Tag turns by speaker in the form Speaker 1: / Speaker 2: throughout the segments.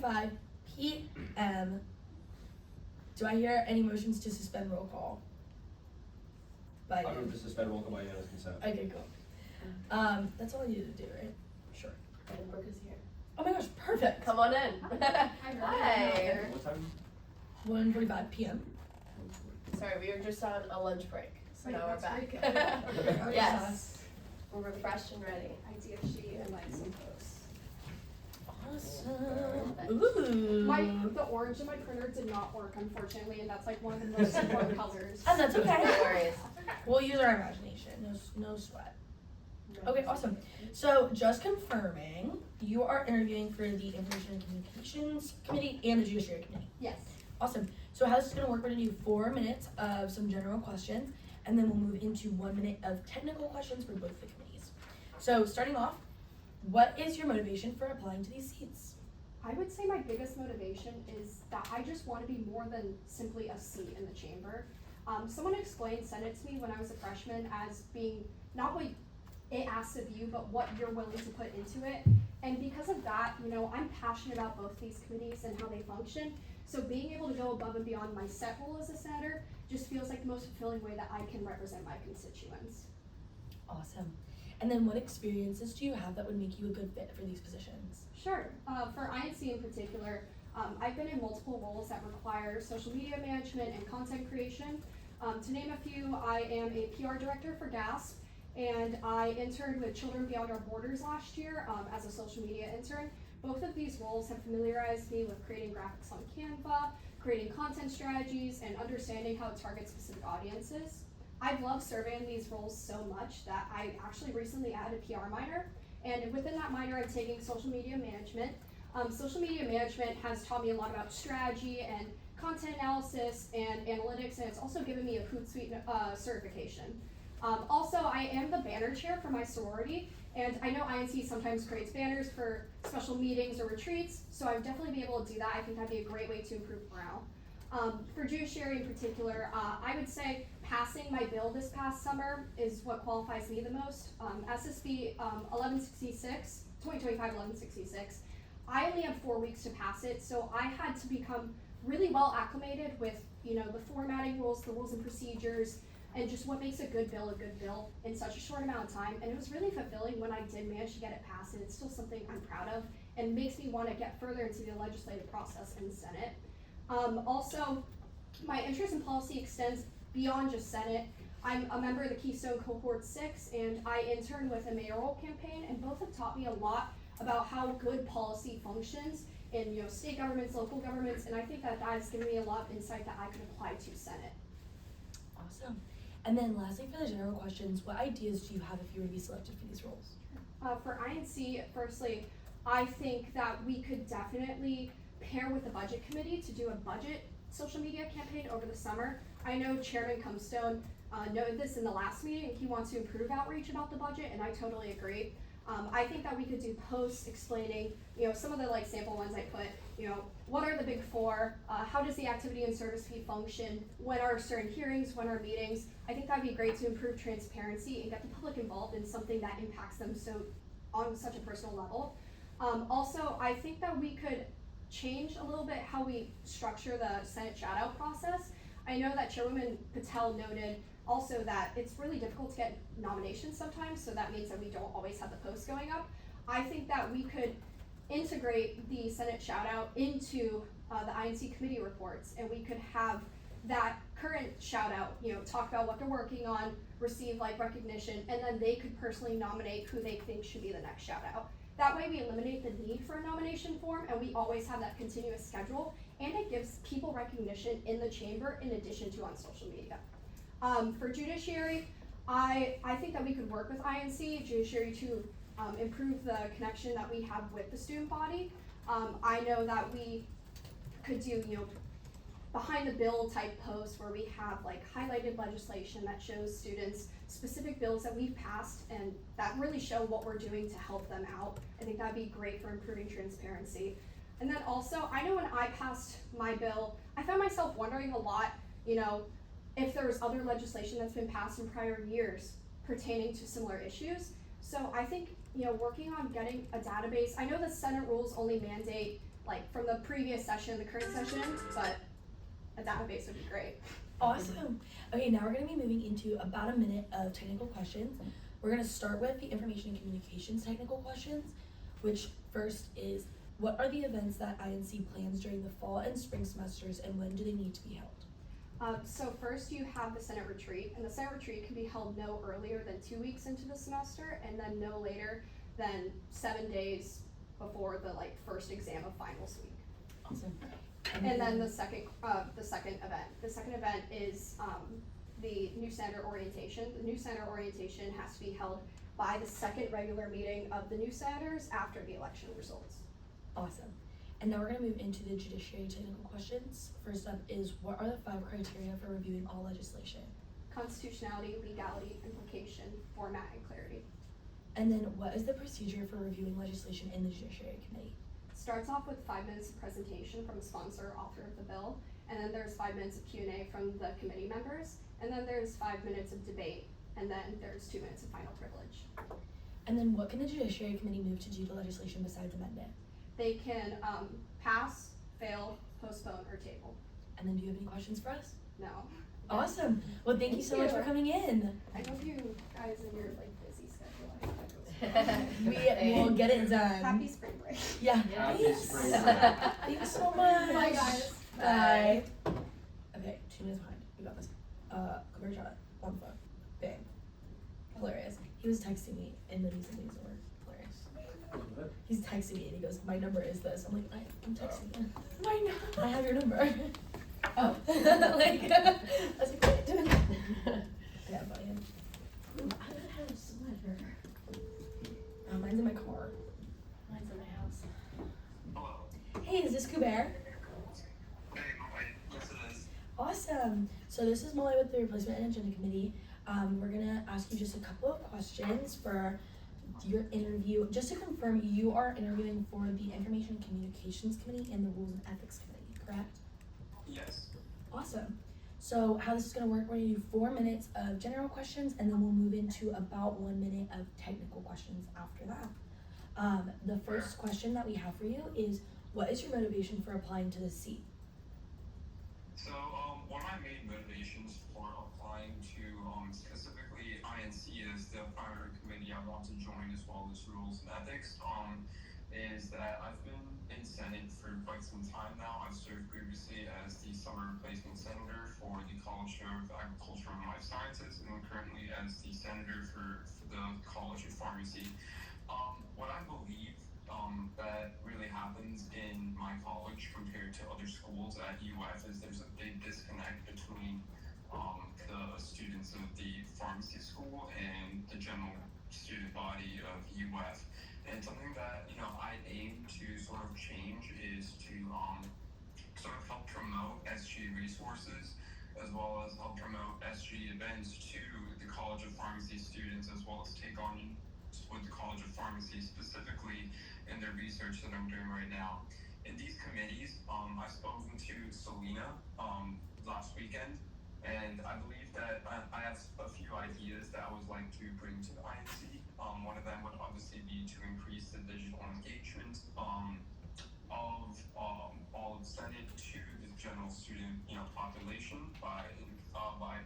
Speaker 1: 5 p.m. Do I hear any motions to suspend roll call?
Speaker 2: I move to suspend roll call by unanimous consent.
Speaker 1: Okay, cool. That's all I needed to do, right? Sure.
Speaker 3: And Brooke is here.
Speaker 1: Oh my gosh, perfect.
Speaker 3: Come on in. Hi.
Speaker 2: What time?
Speaker 1: 1:45 p.m.
Speaker 3: Sorry, we were just on a lunch break, so
Speaker 4: Wait,
Speaker 3: now we're
Speaker 4: that's
Speaker 3: back.
Speaker 4: pretty good.
Speaker 3: Yes. We're refreshed and ready.
Speaker 4: ITFG and like some posts.
Speaker 1: Awesome. Ooh.
Speaker 4: The orange in my printer did not work, unfortunately, and that's like one of the most important colors.
Speaker 1: And that's okay.
Speaker 3: No worries.
Speaker 1: We'll use our imagination. No sweat. Okay, awesome. So just confirming, you are interviewing for the Information and Communications Committee and the Judiciary Committee.
Speaker 4: Yes.
Speaker 1: Awesome. So how this is going to work, we're going to do 4 minutes of some general questions, and then we'll move into 1 minute of technical questions for both the committees. So starting off, what is your motivation for applying to these seats?
Speaker 4: I would say my biggest motivation is that I just want to be more than simply a seat in the chamber. Someone explained Senate to me when I was a freshman as being not what it asks of you, but what you're willing to put into it. And because of that, I'm passionate about both these committees and how they function. So being able to go above and beyond my set role as a senator just feels like the most fulfilling way that I can represent my constituents.
Speaker 1: Awesome. And then what experiences do you have that would make you a good fit for these positions?
Speaker 4: Sure. For I&C in particular, I've been in multiple roles that require social media management and content creation. To name a few, I am a PR director for GASP, and I interned with Children Beyond Our Borders last year as a social media intern. Both of these roles have familiarized me with creating graphics on Canva, creating content strategies, and understanding how to target specific audiences. I've loved serving in these roles so much that I actually recently added a PR minor, and within that minor I'm taking social media management. Social media management has taught me a lot about strategy and content analysis and analytics, and it's also given me a Hootsuite certification. Also, I am the banner chair for my sorority, and I know I&C sometimes creates banners for special meetings or retreats, so I would definitely be able to do that. I think that'd be a great way to improve morale. For Judiciary in particular, I would say passing my bill this past summer is what qualifies me the most. SSB 1166, 2025-1166, I only had 4 weeks to pass it, so I had to become really well acclimated with the formatting rules, the rules and procedures, and just what makes a good bill in such a short amount of time. And it was really fulfilling when I did manage to get it passed, and it's still something I'm proud of and makes me want to get further into the legislative process in the Senate. Also, my interest in policy extends beyond just Senate. I'm a member of the Keystone Cohort 6, and I interned with a mayoral campaign, and both have taught me a lot about how good policy functions in state governments, local governments, and I think that has given me a lot of insight that I could apply to Senate.
Speaker 1: Awesome. And then lastly, for the general questions, what ideas do you have if you were to be selected for these roles?
Speaker 4: For I&C, firstly, I think that we could definitely pair with the budget committee to do a budget social media campaign over the summer. I know Chairman Comstone noted this in the last meeting, and he wants to improve outreach about the budget, and I totally agree. I think that we could do posts explaining, some of the sample ones I put, what are the big four, how does the activity and service fee function, when are certain hearings, when are meetings. I think that'd be great to improve transparency and get the public involved in something that impacts them on such a personal level. Also, I think that we could change a little bit how we structure the Senate shout-out process. I know that Chairwoman Patel noted also that it's really difficult to get nominations sometimes, so that means that we don't always have the posts going up. I think that we could integrate the Senate shout-out into the I&C committee reports, and we could have that current shout-out, talk about what they're working on, receive recognition, and then they could personally nominate who they think should be the next shout-out. That way we eliminate the need for a nomination form, and we always have that continuous schedule, and it gives people recognition in the chamber in addition to on social media. For Judiciary, I think that we could work with I&C Judiciary to improve the connection that we have with the student body. I know that we could do behind the bill type posts where we have highlighted legislation that shows students specific bills that we've passed and that really show what we're doing to help them out. I think that'd be great for improving transparency. And then also, I know when I passed my bill, I found myself wondering a lot, if there was other legislation that's been passed in prior years pertaining to similar issues. So I think, working on getting a database, I know the Senate rules only mandate like from the previous session, the current session, but a database would be great.
Speaker 1: Awesome. Okay, now we're going to be moving into about a minute of technical questions. We're going to start with the information and communications technical questions, which first is, what are the events that I&C plans during the fall and spring semesters, and when do they need to be held?
Speaker 4: So first you have the Senate retreat, and the Senate retreat can be held no earlier than 2 weeks into the semester, and then no later than 7 days before the first exam of finals week.
Speaker 1: Awesome.
Speaker 4: And then the second event is the new senator orientation. The new senator orientation has to be held by the second regular meeting of the new senators after the election results.
Speaker 1: Awesome. And now we're going to move into the judiciary technical questions. First up is, what are the 5 criteria for reviewing all legislation?
Speaker 4: Constitutionality, legality, implication, format, and clarity.
Speaker 1: And then what is the procedure for reviewing legislation in the Judiciary Committee?
Speaker 4: Starts off with 5 minutes of presentation from a sponsor or author of the bill, and then there's 5 minutes of Q&A from the committee members, and then there's 5 minutes of debate, and then there's 2 minutes of final privilege.
Speaker 1: And then what can the Judiciary Committee move to do to legislation besides amend it?
Speaker 4: They can pass, fail, postpone, or table.
Speaker 1: And then do you have any questions for us?
Speaker 4: No.
Speaker 1: Awesome. Well, thank you so much for coming in.
Speaker 4: I hope you guys in your busy schedule.
Speaker 1: We will get it done.
Speaker 4: Happy spring break.
Speaker 1: Yeah.
Speaker 2: Happy
Speaker 1: Thanks.
Speaker 2: spring break.
Speaker 1: Thanks so much.
Speaker 4: Bye, guys.
Speaker 1: Bye. Okay, 2 minutes behind. We got this. Come here, shot. On the phone. Bang. Hilarious. He was texting me and then he said these were hilarious. He's texting me and he goes, my number is this. I'm like, I'm texting you. My number. I have your number. Oh. Like, I was like, what? Yeah, buddy.
Speaker 3: I would have a sweater.
Speaker 1: Mine's in my car.
Speaker 3: Mine's in my house.
Speaker 5: Hello.
Speaker 1: Hey, is this Kuber?
Speaker 5: Hey, Molly. Yes, it is.
Speaker 1: Awesome. So this is Molly with the Replacement and Agenda Committee. We're gonna ask you just a couple of questions for your interview. Just to confirm, you are interviewing for the Information and Communications Committee and the Rules and Ethics Committee, correct?
Speaker 5: Yes.
Speaker 1: Awesome. So how this is gonna work, we're gonna do 4 minutes of general questions and then we'll move into about 1 minute of technical questions after that. The first question that we have for you is, what is your motivation for applying to this seat?
Speaker 5: So, one of my main motivations for applying to specifically I&C as the primary committee I want to join, as well as Rules and Ethics, is that I've been in Senate for quite some time now. I've served previously as the summer replacement senator for the College of Agriculture and Life Sciences, and currently as the senator for the College of Pharmacy. What I believe that really happens in my college compared to other schools at UF is there's a big disconnect between the students of the pharmacy school and the general student body of UF. And something that, I aim to sort of change is to sort of help promote SG resources, as well as help promote SG events to the College of Pharmacy students, as well as take on with the College of Pharmacy specifically in their research that I'm doing right now. In these committees, I've spoken to Selena last weekend, and I believe that I have a few ideas that I would like to bring to the I&C. One of them would obviously be to increase the digital engagement of all of Senate to the general student population by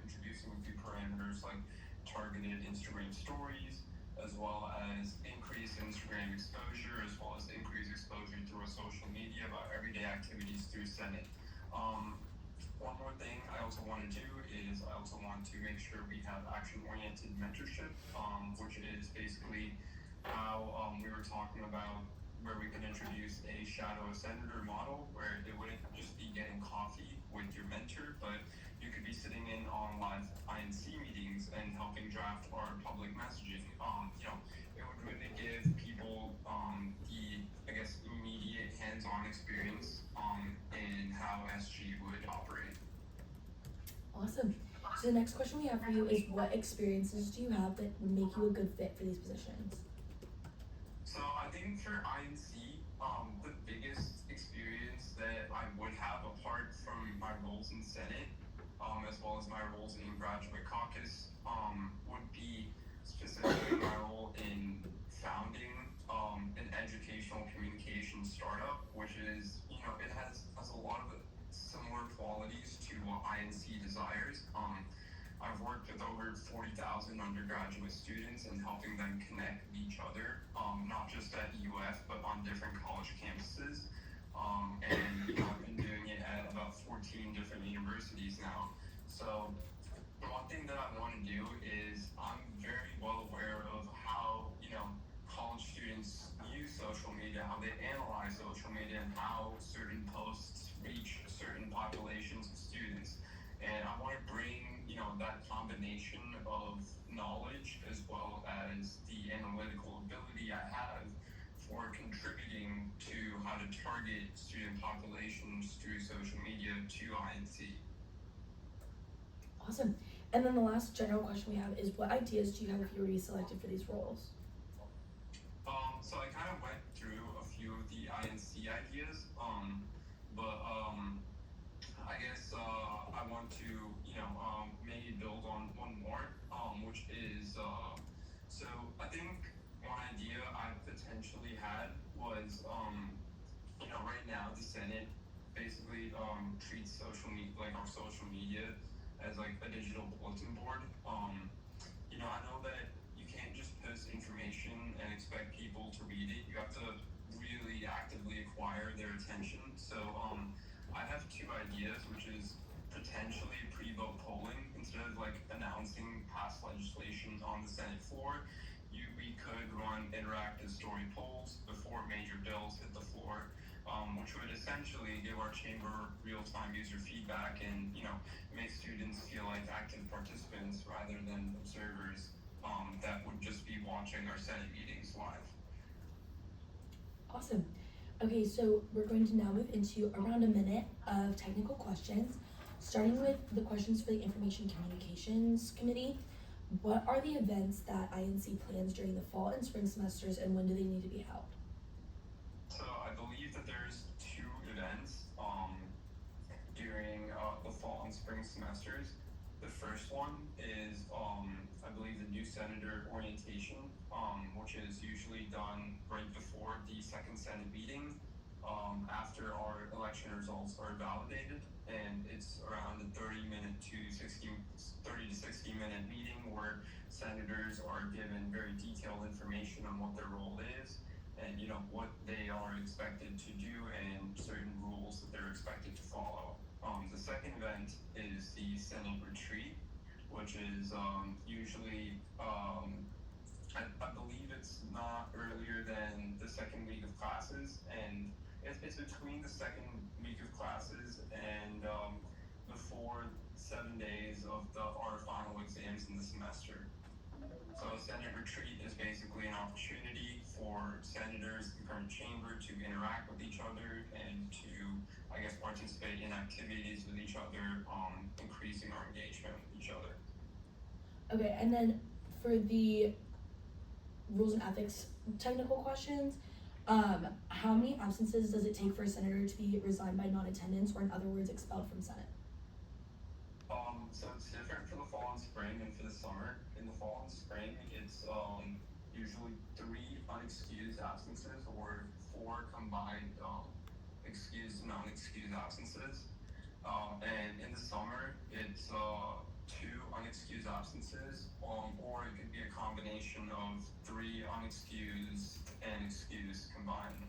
Speaker 5: introducing a few parameters like targeted Instagram stories, as well as increased Instagram exposure, as well as increased exposure through our social media about everyday activities through Senate. One more thing I also want to do is I also want to make sure we have action-oriented mentorship, which is basically how we were talking about where we can introduce a shadow senator model where it wouldn't just be getting coffee with your mentor, but you could be sitting in on live I&C meetings and helping draft our public messaging. It would really give people the, immediate hands-on experience in how SG would operate.
Speaker 1: Awesome. So the next question we have for you is, what experiences do you have that would make you a good fit for these positions?
Speaker 5: So I think for I&C, the biggest experience that I would have apart from my roles in Senate, as well as my roles in graduate caucus, would be specifically my role in founding an educational communication startup, which is, it has a lot of similar qualities to what I&C desires. I've worked with over 40,000 undergraduate students and helping them connect with each other, not just at UF, but on different college campuses. And I've been doing it at about 14 different universities now. So the one thing that I want to do is I'm very well aware of how, college students use social media, how they analyze social media, and how certain posts reach certain populations of students. And I want to bring, that combination of knowledge as well as the analytical ability I have for contributing to how to target student populations through social media to I&C.
Speaker 1: Awesome. And then the last general question we have is, what ideas do you have if you were to be selected for these roles?
Speaker 5: So I kind of went through a few of the I&C ideas, but I guess I want to, maybe build on one more, which is, so I think one idea I potentially had was, right now the Senate basically treats social media, like our social media, as like a digital bulletin board. I know that you can't just post information and expect people to read it. You have to really actively acquire their attention. So I have two ideas, which is potentially pre-vote polling. Instead of like announcing past legislation on the Senate floor, we could run interactive story polls before major bills hit the floor, which would essentially give our chamber real-time user feedback and make students feel like active participants rather than observers that would just be watching our Senate meetings live.
Speaker 1: Awesome. Okay, so we're going to now move into around a minute of technical questions, starting with the questions for the Information Communications Committee. What are the events that I&C plans during the fall and spring semesters, and when do they need to be held?
Speaker 5: So I believe that there's two events during the fall and spring semesters. The first one is, I believe, the new senator orientation, which is usually done right before the second Senate meeting, after our election results are validated, and it's around a 30 to 60 minute meeting where senators are given very detailed information on what their role is and what they are expected to do and certain rules that they're expected to follow. The second event is the Senate retreat, which is usually, I believe it's not earlier than the second week of classes, and it's between the second week of classes and before 7 days of our final exams in the semester. So a Senate retreat is basically an opportunity for senators in the current chamber to interact with each other and to, I guess, participate in activities with each other, increasing our engagement with each other.
Speaker 1: Okay, and then for the rules and ethics technical questions, how many absences does it take for a senator to be resigned by non-attendance, or in other words, expelled from Senate?
Speaker 5: So it's different for the fall and spring and for the summer. In the fall and spring, it's usually 3 unexcused absences or 4 combined excused and non-excused absences. And in the summer, it's 2 unexcused absences, or it could be a combination of 3 unexcused and excused combined.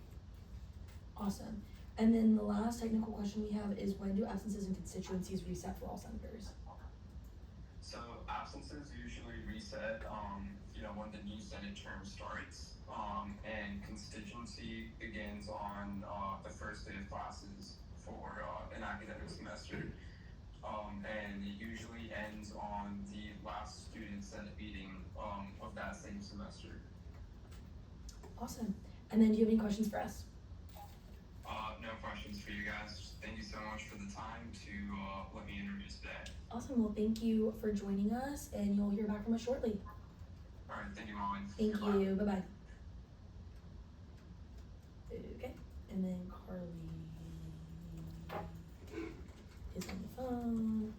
Speaker 1: Awesome. And then the last technical question we have is, when do absences and constituencies reset for all senators?
Speaker 5: So absences usually reset, when the new Senate term starts, and constituency begins on the first day of classes for an academic semester, and it usually ends on the last student Senate meeting of that same semester.
Speaker 1: Awesome. And then do you have any questions for us?
Speaker 5: No questions for you guys. Thank you so much for the time to let me introduce today.
Speaker 1: Awesome. Well, thank you for joining us, and you'll hear back from us shortly.
Speaker 5: All right, thank you, Molly.
Speaker 1: Thank
Speaker 5: Goodbye.
Speaker 1: you. Bye-bye. Okay. And then Carly is on the phone.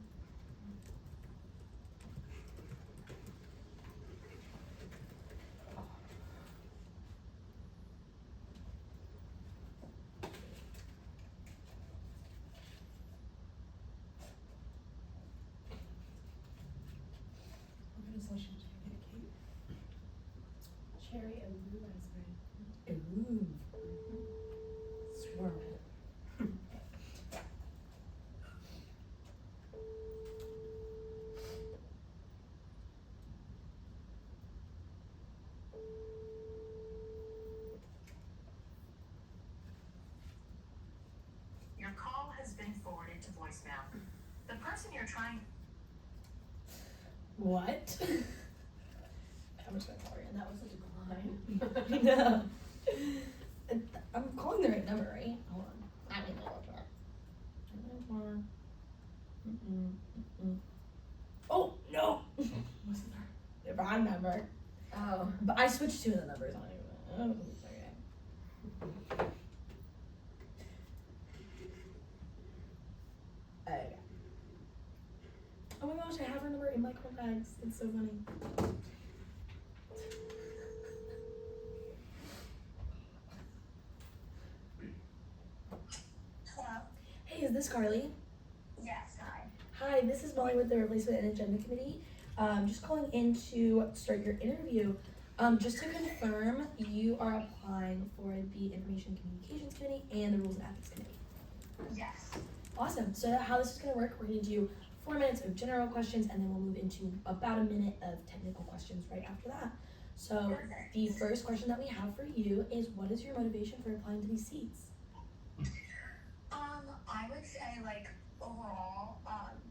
Speaker 6: been forwarded to voicemail. The person you're trying.
Speaker 1: What? How much that call and that was a decline. No. I'm calling the right number, right? Hold on. I don't know what's that. Oh no! What's the wrong number?
Speaker 3: Oh.
Speaker 1: But I switched two of the numbers on it. Oh, okay. Okay. Oh my gosh, I have her number in my contacts. It's so funny.
Speaker 7: Hello.
Speaker 1: Hey, is this Carly?
Speaker 7: Yes, hi.
Speaker 1: Hi, this is Molly with the Replacement and Agenda Committee. Just calling in to start your interview. Just to confirm, you are applying for the Information and Communications Committee and the Rules and Ethics Committee.
Speaker 7: Yes.
Speaker 1: Awesome. So how this is going to work, we're going to do 4 minutes of general questions, and then we'll move into about a minute of technical questions right after that. So
Speaker 7: Perfect.
Speaker 1: the first question that we have for you is, what is your motivation for applying to these seats?
Speaker 7: I would say overall,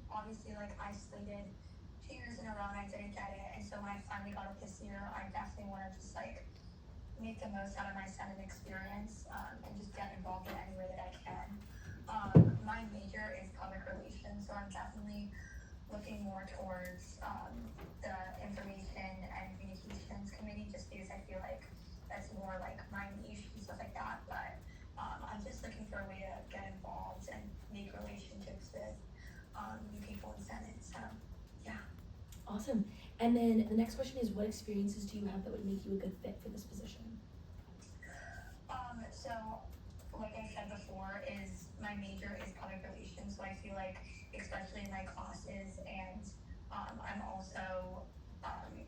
Speaker 7: obviously I slated 2 years in a row and I didn't get it, and so when I finally got it this year, I definitely want to just make the most out of my Senate experience and just get involved in any way that I can. My major is public relations, so I'm definitely looking more towards the Information and Communications Committee, just because I feel like that's more my niche and stuff like that. But I'm just looking for a way to get involved and make relationships with new people in Senate. So yeah.
Speaker 1: Awesome. And then the next question is, what experiences do you have that would make you a good fit for this position?
Speaker 7: So like I said before, is my major is public relations, so I feel like especially in my classes, and I'm also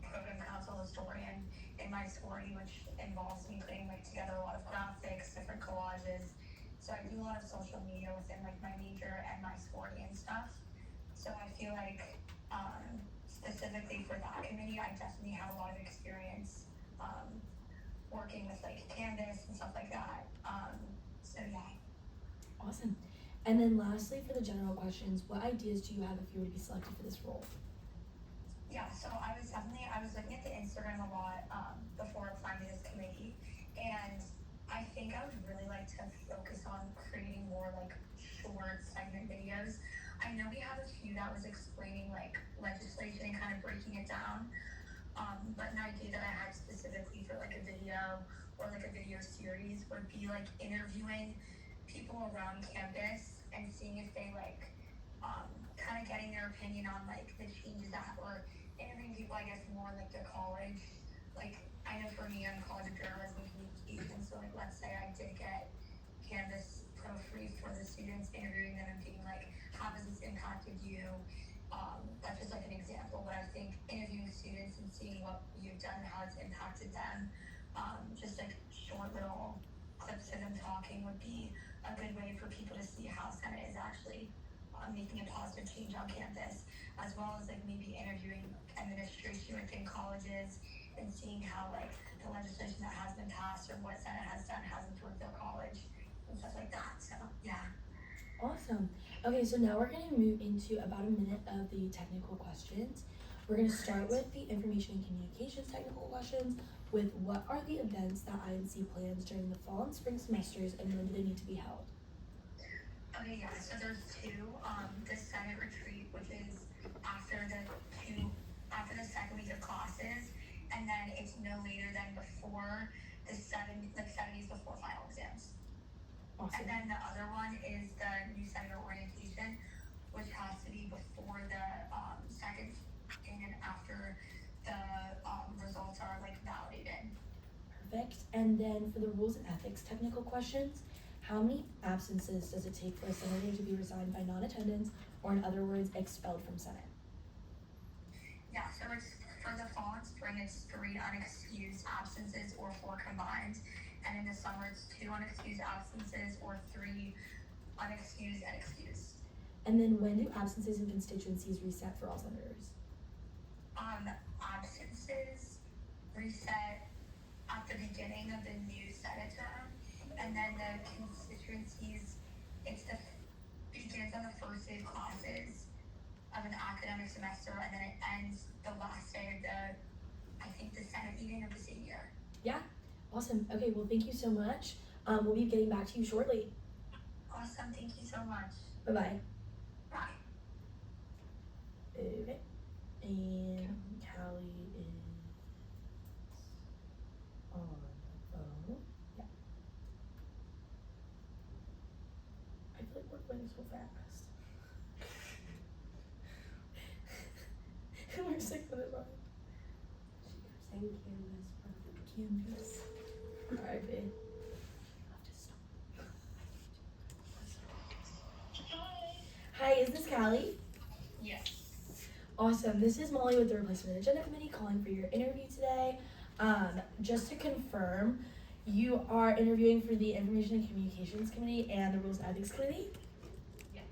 Speaker 7: program council historian in my sorority, which involves me putting together a lot of graphics, different collages. So I do a lot of social media within my major and my sorority and stuff. So I feel like specifically for that committee, I definitely have a lot of experience working with Canvas and stuff like that. So yeah.
Speaker 1: Awesome. And then lastly, for the general questions, what ideas do you have if you were to be selected for this role?
Speaker 7: Yeah, so I was looking at the Instagram a lot before applying to this committee, and I think I would really like to focus on creating more short segment videos. I know we have a few that was explaining legislation and kind of breaking it down, but an idea that I had specifically for a video or a video series would be interviewing people around campus and seeing if they kind of getting their opinion on the changes that were interviewing people, I guess, more the college. I know for me, I'm College of Journalism and Communication, so let's say I did get Canvas Pro free for the students, interviewing them and being how has this impacted you? That's just an example, but I think interviewing students and seeing what you've done and how it's impacted them, just short little clips of them talking would be a good way for people to see how Senate is actually making a positive change on campus, as well as maybe interviewing administration within colleges and seeing how the legislation that has been passed or what Senate has done has improved their college and stuff like that. So yeah.
Speaker 1: Awesome. Okay, so now we're going to move into about a minute of the technical questions. We're going to start with the Information and Communications technical questions with, what are the events that I&C plans during the fall and spring semesters, and when do they need to be held?
Speaker 7: Okay, yeah, so there's two. The Senate retreat, which is after the second week of classes, and then it's no later than before the 7 days before final exams.
Speaker 1: Awesome.
Speaker 7: And then the other one is the new Senator orientation, which has to be before the second and after the results are validated.
Speaker 1: Perfect. And then for the Rules and Ethics technical questions, how many absences does it take for a senator to be resigned by non-attendance, or in other words, expelled from Senate?
Speaker 7: Yeah, so it's for the fall and spring, it's 3 unexcused absences or 4 combined, and in the summer it's 2 unexcused absences or 3 unexcused and excused.
Speaker 1: And then when do absences and constituencies reset for all senators?
Speaker 7: Absences reset at the beginning of the new Senate term, and then the constituencies, it's the beginning intensive classes of an academic semester, and then it ends the last day of I think the Senate meeting of the same year.
Speaker 1: Yeah, awesome. Okay, well, thank you so much. We'll be getting back to you shortly.
Speaker 7: Awesome, thank you so much.
Speaker 1: Bye-bye.
Speaker 7: Bye.
Speaker 1: Okay, and Callie is on the phone. Yeah. I feel like we're going so fast. We're 6 minutes on.
Speaker 3: She keeps saying canvas, perfect.
Speaker 1: Canvas. Alright, babe. Hi, is this Callie?
Speaker 7: Yes.
Speaker 1: Awesome. This is Molly with the Replacement Agenda Committee calling for your interview today. Just to confirm, you are interviewing for the Information and Communications Committee and the Rules and Ethics Committee?
Speaker 7: Yes.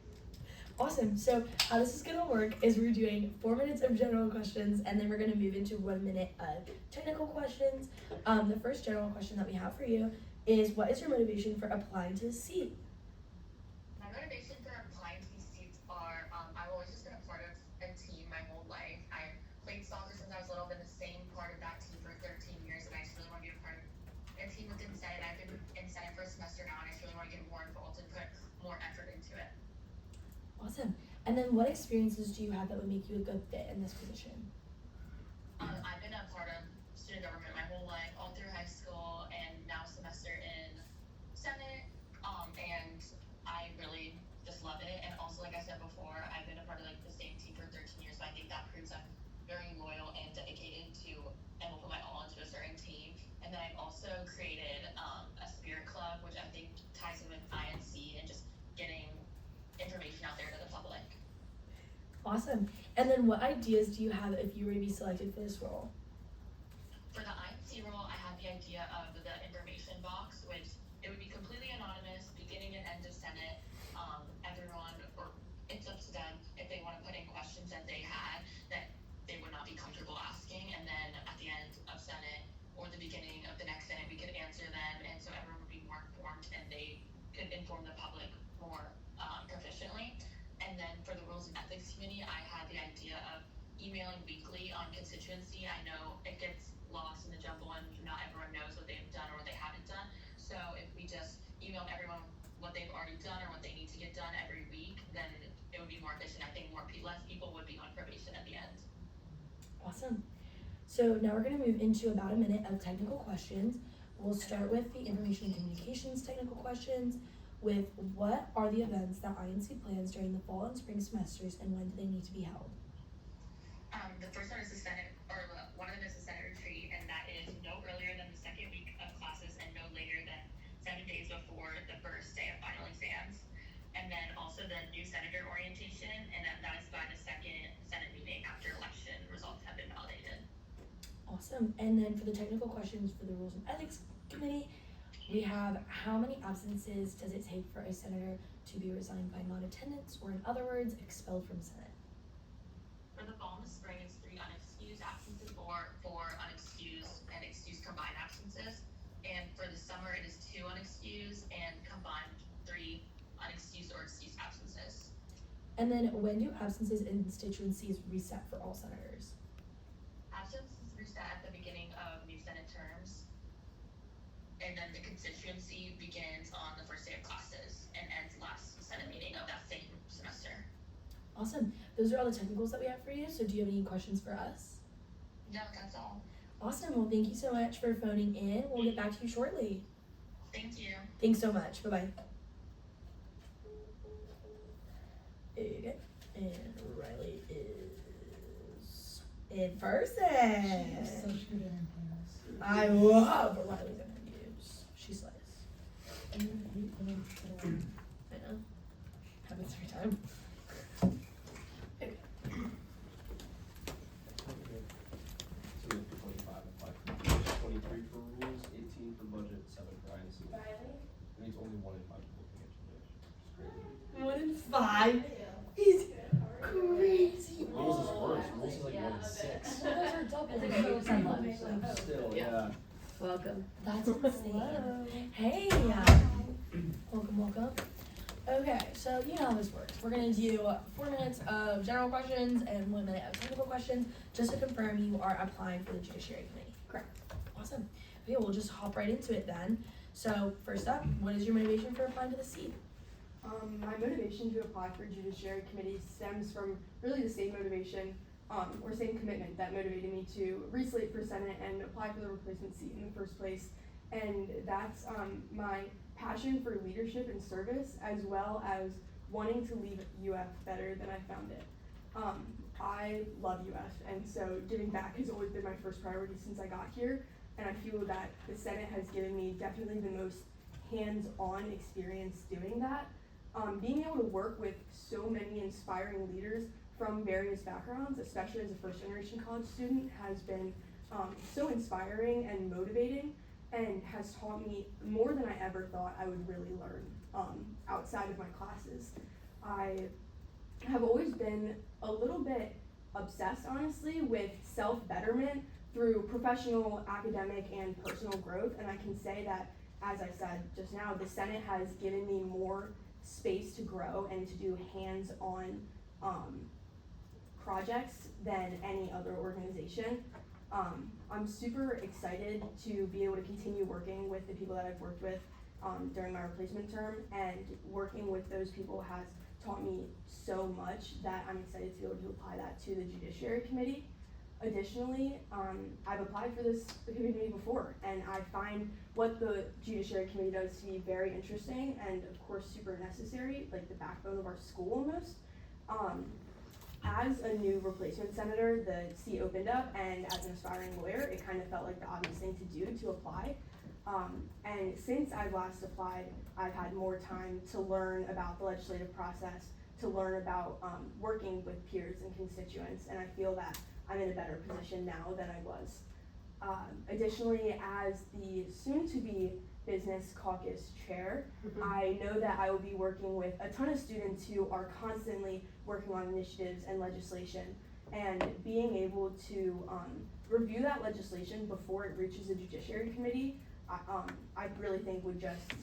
Speaker 1: Awesome. So how this is going to work is we're doing 4 minutes of general questions and then we're going to move into 1 minute of technical questions. The first general question that we have for you is, what is your motivation for applying to the seat?
Speaker 8: My motivation for applying to these seats are, I've always just been a part of a team my whole life. I played soccer since I was little, been the same part of that team for 13 years, and I just really want to be a part of a team within Senate. I've been in Senate for a semester now, and I just really want to get more involved and put more effort into it.
Speaker 1: Awesome. And then what experiences do you have that would make you a good fit in this position?
Speaker 8: I've been a part of student government my whole life, all through high school, and now semester in Senate, and I really just love it. And also, like I said before, I've been a part of like the same team for 13 years, so I think that proves I'm very loyal and dedicated to, and will put my all into a certain team. And then I've also created a spirit club, which I think ties in with I&C and just getting information out there to the public.
Speaker 1: Awesome. And then what ideas do you have if you were to be selected for this role?
Speaker 8: For the I&C role, I had the idea of the information box, which it would be completely anonymous, beginning and end of Senate. Everyone, or it's up to them if they want to put in questions that they had that they would not be comfortable asking, and then at the end of Senate or the beginning of the next Senate, we could answer them, and so everyone would be more informed and they could inform the public more proficiently. And then for the Rules and Ethics Committee, I had the idea of emailing weekly on constituency. I know it gets lost in the jumble and not everyone knows what they've done or what they haven't done. So if we just emailed everyone what they've already done or what they need to get done every week, then it would be more efficient. I think less people would be on probation at the end.
Speaker 1: Awesome. So now we're going to move into about a minute of technical questions. We'll start with the Information and Communications technical questions with, what are the events that I&C plans during the fall and spring semesters, and when do they need to be held?
Speaker 8: The first one is the Senate, or one of them is the Senate retreat, and that is no earlier than the second week of classes and no later than 7 days before the first day of final exams. And then also the new senator orientation, and that is by the second Senate meeting after election results have been validated.
Speaker 1: Awesome. And then for the technical questions for the Rules and Ethics Committee, we have, how many absences does it take for a senator to be resigned by non-attendance, or in other words, expelled from Senate?
Speaker 8: For the fall and the spring, it's 3 unexcused absences or 4 unexcused and excused combined absences. And for the summer, it is 2 unexcused and combined 3 unexcused or excused absences.
Speaker 1: And then when do absences in constituencies reset for all senators?
Speaker 8: Absences reset at the beginning of new Senate terms. And then the constituency begins on the first day of classes and ends last Senate meeting of that same semester.
Speaker 1: Awesome. Those are all the technicals that we have for you. So do you have any questions for us?
Speaker 8: No, that's all.
Speaker 1: Awesome. Well, thank you so much for phoning in. We'll get back to you shortly.
Speaker 8: Thank you.
Speaker 1: Thanks so much. Bye-bye. Okay. And Riley is in person.
Speaker 9: She's such good interviews.
Speaker 1: I love Riley's interviews. She slays.
Speaker 9: I hate when I'm shut up.
Speaker 1: I know. Happens every time. Okay.
Speaker 2: So we have 25 apply for 23 for rules, 18 for budget, 7 for I&C.
Speaker 3: Riley?
Speaker 2: It means only 1 in 5 people can get to the
Speaker 1: 1 in 5 is crazy.
Speaker 2: Rules is worse. Rules is like 1 in 6.
Speaker 1: Those are double.
Speaker 3: It's okay, we just had lunch.
Speaker 2: Still,
Speaker 3: Yeah.
Speaker 2: yeah.
Speaker 3: Welcome.
Speaker 1: That's insane. Hey. Welcome, welcome. Okay, so you know how this works. We're gonna do 4 minutes of general questions and 1 minute of technical questions, just to confirm you are applying for the Judiciary Committee.
Speaker 4: Correct.
Speaker 1: Awesome. Okay, we'll just hop right into it then. So first up, what is your motivation for applying to the seat?
Speaker 10: My motivation to apply for Judiciary Committee stems from really the same motivation, or same commitment that motivated me to reslate for Senate and apply for the replacement seat in the first place. And that's my passion for leadership and service, as well as wanting to leave UF better than I found it. I love UF, and so giving back has always been my first priority since I got here, and I feel that the Senate has given me definitely the most hands-on experience doing that. Being able to work with so many inspiring leaders from various backgrounds, especially as a first-generation college student, has been so inspiring and motivating, and has taught me more than I ever thought I would really learn outside of my classes. I have always been a little bit obsessed, honestly, with self-betterment through professional, academic, and personal growth, and I can say that, as I said just now, the Senate has given me more space to grow and to do hands-on projects than any other organization. I'm super excited to be able to continue working with the people that I've worked with during my replacement term, and working with those people has taught me so much that I'm excited to be able to apply that to the Judiciary Committee. Additionally, I've applied for this committee before, and I find what the Judiciary Committee does to be very interesting and, of course, super necessary, like the backbone of our school almost. As a new replacement senator, the seat opened up, and as an aspiring lawyer, it kind of felt like the obvious thing to do to apply. And since I've last applied, I've had more time to learn about the legislative process, to learn about working with peers and constituents, and I feel that I'm in a better position now than I was. Additionally, as the soon-to-be Business Caucus Chair, I know that I will be working with a ton of students who are constantly working on initiatives and legislation, and being able to review that legislation before it reaches the Judiciary Committee, I really think would just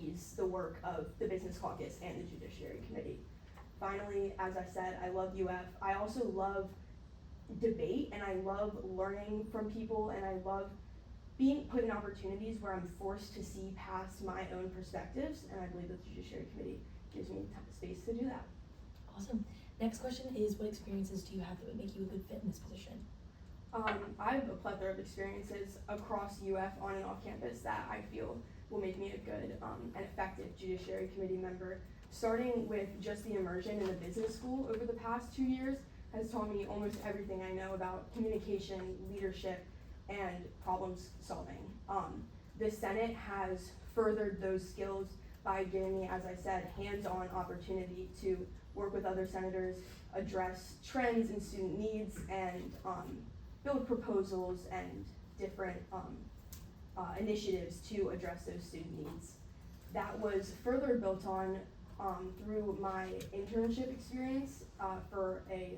Speaker 10: ease the work of the Business Caucus and the Judiciary Committee. Finally, as I said, I love UF. I also love debate, and I love learning from people, and I love being put in opportunities where I'm forced to see past my own perspectives, and I believe that the Judiciary Committee gives me space to do that.
Speaker 1: Awesome. Next question is, what experiences do you have that would make you a good fit in this position?
Speaker 10: I have a plethora of experiences across UF on and off campus that I feel will make me a good and effective Judiciary Committee member. Starting with just the immersion in the business school over the past 2 years has taught me almost everything I know about communication, leadership, and problem solving. The Senate has furthered those skills by giving me, as I said, hands-on opportunity to work with other senators, address trends in student needs, and build proposals and different initiatives to address those student needs. That was further built on through my internship experience for a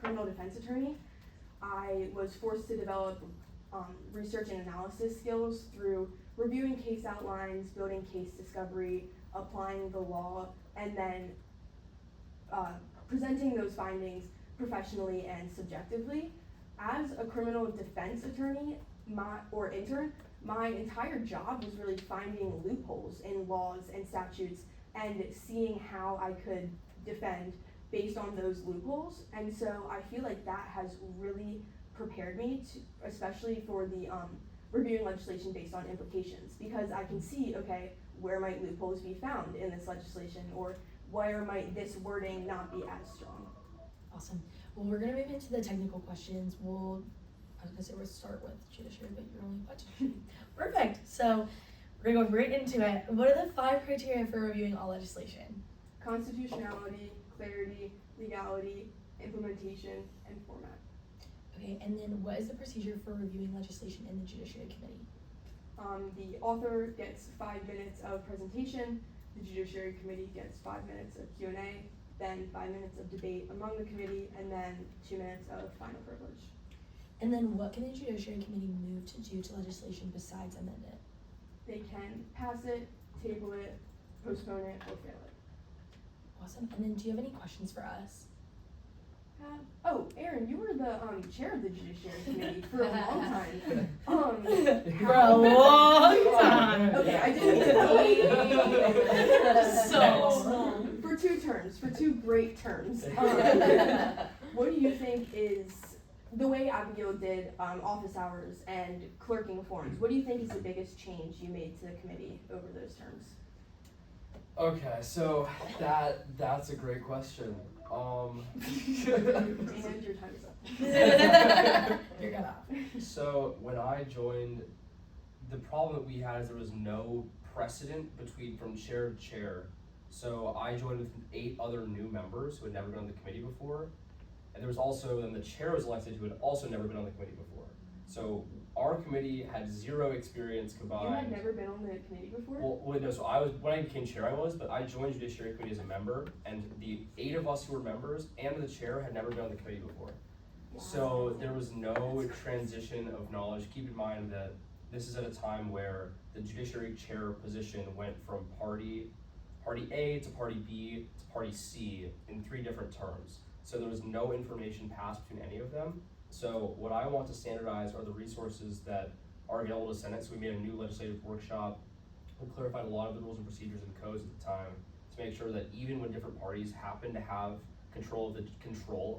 Speaker 10: criminal defense attorney. I was forced to develop research and analysis skills through reviewing case outlines, building case discovery, applying the law, and then presenting those findings professionally and subjectively. As a criminal defense attorney or intern, my entire job was really finding loopholes in laws and statutes and seeing how I could defend based on those loopholes. And so I feel like that has really prepared me to, especially for the reviewing legislation based on implications, because I can see, okay, where might loopholes be found in this legislation, or where might this wording not be as strong.
Speaker 1: Awesome. Well, we're gonna move into the technical questions. I was gonna say we'll start with Judiciary, but you're only what? Perfect. So we're gonna go right into it. What are the 5 criteria for reviewing all legislation?
Speaker 10: Constitutionality, clarity, legality, implementation, and format.
Speaker 1: Okay, and then what is the procedure for reviewing legislation in the Judiciary Committee?
Speaker 10: The author gets 5 minutes of presentation, the Judiciary Committee gets 5 minutes of Q&A, then 5 minutes of debate among the committee, and then 2 minutes of final privilege.
Speaker 1: And then what can the Judiciary Committee move to do to legislation besides amend it?
Speaker 10: They can pass it, table it, postpone it, or fail it.
Speaker 1: Awesome. And then do you have any questions for us?
Speaker 10: Oh, Erin, you were the chair of the Judiciary Committee for a long time.
Speaker 1: For a long time.
Speaker 10: Okay, I didn't mean to
Speaker 1: So
Speaker 10: for 2 terms, for 2 great terms. What do you think is the way Abigail did office hours and clerking forms? What do you think is the biggest change you made to the committee over those terms?
Speaker 2: Okay, so that's a great question.
Speaker 10: And your time is up.
Speaker 1: you're cut off.
Speaker 2: So when I joined, the problem that we had is there was no precedent between from chair to chair. So I joined with 8 other new members who had never been on the committee before. And there was also, then the chair was elected who had also never been on the committee before. So our committee had 0 experience combined.
Speaker 10: You had never been on the committee before?
Speaker 2: Well, no, so when I became chair but I joined Judiciary Committee as a member, and the 8 of us who were members and the chair had never been on the committee before. So there was no transition of knowledge. Keep in mind that this is at a time where the Judiciary Chair position went from Party A to Party B to Party C in 3 different terms. So there was no information passed between any of them. So what I want to standardize are the resources that are available to Senate. So we made a new legislative workshop. We clarified a lot of the rules and procedures and codes at the time to make sure that even when different parties happen to have control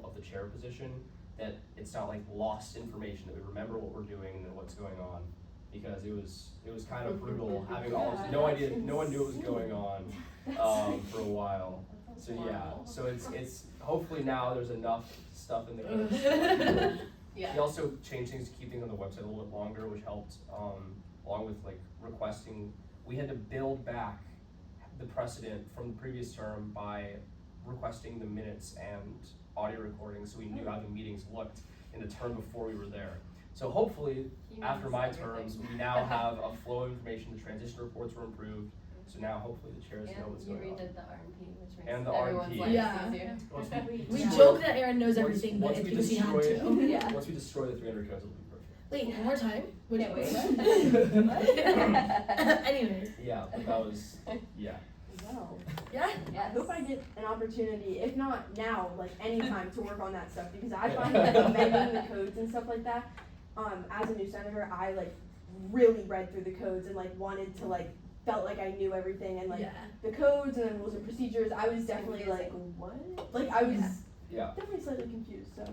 Speaker 2: of the chair position, that it's not like lost information, that we remember what we're doing and then what's going on. Because it was kind of brutal having no one knew what was going on for a while. So yeah, so it's hopefully now there's enough stuff in the code.
Speaker 3: Yeah.
Speaker 2: We also changed things to keep things on the website a little bit longer, which helped, along with like requesting. We had to build back the precedent from the previous term by requesting the minutes and audio recordings so we knew how the meetings looked in the term before we were there. So hopefully, after my terms, we now have a flow of information. The transition reports were improved. So now hopefully the chairs know what's going on.
Speaker 3: And you redid the R&P, which makes
Speaker 2: And the
Speaker 3: everyone's
Speaker 2: R&P.
Speaker 3: life
Speaker 1: Yeah.
Speaker 3: easier.
Speaker 1: We joke that Erin knows everything, but
Speaker 2: once
Speaker 1: if
Speaker 2: we
Speaker 1: because she had
Speaker 2: destroy-
Speaker 1: to.
Speaker 3: Yeah.
Speaker 2: Once we destroy the 300 codes, it'll be perfect.
Speaker 1: Wait, one more time?
Speaker 3: Can't wait.
Speaker 1: Anyways.
Speaker 2: Yeah, but that was, yeah.
Speaker 10: Wow.
Speaker 1: Yeah?
Speaker 10: I hope I get an opportunity, if not now, like anytime, to work on that stuff, because I find like amending the codes and stuff like that, as a new senator, I like really read through the codes and like wanted to like, felt like I knew everything and like
Speaker 1: Yeah.
Speaker 10: the codes and the rules and procedures, I was definitely like,
Speaker 3: what?
Speaker 10: like I was
Speaker 2: Yeah.
Speaker 10: definitely slightly confused, so.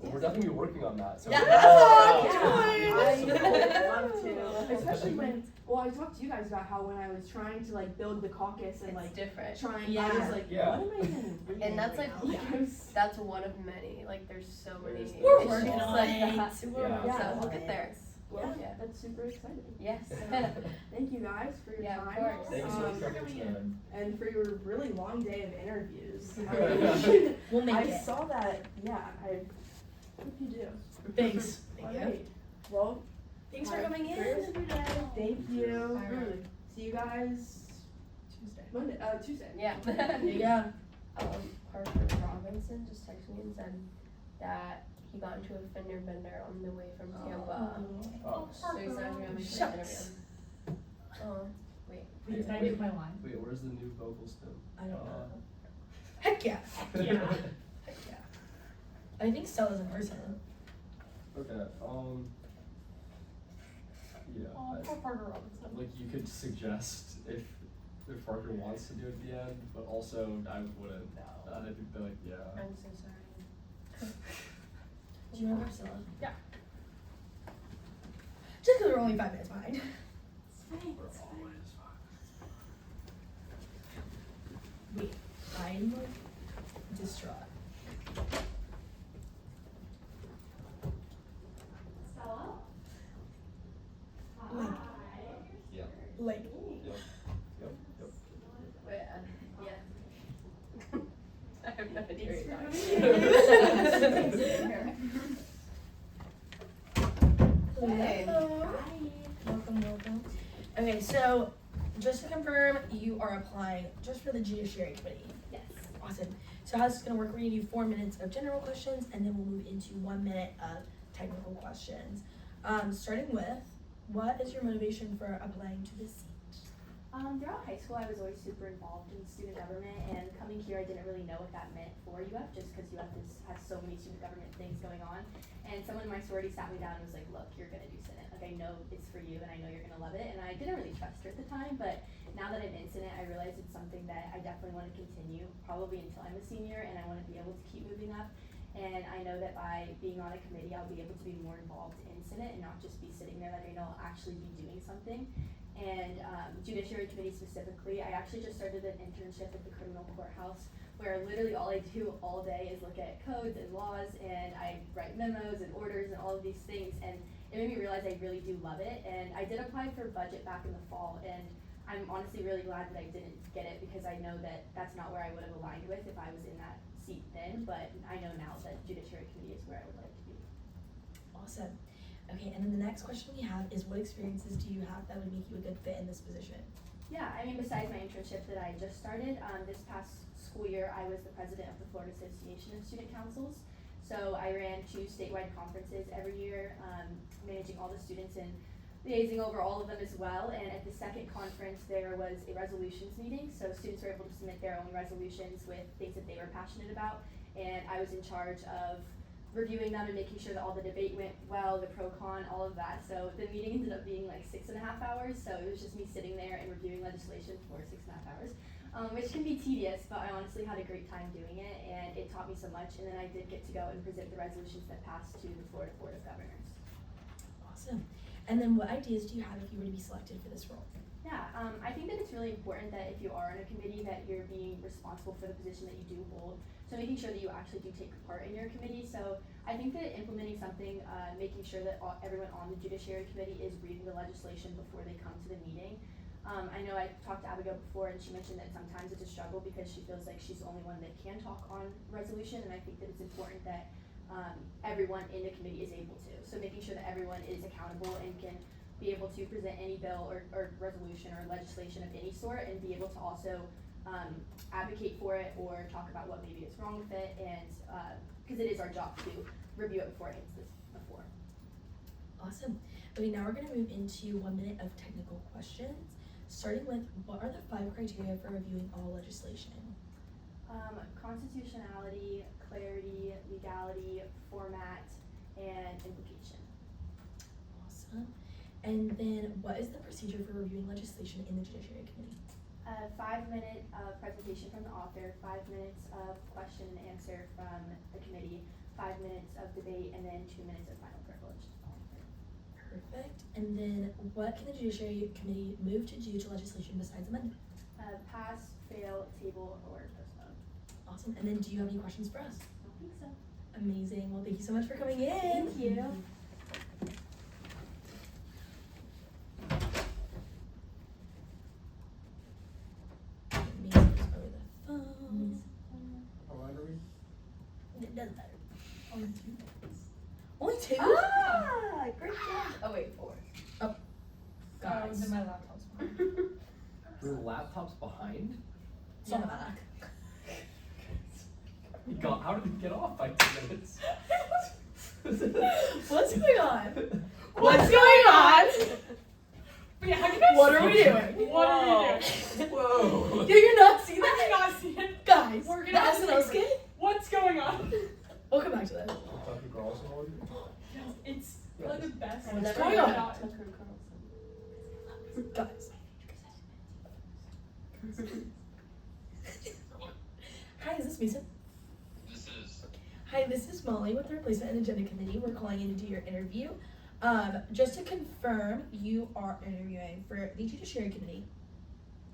Speaker 2: Well, we're definitely working on that. So
Speaker 1: Yeah,
Speaker 2: we're-
Speaker 1: that's all
Speaker 10: Yeah,
Speaker 1: I'm doing.
Speaker 10: I would love to, especially when, well, I talked to you guys about how when I was trying to like build the caucus and
Speaker 3: It's
Speaker 10: like
Speaker 3: different.
Speaker 10: trying, I
Speaker 1: Yeah.
Speaker 10: was like,
Speaker 2: Yeah.
Speaker 10: what am I even reading
Speaker 3: And that's
Speaker 10: right
Speaker 3: like,
Speaker 10: now? Like, I was-
Speaker 3: that's one of many. Like, there's so many.
Speaker 2: There's-
Speaker 1: We're
Speaker 3: issues
Speaker 1: working on
Speaker 3: like
Speaker 1: it.
Speaker 3: that.
Speaker 1: We're
Speaker 2: Yeah.
Speaker 1: working
Speaker 3: So
Speaker 1: on
Speaker 3: we'll
Speaker 1: it.
Speaker 3: get there.
Speaker 10: Well,
Speaker 3: Yeah.
Speaker 10: that's super exciting.
Speaker 3: Yes.
Speaker 10: Thank you guys for your
Speaker 3: Yeah, of
Speaker 10: time.
Speaker 3: course.
Speaker 2: Thank you so much for coming in.
Speaker 10: And for your really long day of interviews.
Speaker 1: We'll make
Speaker 10: I
Speaker 1: it.
Speaker 10: saw that, yeah, I hope you do.
Speaker 1: Thanks. Thank you.
Speaker 10: Alright, well,
Speaker 1: Thanks for
Speaker 10: have a
Speaker 1: coming
Speaker 10: great rest
Speaker 1: in.
Speaker 10: of your day. Thank you.
Speaker 3: Alright.
Speaker 10: See you guys
Speaker 1: Tuesday.
Speaker 10: Tuesday.
Speaker 3: Yeah.
Speaker 1: Yeah.
Speaker 3: Parker Robinson just texted me and said that he got into a fender bender on the way from Tampa.
Speaker 2: Oh.
Speaker 3: So he's not gonna make the
Speaker 1: Shucks.
Speaker 3: interview. Oh, wait.
Speaker 9: Wait, can I do my line?
Speaker 2: Wait, where's the new vocal stem?
Speaker 1: I don't know. Heck yeah.
Speaker 9: Yeah.
Speaker 1: Heck yeah. I think Stella's in person.
Speaker 2: Okay, yeah.
Speaker 9: Poor Parker Robinson.
Speaker 2: Like you could suggest if Parker wants to do it at the end, but also I wouldn't. I'd be like, yeah.
Speaker 3: I'm so sorry.
Speaker 1: Do you remember Stella?
Speaker 9: Yeah.
Speaker 1: Just because we're only 5 minutes behind.
Speaker 2: We're always
Speaker 1: Wait, I'm like distraught. Like,
Speaker 2: Yeah.
Speaker 1: like,
Speaker 2: Yep.
Speaker 3: Wait, yeah. I have no idea what you're talking Hey.
Speaker 1: hello. Welcome. Okay, so just to confirm, you are applying just for the Judiciary Committee.
Speaker 4: Yes.
Speaker 1: Awesome. So how this is gonna work, we're gonna do 4 minutes of general questions and then we'll move into 1 minute of technical questions. Starting with, what is your motivation for applying to this seat?
Speaker 11: Throughout high school, I was always super involved in student government, and coming here, I didn't really know what that meant for UF, just because UF has so many student government things going on. And someone in my sorority sat me down and was like, look, you're gonna do Senate. Like, I know it's for you, and I know you're gonna love it. And I didn't really trust her at the time, but now that I'm in Senate, I realize it's something that I definitely want to continue, probably until I'm a senior, and I want to be able to keep moving up. And I know that by being on a committee, I'll be able to be more involved in Senate and not just be sitting there, that I know I'll actually be doing something. And Judiciary Committee specifically, I actually just started an internship at the criminal courthouse where literally all I do all day is look at codes and laws, and I write memos and orders and all of these things, and it made me realize I really do love it. And I did apply for budget back in the fall, and I'm honestly really glad that I didn't get it, because I know that that's not where I would have aligned with if I was in that seat then, but I know now that Judiciary Committee is where I would like to be.
Speaker 1: Awesome. Okay, and then the next question we have is, what experiences do you have that would make you a good fit in this position?
Speaker 11: Yeah, I mean, besides my internship that I just started, this past school year, I was the president of the Florida Association of Student Councils. So I ran 2 statewide conferences every year, managing all the students and liaising over all of them as well. And at the second conference, there was a resolutions meeting. So students were able to submit their own resolutions with things that they were passionate about. And I was in charge of reviewing them and making sure that all the debate went well, the pro-con, all of that. So the meeting ended up being like 6.5 hours. So it was just me sitting there and reviewing legislation for 6.5 hours, which can be tedious, but I honestly had a great time doing it, and it taught me so much. And then I did get to go and present the resolutions that passed to the Florida Board of Governors.
Speaker 1: Awesome. And then what ideas do you have if you were to be selected for this role?
Speaker 11: Yeah, I think that it's really important that if you are on a committee, that you're being responsible for the position that you do hold. So making sure that you actually do take part in your committee. So I think that implementing something, making sure that everyone on the Judiciary Committee is reading the legislation before they come to the meeting. I know I talked to Abigail before, and she mentioned that sometimes it's a struggle because she feels like she's the only one that can talk on resolution, and I think that it's important that everyone in the committee is able to. So making sure that everyone is accountable and can be able to present any bill or resolution or legislation of any sort, and be able to also advocate for it or talk about what maybe is wrong with it, and because it is our job to review it before it hits the floor.
Speaker 1: Awesome. Okay, now we're going to move into 1 minute of technical questions, starting with, what are the 5 criteria for reviewing all legislation?
Speaker 11: Constitutionality, clarity, legality, format, and implication.
Speaker 1: Awesome. And then, what is the procedure for reviewing legislation in the Judiciary Committee?
Speaker 11: 5-minute presentation from the author, 5 minutes of question and answer from the committee, 5 minutes of debate, and then 2 minutes of final privilege.
Speaker 1: Perfect. And then, what can the Judiciary Committee move to do to legislation besides amend?
Speaker 11: Pass, fail, table, or postpone.
Speaker 1: Awesome. And then, do you have any questions for us?
Speaker 11: I don't think so.
Speaker 1: Amazing. Well, thank you so much for coming in.
Speaker 11: Thank you.
Speaker 1: It doesn't matter. Only 2 minutes. Only 2?
Speaker 11: Ah, great job. Oh wait, 4.
Speaker 1: Oh,
Speaker 9: Guys.
Speaker 1: guys.
Speaker 9: My laptop's behind.
Speaker 2: Your laptop's behind?
Speaker 1: It's on the back.
Speaker 2: How did it get off by 2 minutes?
Speaker 1: What's going on?
Speaker 9: What's going on? Wait, how do you guys
Speaker 1: What are
Speaker 9: see
Speaker 1: we
Speaker 9: it?
Speaker 1: doing?
Speaker 9: What are we doing?
Speaker 2: Whoa!
Speaker 1: Yo, you're not seeing
Speaker 9: I
Speaker 1: that?
Speaker 9: did not see it.
Speaker 1: Guys,
Speaker 9: We're
Speaker 1: the
Speaker 9: gonna have to
Speaker 1: SNL skit?
Speaker 9: What's going on?
Speaker 1: We'll come back to that.
Speaker 2: Tucker Carlson on?
Speaker 9: Yes, it's one of the best.
Speaker 1: What's
Speaker 9: It's
Speaker 1: going
Speaker 9: really
Speaker 1: on?
Speaker 9: not-
Speaker 1: Guys. Hi, is this Mason?
Speaker 5: This is.
Speaker 1: Hi, this is Molly with the Replacement and Agenda Committee. We're calling in to do your interview. Just to confirm, you are interviewing for the Judiciary Committee.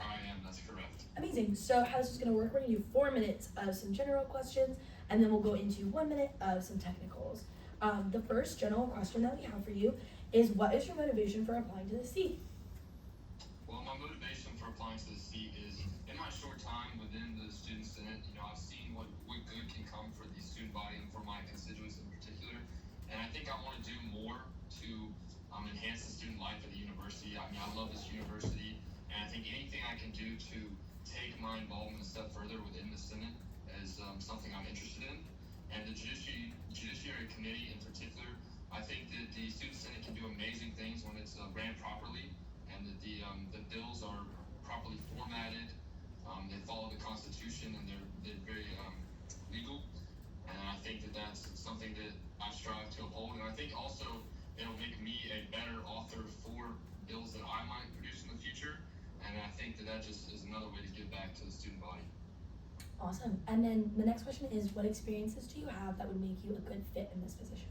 Speaker 5: I am, that's correct.
Speaker 1: Amazing. So how this is going to work, we're going to do 4 minutes of some general questions, and then we'll go into 1 minute of some technicals. The first general question that we have for you is, what is your motivation for applying to the seat?
Speaker 5: Well, my motivation for applying to the seat is, in my short time within the Student Senate, I've seen what good can come for the student body and for my constituents in particular, and I think I want to do more to enhance the student life at the university. I love this university, and I think anything I can do to take my involvement a step further within the Senate is something I'm interested in. And the Judiciary Committee in particular, I think that the Student Senate can do amazing things when it's ran properly, and that the bills are properly formatted. They follow the Constitution, and they're very legal. And I think that that's something that I strive to uphold. And I think also it'll make me a better author for bills that I might produce in the future. And I think that that just is another way to give back to the student body.
Speaker 1: Awesome. And then the next question is, what experiences do you have that would make you a good fit in this position?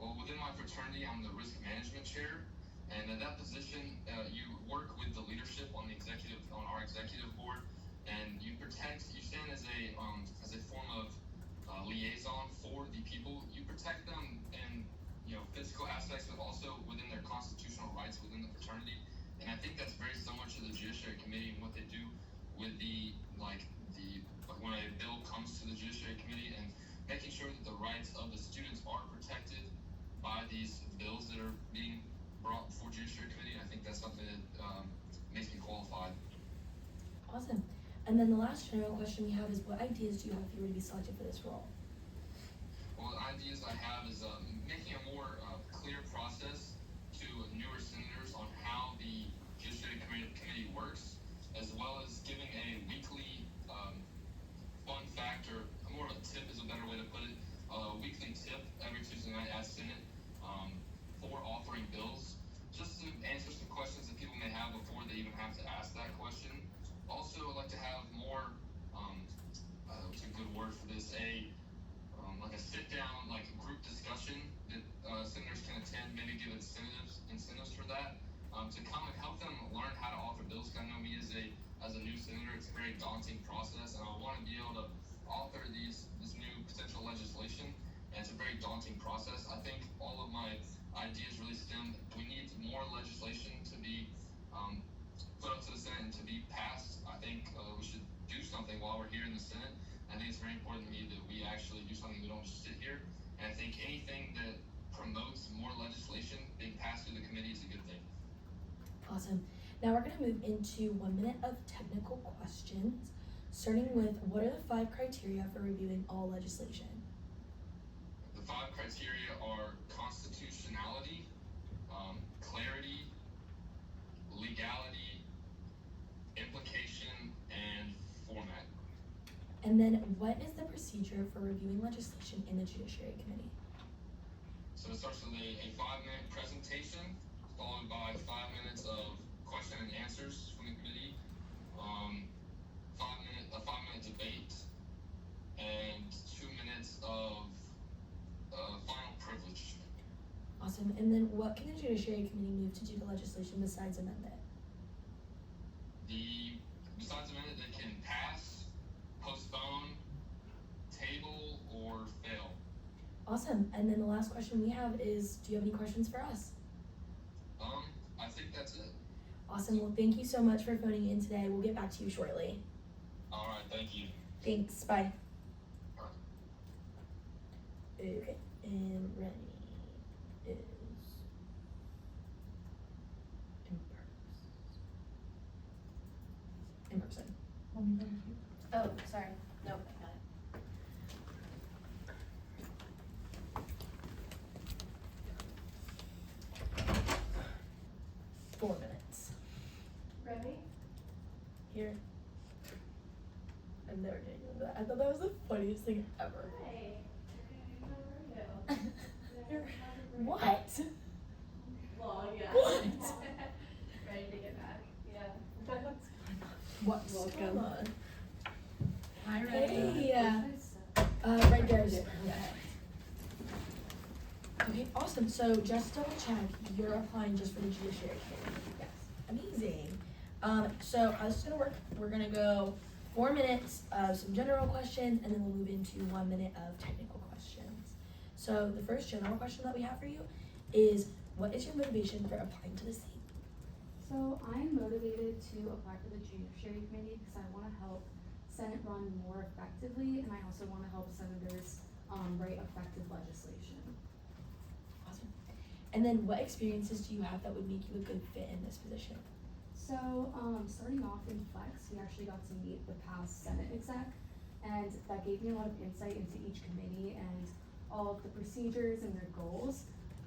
Speaker 5: Well, within my fraternity, I'm the risk management chair. And in that position, you work with the leadership on our executive board, and you stand as a form of liaison for the people. You protect them in, physical aspects, but also within their constitutional rights within the fraternity. And I think that's very similar to the Judiciary Committee and what they do with when a bill comes to the Judiciary Committee, and making sure that the rights of the students are protected by these bills that are being brought before Judiciary Committee. I think that's something that makes me qualified.
Speaker 1: Awesome. And then the last general question we have is, what ideas do you have if you were to be selected for this role?
Speaker 5: Well, the ideas I have is making a more clear process to newer senators on how the Judiciary Committee works, as well as giving a weekly fun fact, or more of a tip is a better way to put it, a weekly tip every Tuesday night at Senate for authoring bills, just to answer some questions that people may have before they even have to ask that question. Also, I'd like to have more, what's a good word for this, like a sit-down, like group discussion that senators can attend, maybe give incentives for that, to come and help them learn how to author bills. Because I know me as a new senator, it's a very daunting process, and I want to be able to author this new potential legislation, and it's a very daunting process. I think all of my ideas really we need more legislation to be put up to the Senate and to be passed. I think we should do something while we're here in the Senate. I think it's very important to me that we actually do something. We don't just sit here. And I think anything that promotes more legislation being passed through the committee is a good thing.
Speaker 1: Awesome. Now we're going to move into 1 minute of technical questions, starting with, what are the 5 criteria for reviewing all legislation?
Speaker 5: The 5 criteria are constitutionality, clarity, legality, implication, and format.
Speaker 1: And then, what is the procedure for reviewing legislation in the Judiciary Committee?
Speaker 5: So it starts with a 5-minute presentation, followed by 5 minutes of question and answers from the committee, a 5-minute debate, and 2 minutes of final privilege.
Speaker 1: Awesome. And then, what can the Judiciary Committee move to do to legislation besides amend it?
Speaker 5: Besides amend it, they can pass, postpone, table, or fail.
Speaker 1: Awesome. And then the last question we have is, do you have any questions for us?
Speaker 5: I think that's it.
Speaker 1: Awesome. Well, thank you so much for phoning in today. We'll get back to you shortly.
Speaker 5: All right, thank you.
Speaker 1: Thanks. Bye.
Speaker 5: Bye.
Speaker 1: Okay. And Rennie is in person.
Speaker 3: Oh, sorry. Nope, I got it.
Speaker 1: 4 minutes.
Speaker 3: Remy?
Speaker 1: Here. I'm never getting into that. I thought that was the funniest thing ever.
Speaker 3: Hey. How are you?
Speaker 1: What?
Speaker 3: Well, yeah.
Speaker 1: What?
Speaker 3: Ready to get back? Yeah.
Speaker 1: What's
Speaker 9: Welcome.
Speaker 1: going on?
Speaker 9: Hi,
Speaker 1: Hey. Right there. Yeah. Okay, awesome. So just double check, you're applying just for the Judiciary Committee. Yes. Amazing. So how this is gonna work, we're gonna go 4 minutes of some general questions, and then we'll move into 1 minute of technical questions. So the first general question that we have for you is, what is your motivation for applying to the seat?
Speaker 11: So I'm motivated to apply for the Judiciary Committee because I want to help Senate run more effectively, and I also want to help senators write effective legislation.
Speaker 1: Awesome. And then what experiences do you have that would make you a good fit in this position?
Speaker 11: So starting off in Flex, we actually got to meet the past Senate exec, and that gave me a lot of insight into each committee and all of the procedures and their goals.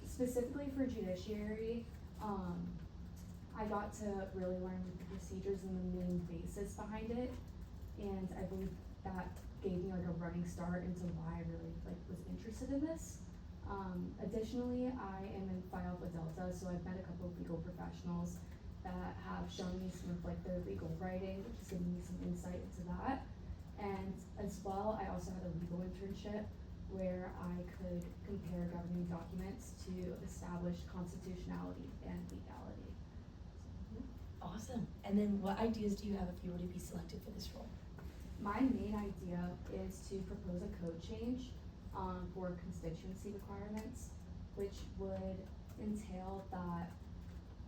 Speaker 11: Specifically for Judiciary, I got to really learn the procedures and the main basis behind it, and I believe that gave me like a running start into why I really like was interested in this. Additionally, I am in Phi Alpha Delta, so I've met a couple of legal professionals that have shown me some of like their legal writing, which is giving me some insight into that. And as well, I also had a legal internship where I could compare governing documents to establish constitutionality and legality.
Speaker 1: Awesome. And then what ideas do you have if you were to be selected for this role?
Speaker 11: My main idea is to propose a code change for constituency requirements, which would entail that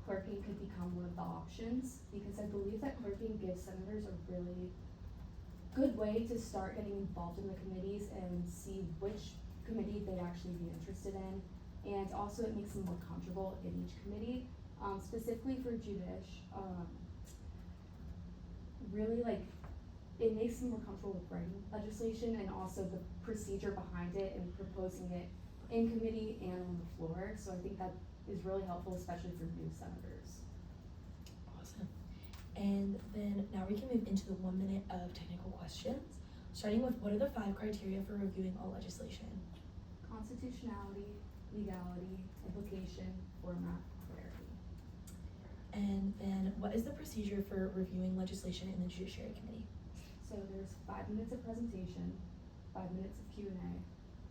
Speaker 11: clerking could become one of the options, because I believe that clerking gives senators a really good way to start getting involved in the committees and see which committee they'd actually be interested in, and also it makes them more comfortable in each committee. Specifically for really like it makes them more comfortable with writing legislation and also the procedure behind it and proposing it in committee and on the floor. So I think that is really helpful, especially for new senators.
Speaker 1: Awesome. And then now we can move into the 1 minute of technical questions, starting with what are the 5 criteria for reviewing all legislation?
Speaker 11: Constitutionality, legality, implication, format, clarity.
Speaker 1: And then what is the procedure for reviewing legislation in the Judiciary Committee?
Speaker 11: So there's 5 minutes of presentation, 5 minutes of Q&A,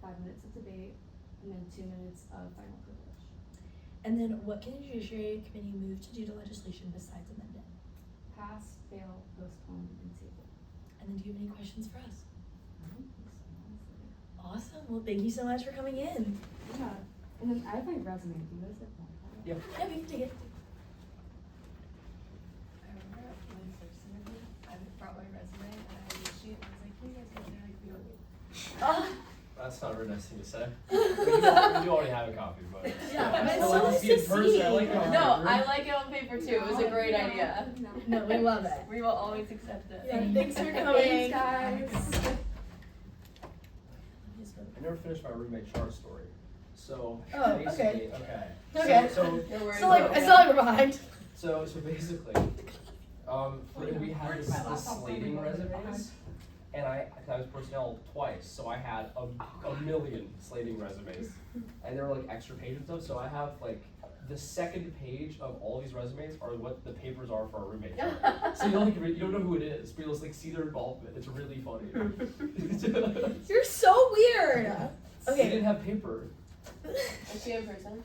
Speaker 11: 5 minutes of debate, and then 2 minutes of final privilege.
Speaker 1: And then what can the Judiciary Committee move to do to legislation besides amend it?
Speaker 11: Pass, fail, postpone, and table.
Speaker 1: And then do you have any questions for us?
Speaker 11: I don't think so, honestly.
Speaker 1: Awesome. Well, thank you so much for coming in.
Speaker 11: Yeah. And then I have my resume. Do you guys have one?
Speaker 2: Yeah.
Speaker 1: Yeah, we can take it.
Speaker 3: I remember when you first interviewed, I brought my resume and I had a sheet and I was like, can you guys get me? Like, we don't need.
Speaker 2: That's not a very nice thing to say. We do already have a copy, but
Speaker 1: Yeah,
Speaker 2: I
Speaker 1: but
Speaker 2: still
Speaker 1: it's so
Speaker 2: like to
Speaker 1: nice
Speaker 2: see it in
Speaker 1: to
Speaker 2: person.
Speaker 1: see.
Speaker 2: I like it on
Speaker 3: No,
Speaker 2: paper.
Speaker 3: I like it on paper too. It was a great idea.
Speaker 1: No, we love it.
Speaker 3: We will always accept it.
Speaker 1: Yeah, thanks for coming.
Speaker 11: Thanks, guys.
Speaker 2: I never finished my roommate chart story. So
Speaker 1: Oh,
Speaker 2: basically,
Speaker 1: okay.
Speaker 2: okay.
Speaker 1: Okay.
Speaker 2: So
Speaker 3: No worries.
Speaker 1: So like, I feel like we're behind.
Speaker 2: So basically, we had the slating resumes, and I was personnel twice, so I had a million slating resumes, and there were like extra pages and stuff. So I have like the second page of all these resumes are what the papers are for our roommate. So you don't know who it is, but you'll just like see their involvement. It's really funny.
Speaker 1: You're so weird.
Speaker 2: She
Speaker 1: Okay.
Speaker 2: didn't have paper.
Speaker 3: Is she in person?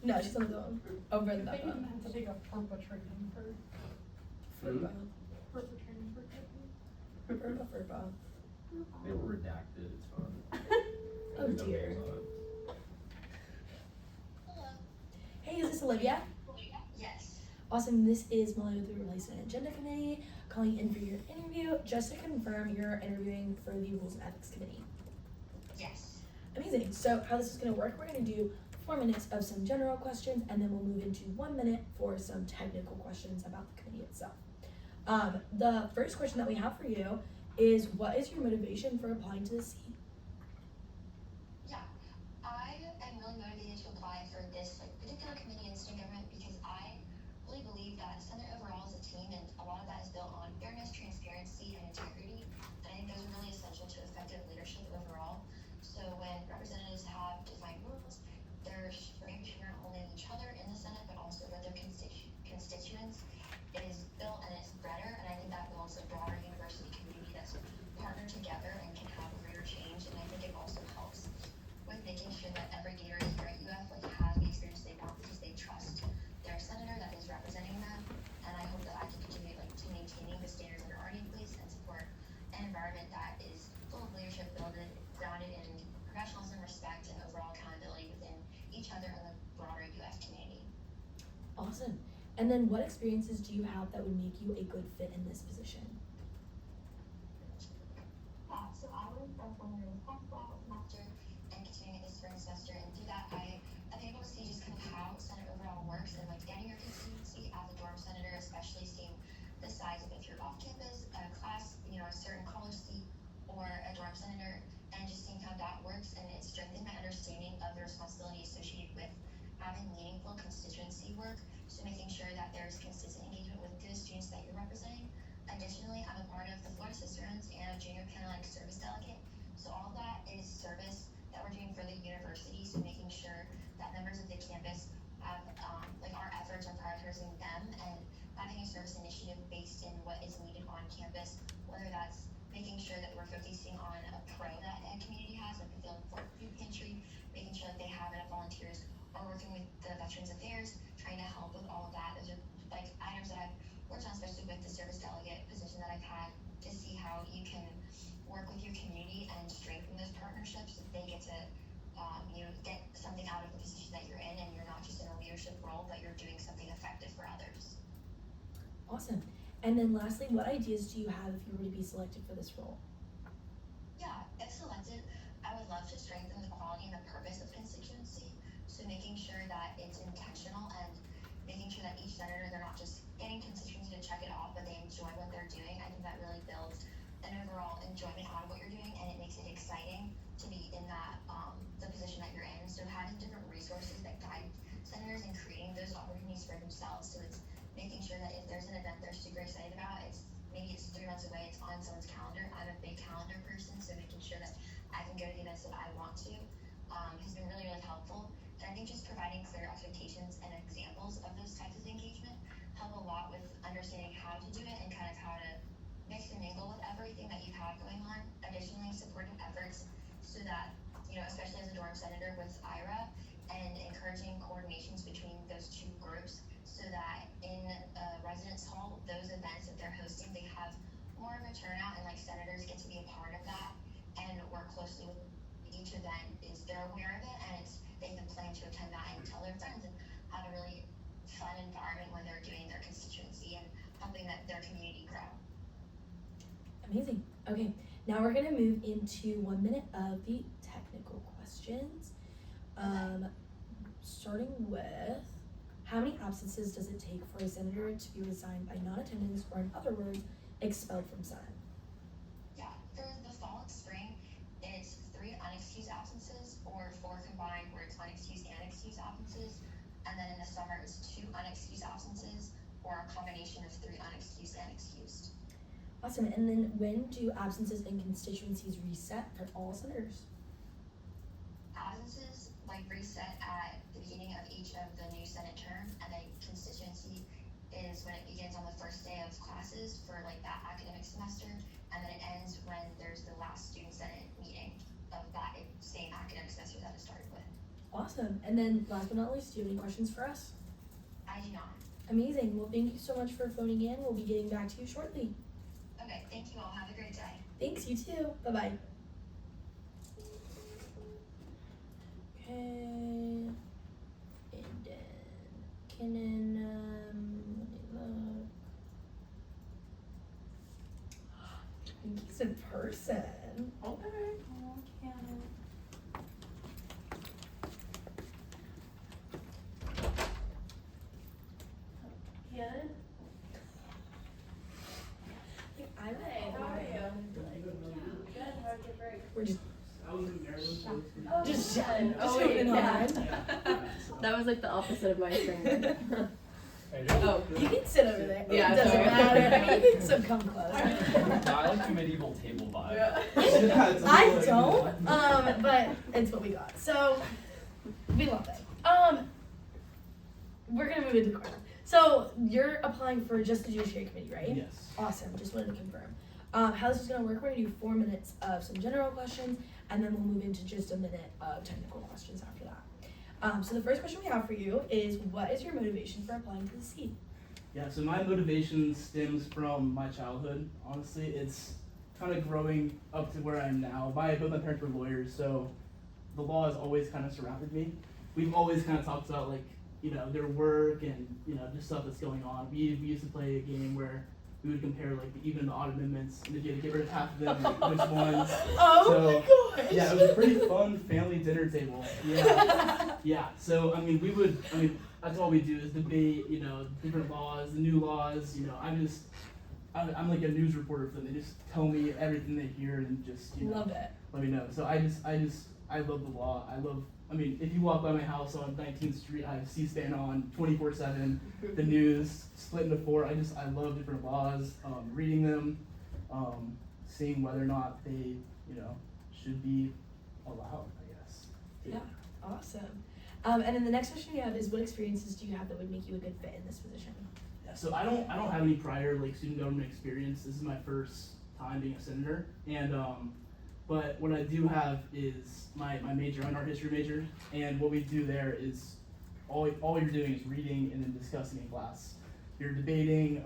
Speaker 1: No, she's on the phone. Over the
Speaker 9: They
Speaker 1: phone.
Speaker 9: didn't have to take a FERPA training for
Speaker 2: Mm.
Speaker 9: FERPA training for cooking.
Speaker 1: Furba.
Speaker 2: They were redacted. It's fine.
Speaker 1: Oh dear. Hey, is this Olivia?
Speaker 8: Yes.
Speaker 1: Awesome. This is Molly with the Replacement Agenda Committee calling in for your interview. Just to confirm, you're interviewing for the Rules and Ethics Committee.
Speaker 8: Yes.
Speaker 1: Amazing. So how this is going to work, we're going to do 4 minutes of some general questions, and then we'll move into 1 minute for some technical questions about the committee itself. The first question that we have for you is, what is your motivation for applying to the seat?
Speaker 8: Yeah. I am really motivated to apply for this particular committee in student government because I really believe that Senate overall is a team, and a lot of that is built on fairness, transparency, and integrity. And I think those are really essential to effective leadership overall. So when representatives have defined rules, they're transparent only with each other in the Senate, but also with their constituents. It is built and it's better, and I think that builds a broader university community that's partnered together and can have greater change. And I think it also helps with making sure that every Gator here at UF has the experience they want because they trust their senator that is representing them. And I hope that I can contribute to maintaining the standards that are already in place and support an environment that is full of leadership grounded in professionalism, respect, and overall accountability within each other and the broader UF community.
Speaker 1: Awesome. And then what experiences do you have that would make you a good fit in this position?
Speaker 8: So I was one year in basketball semester and continuing this spring semester, and through that I'm able to see just kind of how Senate overall works and getting your constituency as a dorm senator, especially seeing the size of if you're off campus, a class, a certain college seat, or a dorm senator, and just seeing how that works, and it strengthened my understanding of the responsibility associated with having meaningful constituency work. So so making sure that there's consistent engagement with the students that you're representing. Additionally, I'm a part of the Florida Cicerones and a junior Panhellenic service delegate, so all of that is service that we're doing for the university, so making sure that members of the campus have, like our efforts are prioritizing them and having a service initiative based in what is needed on campus, whether that's making sure that we're focusing on a pro that a community has, like the food pantry, making sure that they have enough volunteers, or working with the Veterans Affairs, trying to help with all of that. Those are like items that I've worked on, especially with the service delegate position that I've had, to see how you can work with your community and strengthen those partnerships so they get to get something out of the position that you're in, and you're not just in a leadership role, but you're doing something effective for others.
Speaker 1: Awesome. And then lastly, what ideas do you have if you were to be selected for this role?
Speaker 8: Yeah, if selected, I would love to strengthen the quality and the purpose of constituency. So making sure that it's intentional and making sure that each senator, they're not just getting constituency to check it off, but they enjoy what they're doing. I think that really builds an overall enjoyment out of what you're doing, and it makes it exciting to be in that the position that you're in. So having different resources that guide senators and creating those opportunities for themselves. So it's making sure that if there's an event they're super excited about, it's 3 months away, it's on someone's calendar. I'm a big calendar person, so making sure that I can go to the events that I want to has been really, really helpful. And I think just providing clear expectations and examples of those types of engagement help a lot with understanding how to do it and kind of how to mix and mingle with everything that you have going on. Additionally, supporting efforts so that, especially as a dorm senator with IRA, and encouraging coordinations between those two groups so that in residence hall, those events that they're hosting, they have more of a turnout, and like senators get to be a part of that and work closely with each event. Is they're aware of it, and they can plan to attend that and tell their friends, and have a really fun environment when they're doing their constituency and helping their community grow.
Speaker 1: Amazing. Okay, now we're gonna move into 1 minute of the technical questions. Starting with, how many absences does it take for a senator to be resigned by non-attendance, or in other words, expelled from Senate?
Speaker 8: Yeah, for the fall and spring, it's 3 unexcused absences, or 4 combined where it's unexcused and excused absences. And then in the summer, it's 2 unexcused absences, or a combination of 3 unexcused and excused.
Speaker 1: Awesome. And then when do absences and constituencies reset for all senators?
Speaker 8: Absences reset at the beginning of each of the new Senate term, and then constituency is when it begins on the first day of classes for that academic semester, and then it ends when there's the last student Senate meeting of that same academic semester that it started with.
Speaker 1: Awesome. And then last but not least, do you have any questions for us?
Speaker 8: I do not.
Speaker 1: Amazing. Well, thank you so much for phoning in. We'll be getting back to you shortly.
Speaker 8: Okay, thank you all. Have a great day.
Speaker 1: Thanks, you too. Bye-bye. Okay. And then, let me look. I think he's in person. Okay. Oh, Cannon. Cannon?
Speaker 11: Hey, how are you? Good, how's your break?
Speaker 1: We're just
Speaker 12: I was in Maryland.
Speaker 1: Just
Speaker 11: chatting.
Speaker 1: just waiting on.
Speaker 9: That was like the opposite of my screen.
Speaker 1: Oh, you can sit over there.
Speaker 9: Yeah,
Speaker 1: It doesn't
Speaker 9: sorry.
Speaker 1: matter. I mean, you can still come close.
Speaker 2: I like the medieval table vibe.
Speaker 1: I don't, but it's what we got. So, we love it. We're gonna move into the question. So, you're applying for just the Judiciary Committee, right?
Speaker 12: Yes.
Speaker 1: Awesome, just wanted to confirm. How this is gonna work, we're gonna do 4 minutes of some general questions, and then we'll move into just a minute of technical questions after that. So the first question we have for you is, what is your motivation for applying for the seat?
Speaker 12: Yeah, so my motivation stems from my childhood. Honestly, it's kind of growing up to where I am now. Both my parents were lawyers, so the law has always kind of surrounded me. We've always kind of talked about their work and just stuff that's going on. We used to play a game where we would compare the even and the odd amendments, and if you had to get rid of half of them, which ones.
Speaker 1: Oh my gosh!
Speaker 12: Yeah, it was a pretty fun family dinner table. Yeah. Yeah. So that's all we do is debate, different laws, the new laws. I'm like a news reporter for them. They just tell me everything they hear and just, you know,
Speaker 1: Love it.
Speaker 12: let me know. So I love the law. I mean, if you walk by my house on 19th Street, I have C-SPAN on 24/7, the news split into 4. I love different laws, reading them, seeing whether or not they, you know, should be allowed, I guess.
Speaker 1: Yeah, awesome. And then the next question we have is, what experiences do you have that would make you a good fit in this position?
Speaker 12: Yeah, so I don't have any prior like student government experience. This is my first time being a senator, and but what I do have is my major, I'm an art history major, and what we do there is all you're doing is reading and then discussing in class. You're debating.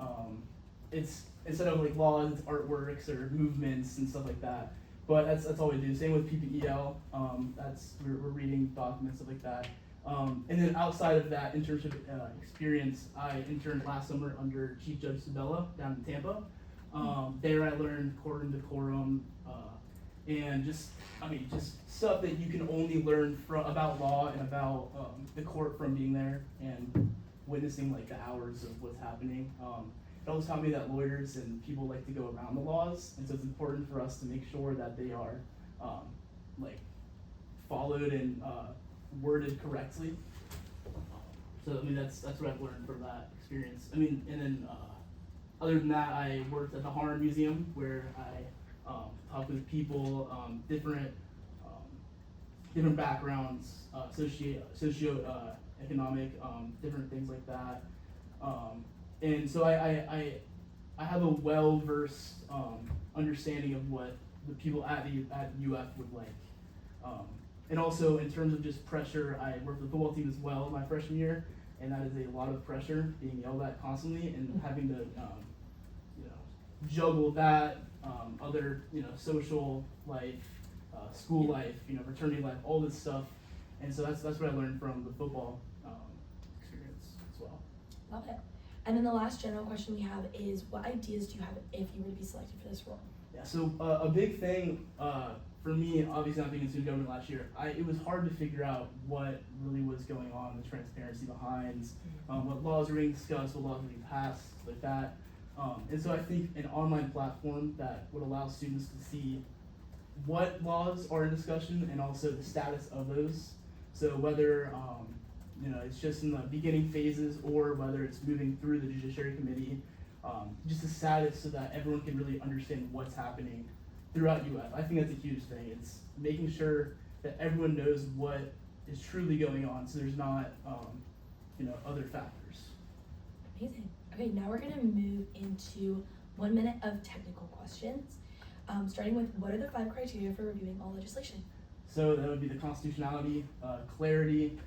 Speaker 12: It's instead of like laws, it's artworks or movements and stuff like that. But that's all we do. Same with PPEL. We're reading documents, stuff like that. And then outside of that internship experience, I interned last summer under Chief Judge Sabella down in Tampa. There I learned court and decorum, and just stuff that you can only learn about law and about the court from being there and witnessing like the hours of what's happening. It always taught me that lawyers and people like to go around the laws, and so it's important for us to make sure that they are like followed and worded correctly. So I mean that's what I've learned from that experience. I mean, and then other than that, I worked at the Harn Museum where I talked with people, different backgrounds, socio-economic, different things like that. And so I have a well-versed understanding of what the people at UF would like. And also in terms of just pressure, I worked with the football team as well my freshman year, and that is a lot of pressure, being yelled at constantly and having to juggle that, other social life, school life, fraternity life, all this stuff. And so that's what I learned from the football experience as well.
Speaker 1: Love it. And then the last general question we have is, what ideas do you have if you were to be selected for this role?
Speaker 12: Yeah, so a big thing for me, obviously not being in student government last year, it was hard to figure out what really was going on, the transparency behind, what laws are being discussed, what laws are being passed, like that. And so I think an online platform that would allow students to see what laws are in discussion and also the status of those. So whether it's just in the beginning phases or whether it's moving through the Judiciary Committee, just the status so that everyone can really understand what's happening throughout UF. I think that's a huge thing. It's making sure that everyone knows what is truly going on so there's not other factors.
Speaker 1: Amazing. Okay, now we're gonna move into 1 minute of technical questions. Starting with, what are the 5 criteria for reviewing all legislation?
Speaker 12: So that would be the constitutionality, clarity,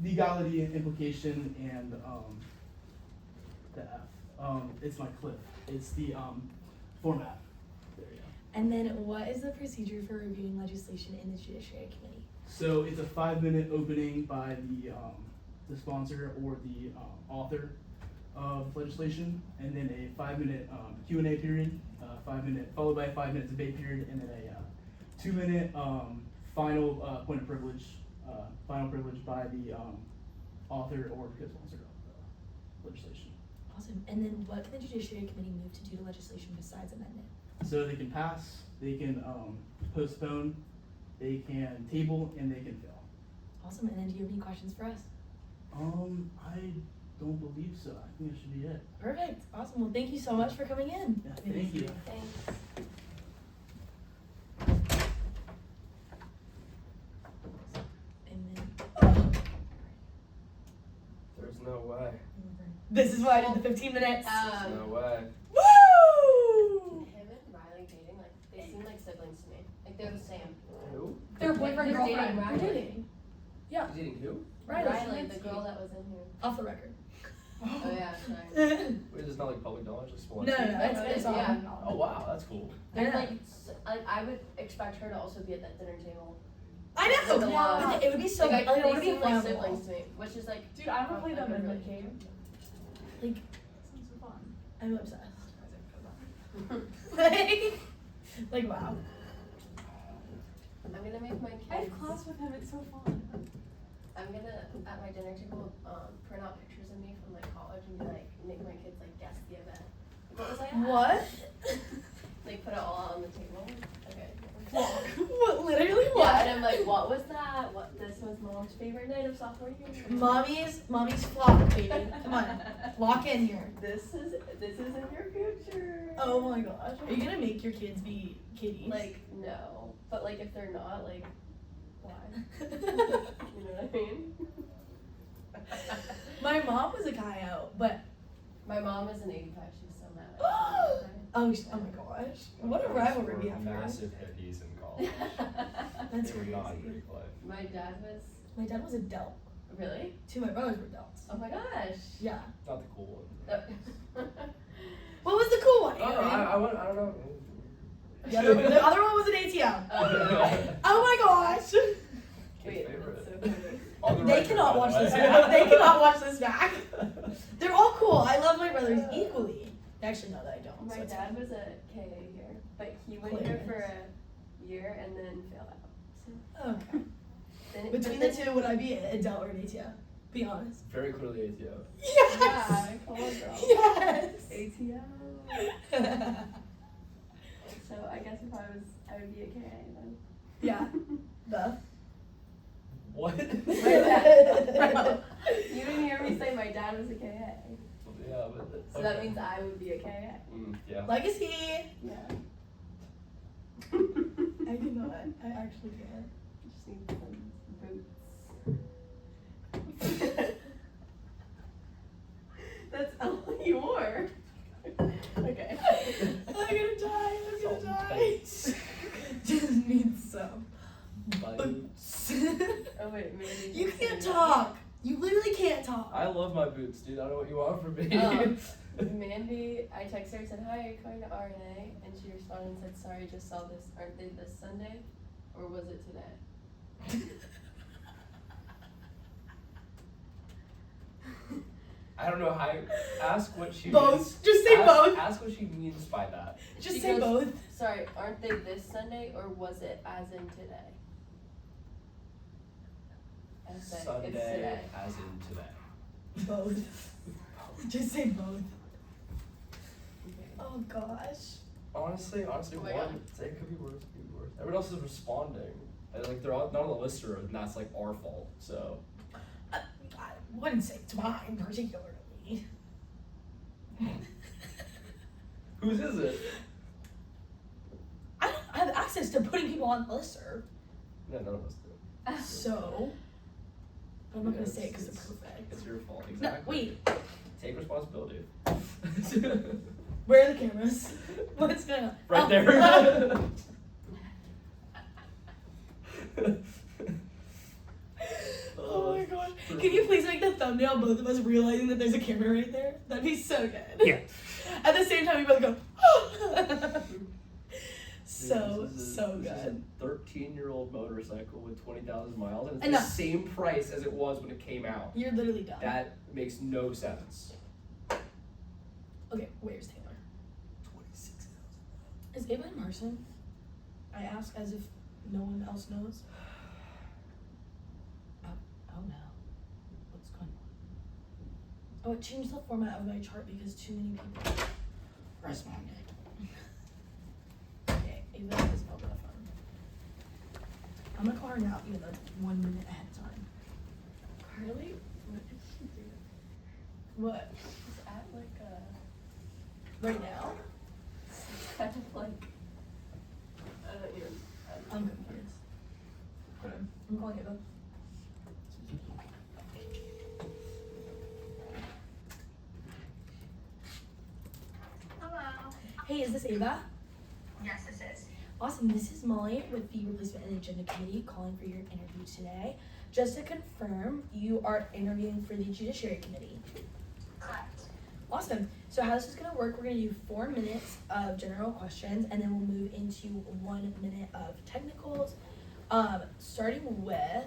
Speaker 12: legality, implication, and the F. It's my clip. It's the format. There you go.
Speaker 1: And then what is the procedure for reviewing legislation in the Judiciary Committee?
Speaker 12: So it's a 5-minute opening by the sponsor or the author of legislation, and then a 5-minute Q&A period, 5-minute followed by a 5-minute debate period, and then a 2-minute final point of privilege, final privilege by the author or co-sponsor of the legislation.
Speaker 1: Awesome. And then what can the Judiciary Committee move to do to legislation besides amendment?
Speaker 12: So they can pass, they can postpone, they can table, and they can fail.
Speaker 1: Awesome. And then do you have any questions for us?
Speaker 12: I don't believe so. I think that should be it.
Speaker 1: Perfect. Awesome. Well, thank you so much for coming in.
Speaker 12: Yeah, thank you.
Speaker 3: Thanks.
Speaker 1: And then,
Speaker 2: There's no way.
Speaker 1: this is why I did the 15 minutes.
Speaker 2: There's no way.
Speaker 1: Woo!
Speaker 3: Him and Riley dating, like, they seem like siblings to me. Like, they're the same.
Speaker 2: Who?
Speaker 1: They're boyfriend and
Speaker 3: He's dating
Speaker 1: girlfriend.
Speaker 3: Riley.
Speaker 1: They're dating. Yeah.
Speaker 2: He's eating who?
Speaker 3: Riley, the girl that was in here.
Speaker 1: Off the record.
Speaker 3: Oh yeah, sorry.
Speaker 2: Wait, is this not like public knowledge? Just
Speaker 1: No, it's all.
Speaker 3: Yeah.
Speaker 2: Oh wow, that's cool.
Speaker 3: And
Speaker 1: Yeah.
Speaker 3: like I would expect her to also be at that dinner table.
Speaker 1: I know.
Speaker 3: With the law.
Speaker 1: It would be so.
Speaker 3: Like,
Speaker 1: Like, it
Speaker 3: they
Speaker 1: would be
Speaker 3: seem like
Speaker 1: flammable.
Speaker 3: siblings to me, which is like.
Speaker 9: Dude, I haven't played that Amendment game.
Speaker 1: Like,
Speaker 9: Sounds so fun.
Speaker 1: I'm obsessed. like wow.
Speaker 3: I'm gonna make my kids.
Speaker 9: I have class with him, it's so fun.
Speaker 3: I'm gonna at my dinner table print out pictures of me from like college and be like make my kids like guess the event. What was I at?
Speaker 1: What?
Speaker 3: Like put it all out on the table. Okay.
Speaker 1: What? Literally what?
Speaker 3: Yeah, and I'm like, what was that? What? This was mom's favorite night of sophomore year.
Speaker 1: Mommy's flop, baby. Come on, lock in here.
Speaker 3: This is in your future.
Speaker 1: Oh my gosh, are you gonna make your kids be kitties?
Speaker 3: Like no, but like if they're not, like why? You know what I mean?
Speaker 1: My mom was a coyote, but
Speaker 3: My mom is an 85. She's so mad.
Speaker 1: oh my gosh, what a rivalry we have here.
Speaker 2: Massive hippies in college.
Speaker 1: That's
Speaker 2: They were not
Speaker 1: crazy.
Speaker 2: Greek life.
Speaker 3: My dad was
Speaker 1: My dad was a Delt.
Speaker 3: really.
Speaker 1: Two of my brothers were Delts.
Speaker 3: Oh my gosh.
Speaker 1: Yeah.
Speaker 2: Not the cool one.
Speaker 1: What was the cool one?
Speaker 2: Oh,
Speaker 1: Aaron?
Speaker 2: I don't know.
Speaker 1: The other one was an ATM. Oh my gosh.
Speaker 3: Wait,
Speaker 2: favorite.
Speaker 3: that's so funny.
Speaker 2: On the
Speaker 1: They
Speaker 2: record,
Speaker 1: cannot
Speaker 2: by
Speaker 1: watch
Speaker 2: the way.
Speaker 1: this back. They cannot watch this back. They're all cool. I love my brothers equally. Actually, no, that I don't.
Speaker 3: My
Speaker 1: so it's
Speaker 3: dad was a KA here, but he went here for a year and then failed out. So
Speaker 1: okay.
Speaker 3: then
Speaker 1: Between the two, would I be a Delt or an ATM? Be honest.
Speaker 2: Very clearly ATO.
Speaker 1: Yes.
Speaker 3: Yeah, come on, girl.
Speaker 1: Yes.
Speaker 3: ATO. So I guess if I would be a KA then.
Speaker 1: Yeah. The.
Speaker 2: What?
Speaker 3: My dad. You didn't hear me say my dad was a KA.
Speaker 2: Yeah, but
Speaker 3: So that means I would be a KA.
Speaker 2: yeah.
Speaker 1: Legacy.
Speaker 3: Yeah.
Speaker 1: I cannot. I actually can't.
Speaker 3: Just need some boots. That's all you wore. Okay.
Speaker 1: I'm gonna die. I'm gonna die. Just need some boots.
Speaker 3: Oh wait, maybe
Speaker 1: You can't talk. You literally can't talk.
Speaker 2: I love my boots, dude. I don't know what you want from me.
Speaker 3: Mandy, I texted her and said, hi, are you coming to R&A? And she responded and said, sorry, just saw this. Aren't they this Sunday? Or was it today?
Speaker 2: I don't know how. Ask what she
Speaker 1: Both.
Speaker 2: means.
Speaker 1: Just say both.
Speaker 2: Ask what she means by that.
Speaker 1: Just
Speaker 3: She
Speaker 1: say
Speaker 3: goes,
Speaker 1: both.
Speaker 3: Sorry, aren't they this Sunday? Or was it as in today? I said, it's
Speaker 2: Sunday,
Speaker 3: today.
Speaker 2: as in today.
Speaker 1: Both. Just say both.
Speaker 3: Okay.
Speaker 1: Oh gosh.
Speaker 2: Honestly,
Speaker 3: Oh my God.
Speaker 2: one. Say it could be worse. Could be worse. Everyone else is responding. And like they're all, not on the listserv, and that's like our fault. So.
Speaker 1: I wouldn't say it's mine particularly.
Speaker 2: Whose is it?
Speaker 1: I don't have access to putting people on the listserv.
Speaker 2: No, none of us do.
Speaker 1: So. I'm not gonna
Speaker 2: Yeah,
Speaker 1: say it because
Speaker 2: it's-
Speaker 1: they're perfect.
Speaker 2: It's your fault.
Speaker 1: No,
Speaker 2: Exactly.
Speaker 1: wait.
Speaker 2: Take responsibility.
Speaker 1: Where are the cameras? What's going on?
Speaker 2: Right
Speaker 1: Oh.
Speaker 2: there.
Speaker 1: Oh my gosh. Can you please make the thumbnail both of us realizing that there's a camera right there? That'd be so good.
Speaker 2: Yeah.
Speaker 1: At the same time, we both go, so
Speaker 2: This is
Speaker 1: good.
Speaker 2: a 13-year-old motorcycle with 20,000 miles, and it's
Speaker 1: Enough.
Speaker 2: the same price as it was when it came out.
Speaker 1: You're literally done.
Speaker 2: That makes no sense.
Speaker 1: Okay, where's Taylor?
Speaker 2: 26,000.
Speaker 1: Is Ava in person? I ask as if no one else knows. Oh no. What's going on? Oh, it changed the format of my chart because too many people responded. Okay, Ava is over the phone. I'm gonna call her now, even though it's 1 minute ahead of time.
Speaker 3: Carly? What did she do?
Speaker 1: What?
Speaker 3: She's at like a
Speaker 1: Right now?
Speaker 3: kind of like I don't even
Speaker 1: I'm confused. Hold on. I'm calling Ava.
Speaker 6: Hello.
Speaker 1: Hey, is this Ava?
Speaker 6: Yes, this is.
Speaker 1: Awesome, this is Molly with the Replacement and Agenda Committee calling for your interview today. Just to confirm, you are interviewing for the Judiciary Committee.
Speaker 6: Correct.
Speaker 1: Awesome. So how this is going to work, we're going to do 4 minutes of general questions and then we'll move into 1 minute of technicals. Starting with,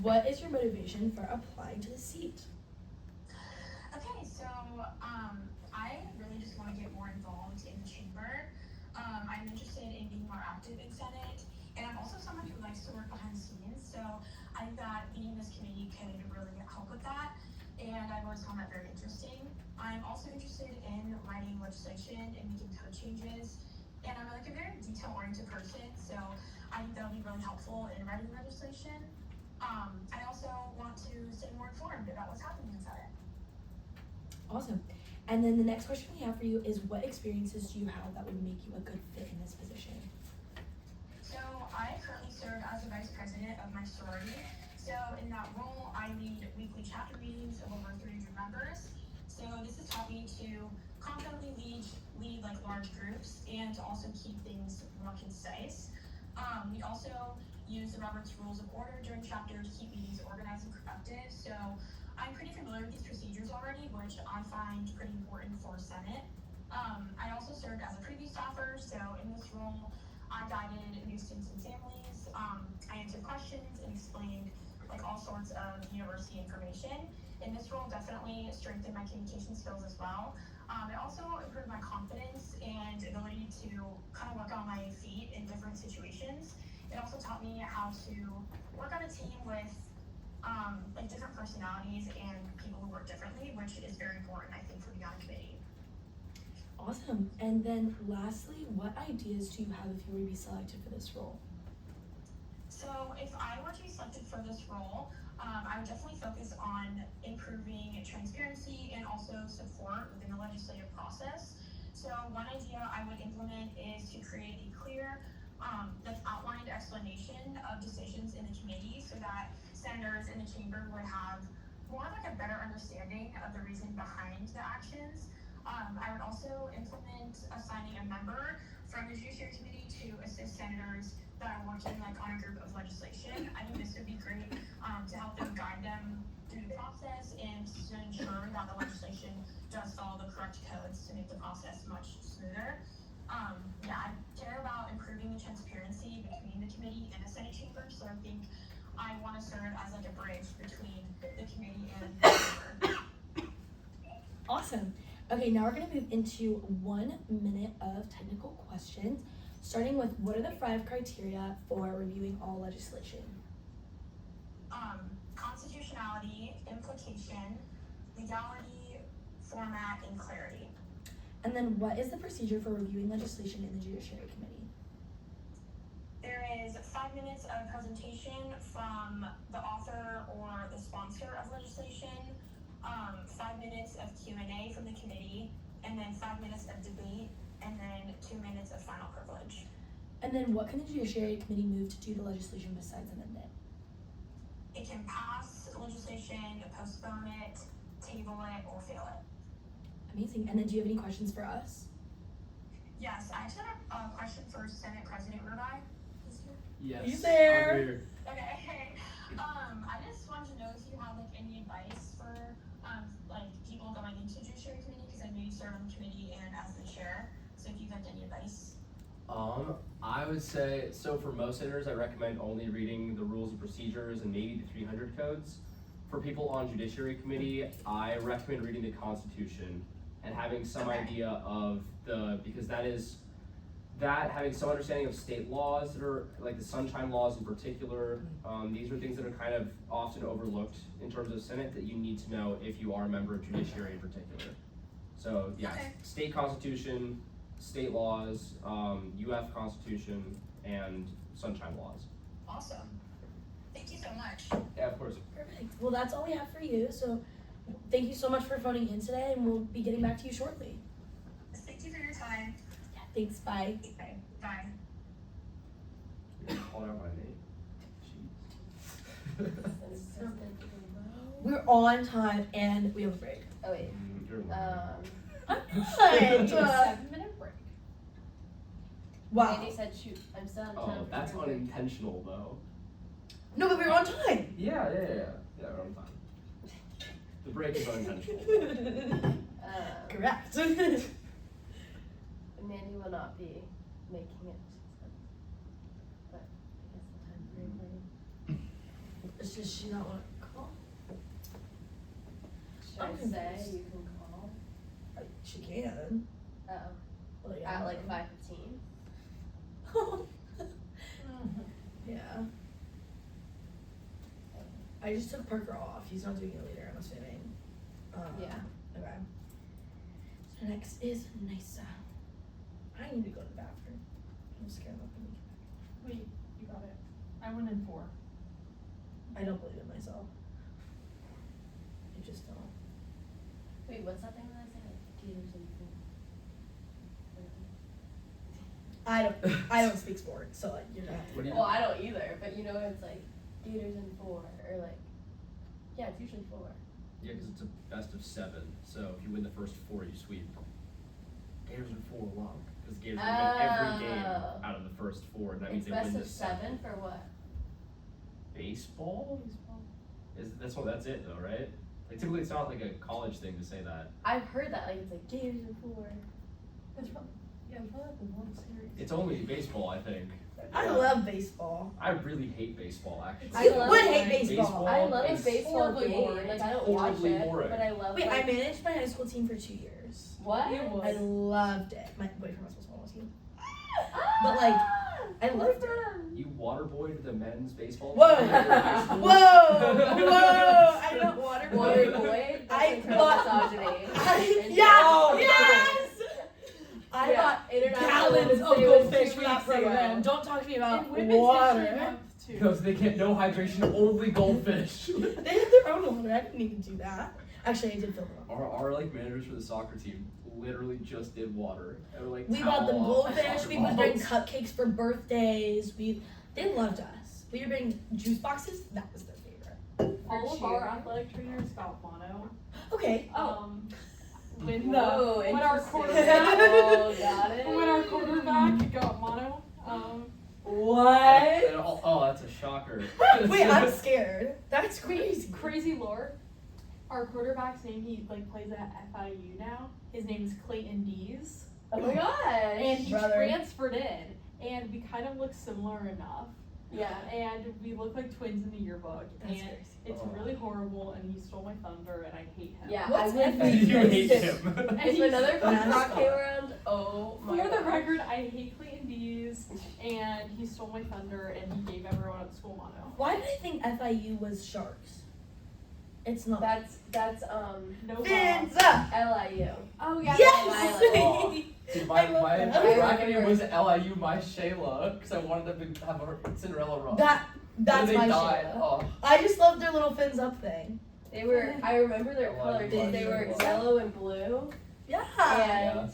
Speaker 1: what is your motivation for applying to the seat?
Speaker 7: Okay, so I really just want to get more involved in the chamber. I'm interested in being more active in Senate, and I'm also someone who likes to work behind the scenes, so I think that being in this committee could really help with that. and I've always found that very interesting. I'm also interested in writing legislation and making code changes, and I'm like a very detail-oriented person, so I think that'll be really helpful in writing legislation. I also want to stay more informed about what's happening inside it.
Speaker 1: Awesome. And then the next question we have for you is, what experiences do you have that would make you a good fit in this position?
Speaker 7: So I currently serve as the vice president of my sorority. So in that role, I lead weekly chapter meetings of over 300 members. So this has taught me to confidently lead like large groups and to also keep things more concise. We also use the Robert's Rules of Order during chapter to keep meetings organized and productive. So I'm pretty familiar with these procedures already, which I find pretty important for Senate. I also served as a preview staffer, so in this role, I guided new students and families. I answered questions and explained like all sorts of university information. And this role definitely strengthened my communication skills as well. It also improved my confidence and ability to kind of work on my feet in different situations. It also taught me how to work on a team with like different personalities and people who work differently, which is very important, I think, for being on a committee.
Speaker 1: Awesome. And then lastly, what ideas do you have if you were to be selected for this role?
Speaker 7: So if I were to be selected for this role, I would definitely focus on improving transparency and also support within the legislative process. So one idea I would implement is to create a clear, outlined explanation of decisions in the committee so that senators in the chamber would have more of like a better understanding of the reason behind the actions. I would also implement assigning a member from the Judiciary Committee to assist senators that are working like on a group of legislation. I think this would be great to help them guide them through the process and to ensure that the legislation does follow the correct codes to make the process much smoother. I care about improving the transparency between the committee and the Senate chamber, so I think I want to serve as like a bridge between the committee and the chamber.
Speaker 1: Awesome. Okay, now we're going to move into 1 minute of technical questions, starting with, what are the 5 criteria for reviewing all legislation?
Speaker 7: Constitutionality, implication, legality, format, and clarity.
Speaker 1: And then what is the procedure for reviewing legislation in the Judiciary Committee?
Speaker 7: There is 5 minutes of presentation from the author or the sponsor of legislation, 5 minutes of Q&A from the committee, and then 5 minutes of debate, and then 2 minutes of final privilege.
Speaker 1: And then what can the Judiciary Committee move to do to legislation besides amend it?
Speaker 7: It can pass legislation, postpone it, table it, or fail it.
Speaker 1: Amazing. And then do you have any questions for us?
Speaker 7: Yes, I actually have a question for Senate President Rodi.
Speaker 12: Yes.
Speaker 1: He's there.
Speaker 12: I'm here.
Speaker 7: Okay. I just wanted to know if you have like any advice for like people going into Judiciary Committee, because I know you serve on the committee and as the chair. So if you've had any advice.
Speaker 2: I would say, so for most senators, I recommend only reading the rules and procedures and maybe the 300 codes. For people on Judiciary Committee, I recommend reading the Constitution and having some idea of because having some understanding of state laws that are, like the sunshine laws in particular. These are things that are kind of often overlooked in terms of Senate that you need to know if you are a member of Judiciary in particular. So yeah, state constitution, state laws, UF Constitution, and sunshine laws.
Speaker 7: Awesome. Thank you so much.
Speaker 2: Yeah, of course.
Speaker 1: Perfect. Well, that's all we have for you. So thank you so much for phoning in today, and we'll be getting back to you shortly.
Speaker 7: Thank you for your time.
Speaker 1: Yeah, thanks. Bye.
Speaker 7: Okay, bye.
Speaker 2: You called out my name. Jeez.
Speaker 1: We're on time, and we have a break.
Speaker 3: Oh wait.
Speaker 2: You're lying.
Speaker 1: I'm
Speaker 3: Take a
Speaker 1: not.
Speaker 3: 7-minute break.
Speaker 1: Wow.
Speaker 3: Andy said shoot. I'm still on time.
Speaker 2: Oh,
Speaker 3: for
Speaker 2: that's
Speaker 3: your break.
Speaker 2: unintentional though.
Speaker 1: No, but we're on time.
Speaker 2: Yeah, we're on time. The break is unintentional.
Speaker 1: Correct.
Speaker 3: Mandy will not be making it. But I guess the time frame lane.
Speaker 1: It's just she not want to call.
Speaker 3: Should
Speaker 1: I'm
Speaker 3: I
Speaker 1: confused.
Speaker 3: say you can call?
Speaker 1: She can.
Speaker 3: Oh.
Speaker 1: Well,
Speaker 3: At like 5:15.
Speaker 1: Yeah. I just took Parker off. He's not doing it later, I'm assuming.
Speaker 3: Yeah.
Speaker 1: Okay. So next is NISA. I need to go to the bathroom. I'm scared about the week.
Speaker 9: Wait, you got it. I went in 4.
Speaker 1: I don't believe in myself. I just don't.
Speaker 3: Wait, what's that thing that I said? Like, gators and food.
Speaker 1: I don't speak sports, so like you're gonna have to.
Speaker 2: What do you-
Speaker 3: Well, I don't either, but you know it's like gators and 4, or like, yeah, it's usually 4.
Speaker 2: Yeah, because it's a best of 7. So if you win the first 4, you sweep. Gators are 4 long because Gators will win every game
Speaker 3: Oh.
Speaker 2: out of the first 4, and that
Speaker 3: It's
Speaker 2: means they
Speaker 3: best
Speaker 2: win
Speaker 3: of
Speaker 2: the
Speaker 3: 7 for what?
Speaker 2: Baseball? That's it though, right? Like typically it's not like a college thing to say that.
Speaker 3: I've heard that, like it's like gators and 4.
Speaker 9: It's probably like the World Series.
Speaker 2: It's only baseball, I think.
Speaker 1: I love baseball.
Speaker 2: I really hate baseball actually.
Speaker 3: I
Speaker 1: You
Speaker 3: love
Speaker 1: would
Speaker 3: it.
Speaker 1: hate baseball.
Speaker 3: I love a
Speaker 2: is
Speaker 3: baseball
Speaker 9: horribly
Speaker 3: game.
Speaker 9: boring.
Speaker 3: Like I don't watch
Speaker 2: Horribly
Speaker 3: it,
Speaker 2: boring.
Speaker 3: but I love.
Speaker 1: Wait,
Speaker 3: like,
Speaker 1: I managed my high school team for 2 years.
Speaker 3: What?
Speaker 9: You would.
Speaker 1: I loved it. My boyfriend was supposed to team.
Speaker 3: Ah!
Speaker 1: But, like, I loved it.
Speaker 2: You waterboyed the men's baseball
Speaker 1: Whoa!
Speaker 2: team in your high school?
Speaker 1: Whoa! I don't water
Speaker 3: Water
Speaker 1: boy.
Speaker 3: boy.
Speaker 1: I
Speaker 3: That's
Speaker 1: bought-
Speaker 3: misogyny.
Speaker 1: Yes! I
Speaker 3: Yeah,
Speaker 1: bought
Speaker 3: International
Speaker 1: gallons
Speaker 3: Women's
Speaker 1: of
Speaker 3: Day was
Speaker 1: goldfish
Speaker 3: 2
Speaker 1: for that
Speaker 3: weeks ago.
Speaker 1: program. Don't talk to me about
Speaker 9: And Women's History
Speaker 1: water.
Speaker 9: Month, too.
Speaker 2: No, so they can't, no hydration, only goldfish.
Speaker 1: They had their own water. I didn't even do that. Actually, I did fill them up.
Speaker 2: Our like managers for the soccer team literally just did water. And were, like,
Speaker 1: We bought them
Speaker 2: towel off
Speaker 1: goldfish.
Speaker 2: soccer
Speaker 1: We would bring
Speaker 2: balls.
Speaker 1: cupcakes for birthdays. They loved us. We would bring juice boxes. That was their favorite.
Speaker 9: All of our athletic trainers got mono.
Speaker 1: Okay.
Speaker 9: When
Speaker 3: Whoa,
Speaker 9: when our
Speaker 3: interesting.
Speaker 9: quarterback
Speaker 3: Oh, got it.
Speaker 9: when our quarterback got mono.
Speaker 1: What?
Speaker 2: And oh, that's a shocker.
Speaker 1: Wait, I'm scared. That's crazy.
Speaker 9: Crazy lore. Our quarterback's name, he like plays at FIU now. His name is Clayton Dees.
Speaker 3: Oh my gosh.
Speaker 9: And he
Speaker 1: Brother.
Speaker 9: transferred in, and we kind of look similar enough.
Speaker 3: Yeah.
Speaker 9: And we look like twins in the yearbook,
Speaker 1: That's
Speaker 9: and
Speaker 1: crazy.
Speaker 9: it's
Speaker 2: Oh.
Speaker 9: really horrible. And he stole my thunder, and I hate him.
Speaker 3: Yeah.
Speaker 1: What's
Speaker 3: I would
Speaker 1: FIU?
Speaker 2: You hate him.
Speaker 9: And
Speaker 3: If
Speaker 9: he's-
Speaker 3: another
Speaker 1: That's
Speaker 3: rock came
Speaker 1: fun.
Speaker 3: around, oh my
Speaker 9: For the
Speaker 3: god.
Speaker 9: record, I hate Clayton Dees, and he stole my thunder, and he gave everyone at school mono.
Speaker 1: Why did I think FIU was sharks? It's not.
Speaker 3: That's
Speaker 9: No
Speaker 1: Fins
Speaker 9: balls.
Speaker 1: up.
Speaker 3: LIU.
Speaker 9: Oh yeah.
Speaker 1: Yes.
Speaker 2: Oh. Dude, my
Speaker 1: I love that.
Speaker 2: bracket name was LIU, my Shayla, because I wanted them to have a Cinderella run.
Speaker 1: That's
Speaker 2: And they
Speaker 1: my
Speaker 2: died.
Speaker 1: shit.
Speaker 2: Oh.
Speaker 1: I just love their little fins up thing.
Speaker 3: They were. I remember their
Speaker 2: LIU
Speaker 3: colors.
Speaker 1: my
Speaker 3: They were
Speaker 2: Shayla.
Speaker 3: yellow and blue,
Speaker 1: Yeah.
Speaker 3: and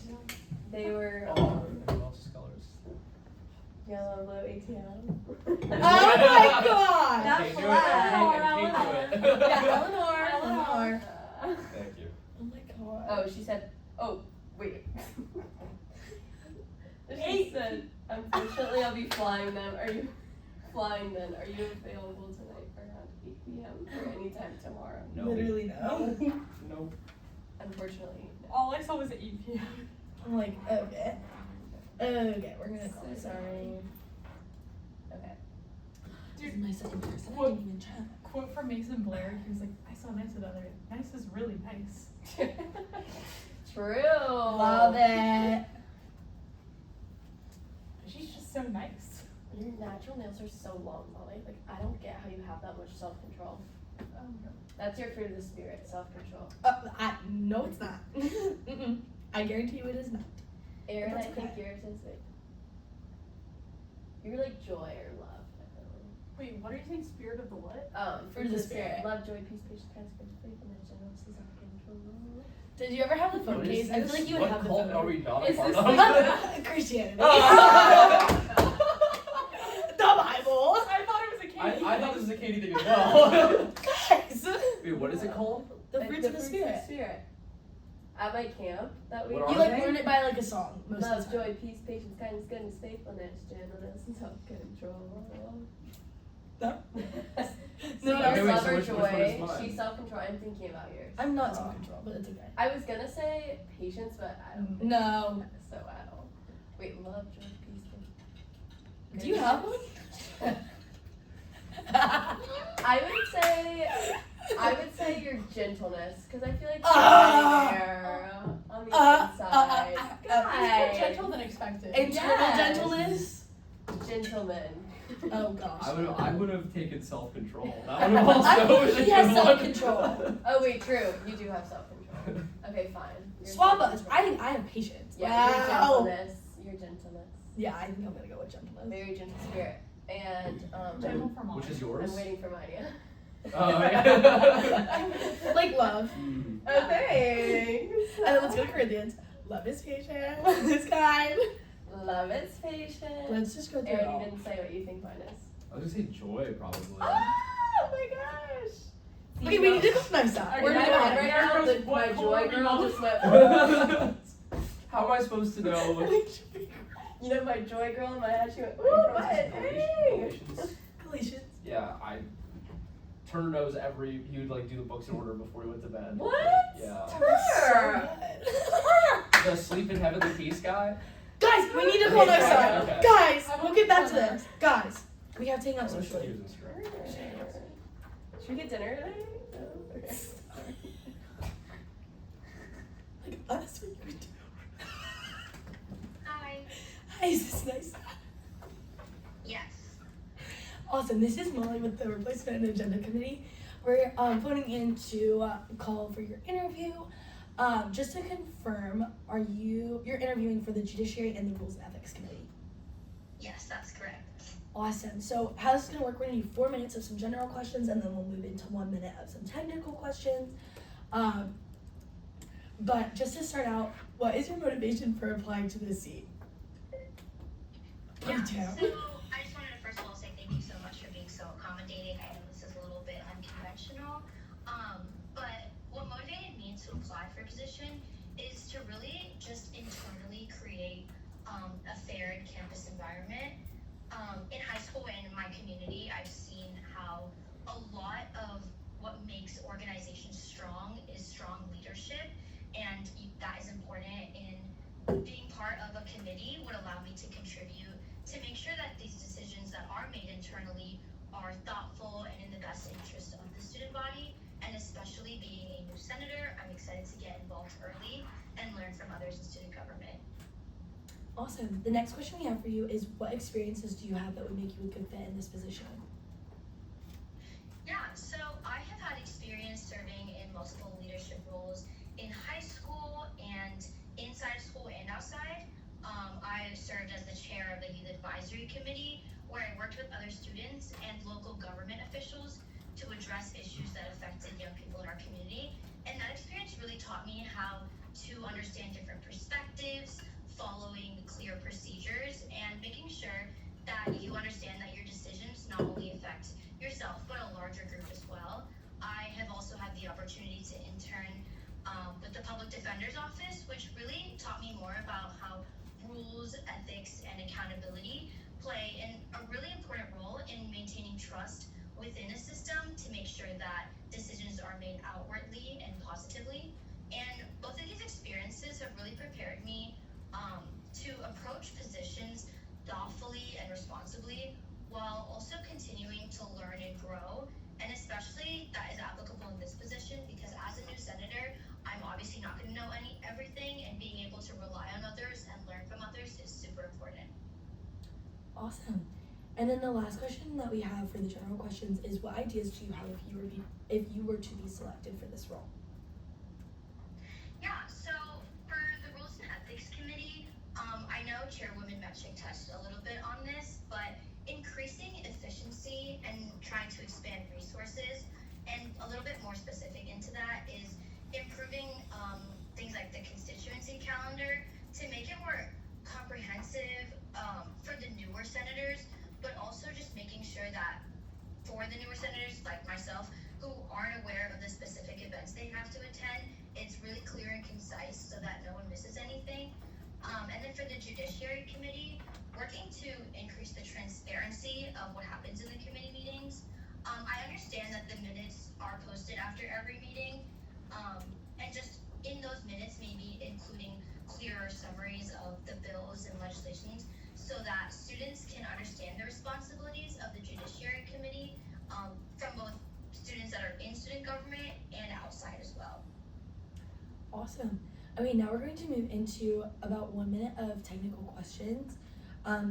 Speaker 3: they were
Speaker 2: Oh, everyone else's colors.
Speaker 3: yellow and blue ATM.
Speaker 1: Oh my god.
Speaker 3: Not
Speaker 2: Can't do it.
Speaker 3: flat.
Speaker 2: I can't do it.
Speaker 1: Yeah, Eleanor.
Speaker 2: Thank you.
Speaker 1: Oh my god.
Speaker 3: Oh, she said. Oh, wait. She said, unfortunately, I'll be flying them. Are you flying then? Are you available tonight around 8 p.m. or anytime tomorrow?
Speaker 2: No.
Speaker 1: Literally no.
Speaker 2: Nope.
Speaker 3: Unfortunately, no.
Speaker 9: All I saw was 8 p.m.
Speaker 1: I'm like, okay. Okay, we're gonna call
Speaker 3: So
Speaker 1: this.
Speaker 3: sorry. Okay.
Speaker 1: This is my second person. I
Speaker 9: What?
Speaker 1: didn't even check.
Speaker 9: Quote from Mason Blair. He was like, "I saw Nice the other day. Nice is really nice."
Speaker 3: True.
Speaker 1: Love it.
Speaker 9: She's just so nice.
Speaker 3: Your natural nails are so long, Molly. Like, I don't get how you have that much self-control. That's your fruit of the spirit, self-control.
Speaker 1: No, it's not. Mm-mm. I guarantee you it is not.
Speaker 3: Aaron, I
Speaker 1: That's
Speaker 3: think
Speaker 1: okay.
Speaker 3: yours is like, you're like joy or love, definitely.
Speaker 9: Wait, what are you saying? Spirit of the what?
Speaker 3: Fruit of the spirit. Love, joy, peace, patience, kindness, goodness, faithfulness, gentleness, self-control.
Speaker 1: Did you ever have the phone
Speaker 2: What
Speaker 1: case?
Speaker 2: is
Speaker 1: I feel
Speaker 2: this?
Speaker 1: like you would
Speaker 2: What
Speaker 1: have the
Speaker 2: cult
Speaker 1: phone.
Speaker 2: are we not a
Speaker 3: Is
Speaker 2: part
Speaker 3: this
Speaker 2: of?
Speaker 3: like-
Speaker 1: Christianity.
Speaker 2: Oh.
Speaker 1: The Bible.
Speaker 9: I thought it was a candy.
Speaker 2: I thought this was a Katie thing as well.
Speaker 1: Guys.
Speaker 2: Wait, what is it called?
Speaker 1: The fruits of the spirit.
Speaker 3: At my camp, that we
Speaker 2: What
Speaker 1: You
Speaker 2: are
Speaker 1: like
Speaker 2: they?
Speaker 1: learn it by like a song. Most
Speaker 3: love,
Speaker 1: of the time.
Speaker 3: joy, peace, patience, kindness, goodness, faithfulness, gentleness, and self-control.
Speaker 1: No.
Speaker 3: So
Speaker 1: No,
Speaker 3: yours
Speaker 2: wait,
Speaker 3: love
Speaker 2: so
Speaker 3: or
Speaker 2: which one is
Speaker 3: joy,
Speaker 2: mine?
Speaker 3: she's self-control. I'm thinking about yours.
Speaker 1: I'm not self-control, but it's okay.
Speaker 3: I was gonna say patience, but I don't think
Speaker 1: No.
Speaker 3: so at all. Wait, love, joy, peace, patience.
Speaker 1: Do you have one?
Speaker 3: I would say your gentleness, because I feel like
Speaker 1: Ah!
Speaker 3: you're there on the inside.
Speaker 9: More
Speaker 3: Guys.
Speaker 9: gentle than expected.
Speaker 1: Internal
Speaker 3: Yes.
Speaker 1: gentleness.
Speaker 3: Gentleman.
Speaker 1: Oh gosh.
Speaker 2: I would have taken self-control. That would have also been a
Speaker 1: He has
Speaker 2: good one.
Speaker 1: self-control.
Speaker 3: Oh wait, true. You do have self-control. Okay, fine. Your
Speaker 1: Swab us.
Speaker 3: self-control.
Speaker 1: I think I have patience.
Speaker 3: Yeah,
Speaker 1: Wow.
Speaker 3: your gentleness. Your gentleness.
Speaker 1: Yeah, I think I'm gonna go with gentleness.
Speaker 3: Very gentle spirit. And
Speaker 9: Gentle for mom.
Speaker 2: Which is yours?
Speaker 3: I'm waiting for mine, yeah.
Speaker 2: Oh, yeah.
Speaker 1: Like love.
Speaker 2: Mhm.
Speaker 3: Oh, thanks.
Speaker 1: And then let's go to Corinthians. Love is patient. Love is kind.
Speaker 3: Love is patient.
Speaker 1: Let's just go through it
Speaker 3: Aaron,
Speaker 1: all.
Speaker 3: you didn't say what you think mine is.
Speaker 2: I was gonna say joy, probably.
Speaker 3: Oh my gosh.
Speaker 1: Okay, we need to go nice out.
Speaker 3: Okay,
Speaker 1: We're
Speaker 3: my
Speaker 1: gonna
Speaker 3: head
Speaker 1: go
Speaker 3: right now,
Speaker 9: What
Speaker 3: my
Speaker 9: color
Speaker 3: joy
Speaker 9: are
Speaker 3: girl
Speaker 9: we
Speaker 3: just went.
Speaker 2: How am I supposed to know?
Speaker 3: You know my joy girl in my head, she went, ooh, what? Hey!
Speaker 2: Galatians.
Speaker 1: Galatians.
Speaker 2: Yeah, I turned her nose he would like do the books in order before he went to bed.
Speaker 3: What?
Speaker 2: Yeah.
Speaker 3: Her.
Speaker 2: The sleep in heavenly peace guy?
Speaker 1: Guys, we need to go nice out.
Speaker 2: Okay.
Speaker 1: Guys, we'll get back to this. Guys, we have to hang out
Speaker 2: I wish he
Speaker 1: socially.
Speaker 2: was instructor.
Speaker 3: Should we get dinner today? No? Okay.
Speaker 1: Like, honestly, we do.
Speaker 6: Hi.
Speaker 1: Hi, is this nice?
Speaker 6: Yes.
Speaker 1: Awesome. This is Molly with the Replacement and Agenda Committee. We're phoning in to call for your interview. Just to confirm, you're interviewing for the Judiciary and the Rules and Ethics Committee?
Speaker 6: Yes, that's correct.
Speaker 1: Awesome. So how this is going to work, we're going to do 4 minutes of some general questions, and then we'll move into 1 minute of some technical questions. But just to start out, what is your motivation for applying to this seat?
Speaker 6: Yeah,
Speaker 1: Please do.
Speaker 6: so I just wanted to first of all say thank you so much for being so accommodating. I know this is a little bit unconventional, but what motivated me to apply for a position is to really just internally create a fair campus environment. In high school and in my community, I've seen how a lot of what makes organizations strong is strong leadership, and that is important in being part of a committee would allow me to contribute to make sure that these decisions that are made internally are thoughtful and in the best interest of the student body. And especially being a new senator, I'm excited to get involved early and learn from others in student government.
Speaker 1: Awesome. The next question we have for you is, what experiences do you have that would make you a good fit in this position?
Speaker 6: Yeah, so I have had experience serving in multiple leadership roles in high school and inside school and outside. I served as the chair of the Youth Advisory Committee, where I worked with other students and local government officials to address issues that affected young people in our community. And that experience really taught me how to understand different perspectives, following clear procedures, and making sure that you understand that your decisions not only affect yourself, but a larger group as well. I have also had the opportunity to intern with the Public Defender's Office, which really taught me more about how rules, ethics, and accountability play a really important role in maintaining trust within a system to make sure that decisions are made outwardly and positively. And both of these experiences have really prepared me to approach positions thoughtfully and responsibly, while also continuing to learn and grow. And especially that is applicable in this position, because as a new senator, I'm obviously not going to know everything, and being able to rely on others and learn from others is super important.
Speaker 1: Awesome. And then the last question that we have for the general questions is, what ideas do you have if you were to be selected for this role?
Speaker 6: Yeah, so for the Rules and Ethics Committee, I know Chairwoman Metchick touched a little bit on this, but increasing efficiency and trying to expand resources, and a little bit more specific into that is improving things like the constituency calendar to make it more comprehensive for the newer senators, but also just making sure that for the newer senators like myself who aren't aware of the specific events they have to attend, it's really clear and concise so that no one misses anything. And then for the Judiciary Committee, working to increase the transparency of what happens in the committee meetings. I understand that the minutes are posted after every meeting, and just in those minutes maybe including clearer summaries of the bills and legislations so that students can understand the responsibilities of the Judiciary Committee from both students that are in student government and outside as well.
Speaker 1: Awesome. Okay, now we're going to move into about 1 minute of technical questions.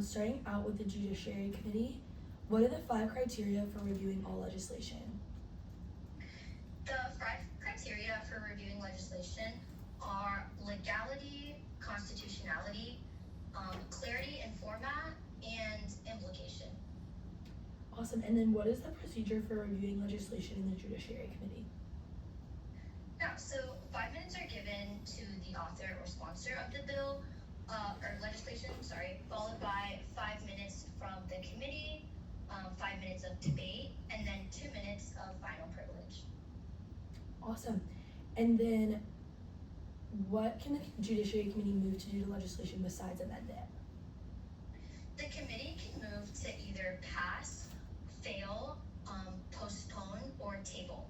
Speaker 1: Starting out with the Judiciary Committee. What are the 5 criteria for reviewing all legislation?
Speaker 6: The 5 criteria for reviewing legislation are legality, constitutionality, clarity in format, and implication.
Speaker 1: Awesome. And then what is the procedure for reviewing legislation in the Judiciary Committee?
Speaker 6: Yeah, so 5 minutes are given to the author or sponsor of the bill, or legislation, followed by 5 minutes from the committee, 5 minutes of debate, and then 2 minutes of final privilege.
Speaker 1: Awesome. And then what can the Judiciary Committee move to do to legislation besides amend it?
Speaker 6: The committee can move to either pass, fail, postpone, or table.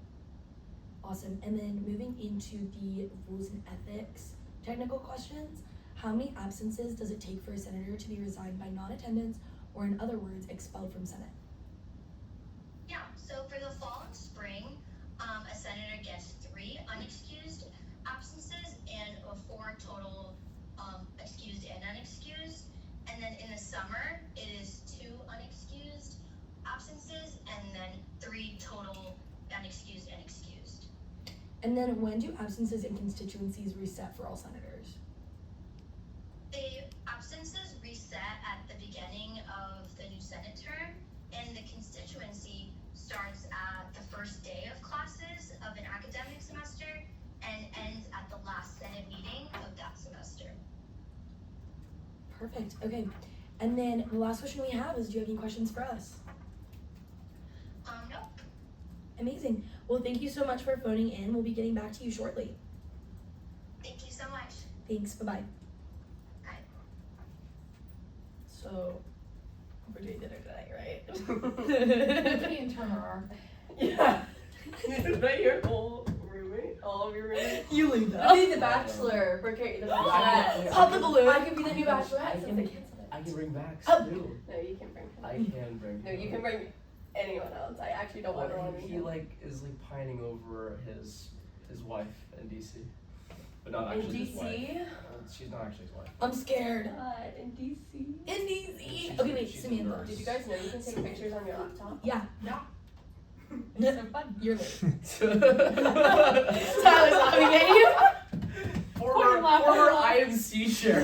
Speaker 1: Awesome. And then moving into the rules and ethics technical questions, how many absences does it take for a senator to be resigned by non-attendance, or in other words, expelled from Senate?
Speaker 6: Yeah, so for the fall and spring, a senator gets 3 unexcused absences and 4 total excused and unexcused. And then in the summer, it is 2 unexcused absences and then 3 total unexcused and excused.
Speaker 1: And then when do absences in constituencies reset for all senators?
Speaker 6: The absences reset at the beginning of the new Senate term, and the constituency starts at the first day of classes of an academic semester and ends at the last Senate meeting of that semester.
Speaker 1: Perfect. Okay. And then the last question we have is, do you have any questions for us?
Speaker 6: No.
Speaker 1: Amazing. Well, thank you so much for phoning in. We'll be getting back to you shortly.
Speaker 6: Thank you so much.
Speaker 1: Thanks. Bye-bye.
Speaker 6: Bye.
Speaker 1: So, we're doing dinner tonight, right?
Speaker 3: Me and Turner are.
Speaker 13: Yeah. Is that your whole roommate? All of your roommates?
Speaker 1: You leave
Speaker 3: I
Speaker 1: that.
Speaker 3: need the Bachelor for Kate, the Bachelorette.
Speaker 1: Pop the balloon.
Speaker 3: I could be the new Bachelorette, so they cancel it.
Speaker 2: I can bring Max
Speaker 1: Oh.
Speaker 2: too.
Speaker 3: No, you can bring him.
Speaker 2: I can bring.
Speaker 3: No, you can bring anyone else. I actually don't want to
Speaker 2: Well,
Speaker 3: bring
Speaker 2: he
Speaker 3: him.
Speaker 2: is pining over his wife in DC, but not
Speaker 3: In
Speaker 2: actually his wife.
Speaker 3: DC?
Speaker 2: She's not actually his wife.
Speaker 1: I'm scared.
Speaker 3: God, in DC?
Speaker 1: In DC. Okay, wait,
Speaker 2: She's a
Speaker 1: Samantha.
Speaker 2: nurse.
Speaker 3: Did you guys know you can take pictures on your laptop?
Speaker 1: Yeah.
Speaker 3: Yeah.
Speaker 1: It's
Speaker 3: so fun.
Speaker 1: You're late. Tyler's laughing at you.
Speaker 2: Former I&C share.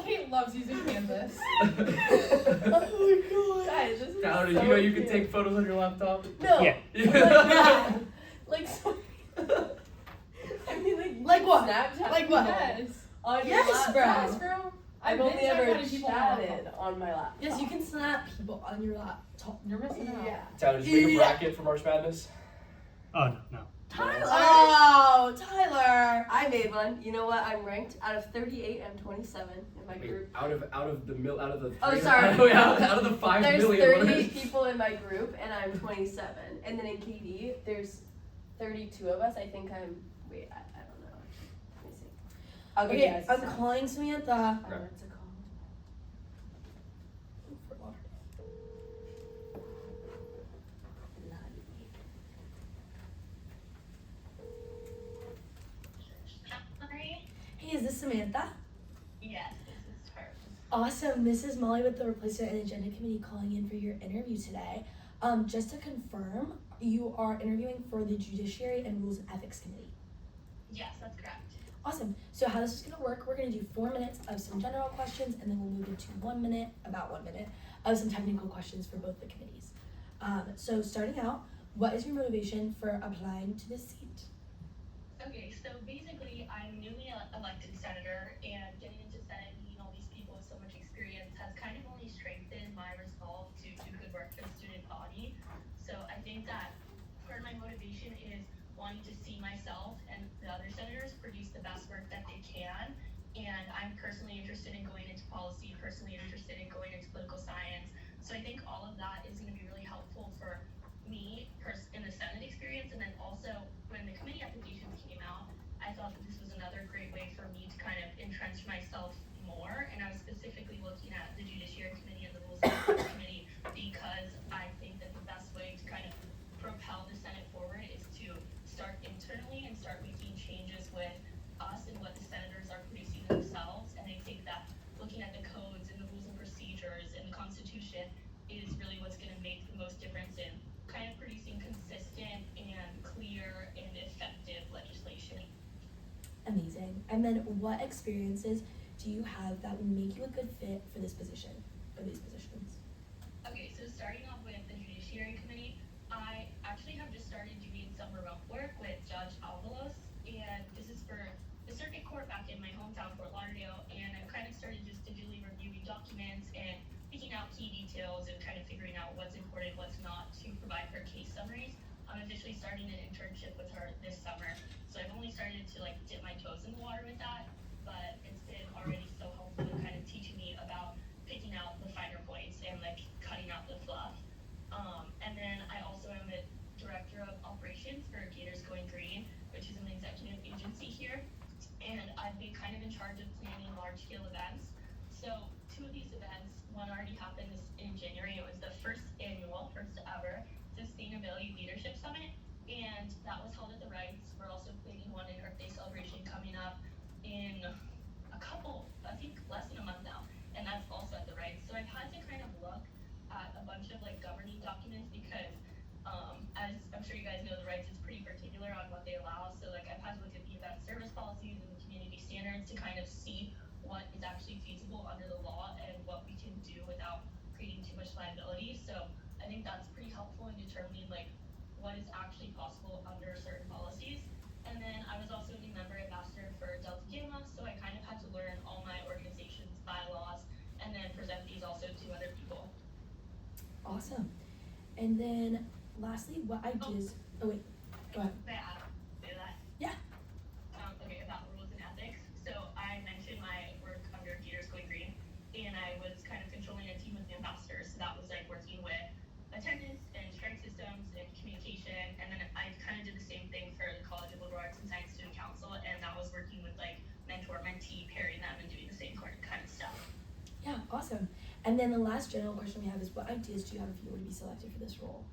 Speaker 3: Kate loves using Canvas.
Speaker 1: Oh my god.
Speaker 3: Guys, this is
Speaker 2: Tyler,
Speaker 3: so
Speaker 2: did you know you
Speaker 3: cute.
Speaker 2: can take photos on your laptop?
Speaker 3: No.
Speaker 13: Yeah.
Speaker 1: Like that.
Speaker 3: Like so. I mean, like.
Speaker 1: Like what?
Speaker 3: Snapchat.
Speaker 1: Like what?
Speaker 3: Yes. On your
Speaker 1: Yes, bro.
Speaker 3: laptop.
Speaker 1: Yes, bro.
Speaker 3: I've
Speaker 1: been
Speaker 3: only ever
Speaker 1: Snapchatting people on my
Speaker 3: chatted on my laptop.
Speaker 1: Yes, you can snap people on your laptop. You're missing out.
Speaker 3: Yeah.
Speaker 2: Tyler, did you make a
Speaker 1: Yeah.
Speaker 2: bracket for March Madness?
Speaker 13: Oh, no.
Speaker 1: Tyler. Oh, Tyler.
Speaker 3: I made one. You know what? I'm ranked out of 38. I'm 27 in my
Speaker 2: Wait,
Speaker 3: group.
Speaker 2: out of the
Speaker 3: Oh,
Speaker 2: 300
Speaker 3: sorry.
Speaker 2: out of the 5
Speaker 3: There's
Speaker 2: million.
Speaker 3: 38 people in my group, and I'm 27. And then in KD, there's 32 of us. I think I'm. Wait, I don't know. Let me see. I'll give you
Speaker 1: Okay,
Speaker 3: guys
Speaker 1: I'm
Speaker 3: a sec.
Speaker 1: calling Samantha.
Speaker 3: Oh, what's it called? Hey, is this Samantha?
Speaker 8: Yes, this is her.
Speaker 1: Awesome. This is Molly with the Replacement and Agenda Committee calling in for your interview today. Just to confirm, you are interviewing for the Judiciary and Rules and Ethics Committee.
Speaker 8: Yes, that's correct.
Speaker 1: Awesome. So how this is going to work, we're going to do 4 minutes of some general questions, and then we'll move into 1 minute, about 1 minute, of some technical questions for both the committees. So starting out, what is your motivation for applying to this seat?
Speaker 8: Okay, so basically, I'm newly elected senator, and getting into Senate, meeting all these people with so much experience has kind of only strengthened my resolve to do good work for the student body. So I think that part of my motivation is wanting to see myself and the other senators produce the best work that they can. And I'm personally interested in going into policy, personally interested in going into political science. So I think all of that is going to be really helpful for me in the Senate experience, and then also when the committee applications came out, I thought that this was another great way for me to kind of entrench myself more, and I was specifically looking at the Judiciary Committee and the Rules and Ethics Committee because I think that the best way to kind of propel the Senate forward is to start internally and start making changes with us and what the senators are producing themselves, and I think that looking at the codes and the rules and procedures and the Constitution
Speaker 1: And then what experiences do you have that would make you a good fit for this position, or these positions?
Speaker 8: Okay, so starting off with the Judiciary Committee, I actually have just started doing some remote work with Judge Avalos, and this is for the circuit court back in my hometown, Fort Lauderdale, and I've kind of started just digitally reviewing documents and picking out key details and kind of figuring out what's important, what's not, to provide her case summaries. I'm officially starting an internship with her this summer, so I've only started to like dip my toes in the water with that, but it's been already so helpful in kind of teaching me about picking out the finer points and like cutting out the fluff. And then I also am the director of operations for Gators Going Green, which is an executive agency here, and I've been kind of in charge of planning large-scale events. So 2 of these events, one already happened in January. It was the first ever Sustainability Leadership Summit, and that was held at the Rights. We're also planning one in Earth Day celebration coming up in I think less than a month now, and that's also at the Rights. So I've had to kind of look at a bunch of like governing documents because as I'm sure you guys know, the Rights is pretty particular on what they allow. So like I've had to look at the event service policies and the community standards to kind of see what is actually feasible under the law and what we can do without creating too much liability. So I think that's pretty helpful in determining like what is actually possible under certain policies. And then I was also a new member ambassador for Delta Gamma, so I kind of had to learn all my organization's bylaws and then present these also to other people.
Speaker 1: Awesome. And then lastly, what ideas, oh wait, go ahead.
Speaker 8: May I say that?
Speaker 1: Yeah.
Speaker 8: Okay, about rules and ethics. So I mentioned my work under Gators Going Green, and I was kind of controlling a team of ambassadors. So that was like working with attendance and strike systems and communication, and then I kind of did the same thing for the College of Liberal Arts and Science Student Council, and that was working with like mentor-mentee, pairing them and doing the same kind of stuff.
Speaker 1: Yeah, awesome. And then the last general question we have is, what ideas do you have if you were to be selected for this role?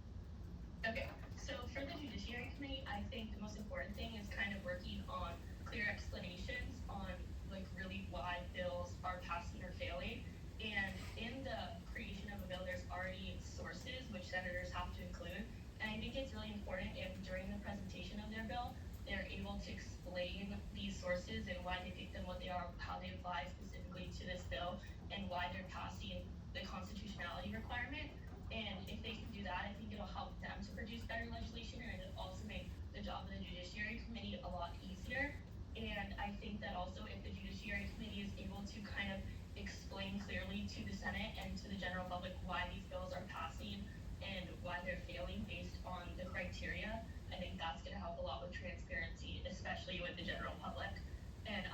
Speaker 8: Okay, so for the Judiciary Committee, I think the most important thing is kind of working on clear explanations on like really why bills are passing or failing. And in the creation of a bill, there's already sources which senators have to include. And I think it's really important if during the presentation of their bill, they're able to explain these sources and why they picked them, what they are, how they apply specifically to this bill, and why they're passing the constitutionality requirement. And if they can do that, I think it'll help them to produce better legislation, and it'll also make the job of the Judiciary Committee a lot easier. And I think that also if the Judiciary Committee is able to kind of explain clearly to the Senate and to the general public why these bills are passing and why they're failing based on the criteria, I think that's going to help a lot with transparency, especially with the general public. And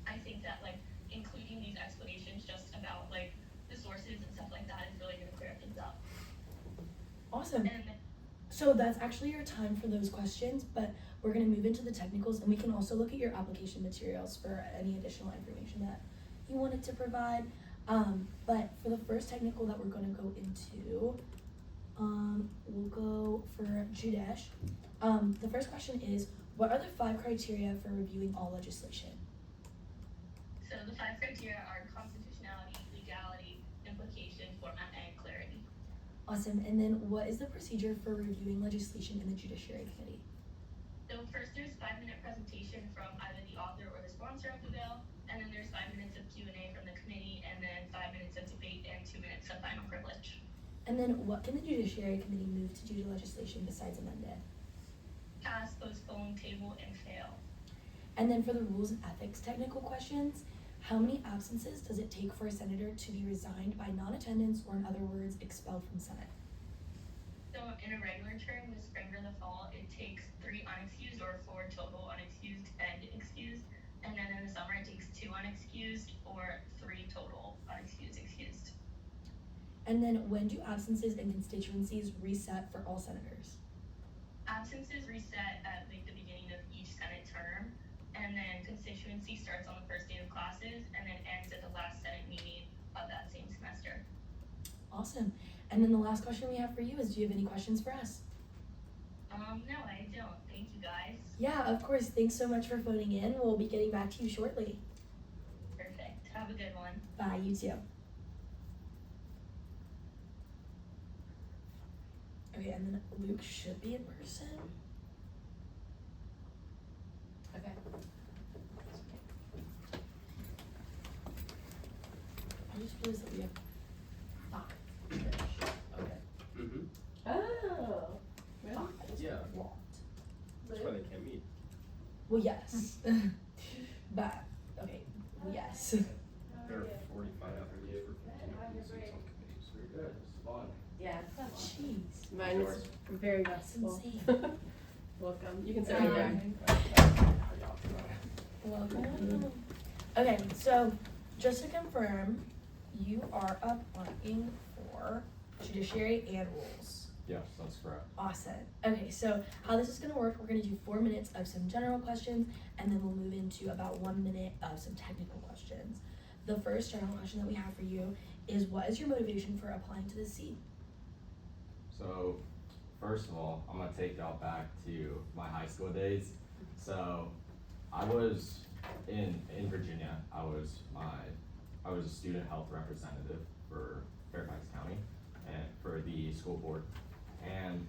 Speaker 8: I think that like including these explanations just about like the sources and stuff like that is really going to clear things up.
Speaker 1: Awesome.
Speaker 8: And
Speaker 1: So that's actually your time for those questions, but we're going to move into the technicals, and we can also look at your application materials for any additional information that you wanted to provide. But for the first technical that we're going to go into, we'll go for Judesh. The first question is, what are the 5 criteria for reviewing all legislation?
Speaker 8: so the 5 criteria are constitutionality, legality, implication, format, and clarity.
Speaker 1: Awesome. And then what is the procedure for reviewing legislation in the Judiciary Committee?
Speaker 8: So first there's 5-minute presentation from either the author or the sponsor of the bill, and then there's 5 minutes of Q&A from the committee, and then 5 minutes of debate and 2 minutes of final privilege.
Speaker 1: And then what can the Judiciary Committee move to do to legislation besides amend it?
Speaker 8: Pass, postpone, table, and fail.
Speaker 1: And then for the rules and ethics technical questions, how many absences does it take for a senator to be resigned by non-attendance, or in other words, expelled from Senate?
Speaker 8: So in a regular term, the spring or the fall, it takes 3 unexcused or 4 total unexcused and excused. And then in the summer, it takes 2 unexcused or 3 total unexcused, excused.
Speaker 1: And then when do absences and constituencies reset for all senators?
Speaker 8: Absences reset at like the beginning of each Senate term, and then constituency starts on the first day of classes and then ends at the last Senate meeting of that same semester.
Speaker 1: Awesome. And then the last question we have for you is, do you have any questions for us?
Speaker 8: No, I don't. Thank you guys.
Speaker 1: Yeah, of course. Thanks so much for phoning in. We'll be getting back to you shortly.
Speaker 8: Perfect. Have a good one.
Speaker 1: Bye, you too. Okay, and then Luke should be in person. Okay. Well, yes. But, okay, yes.
Speaker 2: There are 45 applicants for 15 open seats on committees.
Speaker 12: Very good. It's fun.
Speaker 3: Yeah.
Speaker 1: Jeez.
Speaker 3: Mine is very
Speaker 1: That's
Speaker 3: restful.
Speaker 1: insane.
Speaker 3: Welcome. You can sit
Speaker 1: Um,
Speaker 3: right
Speaker 1: Welcome. Okay, so just to confirm, you are applying for Judiciary and Rules.
Speaker 2: Yes, that's correct.
Speaker 1: Awesome. Okay, so how this is gonna work, we're gonna do 4 minutes of some general questions, and then we'll move into about 1 minute of some technical questions. The first general question that we have for you is, what is your motivation for applying to this seat?
Speaker 14: So, first of all, I'm gonna take y'all back to my high school days. So, I was in Virginia. I was a student health representative for Fairfax County and for the school board. And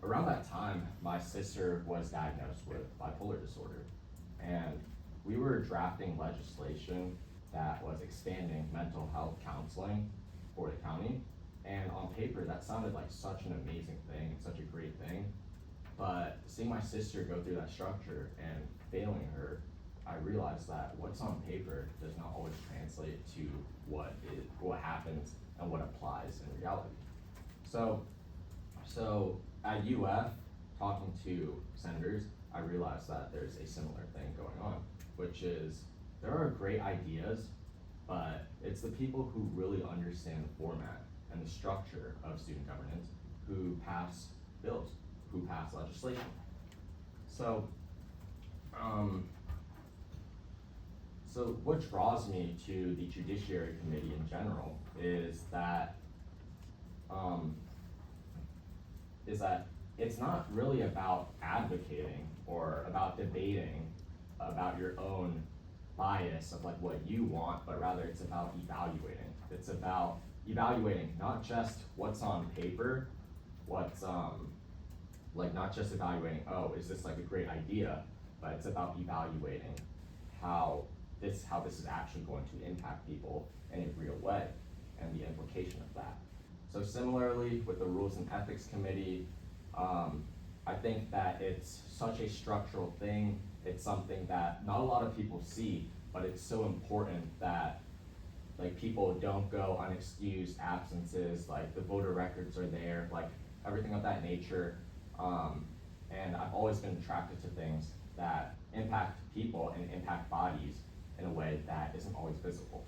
Speaker 14: around that time, my sister was diagnosed with bipolar disorder, and we were drafting legislation that was expanding mental health counseling for the county. And on paper, that sounded like such an amazing thing, such a great thing. But seeing my sister go through that structure and failing her, I realized that what's on paper does not always translate to what happens and what applies in reality. So at UF, talking to senators, I realized that there's a similar thing going on, which is there are great ideas, but it's the people who really understand the format and the structure of student governance who pass bills, who pass legislation. So what draws me to the Judiciary Committee in general is that it's not really about advocating or about debating about your own bias of like what you want, but rather it's about evaluating. It's about evaluating not just what's on paper, what's like not just evaluating, oh, is this like a great idea, but it's about evaluating how this is actually going to impact people in a real way and the implication of that. So similarly with the Rules and Ethics Committee, I think that it's such a structural thing. It's something that not a lot of people see, but it's so important that like people don't go unexcused absences, like the voter records are there, like everything of that nature. And I've always been attracted to things that impact people and impact bodies in a way that isn't always visible.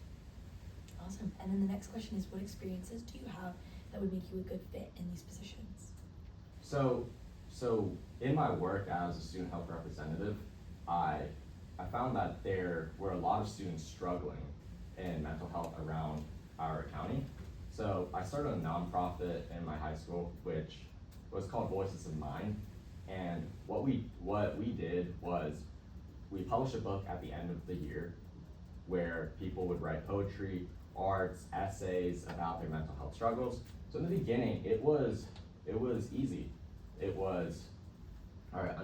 Speaker 1: Awesome. And then the next question is, what experiences do you have that would make you a good fit in these positions?
Speaker 14: So in my work as a student health representative, I found that there were a lot of students struggling in mental health around our county. So I started a nonprofit in my high school, which was called Voices of Mine. And what we did was we published a book at the end of the year where people would write poetry, arts, essays about their mental health struggles. So in the beginning, it was easy. It was, all right,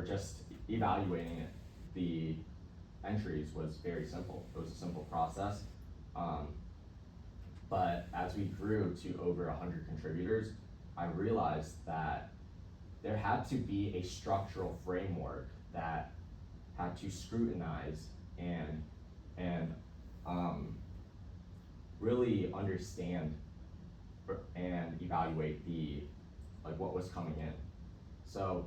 Speaker 14: just evaluating it. The entries was very simple. It was a simple process. But as we grew to over 100 contributors, I realized that there had to be a structural framework that had to scrutinize and really understand and evaluate what was coming in. So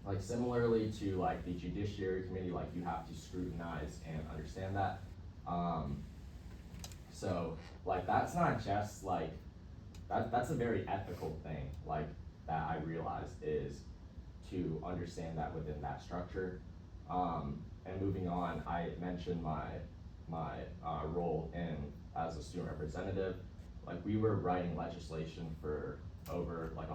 Speaker 14: like similarly to like the Judiciary Committee, like you have to scrutinize and understand that. So like that's not just like that's a very ethical thing like that I realized is to understand that within that structure. And moving on, I mentioned my role as a student representative. Like we were writing legislation for over like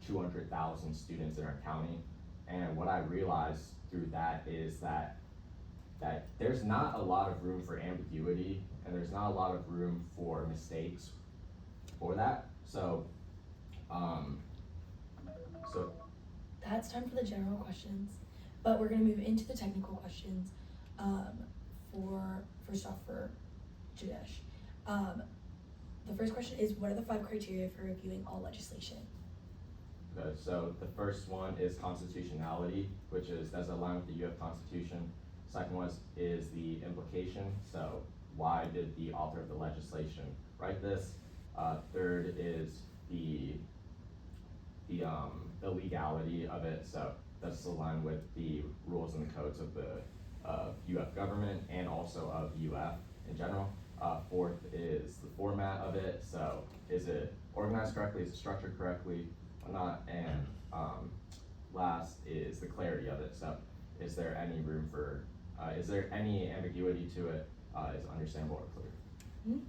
Speaker 14: 200,000 students in our county. And what I realized through that is that there's not a lot of room for ambiguity and there's not a lot of room for mistakes for that. So
Speaker 1: that's time for the general questions, but we're gonna move into the technical questions for Judish. The first question is, what are the 5 criteria for reviewing all legislation?
Speaker 14: Okay, so the first one is constitutionality, which is, does it align with the UF Constitution? Second one is the implication, so why did the author of the legislation write this? Third is the legality of it, so does it align with the rules and the codes of the UF government and also of UF in general? Fourth is the format of it, so is it organized correctly, is it structured correctly or not? And last is the clarity of it, so is there any room for, is there any ambiguity to it? Is it understandable or clear?
Speaker 1: Mm-hmm.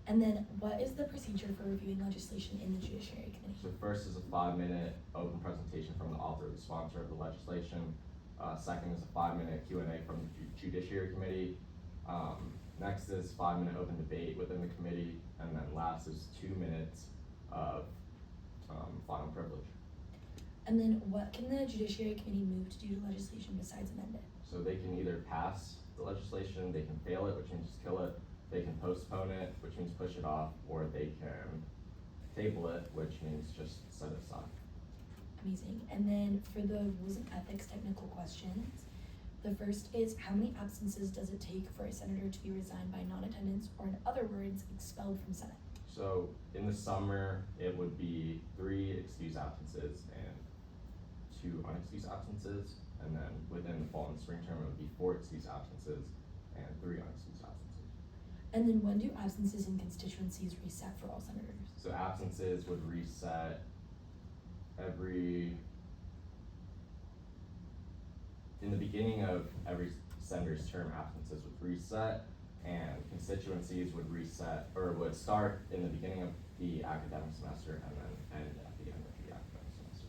Speaker 1: And then what is the procedure for reviewing legislation in the Judiciary Committee?
Speaker 14: So first is a 5-minute open presentation from the author or the sponsor of the legislation. Second is a 5-minute Q&A from the Judiciary Committee. Next is 5-minute open debate within the committee, and then last is 2 minutes of final privilege.
Speaker 1: And then what can the Judiciary Committee move to do to legislation besides amend it?
Speaker 14: So they can either pass the legislation, they can fail it, which means just kill it, they can postpone it, which means push it off, or they can table it, which means just set it aside.
Speaker 1: Amazing. And then for the rules and ethics technical questions, the first is, how many absences does it take for a senator to be resigned by non-attendance, or in other words, expelled from Senate?
Speaker 14: So in the summer, it would be 3 excused absences and 2 unexcused absences. And then within the fall and spring term, it would be 4 excused absences and 3 unexcused absences.
Speaker 1: And then when do absences in constituencies reset for all senators?
Speaker 14: So absences would reset in the beginning of every senator's term, absences would reset, and constituencies would reset, or would start in the beginning of the academic semester and then end at the end of the academic semester.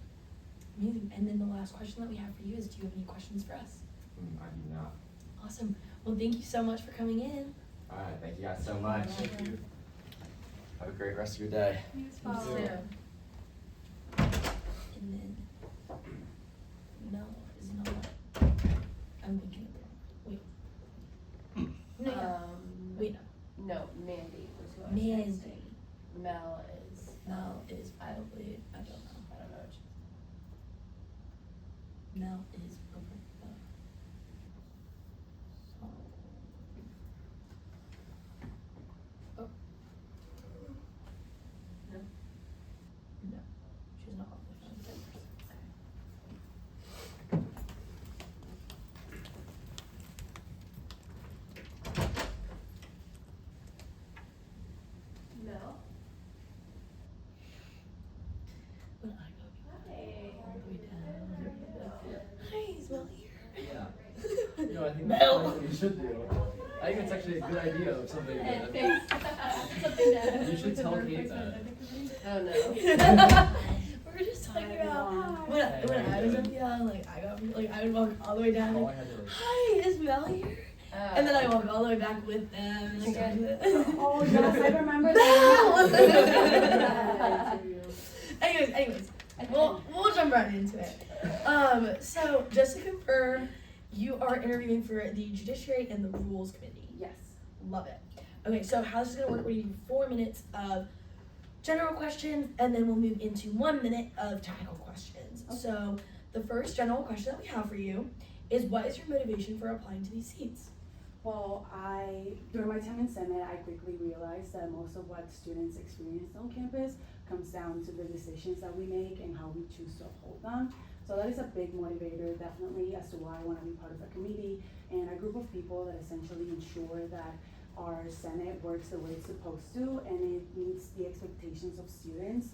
Speaker 1: Amazing. And then the last question that we have for you is, do you have any questions for us?
Speaker 14: I do not.
Speaker 1: Awesome. Well, thank you so much for coming in.
Speaker 14: Alright, thank you guys so much.
Speaker 1: Thank you.
Speaker 14: Have a great rest of your day.
Speaker 1: You
Speaker 3: too.
Speaker 1: And then, no, is not. I'm thinking of it wrong. Wait. No, yeah. Wait, no.
Speaker 3: No, Mandy was who I was
Speaker 1: Mandy.
Speaker 3: texting. Mel is.
Speaker 1: Mel is probably, I don't know.
Speaker 3: I don't know.
Speaker 1: Mel is over the. Oh.
Speaker 3: No?
Speaker 1: No, she's not on the phone.
Speaker 3: Mel?
Speaker 1: When I go
Speaker 3: Hey.
Speaker 1: all the way down. Hi, is Mel here?
Speaker 15: Yeah. No, I think
Speaker 1: Mel.
Speaker 15: that's what you should do. I think it's actually a good idea of something that
Speaker 3: Something that.
Speaker 15: you should tell Kate that.
Speaker 3: Oh no.
Speaker 1: We were just talking about when I was up young, like I would walk all the way down.
Speaker 15: All I
Speaker 1: Like,
Speaker 15: had to like,
Speaker 1: hi, is Mel here? And then I walk all the way back with them. And like,
Speaker 10: Oh yes, I remember
Speaker 1: that.
Speaker 10: that.
Speaker 1: Anyways, we'll jump right into it. So just to confirm, you are interviewing for the Judiciary and the Rules Committee.
Speaker 10: Yes.
Speaker 1: Love it. Okay, so how this is gonna work? We're gonna do 4 minutes of general questions, and then we'll move into 1 minute of technical questions.
Speaker 10: Okay.
Speaker 1: So the first general question that we have for you is, what is your motivation for applying to these seats?
Speaker 10: Well, during my time in Senate, I quickly realized that most of what students experience on campus comes down to the decisions that we make and how we choose to uphold them. So that is a big motivator, definitely, as to why I want to be part of a committee and a group of people that essentially ensure that our Senate works the way it's supposed to and it meets the expectations of students.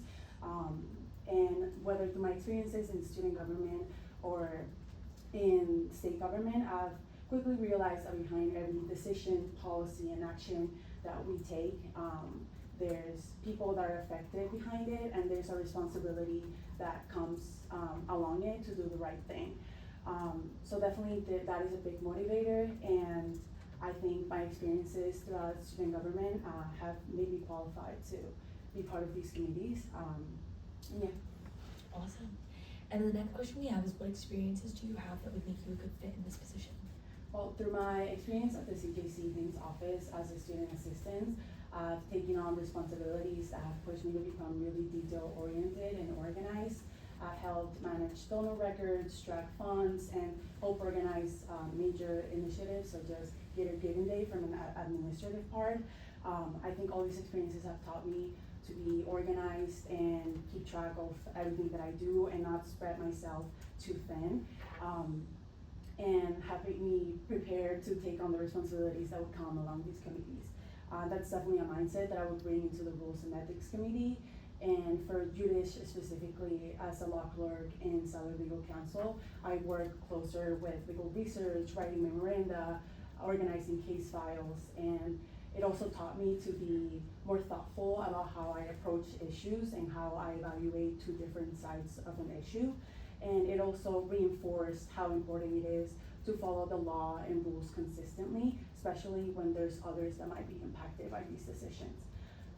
Speaker 10: And whether through my experiences in student government or in state government, I've quickly realized that behind every decision, policy, and action that we take, there's people that are affected behind it, and there's a responsibility that comes along it to do the right thing. So definitely that is a big motivator, and I think my experiences throughout student government have made me qualified to be part of these committees. Yeah.
Speaker 1: Awesome. And the next question we have is, what experiences do you have that would make you a good fit in this position?
Speaker 10: Well, through my experience at the CJC Dean's office as a student assistant, I've taken on responsibilities that have pushed me to become really detail-oriented and organized.
Speaker 16: I've helped manage donor records, track funds, and help organize major initiatives such as Get a Giving Day from an administrative part. I think all these experiences have taught me to be organized and keep track of everything that I do and not spread myself too thin. And have made me prepared to take on the responsibilities that would come along these committees. That's definitely a mindset that I would bring into the Rules and Ethics Committee. And for Judish specifically, as a law clerk in Southern Legal Counsel, I work closer with legal research, writing memoranda, organizing case files, and it also taught me to be more thoughtful about how I approach issues and how I evaluate two different sides of an issue. And it also reinforced how important it is to follow the law and rules consistently, especially when there's others that might be impacted by these decisions.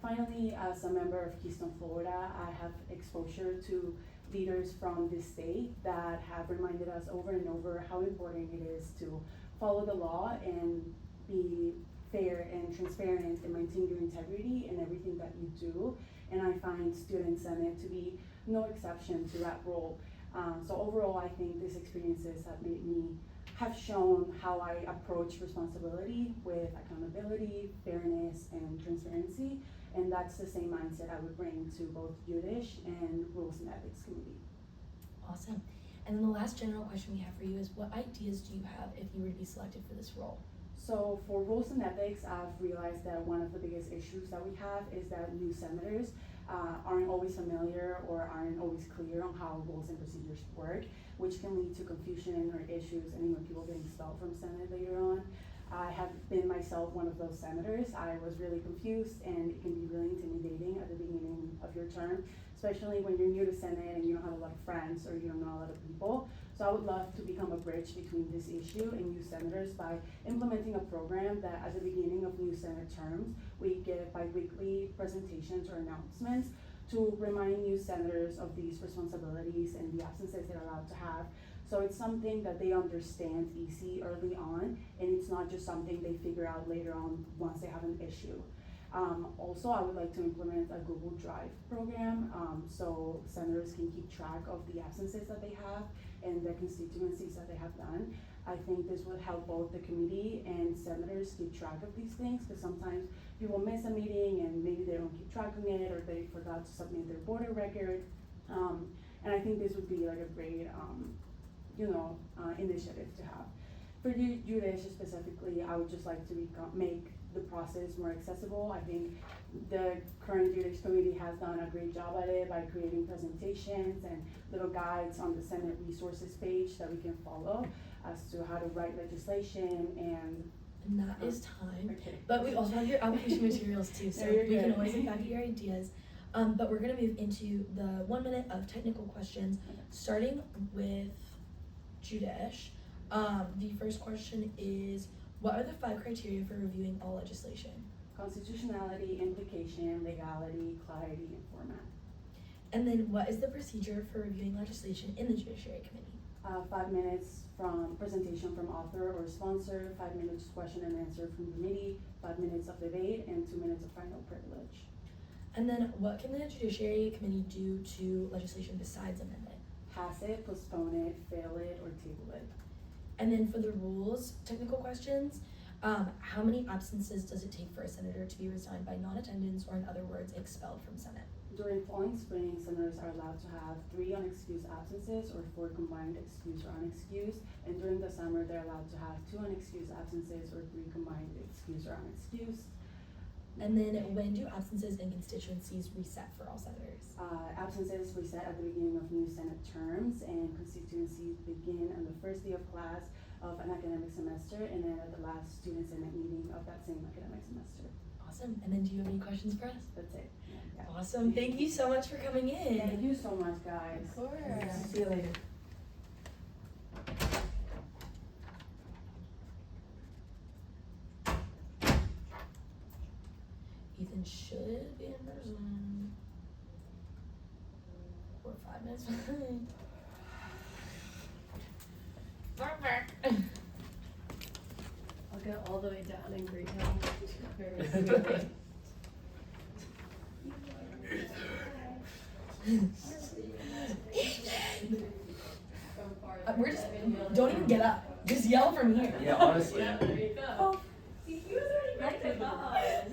Speaker 16: Finally, as a member of Keystone, Florida, I have exposure to leaders from the state that have reminded us over and over how important it is to follow the law and be fair and transparent and maintain your integrity in everything that you do. And I find Student Senate to be no exception to that role. So overall, I think these experiences have shown how I approach responsibility with accountability, fairness, and transparency. And that's the same mindset I would bring to both Judish and Rules and Ethics Committee.
Speaker 1: Awesome. And then the last general question we have for you is, what ideas do you have if you were to be selected for this role?
Speaker 16: So for Rules and Ethics, I've realized that one of the biggest issues that we have is that new senators aren't always familiar or aren't always clear on how rules and procedures work, which can lead to confusion or issues and even people getting expelled from Senate later on. I have been myself one of those senators. I was really confused, and it can be really intimidating at the beginning of your term, especially when you're new to Senate and you don't have a lot of friends or you don't know a lot of people. So I would love to become a bridge between this issue and new senators by implementing a program that at the beginning of new Senate terms, we get bi-weekly presentations or announcements to remind new senators of these responsibilities and the absences they're allowed to have. So it's something that they understand easy early on, and it's not just something they figure out later on once they have an issue. Also, I would like to implement a Google Drive program so senators can keep track of the absences that they have and the constituencies that they have done. I think this would help both the committee and senators keep track of these things, because sometimes people miss a meeting and maybe they don't keep track of it, or they forgot to submit their voter record. And I think this would be like a great initiative to have. For Judish specifically, I would just like to make the process more accessible. I think the current Judish Committee has done a great job at it by creating presentations and little guides on the Senate resources page that we can follow as to how to write legislation and
Speaker 1: that is time.
Speaker 16: Okay.
Speaker 1: But we also have your application materials too, so we can always look back at your ideas. But we're gonna move into the 1 minute of technical questions, starting with Judish. The first question is, what are the 5 criteria for reviewing all legislation?
Speaker 16: Constitutionality, implication, legality, clarity, and format.
Speaker 1: And then what is the procedure for reviewing legislation in the Judiciary Committee?
Speaker 16: 5 minutes from presentation from author or sponsor, 5 minutes question and answer from committee, 5 minutes of debate, and 2 minutes of final privilege.
Speaker 1: And then what can the Judiciary Committee do to legislation besides amend it?
Speaker 16: Pass it, postpone it, fail it, or table it.
Speaker 1: And then for the rules, technical questions, how many absences does it take for a senator to be resigned by non-attendance, or in other words, expelled from Senate?
Speaker 16: During fall and spring, senators are allowed to have 3 unexcused absences or 4 combined excused or unexcused. And during the summer, they're allowed to have 2 unexcused absences or 3 combined excused or unexcused.
Speaker 1: And then when do absences and constituencies reset for all senators?
Speaker 16: Absences reset at the beginning of new Senate terms, and constituencies begin on the first day of class of an academic semester, and then at the last Student Senate meeting of that same academic semester.
Speaker 1: Awesome. And then do you have any questions for us?
Speaker 16: That's it. Yeah.
Speaker 1: Awesome. Thank you so much for coming in.
Speaker 16: Thank you so much, guys.
Speaker 3: Of course.
Speaker 16: See you later.
Speaker 1: Ethan should be in person. We're 5 minutes behind.
Speaker 3: I'll go all the way down and greet him very soon.
Speaker 1: Don't even get up. Just yell from here.
Speaker 2: Yeah, honestly.
Speaker 3: Yeah, there you go. See, he was already ready to go.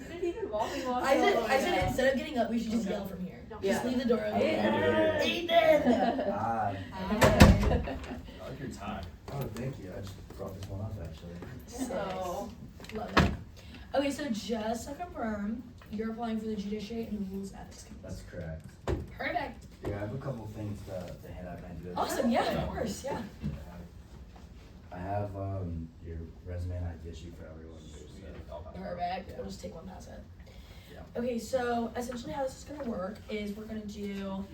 Speaker 3: He didn't even walk all the
Speaker 1: I
Speaker 3: way
Speaker 1: said
Speaker 3: down.
Speaker 1: instead of getting up, we should just yell from here.
Speaker 3: Yeah.
Speaker 1: Just leave the door open.
Speaker 2: Yeah.
Speaker 1: Ethan!
Speaker 15: Hi.
Speaker 2: I like your tie.
Speaker 15: Oh, thank you. I just brought this one up actually.
Speaker 3: So,
Speaker 1: Love it. Okay, so just to confirm, you're applying for the Judiciary and Rules Ethics Committee.
Speaker 15: That's correct.
Speaker 1: Perfect.
Speaker 15: Yeah, I have a couple things to hand out. Can I do this?
Speaker 1: Awesome. Yeah, of course. Yeah.
Speaker 15: I have your resume and idea sheet for everyone.
Speaker 1: Perfect.
Speaker 15: Yeah.
Speaker 1: We'll just take one pass it.
Speaker 15: Yeah.
Speaker 1: Okay, so essentially how this is gonna work is we're gonna do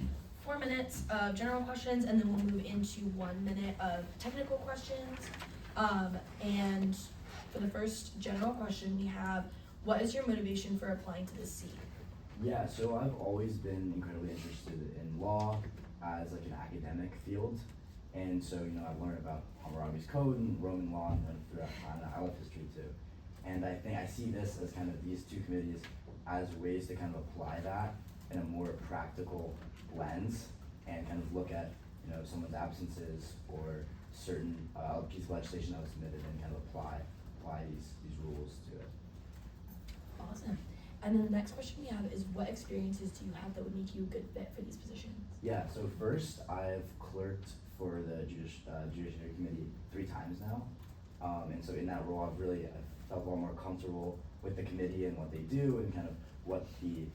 Speaker 1: 4 minutes of general questions and then we'll move into 1 minute of technical questions. And for the first general question we have, what is your motivation for applying to this seat?
Speaker 15: Yeah, so I've always been incredibly interested in law as like an academic field. And so, I've learned about Hammurabi's Code and Roman law and throughout time, and I love history too. And I think I see this as kind of these two committees as ways to kind of apply that in a more practical lens and kind of look at, someone's absences or certain piece of legislation that was submitted and kind of apply these rules to it.
Speaker 1: Awesome. And then the next question we have is what experiences do you have that would make you a good fit for these positions?
Speaker 15: Yeah, so first I've clerked for the Judiciary Committee 3 times now. And so in that role I've felt a lot more comfortable with the committee and what they do and kind of what the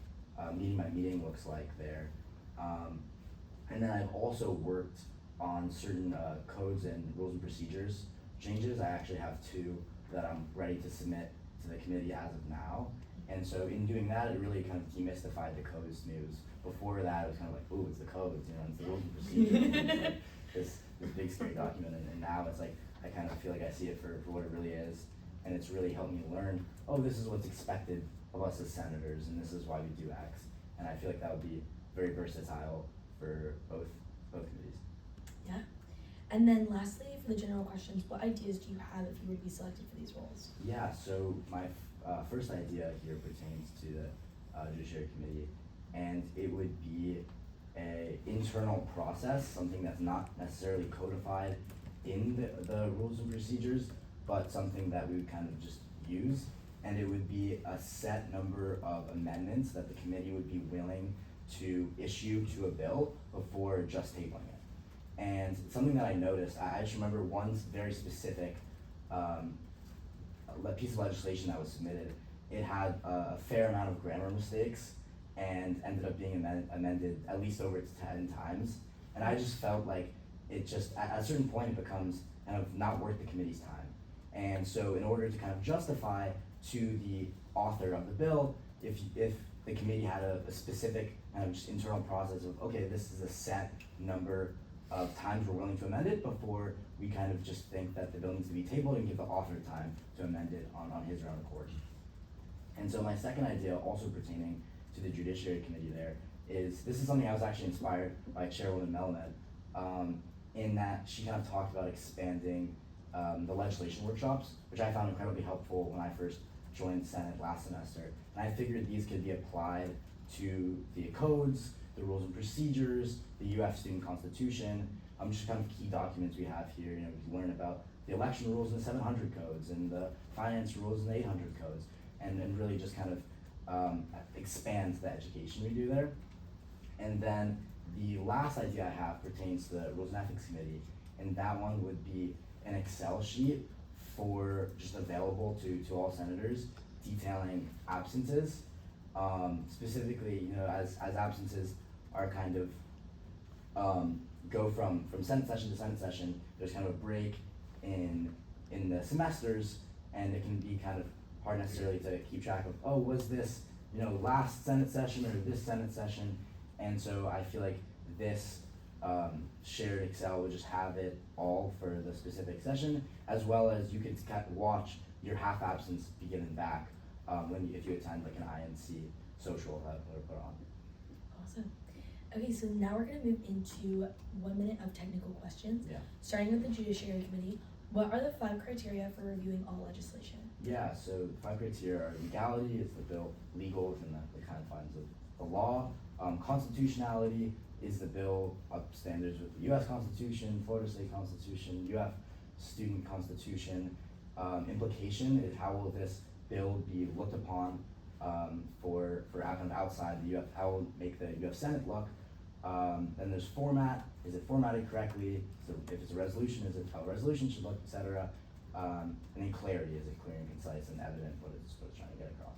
Speaker 15: meeting by meeting looks like there. And then I've also worked on certain codes and rules and procedures changes. I actually have 2 that I'm ready to submit to the committee as of now. And so in doing that, it really kind of demystified the codes news. Before that, it was kind of like, ooh, it's the codes, it's the rules and procedures. It's like this big scary document. And now it's like, I kind of feel like I see it for what it really is. And it's really helped me learn, oh, this is what's expected of us as senators, and this is why we do X. And I feel like that would be very versatile for both committees.
Speaker 1: Yeah. And then lastly, for the general questions, what ideas do you have if you were to be selected for these roles?
Speaker 15: Yeah, so my first idea here pertains to the Judiciary Committee, and it would be a internal process, something that's not necessarily codified in the rules and procedures, but something that we would kind of just use. And it would be a set number of amendments that the committee would be willing to issue to a bill before just tabling it. And something that I noticed, I just remember one very specific piece of legislation that was submitted. It had a fair amount of grammar mistakes and ended up being amended at least over 10 times. And I just felt like it just, at a certain point, it becomes kind of not worth the committee's time. And so in order to kind of justify to the author of the bill, if the committee had a specific kind of just internal process of, okay, this is a set number of times we're willing to amend it before we kind of just think that the bill needs to be tabled and give the author time to amend it on his or her own accord. And so my second idea, also pertaining to the Judiciary Committee there, is this is something I was actually inspired by Chairwoman Melamed, in that she kind of talked about expanding the legislation workshops, which I found incredibly helpful when I first joined the Senate last semester. And I figured these could be applied to the codes, the rules and procedures, the UF student constitution, just kind of key documents we have here. We learn about the election rules in the 700 codes and the finance rules in the 800 codes, and really just kind of expands the education we do there. And then the last idea I have pertains to the Rules and Ethics Committee, and that one would be an Excel sheet for just available to all senators detailing absences. Specifically, as absences are kind of go from Senate session to Senate session, there's kind of a break in the semesters, and it can be kind of hard necessarily to keep track of, oh, was this last Senate session or this Senate session? And so I feel like this shared Excel would just have it all for the specific session, as well as you could watch your half absence be given back if you attend like an I&C social that we're put on.
Speaker 1: Awesome. Okay, so now we're going to move into 1 minute of technical questions.
Speaker 15: Yeah.
Speaker 1: Starting with the Judiciary Committee, what are the 5 criteria for reviewing all legislation?
Speaker 15: Yeah, so the 5 criteria are legality, is the bill legal within the confines of the law? Constitutionality, is the bill up standards with the U.S. Constitution, Florida State Constitution, UF student constitution. Implication is how will this bill be looked upon for kind of outside the UF, how will it make the UF Senate look. Then there's format, is it formatted correctly? So if it's a resolution, is it how a resolution should look, etc. And then clarity, is it clear and concise and evident what it's trying to get across?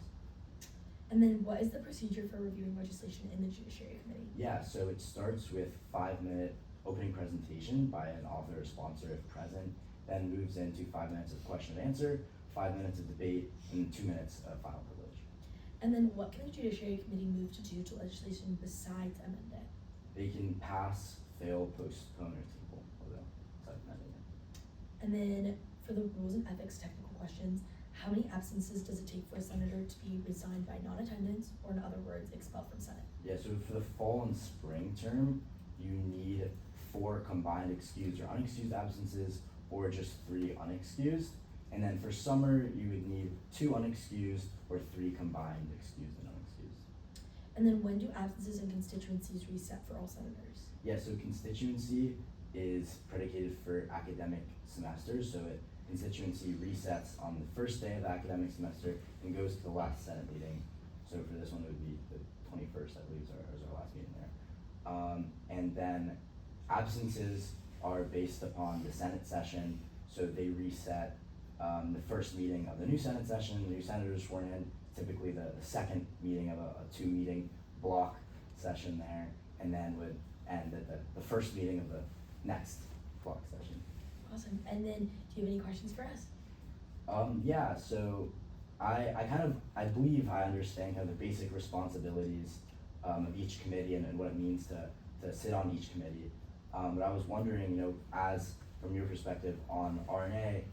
Speaker 1: And then what is the procedure for reviewing legislation in the Judiciary Committee?
Speaker 15: Yeah, so it starts with 5-minute opening presentation by an author or sponsor if present, then moves into 5 minutes of question and answer, 5 minutes of debate, and 2 minutes of final privilege.
Speaker 1: And then what can the Judiciary Committee move to do to legislation besides amend it?
Speaker 15: They can pass, fail, postpone, or table, although besides amending it.
Speaker 1: And then for the rules and ethics technical questions, how many absences does it take for a senator to be resigned by non-attendance, or in other words, expelled from Senate?
Speaker 15: Yeah, so for the fall and spring term, you need 4 combined excused or unexcused absences, or just 3 unexcused. And then for summer, you would need 2 unexcused or 3 combined excused and unexcused.
Speaker 1: And then when do absences and constituencies reset for all senators?
Speaker 15: Yeah, so constituency is predicated for academic semesters, so constituency resets on the first day of the academic semester and goes to the last Senate meeting. So for this one, it would be the 21st, I believe, is our last meeting there. And then absences are based upon the Senate session, so they reset the first meeting of the new Senate session, the new senators sworn in, typically the second meeting of a 2-meeting block session there, and then would end at the first meeting of the next block session.
Speaker 1: Awesome. And then do you have any questions for us?
Speaker 15: Yeah, so I believe I understand kind of the basic responsibilities of each committee and what it means to sit on each committee. But I was wondering, as from your perspective on R&A,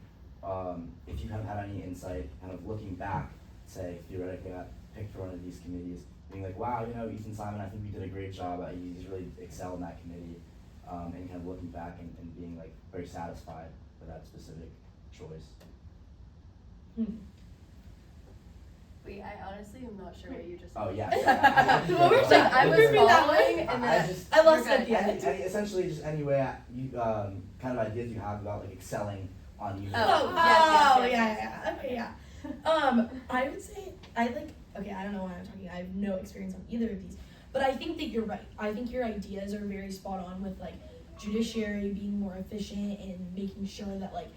Speaker 15: if you have had any insight, kind of looking back, say theoretically got picked for one of these committees, being like, wow, Ethan Simon, I think we did a great job. He's really excelled in that committee, and kind of looking back and being like very satisfied with that specific choice.
Speaker 3: Wait, I honestly am not sure what you just said.
Speaker 15: Oh yeah.
Speaker 1: What were you saying?
Speaker 3: I was following, and then
Speaker 1: I lost
Speaker 3: you're
Speaker 1: at the end.
Speaker 15: Essentially, just any way you kind of ideas you have about like excelling on you.
Speaker 1: Yeah. Okay, yeah. I would say I don't know why I'm talking. I have no experience on either of these, but I think that you're right. I think your ideas are very spot on with like judiciary being more efficient and making sure that like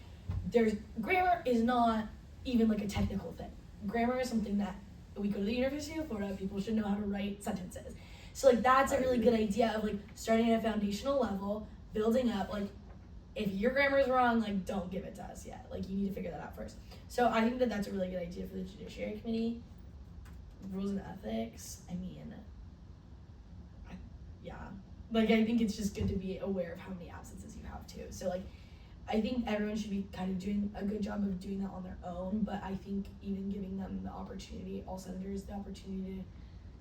Speaker 1: grammar is not even like a technical thing. Grammar is something that we go to the University of Florida, people should know how to write sentences. So like that's a really good idea of like starting at a foundational level, building up. Like if your grammar is wrong, like don't give it to us yet. Like you need to figure that out first. So I think that that's a really good idea for the Judiciary Committee. Rules and ethics, I think it's just good to be aware of how many absences you have too. So like I think everyone should be kind of doing a good job of doing that on their own, but I think even giving them the opportunity, all senators, the opportunity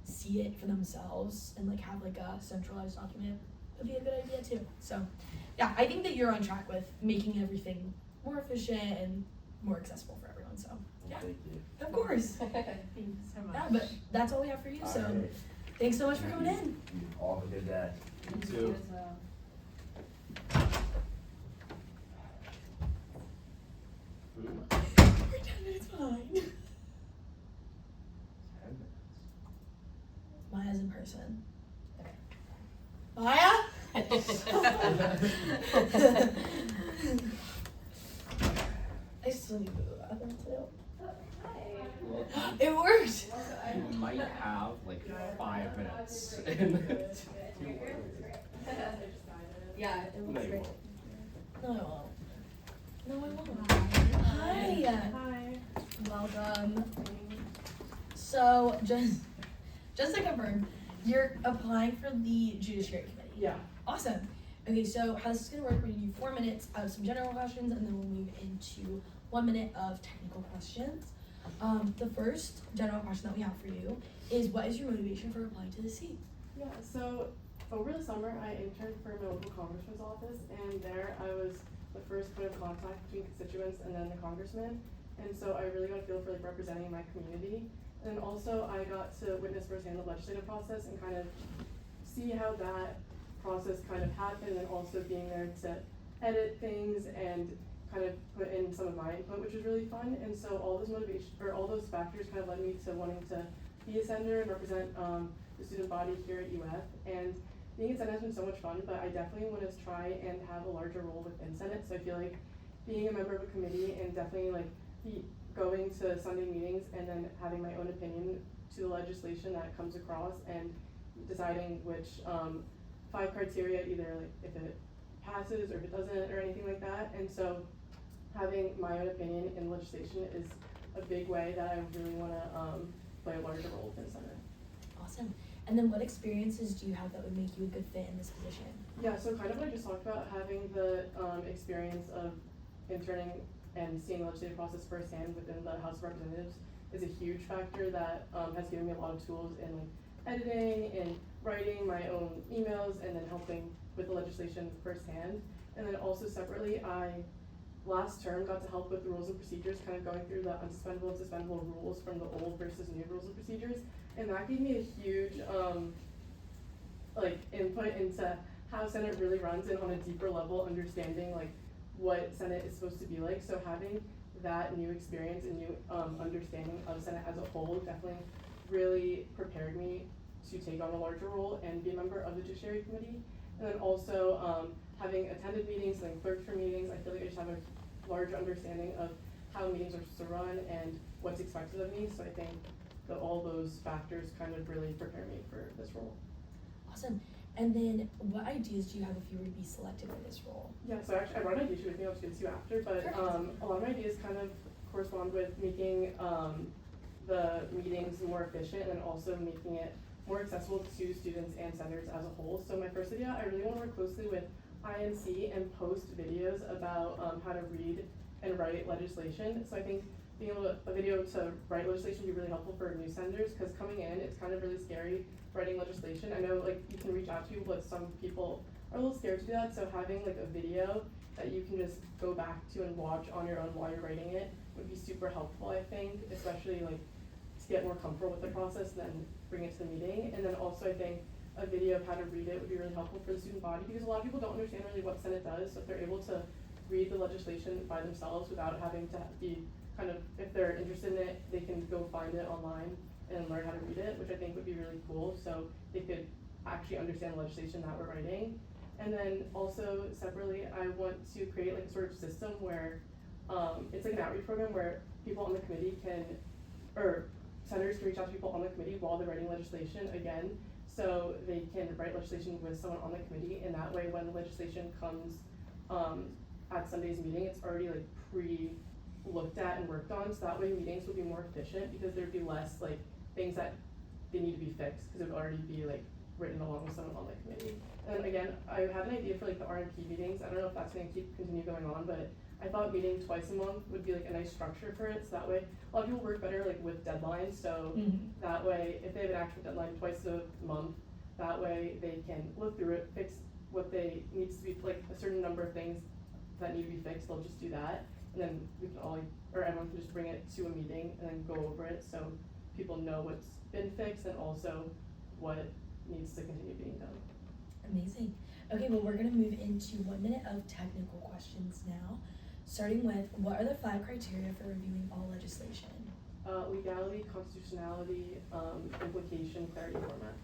Speaker 1: to see it for themselves and like have like a centralized document would be a good idea too. So yeah, I think that you're on track with making everything more efficient and more accessible for everyone. So yeah,
Speaker 15: Thank you.
Speaker 1: of course.
Speaker 9: Thank you so much.
Speaker 1: Yeah, but that's all we have for you. So
Speaker 15: Alright.
Speaker 1: thanks so much for coming in.
Speaker 15: You all have a good day.
Speaker 9: Thank you as well.
Speaker 1: It's fine. Maya's in person. Okay. Maya? I still need to go to the bathroom too. It worked!
Speaker 2: You might have like 5 minutes.
Speaker 3: Yeah, it
Speaker 2: No,
Speaker 3: looks
Speaker 2: you
Speaker 3: great.
Speaker 2: won't.
Speaker 1: No, I won't. No, I won't. Hi.
Speaker 9: Hi.
Speaker 1: Welcome. So, just to confirm, you're applying for the Judiciary Committee.
Speaker 10: Yeah.
Speaker 1: Awesome. Okay, so how this is gonna work, we're gonna do 4 minutes of some general questions, and then we'll move into 1 minute of technical questions. The first general question that we have for you is, what is your motivation for applying to the seat?
Speaker 10: Yeah, so over the summer, I interned for my local congressman's office, and there I was the first point of contact between constituents and then the congressman. And so I really got a feel for like representing my community. And also I got to witness firsthand the legislative process and kind of see how that process kind of happened, and also being there to edit things and kind of put in some of my input, which was really fun. And so all those factors kind of led me to wanting to be a senator and represent the student body here at UF. And being in Senate has been so much fun, but I definitely want to try and have a larger role within Senate. So I feel like being a member of a committee and definitely like going to Sunday meetings and then having my own opinion to the legislation that comes across and deciding which 5 criteria, either like if it passes or if it doesn't or anything like that. And so having my own opinion in legislation is a big way that I really want to play a larger role within Senate.
Speaker 1: Awesome. And then what experiences do you have that would make you a good fit in this position?
Speaker 10: Yeah, so kind of what I just talked about, having the experience of interning and seeing the legislative process firsthand within the House of Representatives is a huge factor that has given me a lot of tools in like editing and writing my own emails and then helping with the legislation firsthand. And then also separately, I last term got to help with the rules and procedures, kind of going through the unsuspendable and suspendable rules from the old versus new rules and procedures. And that gave me a huge like input into how Senate really runs and on a deeper level understanding like what Senate is supposed to be like. So having that new experience and new understanding of Senate as a whole definitely really prepared me to take on a larger role and be a member of the Judiciary Committee. And then also having attended meetings and clerked for meetings, I feel like I just have a large understanding of how meetings are supposed to run and what's expected of me. So I think that all those factors kind of really prepare me for this role.
Speaker 1: Awesome. And then what ideas do you have if you were to be selected for this role?
Speaker 10: Yeah, so actually I brought an idea with me, I'll just get to you after, but a lot of my ideas kind of correspond with making the meetings more efficient and also making it more accessible to students and senators as a whole. So my first idea, I really want to work closely with I&C and post videos about how to read and write legislation. So I think being able to, a video to write legislation would be really helpful for new senators, because coming in, it's kind of really scary writing legislation. I know like you can reach out to people, but some people are a little scared to do that. So having like a video that you can just go back to and watch on your own while you're writing it would be super helpful, I think, especially like to get more comfortable with the process and then bring it to the meeting. And then also I think a video of how to read it would be really helpful for the student body, because a lot of people don't understand really what Senate does. So if they're able to read the legislation by themselves without having to be kind of, if they're interested in it, they can go find it online and learn how to read it, which I think would be really cool. So they could actually understand the legislation that we're writing. And then also separately, I want to create like a sort of system where it's like an outreach program where people on the committee can, or senators can reach out to people on the committee while they're writing legislation again, so they can write legislation with someone on the committee, and that way when the legislation comes at Sunday's meeting, it's already like looked at and worked on, so that way meetings would be more efficient, because there'd be less like things that they need to be fixed, because it would already be like written along with someone on the committee. And again, I have an idea for like the R&P meetings. I don't know if that's going to continue going on, but I thought meeting twice a month would be like a nice structure for it, so that way a lot of people work better like with deadlines, so that way if they have an actual deadline twice a month, that way they can look through it, fix what they needs to be, like a certain number of things that need to be fixed, they'll just do that, and then we can all, or everyone can just bring it to a meeting and then go over it, so people know what's been fixed and also what needs to continue being done.
Speaker 1: Amazing. Okay, well, we're going to move into 1 minute of technical questions now, starting with, what are the 5 criteria for reviewing all legislation?
Speaker 10: Legality, constitutionality, implication, clarity, format.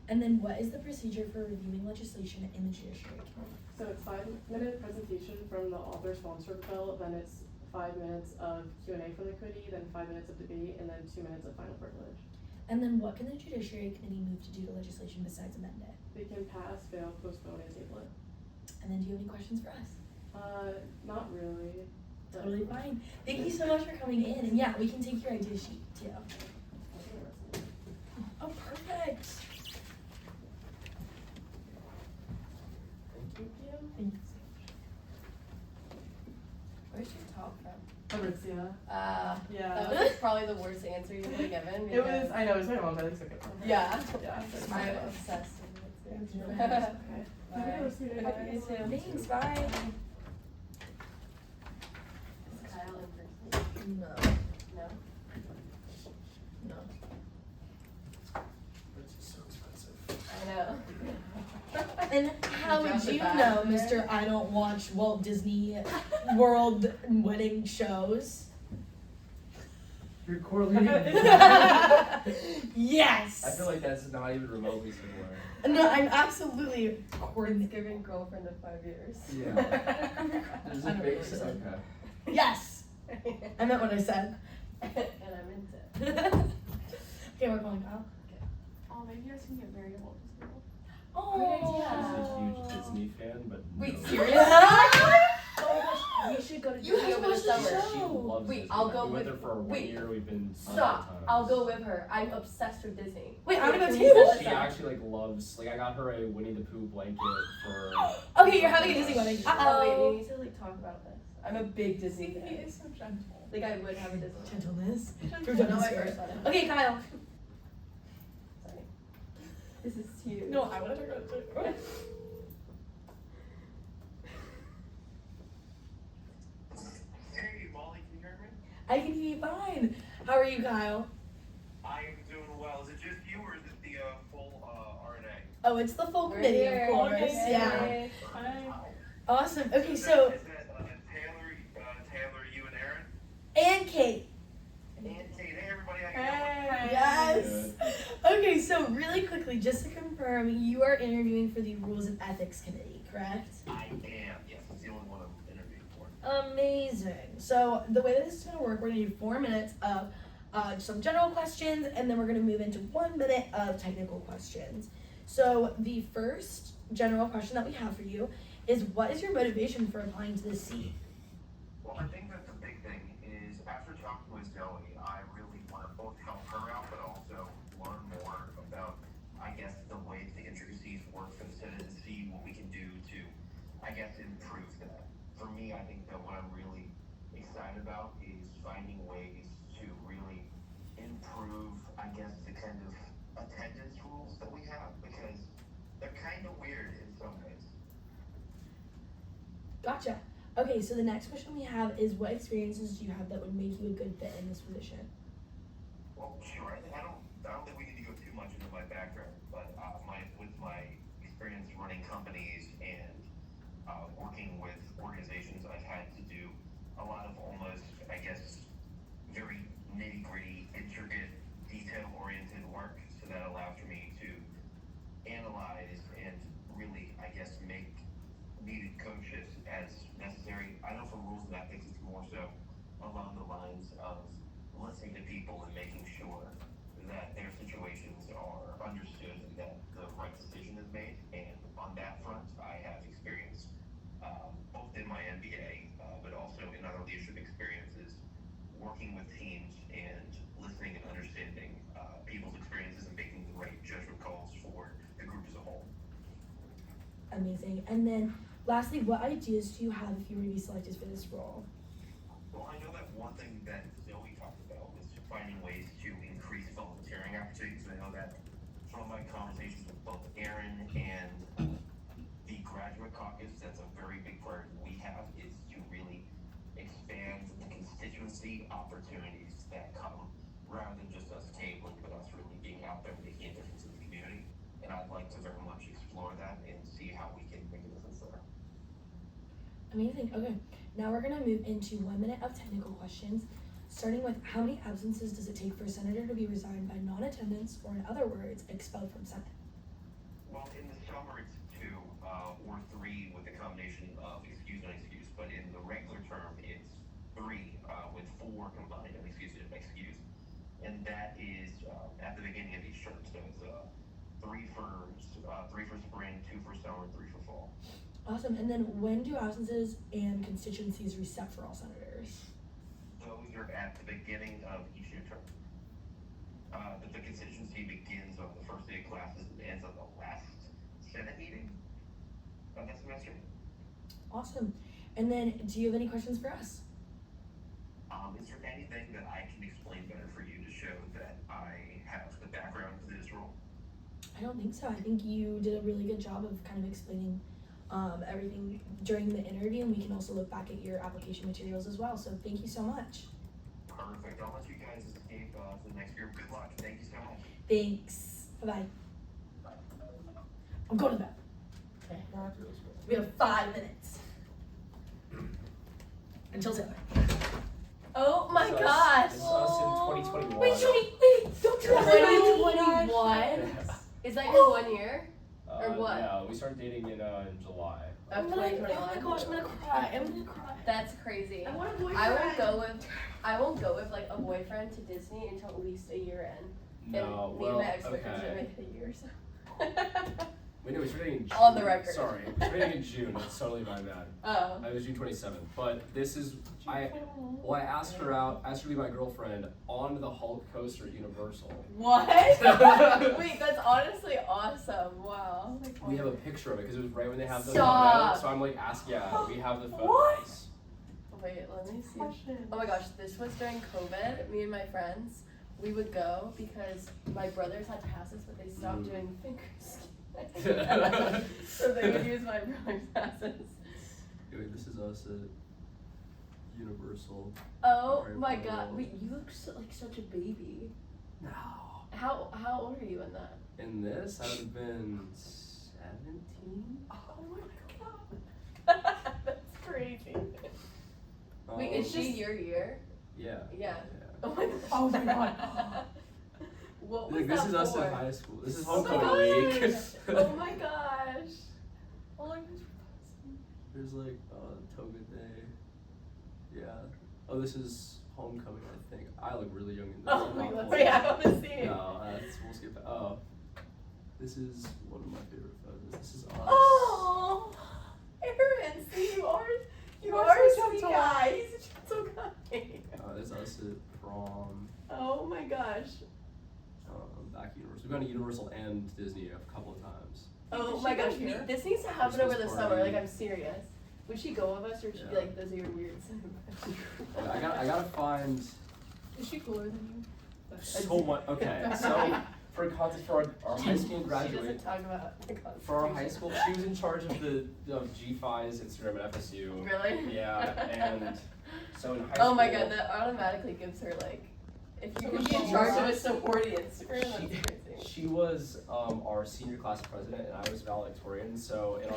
Speaker 1: And then what is the procedure for reviewing legislation in the Judiciary Committee?
Speaker 10: So it's 5-minute presentation from the author sponsor of the bill, then it's 5 minutes of Q&A from the committee, then 5 minutes of debate, and then 2 minutes of final privilege.
Speaker 1: And then what can the Judiciary Committee move to do to legislation besides amend it?
Speaker 10: They can pass, fail, postpone, and table it.
Speaker 1: And then do you have any questions for us?
Speaker 10: Not really.
Speaker 1: Totally fine. Thank you so much for coming in. And yeah, we can take your idea sheet too. Oh, perfect.
Speaker 3: Thank you.
Speaker 1: Thanks.
Speaker 3: Where's your top from?
Speaker 10: Aritzia. Yeah.
Speaker 3: That was like probably the worst answer you could have given.
Speaker 10: It was, I know, it was my mom, but I took it from her.
Speaker 3: Yeah.
Speaker 10: Yeah.
Speaker 3: I'm obsessed with it.
Speaker 10: Okay.
Speaker 3: Bye.
Speaker 10: Bye.
Speaker 3: You too.
Speaker 1: Thanks, bye.
Speaker 3: Is Kyle in person?
Speaker 1: No.
Speaker 3: No?
Speaker 1: No.
Speaker 2: It's so expensive.
Speaker 3: I know.
Speaker 1: And how would
Speaker 3: Drop it
Speaker 1: you
Speaker 3: back
Speaker 1: know,
Speaker 3: there.
Speaker 1: Mr. I don't watch Walt Disney World wedding shows?
Speaker 2: You're correlating.
Speaker 1: Yes!
Speaker 2: I feel like that's not even remotely similar.
Speaker 1: No, I'm absolutely
Speaker 3: It's
Speaker 1: coordinated.
Speaker 3: giving girlfriend of 5 years.
Speaker 2: Yeah. There's a big okay.
Speaker 1: Yes! I meant what I said.
Speaker 3: And I'm into it.
Speaker 1: Okay, we're going Kyle.
Speaker 9: Oh, maybe you guys can get married at Walt Disney World.
Speaker 1: Oh.
Speaker 2: She's a huge Disney fan, but
Speaker 3: Wait,
Speaker 2: no.
Speaker 3: seriously? Oh my gosh, we should go to
Speaker 1: You
Speaker 3: Disney
Speaker 1: have to
Speaker 3: over the
Speaker 1: watch the
Speaker 3: summer.
Speaker 1: show.
Speaker 2: She loves
Speaker 3: Wait,
Speaker 2: Disney.
Speaker 3: I'll go
Speaker 2: we went there
Speaker 3: with-
Speaker 2: for 1
Speaker 3: wait.
Speaker 2: year. We've been
Speaker 3: Stop.
Speaker 2: times.
Speaker 3: I'll go with her. I'm obsessed with Disney.
Speaker 1: Wait, I wanna go
Speaker 3: Can
Speaker 1: too.
Speaker 3: you set us
Speaker 2: She
Speaker 3: up?
Speaker 2: actually like loves. Like I got her a Winnie the Pooh blanket for.
Speaker 1: Okay, you're having a Disney wedding.
Speaker 3: Oh wait,
Speaker 1: Uh-oh.
Speaker 3: we need to like talk about this. I'm a big Disney
Speaker 9: He
Speaker 3: fan.
Speaker 9: is so gentle.
Speaker 3: Like I would have a Disney.
Speaker 1: Gentleness.
Speaker 3: I
Speaker 1: Through
Speaker 3: know
Speaker 1: gentleness
Speaker 3: I
Speaker 1: spirit.
Speaker 3: first saw him.
Speaker 1: Okay, Kyle.
Speaker 3: Sorry. This is huge.
Speaker 1: No, I wanna talk about it.
Speaker 5: Hey, Molly, can you hear me?
Speaker 1: I can hear you fine. How are you, Kyle?
Speaker 5: I am doing well. Is it just you, or is it the full R&A?
Speaker 1: Oh, it's the full
Speaker 3: We're
Speaker 1: committee,
Speaker 3: here.
Speaker 1: of course.
Speaker 3: Okay.
Speaker 1: Yeah.
Speaker 9: Hi.
Speaker 1: Awesome. Okay,
Speaker 5: Is
Speaker 1: so
Speaker 5: that Taylor, you, and Aaron?
Speaker 1: and Kate.
Speaker 5: And Kate. Hey, everybody, how you doing?
Speaker 1: Yes. Okay, so really quickly, just to confirm, you are interviewing for the Rules and Ethics Committee, correct?
Speaker 5: I am. Yes, it's the only one I'm interviewing for.
Speaker 1: Amazing. So the way that this is going to work, we're going to do 4 minutes of some general questions, and then we're going to move into 1 minute of technical questions. So the first general question that we have for you is, what is your motivation for applying to this seat?
Speaker 5: Well, I think that the big thing is, after talking with Zoe, I really want to both help her out, but also learn more about, I guess, the way the intricacies work for the Senate and see what we can do to, I guess, improve that. For me, I think that what I'm really excited about is finding ways to really improve, I guess, the kind of attendance rules that we have, because they're kind of weird in some ways.
Speaker 1: Gotcha. Okay, so the next question we have is, what experiences do you have that would make you a good fit in this position?
Speaker 5: Well, sure. I don't think we need to go too much into my background, but with my experience running companies and working with organizations, I've had to do a lot of almost, I guess, very nitty-gritty, intricate, detail-oriented work. So that allows for me to analyze and really, I guess, make needed code shifts as necessary. I know for rules and ethics, it's more so along the lines of listening to people and making sure that their situations are understood and that the right decision is made. And on that front, I have experience both in my MBA, but also in other leadership experiences, working with teams and listening and understanding people's experiences and making the right judgment calls for the group as a whole.
Speaker 1: Amazing. And then lastly, what ideas do you have if you were to be selected for this role?
Speaker 5: Well, I know that one thing that Zoe talked about was finding ways to increase volunteering opportunities. I know that from my conversations with both Aaron and the graduate caucus, that's a very big priority we have, is to really expand the constituency opportunities that come rather than just us tabling, but us really being out there and making a difference in the community. And I'd like to very much explore that and see how we can make a difference there.
Speaker 1: Amazing. Okay, now we're gonna move into 1 minute of technical questions, starting with, how many absences does it take for a senator to be resigned by non-attendance, or in other words, expelled from Senate?
Speaker 5: Well, in the summer it's 2 or 3 with a combination of excused and unexcused, but in the regular term it's 3 with 4 combined, unexcused and excused. And that is at the beginning of each term, so it's 3 for spring, 2 for summer, 3 for fall.
Speaker 1: Awesome. And then when do absences and constituencies reset for all senators?
Speaker 5: Those are at the beginning of each new term. But the constituency begins on the first day of classes and ends on the last Senate meeting of that semester.
Speaker 1: Awesome. And then, do you have any questions for us?
Speaker 5: Is there anything that I can explain better for you to show that I have the background for this role?
Speaker 1: I don't think so. I think you did a really good job of kind of explaining everything during the interview, and we can also look back at your application materials as well. So thank you so much.
Speaker 5: Perfect. I'll let you guys escape to the next group. Good luck. Thank you so much.
Speaker 1: Thanks. Bye-bye. I'm going to bed. We have 5 minutes. Until Taylor.
Speaker 3: Oh my
Speaker 2: This is
Speaker 3: gosh.
Speaker 2: This is us in 2021.
Speaker 1: Wait, don't do that.
Speaker 3: 2021? Is that your 1 year? Or what?
Speaker 2: Yeah, we started dating in July.
Speaker 3: Of
Speaker 1: Oh my
Speaker 3: 2021?
Speaker 1: gosh, I'm gonna cry. I'm gonna cry.
Speaker 3: That's crazy.
Speaker 4: I want a boyfriend.
Speaker 3: I won't go with like a boyfriend to Disney until at least a year in.
Speaker 2: No,
Speaker 3: and me
Speaker 2: well,
Speaker 3: and my ex-boyfriend should
Speaker 2: okay.
Speaker 3: make it a year, so.
Speaker 2: Wait, no, we started dating in June.
Speaker 3: On the record.
Speaker 2: Sorry, we started dating in June. That's totally my bad.
Speaker 3: Oh.
Speaker 2: I was June 27th. But this is, I asked her out, asked her to be my girlfriend on the Hulk coaster at Universal.
Speaker 3: What? Wait, that's honestly awesome. Wow.
Speaker 2: We have a picture of it because it was right when they have the
Speaker 3: Stop.
Speaker 2: photo. So I'm like, we have the photos.
Speaker 3: What? Wait, let me see. Oh my gosh, this was during COVID. Me and my friends, we would go because my brothers had passes, but they stopped doing fingers. So they would use my brother's passes.
Speaker 2: Wait, this is us at Universal.
Speaker 3: Oh
Speaker 2: Very
Speaker 3: my
Speaker 2: cool.
Speaker 3: god, wait, you look like such a baby.
Speaker 2: No.
Speaker 3: How old are you in that?
Speaker 2: In this, I would have been 17.
Speaker 3: Oh my god. That's crazy. Wait, is she your year?
Speaker 2: Yeah.
Speaker 3: Yeah. Oh my god.
Speaker 1: Oh my god.
Speaker 3: What was
Speaker 2: Like, this
Speaker 3: that
Speaker 2: is us
Speaker 3: for?
Speaker 2: in high school. This is
Speaker 3: Oh my
Speaker 2: homecoming week.
Speaker 3: Oh my gosh. Oh my gosh.
Speaker 2: There's like toga day. Yeah. Oh, this is homecoming, I think. I look really young in this.
Speaker 3: Oh
Speaker 2: I'm
Speaker 3: my
Speaker 2: not
Speaker 3: god.
Speaker 2: 40.
Speaker 3: Wait, I want to see it.
Speaker 2: No, we'll skip that. Oh. This is one of my favorite photos. This is us.
Speaker 3: Oh, Aaron, see you are a sweet guy. He's a gentle guy.
Speaker 2: There's us at prom.
Speaker 3: Oh my gosh.
Speaker 2: Back at Universal. We've gone to Universal and Disney a couple of times.
Speaker 3: Oh my gosh, this needs to happen over the
Speaker 2: Christmas
Speaker 3: summer.
Speaker 2: party.
Speaker 3: Like, I'm serious. Would she go with us, or would she be
Speaker 2: Yeah.
Speaker 3: like, those are your weird
Speaker 2: I gotta find
Speaker 1: Is she cooler than you?
Speaker 2: so much. Okay, so for context, for our high school
Speaker 3: She
Speaker 2: graduate,
Speaker 3: doesn't talk about the
Speaker 2: for our high school, she was in charge of the G5's Instagram at FSU.
Speaker 3: Really?
Speaker 2: Yeah, and so in high
Speaker 3: Oh
Speaker 2: school.
Speaker 3: my god, that automatically gives her like, if you could be in charge of a sorority Instagram, that's crazy.
Speaker 2: She was our senior class president, and I was valedictorian. So in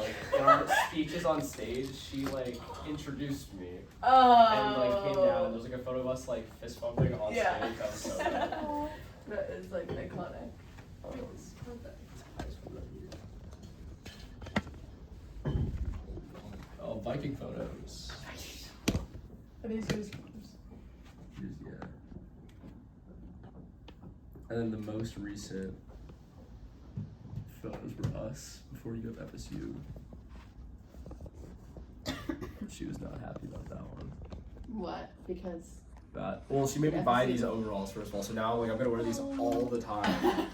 Speaker 2: our speeches on stage, she like introduced me and like came down. And there's like a photo of us like fist bumping on
Speaker 3: Yeah.
Speaker 2: stage. That was so good.
Speaker 3: That is like iconic.
Speaker 2: It's high school that year. Oh, Viking photos.
Speaker 1: Are these yours?
Speaker 2: Yeah. And then the most recent photos were us before UFSG. She was not happy about that one.
Speaker 3: What? Because.
Speaker 2: Well, she made me buy these overalls first of all, so now like I'm gonna wear these all the time.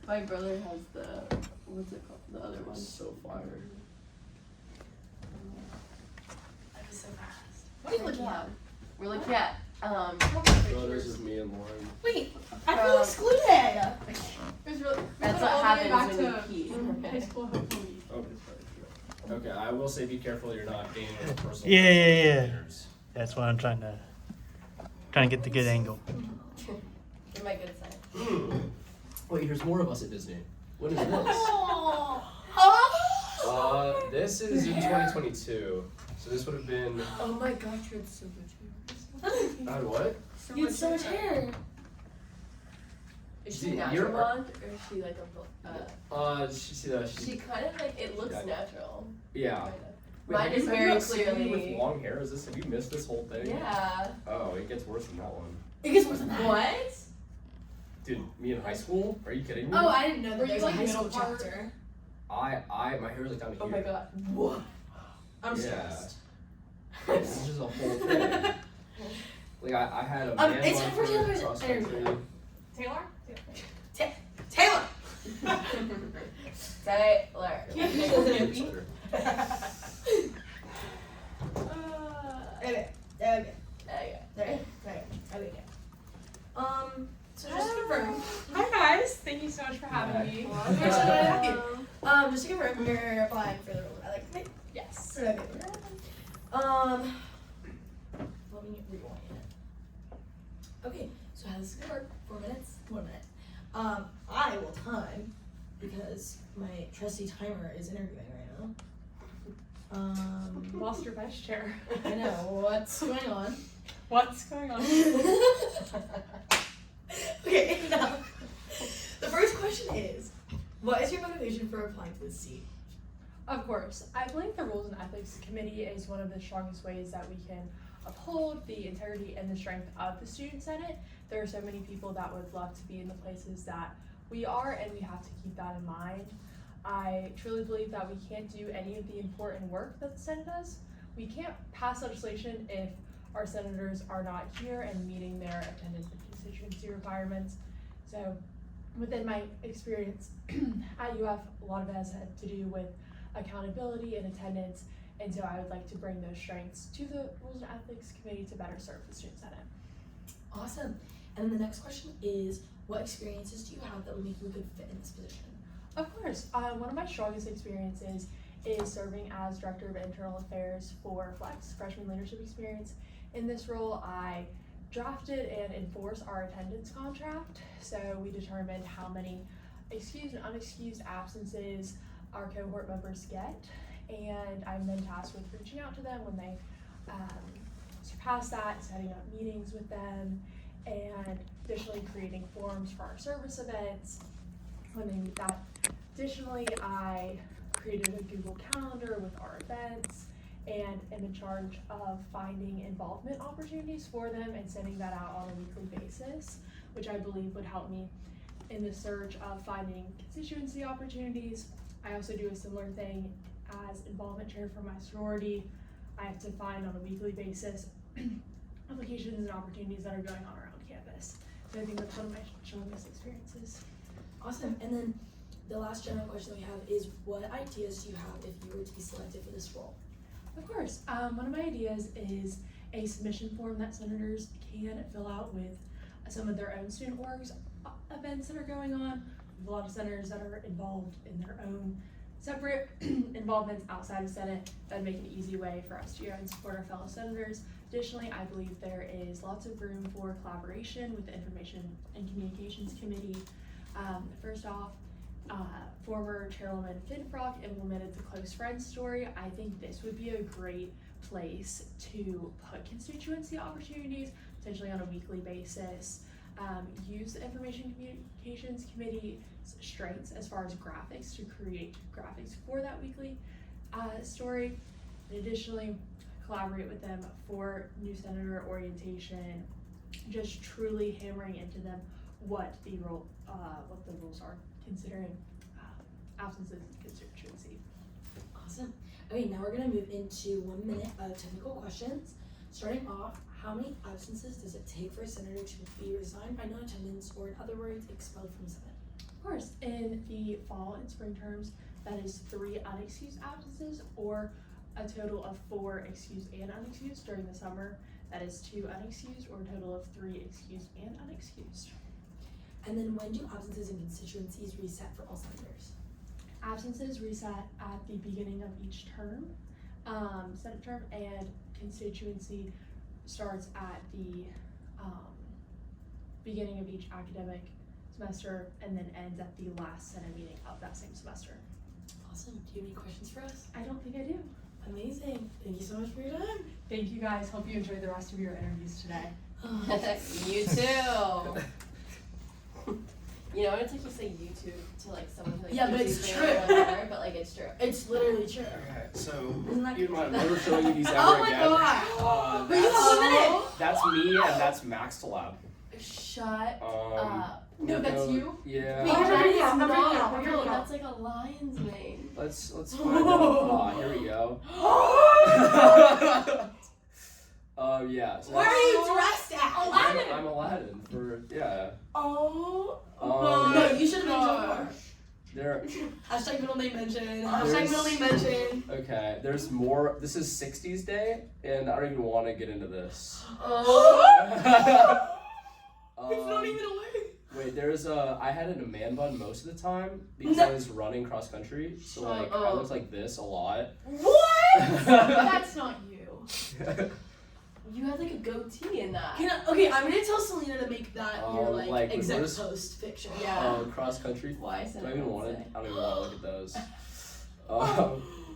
Speaker 3: My brother has the, what's it called? The other one.
Speaker 2: So fire.
Speaker 1: That was so fast.
Speaker 3: What are you looking at? We're looking at,
Speaker 2: Photos of me and Lauren.
Speaker 1: Wait, I feel excluded.
Speaker 3: It's really,
Speaker 9: That's
Speaker 3: that's
Speaker 9: what
Speaker 3: what happens when you
Speaker 9: back
Speaker 3: pee.
Speaker 9: to high school homecoming.
Speaker 2: Okay, I will say be careful you're not gaining a personal.
Speaker 17: Yeah. That's why I'm trying to get the good angle.
Speaker 3: You're my good side.
Speaker 2: Wait, there's more of us at Disney. What is this? This is in 2022. So this would have been.
Speaker 3: Oh my gosh, you had so much hair.
Speaker 2: I had what?
Speaker 1: You had so much hair.
Speaker 3: Is she
Speaker 2: You're-
Speaker 3: natural blonde, or is she like a,
Speaker 2: She
Speaker 3: kind of like, it looks
Speaker 2: Yeah.
Speaker 3: natural.
Speaker 2: Yeah.
Speaker 3: Kind of.
Speaker 2: Wait,
Speaker 3: Mine
Speaker 2: have
Speaker 3: is
Speaker 2: you
Speaker 3: very
Speaker 2: not seen me
Speaker 3: clearly.
Speaker 2: with long hair. Is this? Have you missed this whole thing?
Speaker 3: Yeah.
Speaker 2: Oh, it gets worse than that one.
Speaker 1: It gets worse than that.
Speaker 3: What?
Speaker 2: Dude, me in high school? Are you kidding me?
Speaker 1: Oh, I didn't know that
Speaker 9: Were
Speaker 1: there's
Speaker 9: you
Speaker 1: a
Speaker 9: like
Speaker 1: high school
Speaker 9: middle part?
Speaker 1: chapter.
Speaker 2: My hair was like down here.
Speaker 3: Oh my god. What?
Speaker 1: I'm
Speaker 2: Yeah.
Speaker 1: stressed.
Speaker 2: This is a whole thing. Like I had a man
Speaker 1: it's
Speaker 2: bun
Speaker 1: time for
Speaker 2: for
Speaker 1: Taylor's
Speaker 2: cross
Speaker 1: interview.
Speaker 2: country.
Speaker 9: Taylor?
Speaker 1: Taylor!
Speaker 3: Taylor.
Speaker 2: Consider.
Speaker 1: Okay. So just to confirm,
Speaker 9: Hi guys, thank you so much for having me.
Speaker 1: we're so glad to have you. Just to confirm, you're applying for the role. I like it.
Speaker 9: Yes.
Speaker 1: Let me rewind it. Okay, so how this is gonna work? 4 minutes. 1 minute. I will time because my trusty timer is interviewing right now.
Speaker 9: Lost your vice chair.
Speaker 1: I know, what's going on?
Speaker 9: What's going on?
Speaker 1: Okay, enough. The first question is, what is your motivation for applying to this seat?
Speaker 9: Of course, I believe the Rules and Ethics Committee is one of the strongest ways that we can uphold the integrity and the strength of the Student Senate. There are so many people that would love to be in the places that we are, and we have to keep that in mind. I truly believe that we can't do any of the important work that the Senate does. We can't pass legislation if our senators are not here and meeting their attendance and constituency requirements. So within my experience at UF, a lot of it has had to do with accountability and attendance, and so I would like to bring those strengths to the Rules and Ethics Committee to better serve the Student Senate.
Speaker 1: Awesome. And then the next question is, what experiences do you have that would make you a good fit in this position?
Speaker 9: Of course, one of my strongest experiences is serving as Director of Internal Affairs for Flex, Freshman Leadership Experience. In this role, I drafted and enforced our attendance contract, so we determined how many excused and unexcused absences our cohort members get, and I'm then tasked with reaching out to them when they surpass that, setting up meetings with them, and additionally creating forms for our service events when they meet that. Additionally, I created a Google Calendar with our events and am in charge of finding involvement opportunities for them and sending that out on a weekly basis, which I believe would help me in the search of finding constituency opportunities. I also do a similar thing as involvement chair for my sorority. I have to find on a weekly basis applications and opportunities that are going on around campus. So I think that's one of my strongest experiences.
Speaker 1: Awesome. And then the last general question we have is, what ideas do you have if you were to be selected for this role?
Speaker 9: Of course. One of my ideas is a submission form that senators can fill out with some of their own student orgs events that are going on. A lot of senators that are involved in their own separate involvements outside of Senate. That would make an easy way for us to go and support our fellow senators. Additionally, I believe there is lots of room for collaboration with the Information and Communications Committee. First off, former Chairwoman Finfrock implemented the close friends story. I think this would be a great place to put constituency opportunities, potentially on a weekly basis. Use the Information Communications Committee's strengths as far as graphics to create graphics for that weekly story. And additionally, collaborate with them for new senator orientation, just truly hammering into them what the rules are, considering absences in constituency.
Speaker 1: Awesome. Okay, now we're gonna move into 1 minute of technical questions. Starting off, how many absences does it take for a senator to be resigned by non-attendance, or in other words, expelled from the Senate?
Speaker 9: Of course, in the fall and spring terms, that is 3 unexcused absences, or a total of 4 excused and unexcused. During the summer, that is 2 unexcused, or a total of 3 excused and unexcused.
Speaker 1: And then when do absences in constituencies reset for all senators?
Speaker 9: Absences reset at the beginning of each term, Senate term, and constituency starts at the beginning of each academic semester and then ends at the last Senate meeting of that same semester.
Speaker 1: Awesome. Do you have any questions for us?
Speaker 9: I don't think I do.
Speaker 1: Amazing. Thank you so much for your time.
Speaker 9: Thank you guys. Hope you enjoyed the rest of your interviews today.
Speaker 3: You too. You know, it's like you say YouTube to like someone who like
Speaker 1: yeah, but it's
Speaker 3: YouTube
Speaker 1: true.
Speaker 3: or whatever, but like it's true.
Speaker 1: It's literally true.
Speaker 2: Okay, so
Speaker 1: Isn't that
Speaker 2: you mind
Speaker 1: crazy?
Speaker 2: never showing you these ever
Speaker 1: Oh my
Speaker 2: again?
Speaker 1: god!
Speaker 2: That's,
Speaker 1: have 1 minute!
Speaker 2: that's me and that's Max Talab.
Speaker 3: Shut up.
Speaker 9: No, that's you?
Speaker 2: Yeah.
Speaker 3: Wait,
Speaker 10: I'm
Speaker 3: that
Speaker 10: ready
Speaker 3: is
Speaker 10: now, I'm ready
Speaker 3: not
Speaker 10: now, I'm
Speaker 3: real.
Speaker 10: ready now.
Speaker 3: That's like a lion's mane.
Speaker 2: Let's find out. Here we go. Yeah. So
Speaker 1: Where are you dressed at?
Speaker 2: I'm Aladdin for
Speaker 1: Oh.
Speaker 2: Um,
Speaker 1: no, you should have been George.
Speaker 2: There.
Speaker 1: Hashtag middle name mention.
Speaker 2: There's-
Speaker 1: Hashtag middle name mention.
Speaker 2: Okay, there's more. This is 60s Day, and I don't even want to get into this.
Speaker 1: Oh. It's not even a wig.
Speaker 2: Wait, there's I had it in a man bun most of the time because I was running cross country, so like I looked like this a lot.
Speaker 1: What?
Speaker 9: That's not you.
Speaker 3: You had like a goatee in that.
Speaker 1: Okay, I'm gonna tell Selena to make that your
Speaker 2: like,
Speaker 1: exec
Speaker 2: reverse-
Speaker 1: post picture.
Speaker 3: Yeah.
Speaker 2: Cross country.
Speaker 3: Why
Speaker 2: Do I even want it? I don't even want to look at those.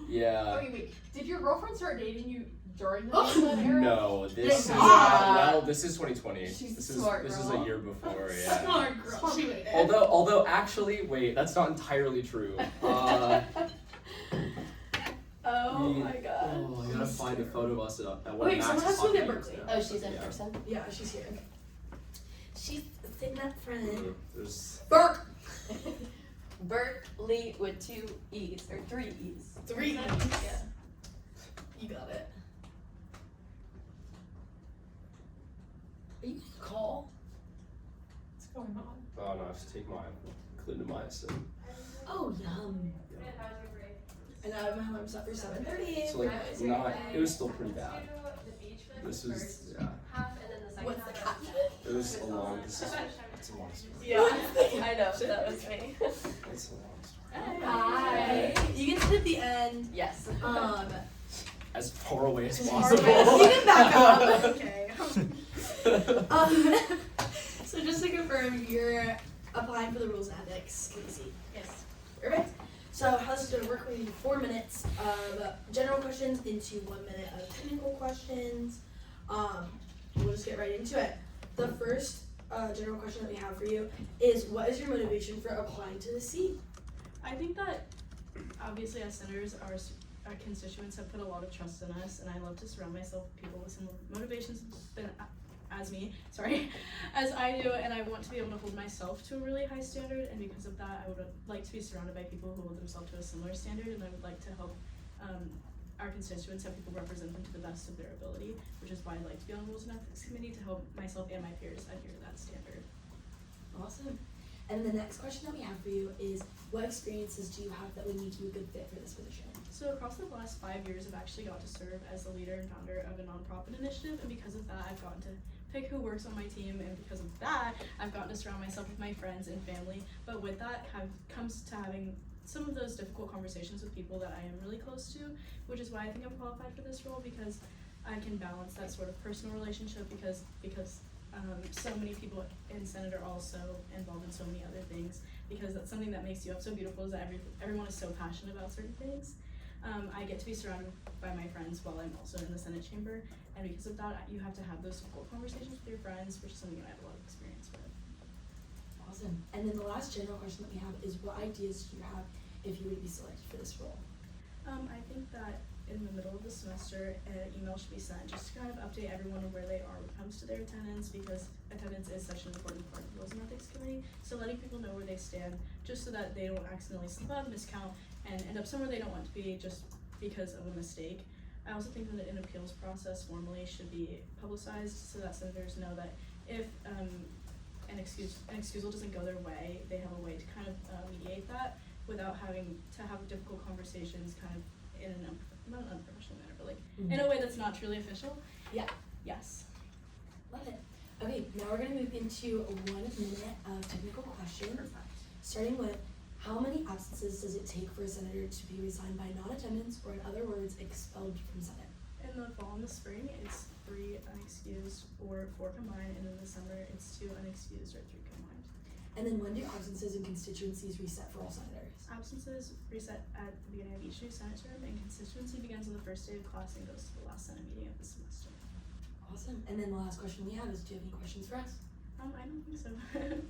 Speaker 2: Yeah.
Speaker 9: Okay, wait. Did your girlfriend start dating you during the that era?
Speaker 2: No, this is
Speaker 3: God.
Speaker 2: this is 2020.
Speaker 3: She's
Speaker 2: this
Speaker 3: a
Speaker 2: is
Speaker 3: smart
Speaker 2: this
Speaker 3: girl.
Speaker 2: is a year before. Yeah.
Speaker 1: Smart girl. She made it.
Speaker 2: Although actually, wait, that's not entirely true.
Speaker 3: Oh my god.
Speaker 2: Oh, I gotta find a photo of us at one
Speaker 1: Okay,
Speaker 2: of
Speaker 1: someone
Speaker 2: Max's
Speaker 1: has to be at
Speaker 2: hockey
Speaker 1: Berkeley.
Speaker 2: games.
Speaker 3: Oh, she's in
Speaker 2: Yeah.
Speaker 3: person?
Speaker 1: Yeah, she's here. She's sitting up front.
Speaker 2: There's
Speaker 1: Burke.
Speaker 3: Berkeley with 2 E's, or 3 E's.
Speaker 1: 3 E's.
Speaker 3: Yeah.
Speaker 1: You got it. Are you gonna call?
Speaker 9: What's going on?
Speaker 2: Oh no, I have to take my clindamycin.
Speaker 1: Oh, yum. And I have my alarm set for 7:30.
Speaker 2: So like not, it was still pretty bad. This was yeah.
Speaker 1: What's the caption?
Speaker 2: It was a long. It's a long story.
Speaker 3: Yeah, I know, that was me.
Speaker 2: It's a long story.
Speaker 1: Hi. You can sit at the end.
Speaker 3: Yes.
Speaker 2: As far away as
Speaker 1: Far
Speaker 2: possible.
Speaker 1: away. You can back up. Okay. So just to confirm, you're applying for the rules and ethics committee.
Speaker 3: Yes.
Speaker 1: Perfect. So how this is going to work, we're going to do 4 minutes of general questions into 1 minute of technical questions. We'll just get right into it. The first general question that we have for you is, what is your motivation for applying to the seat?
Speaker 9: I think that obviously as senators, our constituents have put a lot of trust in us, and I love to surround myself with people with similar motivations as I do, and I want to be able to hold myself to a really high standard, and because of that, I would like to be surrounded by people who hold themselves to a similar standard, and I would like to help our constituents have people represent them to the best of their ability, which is why I'd like to be on the Rules and Ethics Committee to help myself and my peers adhere to that standard.
Speaker 1: Awesome. And the next question that we have for you is, what experiences do you have that would make you a good fit for this position?
Speaker 9: So across the last 5 years, I've actually got to serve as the leader and founder of a nonprofit initiative, and because of that, I've gotten to pick who works on my team, and because of that, I've gotten to surround myself with my friends and family. But with that comes to having some of those difficult conversations with people that I am really close to, which is why I think I'm qualified for this role, because I can balance that sort of personal relationship because so many people in Senate are also involved in so many other things, because that's something that makes you up so beautiful, is that everyone is so passionate about certain things. I get to be surrounded by my friends while I'm also in the Senate chamber, and because of that, you have to have those difficult conversations with your friends, which is something that I have a lot of experience with.
Speaker 1: Awesome. And then the last general question that we have is, what ideas do you have if you would be selected for this role?
Speaker 9: I think that in the middle of the semester, an email should be sent just to kind of update everyone on where they are when it comes to their attendance, because attendance is such an important part of the Rules and Ethics Committee. So letting people know where they stand, just so that they don't accidentally slip up, miscount, and end up somewhere they don't want to be just because of a mistake. I also think that an appeals process formally should be publicized so that senators know that if an excusal doesn't go their way, they have a way to kind of mediate that without having to have difficult conversations kind of in not an unprofessional manner, but like in a way that's not truly official.
Speaker 1: Yeah.
Speaker 9: Yes.
Speaker 1: Love it. Okay, now we're going to move into 1 minute of technical questions. Starting with, how many absences does it take for a senator to be resigned by non-attendance, or in other words, expelled from Senate?
Speaker 9: In the fall and the spring, it's 3 unexcused or 4 combined, and in the summer, it's 2 unexcused or 3 combined.
Speaker 1: And then when do absences and constituencies reset for all senators?
Speaker 9: Absences reset at the beginning of each new Senate term, and constituency begins on the first day of class and goes to the last Senate meeting of the semester.
Speaker 1: Awesome. And then the last question we have is, do you have any questions for us?
Speaker 9: I don't think so.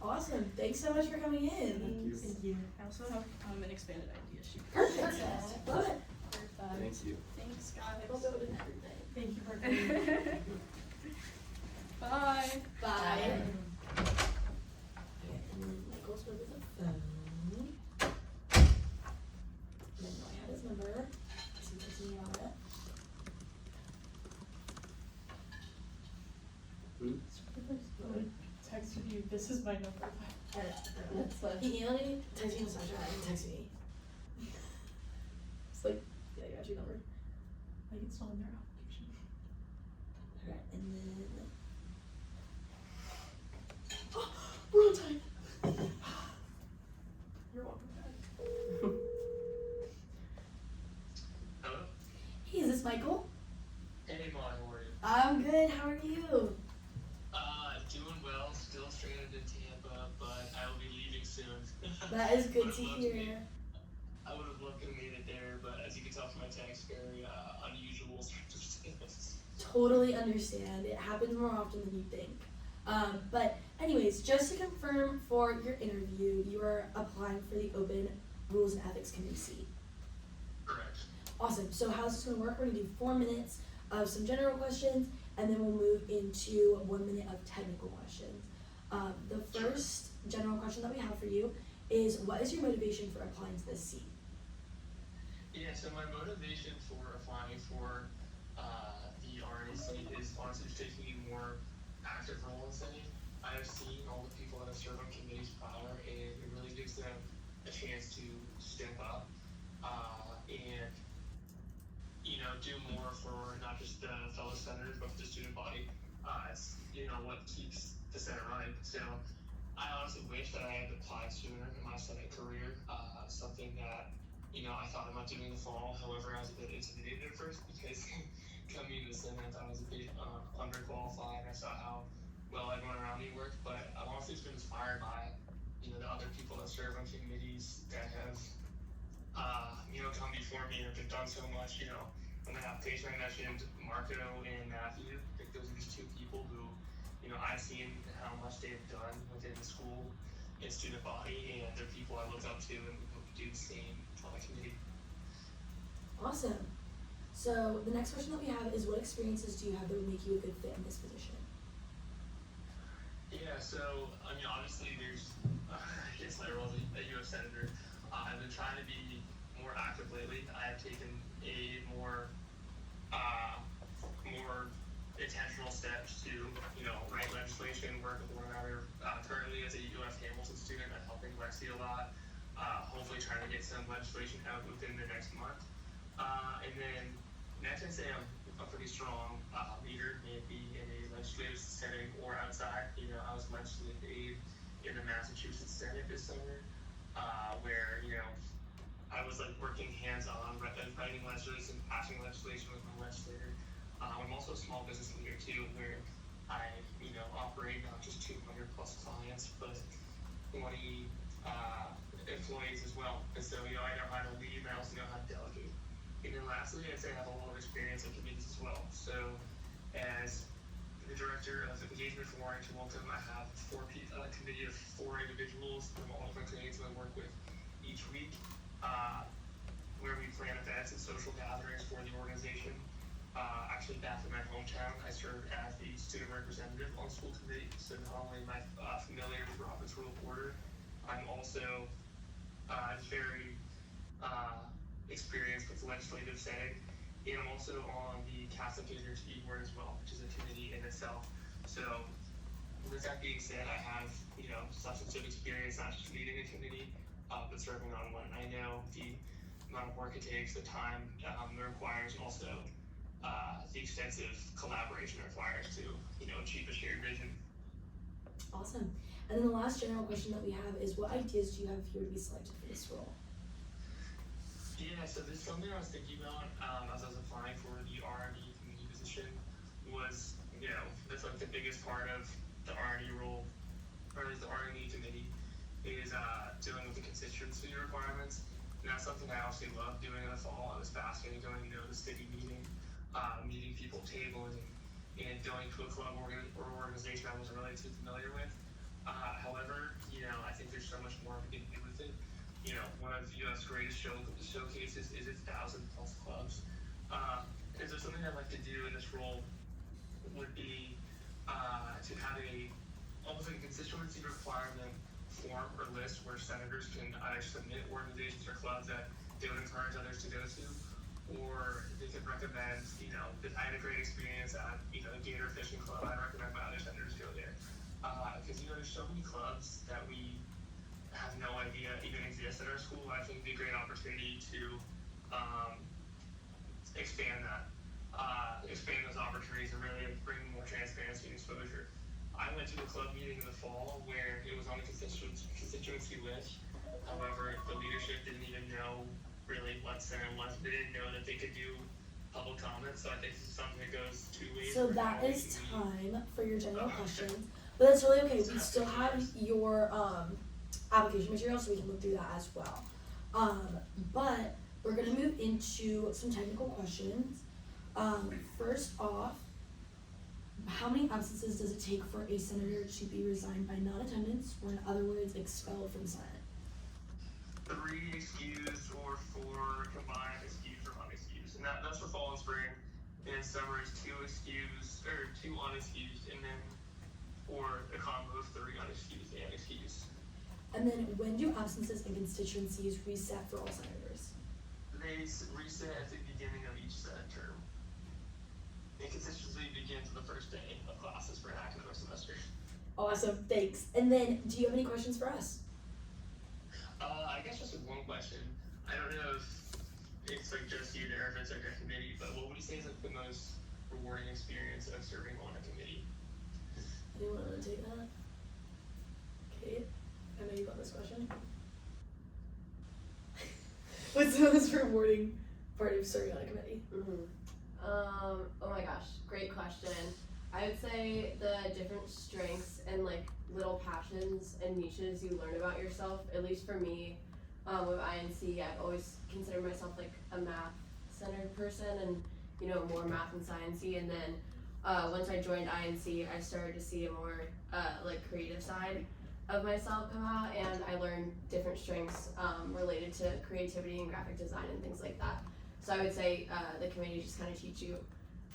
Speaker 1: Awesome. Thanks so much for coming in.
Speaker 9: Thank you. I also have an expanded idea sheet.
Speaker 1: Perfect. Love it.
Speaker 2: Thank you.
Speaker 9: Thanks, guys.
Speaker 1: We'll go with everything.
Speaker 9: Thank you for coming. Bye.
Speaker 1: Bye. Okay, and then Michael's over the phone. And then I have his number. So he's texting me on it.
Speaker 9: Texted you. This is my number.
Speaker 1: That's fun. He emailed me, texted me on Snapchat, and texted me. It's like, yeah, I got your number.
Speaker 9: Like it's not in their application.
Speaker 1: Alright, and then. Oh, we're on time.
Speaker 9: You're welcome.
Speaker 5: Hello?
Speaker 1: Hey, is this Michael?
Speaker 5: Hey, Molly, how are you?
Speaker 1: I'm good. How That is good
Speaker 18: Would've
Speaker 1: to
Speaker 18: loved
Speaker 1: hear.
Speaker 18: I would have loved to have made it there, but as you can tell from my text, very unusual circumstances.
Speaker 1: Totally understand. It happens more often than you think. But anyways, just to confirm for your interview, you are applying for the Open Rules and Ethics Committee seat.
Speaker 18: Correct.
Speaker 1: Awesome. So how's this going to work? We're going to do 4 minutes of some general questions, and then we'll move into 1 minute of technical questions. The first general question that we have for you is, what is your motivation for applying to this seat?
Speaker 18: Yeah, so my motivation for applying for the R&E seat is honestly just taking a more active role in setting. I have seen all the people that have served on committees prior, and it really gives them a chance to step up and, you know, do more for not just the fellow senators, but for the student body. It's, you know, what keeps the Senate running. So I honestly wish that I had applied sooner in my Senate career, something that, you know, I thought about doing in the fall. However, I was a bit intimidated at first because coming to the Senate, I was a bit underqualified. I saw how well everyone around me worked, but I've honestly just been inspired by, you know, the other people that serve on committees that have, you know, come before me and have done so much. You know, on the application I mentioned Marco and Matthew. I think those are just 2 people who, you know, I've seen how much they've done within the school and student body, and they're people I look up to and hope to do the same on the committee.
Speaker 1: Awesome. So the next question that we have is, what experiences do you have that would make you a good fit in this position?
Speaker 18: Yeah, so, I mean, obviously there's, it's my role as a U.S. Senator. I've been trying to be more active lately. I have taken a more intentional steps to, you know, write legislation, work with one another. Currently as a UF Hamilton student, I'm helping Lexi a lot. Hopefully trying to get some legislation out within the next month. And then next I'd say I'm a pretty strong leader, maybe in a legislative setting or outside. You know, I was legislative aide in the Massachusetts Senate this summer, where, you know, I was like working hands-on, writing legislation, passing legislation with my legislator. I'm also a small business leader too, where I, you know, operate not just 200 plus clients, but 20 employees as well. And so, you know, I know how to lead, and I also know how to delegate. And then lastly, I'd say I have a lot of experience in committees as well. So as the director of engagement for Warrington Welcome, I have a committee of 4 individuals from all different committees that I work with each week, where we plan events and social gatherings for the organization. Actually, back in my hometown, I served as the student representative on the school committee. So not only am I familiar with Robert's Rule of Order, I'm also very experienced with the legislative setting, and I'm also on the Castle Catering Board as well, which is a committee in itself. So with that being said, I have, you know, substantive experience, not just leading a committee, but serving on one. I know the amount of work it takes, the time it requires, and also the extensive collaboration it requires to, you know, achieve a shared vision.
Speaker 1: Awesome. And then the last general question that we have is, what ideas do you have if you were to be selected for this role?
Speaker 18: Yeah, so this is something I was thinking about as I was applying for the R&E Committee position. Was, you know, that's like the biggest part of the R&E role, or the R&E Committee, is dealing with the constituency requirements. And that's something I also love doing in the fall. I was fascinated going, you know, the city meeting, meeting people, tabling, and going to a club or organization I wasn't really too familiar with. However, you know, I think there's so much more we can do with it. You know, one of UF's greatest showcases is its 1,000+ clubs. And so something I'd like to do in this role would be to have almost like a constituency requirement form or list where senators can either submit organizations or clubs that they would encourage others to go to, or they could recommend, you know, that I had a great experience at, you know, the Gator Fishing Club. I'd recommend my other senators go there. Because, you know, there's so many clubs that we have no idea even exist at our school. I think it'd be a great opportunity to expand those opportunities and really bring more transparency and exposure. I went to a club meeting in the fall where it was on the constituency list. However, the leadership didn't even know really what Senate was. They didn't know that they could do public comment. So I think this is something that goes 2 ways.
Speaker 1: So that is time for your general questions, but that's really okay. We still have your application material, so we can look through that as well. But we're gonna move into some technical questions. First off, how many absences does it take for a senator to be resigned by non-attendance, or in other words, expelled from Senate?
Speaker 18: 3 excused or 4 combined excused or unexcused, and that's for fall and spring. And in summer it's 2 excused or 2 unexcused, and then for a combo of 3 unexcused and excused.
Speaker 1: And then when do absences and constituencies reset for all senators?
Speaker 18: They reset at the beginning of each Senate term. And constituency begins on the first day of classes for an academic semester.
Speaker 1: Awesome, thanks. And then, do you have any questions for us?
Speaker 18: I guess just one question. I don't know if it's like just you there, if it's like a committee, but what would you say is like the most rewarding experience of serving on a committee?
Speaker 1: Anyone want to take that? Kate, I know you got this question. What's the most rewarding part of serving on a committee?
Speaker 3: Oh my gosh, great question. I would say the different strengths and like little passions and niches you learn about yourself. At least for me, with I&C, I've always considered myself like a math-centered person, and more math and sciencey. And then once I joined I&C, I started to see a more like creative side of myself come out, and I learned different strengths related to creativity and graphic design and things like that. So I would say the committee just kind of teach you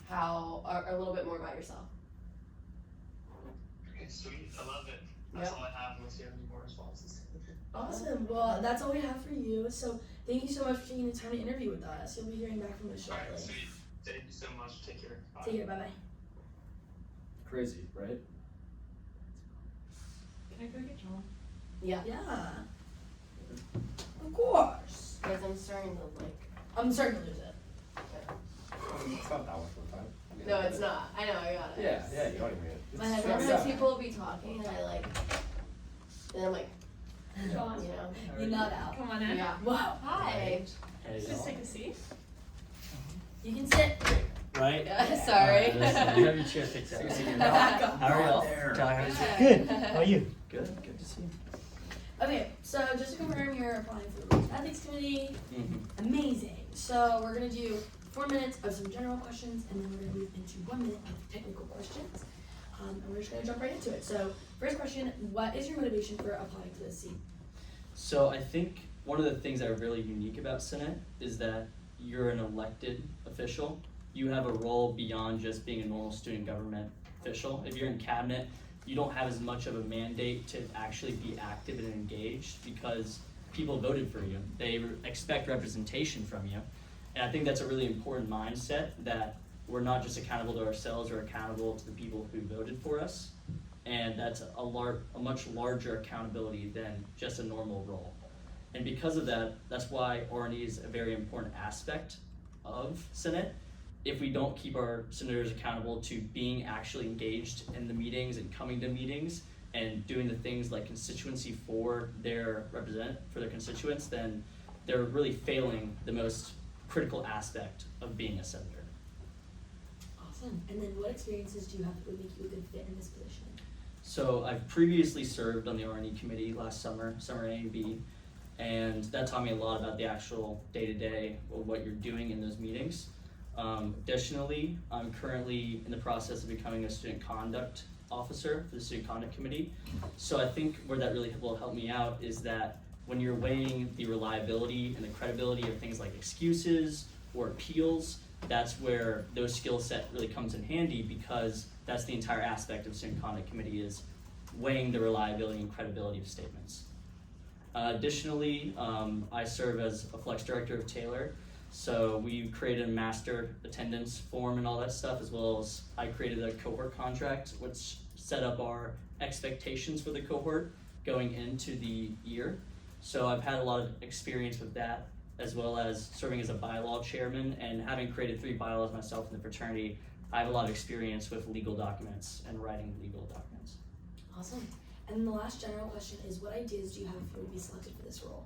Speaker 3: a little bit more about yourself.
Speaker 18: Okay, sweet, I love it. That's all I have, unless you have any more responses.
Speaker 1: Awesome. Well, that's all we have for you. So thank you so much for taking the time to interview with us. You'll be hearing back from us shortly.
Speaker 18: Alright, sweet. Thank you so much. Take care. Bye.
Speaker 1: Take care. Bye bye.
Speaker 2: Crazy, right?
Speaker 9: Can I go get John?
Speaker 1: Yeah. Of course.
Speaker 3: Guys, I'm starting to
Speaker 1: I'm starting to lose it.
Speaker 2: It's not that much more time.
Speaker 3: No, it's not. I know, I got it.
Speaker 2: Yeah, you don't even get it.
Speaker 3: My husband, people will be talking, and and I'm like,
Speaker 9: John,
Speaker 1: You nod out.
Speaker 9: Come on in.
Speaker 3: yeah.
Speaker 1: Wow.
Speaker 3: Hi.
Speaker 9: Just take a seat.
Speaker 1: You can sit.
Speaker 17: Right?
Speaker 3: Yeah, sorry.
Speaker 17: You have your chair fixed out. How are y'all? Good. How are you? Good. Good to see you.
Speaker 1: Okay, so just to confirm, you're applying for the Rules and Ethics Committee. Amazing. So we're gonna do 4 minutes of some general questions, and then we're gonna move into 1 minute of technical questions. And we're just gonna jump right into it. So first question, what is your motivation for applying to this seat?
Speaker 19: So I think one of the things that are really unique about Senate is that you're an elected official. You have a role beyond just being a normal student government official. If you're in cabinet, you don't have as much of a mandate to actually be active and engaged because people voted for you. They expect representation from you. And I think that's a really important mindset, that we're not just accountable to ourselves, we're accountable to the people who voted for us. And that's a much larger accountability than just a normal role. And because of that, that's why R&E is a very important aspect of Senate. If we don't keep our senators accountable to being actually engaged in the meetings and coming to meetings and doing the things like constituency for their constituents, then they're really failing the most critical aspect of being a senator.
Speaker 1: Awesome. And then what experiences do you have that would make you a good fit in this position?
Speaker 19: So I've previously served on the R&E Committee last summer A and B, and that taught me a lot about the actual day-to-day of what you're doing in those meetings. Additionally, I'm currently in the process of becoming a student conduct officer for the Student Conduct Committee. So I think where that really will help me out is that when you're weighing the reliability and the credibility of things like excuses or appeals, that's where those skill set really comes in handy, because that's the entire aspect of Student Conduct Committee, is weighing the reliability and credibility of statements. Additionally, I serve as a flex director of Taylor. So we created a master attendance form and all that stuff, as well as I created a cohort contract, which set up our expectations for the cohort going into the year. So I've had a lot of experience with that, as well as serving as a bylaw chairman, and having created 3 bylaws myself in the fraternity, I have a lot of experience with legal documents and writing legal documents.
Speaker 1: Awesome. And then the last general question is, what ideas do you have if you would be selected for this role?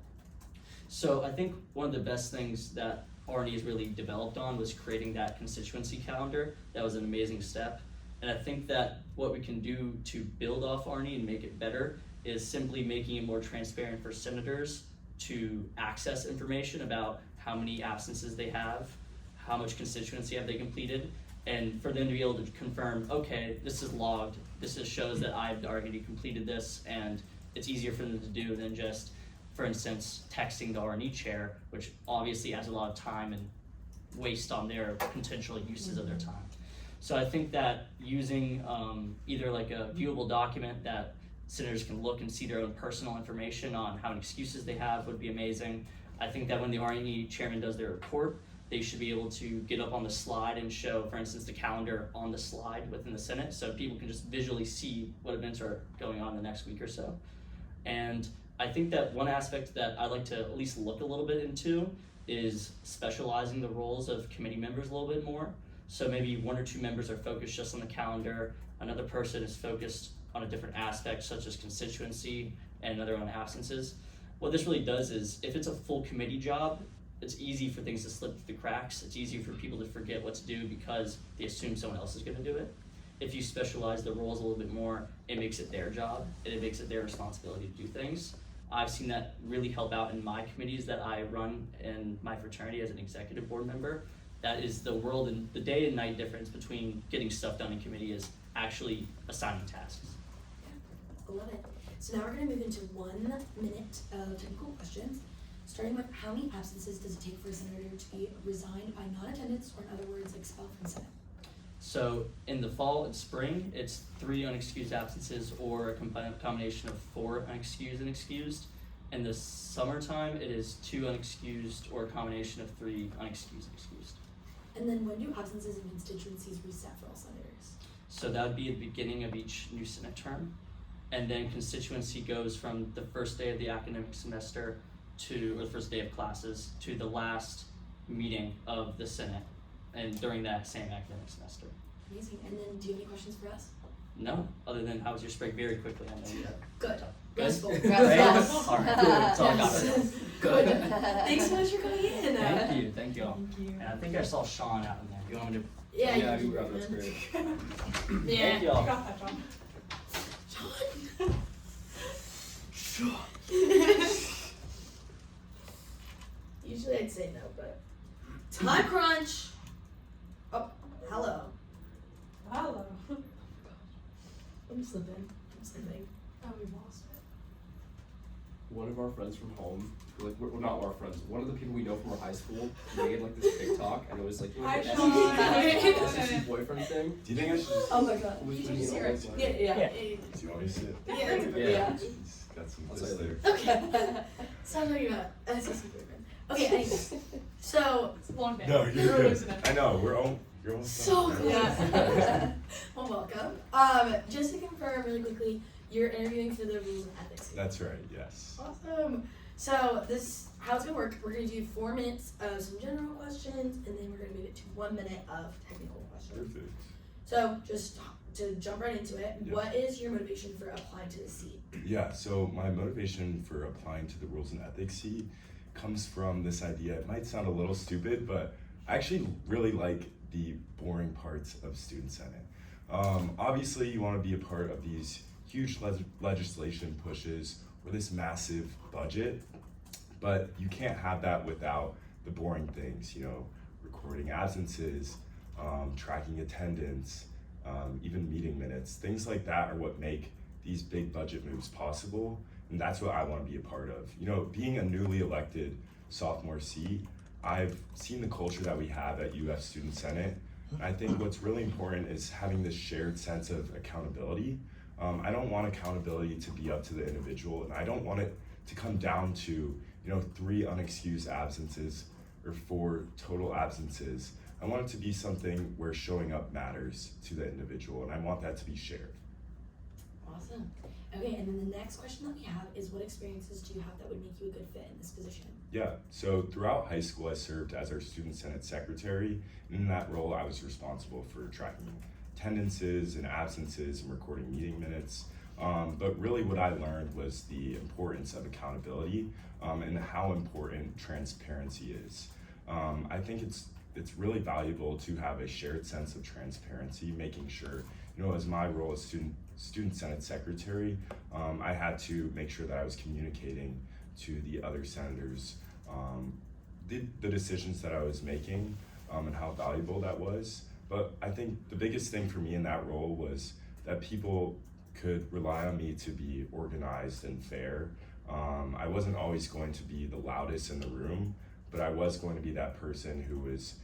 Speaker 19: So I think one of the best things that R&E has really developed on was creating that constituency calendar. That was an amazing step. And I think that what we can do to build off R&E and make it better is simply making it more transparent for senators to access information about how many absences they have, how much constituency have they completed, and for them to be able to confirm, okay, this is logged, this shows that I've already completed this, and it's easier for them to do than just, for instance, texting the R&E chair, which obviously adds a lot of time and waste on their potential uses of their time. So I think that using either like a viewable document that senators can look and see their own personal information on how many excuses they have would be amazing. I think that when the R&E chairman does their report, they should be able to get up on the slide and show, for instance, the calendar on the slide within the Senate, so people can just visually see what events are going on the next week or so. And I think that one aspect that I'd like to at least look a little bit into is specializing the roles of committee members a little bit more. So maybe 1 or 2 members are focused just on the calendar, another person is focused on a different aspect such as constituency, and another on absences. What this really does is, if it's a full committee job, it's easy for things to slip through the cracks. It's easy for people to forget what to do because they assume someone else is going to do it. If you specialize the roles a little bit more, it makes it their job, and it makes it their responsibility to do things. I've seen that really help out in my committees that I run in my fraternity as an executive board member. That is the world and the day and night difference between getting stuff done in committee is actually assigning tasks.
Speaker 1: I love it. So now we're going to move into 1 minute of technical questions, starting with how many absences does it take for a senator to be resigned by non-attendance, or in other words, expelled from Senate?
Speaker 19: So in the fall and spring, it's 3 unexcused absences or a combination of 4 unexcused and excused. In the summertime, it is 2 unexcused or a combination of 3 unexcused and excused.
Speaker 1: And then when do absences and constituencies reset for all senators?
Speaker 19: So that would be at the beginning of each new Senate term. And then constituency goes from the first day of the academic semester to, or the first day of classes, to the last meeting of the Senate, and during that same academic semester.
Speaker 1: Amazing. And then do you have any questions for us?
Speaker 19: No, other than how was your spring? Very quickly, I know you have.
Speaker 1: Good.
Speaker 19: Good?
Speaker 1: Restful.
Speaker 19: Great? All right, cool. That's all I got
Speaker 1: Yes.
Speaker 19: right now.
Speaker 1: Good. Thanks so much for coming in.
Speaker 19: Thank you all. And I think I saw Sean out in there. Do you want me to?
Speaker 1: Yeah,
Speaker 2: Yeah,
Speaker 1: you
Speaker 2: you that's great.
Speaker 1: Yeah.
Speaker 19: Thank you all.
Speaker 10: Got that, John.
Speaker 1: Usually I'd say no, but time crunch. Oh, hello.
Speaker 10: Hello.
Speaker 1: I'm slipping.
Speaker 10: Oh, we lost it.
Speaker 2: One of our friends from home, like we're not our friends, one of the people we know from our high school made like this TikTok, and it was like,
Speaker 10: Hi,
Speaker 2: the
Speaker 10: Sean.
Speaker 2: SEC boyfriend thing.
Speaker 20: Do you think I should just?
Speaker 1: Oh my god.
Speaker 2: With
Speaker 1: You
Speaker 2: the
Speaker 1: just
Speaker 2: needle,
Speaker 1: hear it.
Speaker 2: it's like-
Speaker 1: Yeah.
Speaker 20: Do you want me to sit?
Speaker 1: Yeah.
Speaker 20: Jeez, got some
Speaker 2: I'll
Speaker 20: bliss
Speaker 2: tell you
Speaker 20: there.
Speaker 1: Okay. Sounds like you're not SEC boyfriend. Okay, anyways. So,
Speaker 10: It's a long day.
Speaker 20: No,
Speaker 10: We're
Speaker 20: you're good.
Speaker 10: losing it.
Speaker 20: I know, you're almost
Speaker 1: so
Speaker 20: done.
Speaker 1: close. Well, welcome. Just to confirm really quickly, you're interviewing for the rules and ethics.
Speaker 20: That's right, yes.
Speaker 1: Awesome. So this, how it's gonna work, we're gonna do 4 minutes of some general questions, and then we're gonna move it to 1 minute of technical questions.
Speaker 20: Perfect.
Speaker 1: So just to jump right into it,
Speaker 20: Yeah.
Speaker 1: what is your motivation for applying to the seat?
Speaker 20: Yeah, so my motivation for applying to the rules and ethics seat comes from this idea. It might sound a little stupid, but I actually really like the boring parts of student senate. Obviously, you want to be a part of these huge legislation pushes or this massive budget, but you can't have that without the boring things, you know, recording absences, tracking attendance, even meeting minutes. Things like that are what make these big budget moves possible, and that's what I want to be a part of. You know, being a newly elected sophomore seat, I've seen the culture that we have at UF Student Senate. I think what's really important is having this shared sense of accountability. I don't want accountability to be up to the individual, and I don't want it to come down to, you know, 3 unexcused absences or 4 total absences. I want it to be something where showing up matters to the individual, and I want that to be shared.
Speaker 1: Awesome. Okay, and then the next question that we have is, what experiences do you have that would make you a good fit in this position?
Speaker 20: Yeah, so throughout high school, I served as our Student Senate Secretary, and in that role, I was responsible for tracking attendances and absences and recording meeting minutes. But really what I learned was the importance of accountability and how important transparency is. I think it's really valuable to have a shared sense of transparency, making sure as my role as student senate secretary, I had to make sure that I was communicating to the other senators the decisions that I was making and how valuable that was. But I think the biggest thing for me in that role was that people could rely on me to be organized and fair. I wasn't always going to be the loudest in the room, but I was going to be that person who was,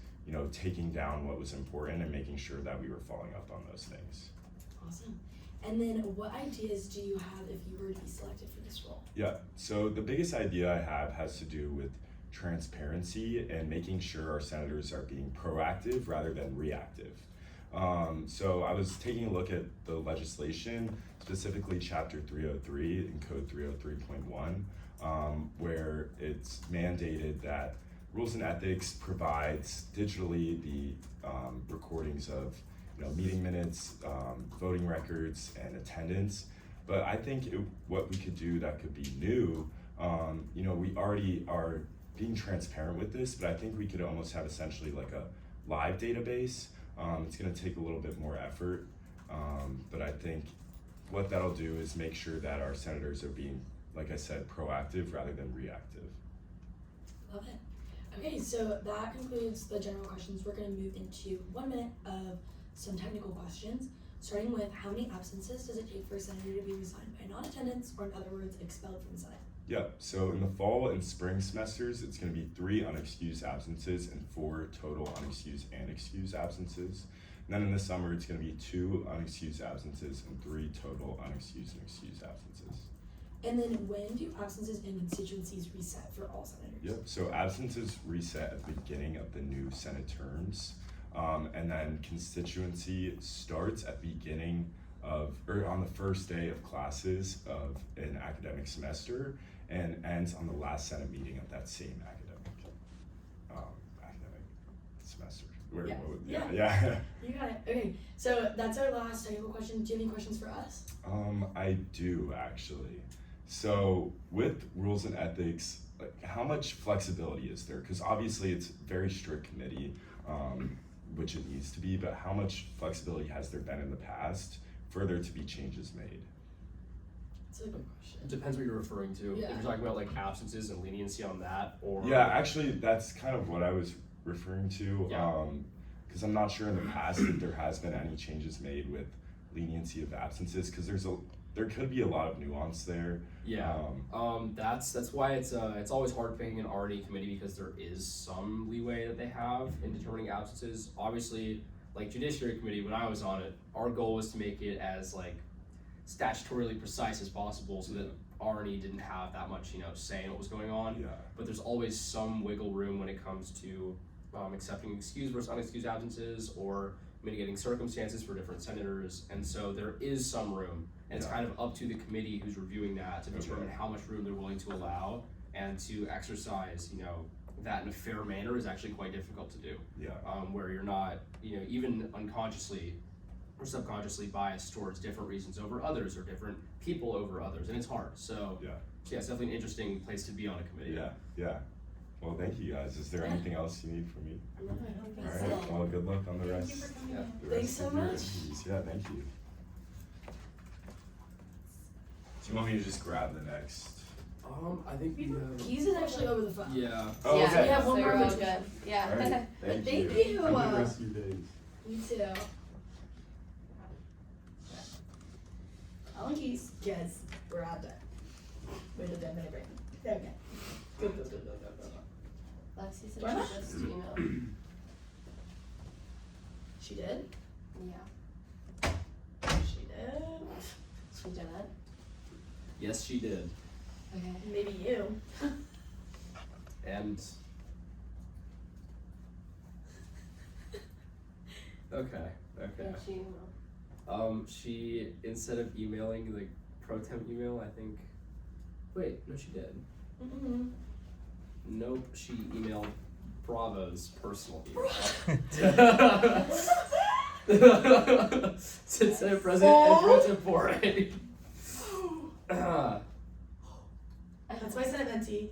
Speaker 20: taking down what was important and making sure that we were following up on those things.
Speaker 1: Awesome. And then what ideas do you have if you were to be selected for this role?
Speaker 20: Yeah, so the biggest idea I have has to do with transparency and making sure our senators are being proactive rather than reactive. So I was taking a look at the legislation, specifically Chapter 303 in Code 303.1, where it's mandated that Rules and Ethics provides digitally the recordings of meeting minutes, voting records, and attendance. But I think what we could do that could be new, we already are being transparent with this, but I think we could almost have essentially like a live database. It's gonna take a little bit more effort, but I think what that'll do is make sure that our senators are being, like I said, proactive rather than reactive.
Speaker 1: Love it. Okay, so that concludes the general questions. We're gonna move into 1 minute of some technical questions, starting with how many absences does it take for a senator to be resigned by non-attendance, or in other words, expelled from the Senate?
Speaker 20: Yeah, so in the fall and spring semesters, it's gonna be 3 unexcused absences and 4 total unexcused and excused absences. And then in the summer, it's gonna be 2 unexcused absences and 3 total unexcused and excused absences.
Speaker 1: And then when do absences and constituencies reset for all senators?
Speaker 20: Yep, so absences reset at the beginning of the new Senate terms. And then constituency starts at the beginning of, or on the first day of classes of an academic semester, and ends on the last Senate meeting of that same academic semester.
Speaker 1: Yeah. You got it. Okay, so that's our last technical question. Do you have any questions for us?
Speaker 20: I do actually. So with rules and ethics, like how much flexibility is there? Because obviously it's a very strict committee, which it needs to be, but how much flexibility has there been in the past for there to be changes made?
Speaker 1: That's a good question.
Speaker 2: It depends what you're referring to.
Speaker 1: Yeah.
Speaker 2: If you're talking about like absences and leniency on that, or
Speaker 20: Yeah, actually that's kind of what I was referring to.
Speaker 2: Yeah.
Speaker 20: Because I'm not sure in the past if there has been any changes made with leniency of absences, because there could be a lot of nuance there.
Speaker 2: Yeah, that's why it's always hard picking an R&E committee, because there is some leeway that they have in determining absences. Obviously, like Judiciary Committee, when I was on it, our goal was to make it as like statutorily precise as possible, so that R&E didn't have that much say in what was going on.
Speaker 20: Yeah.
Speaker 2: But there's always some wiggle room when it comes to accepting excused versus unexcused absences, or mitigating circumstances for different senators, and so there is some room, and it's kind of up to the committee who's reviewing that to determine how much room they're willing to allow, and to exercise that in a fair manner is actually quite difficult to do.
Speaker 20: Yeah.
Speaker 2: Where you're not even unconsciously or subconsciously biased towards different reasons over others, or different people over others, and it's hard. So yeah, it's definitely an interesting place to be on a committee.
Speaker 20: Yeah. Well, thank you guys. Is there anything else you need from me?
Speaker 1: No, I don't think
Speaker 20: All right.
Speaker 1: so.
Speaker 20: Well, good luck on the rest.
Speaker 1: Thank you for coming in.
Speaker 20: the
Speaker 1: Thanks
Speaker 20: rest
Speaker 1: so
Speaker 20: of your
Speaker 1: much.
Speaker 20: interviews. Yeah, thank you. Do you want me to just grab the next?
Speaker 2: I think we have.
Speaker 1: Keys is actually over the phone.
Speaker 2: Yeah.
Speaker 20: Oh,
Speaker 1: Yeah,
Speaker 20: okay.
Speaker 1: we have one
Speaker 3: So
Speaker 1: more
Speaker 3: you're all
Speaker 1: rotation.
Speaker 3: good. Yeah.
Speaker 20: All right.
Speaker 1: But
Speaker 20: Thank you.
Speaker 1: thank you.
Speaker 20: Have a good rest of your days.
Speaker 1: You too. Alan Keys, yes, we're all done. With a 10-minute break. Okay. Go.
Speaker 3: Lexi said
Speaker 1: Why
Speaker 3: she just emailed.
Speaker 1: She did?
Speaker 3: Yeah.
Speaker 1: She did.
Speaker 3: She did it.
Speaker 2: Yes, she did.
Speaker 3: Okay.
Speaker 1: Maybe you.
Speaker 2: And okay.
Speaker 3: Yeah, she emailed.
Speaker 2: She, instead of emailing the pro temp email, I think. Wait, no, she did.
Speaker 1: Mm-hmm.
Speaker 2: Nope, she emailed Bravo's personal email. To Senate President and pro temp for it.
Speaker 1: That's why I sent it mentee.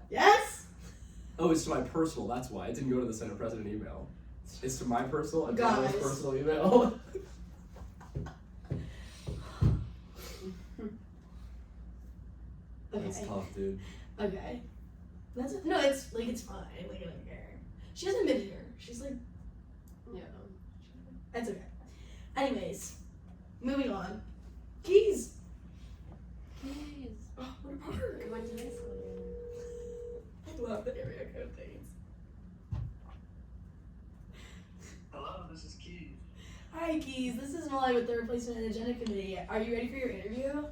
Speaker 1: Yes?
Speaker 2: Oh, it's to my personal, that's why. It didn't go to the Senate President email.
Speaker 13: It's to my personal, and
Speaker 1: Guys.
Speaker 13: personal email.
Speaker 1: Okay.
Speaker 13: That's tough, dude.
Speaker 1: Okay. No, it's like it's fine. Like I don't care. She hasn't been here. She's like,
Speaker 3: Yeah.
Speaker 1: that's okay. Anyways, moving on. Keys. Oh, what a park.
Speaker 3: I went to high school
Speaker 1: I love the area code things.
Speaker 5: Hello, this is Keith.
Speaker 1: Hi, Keys. This is Molly with the Replacement and Agenda Committee. Are you ready for your interview?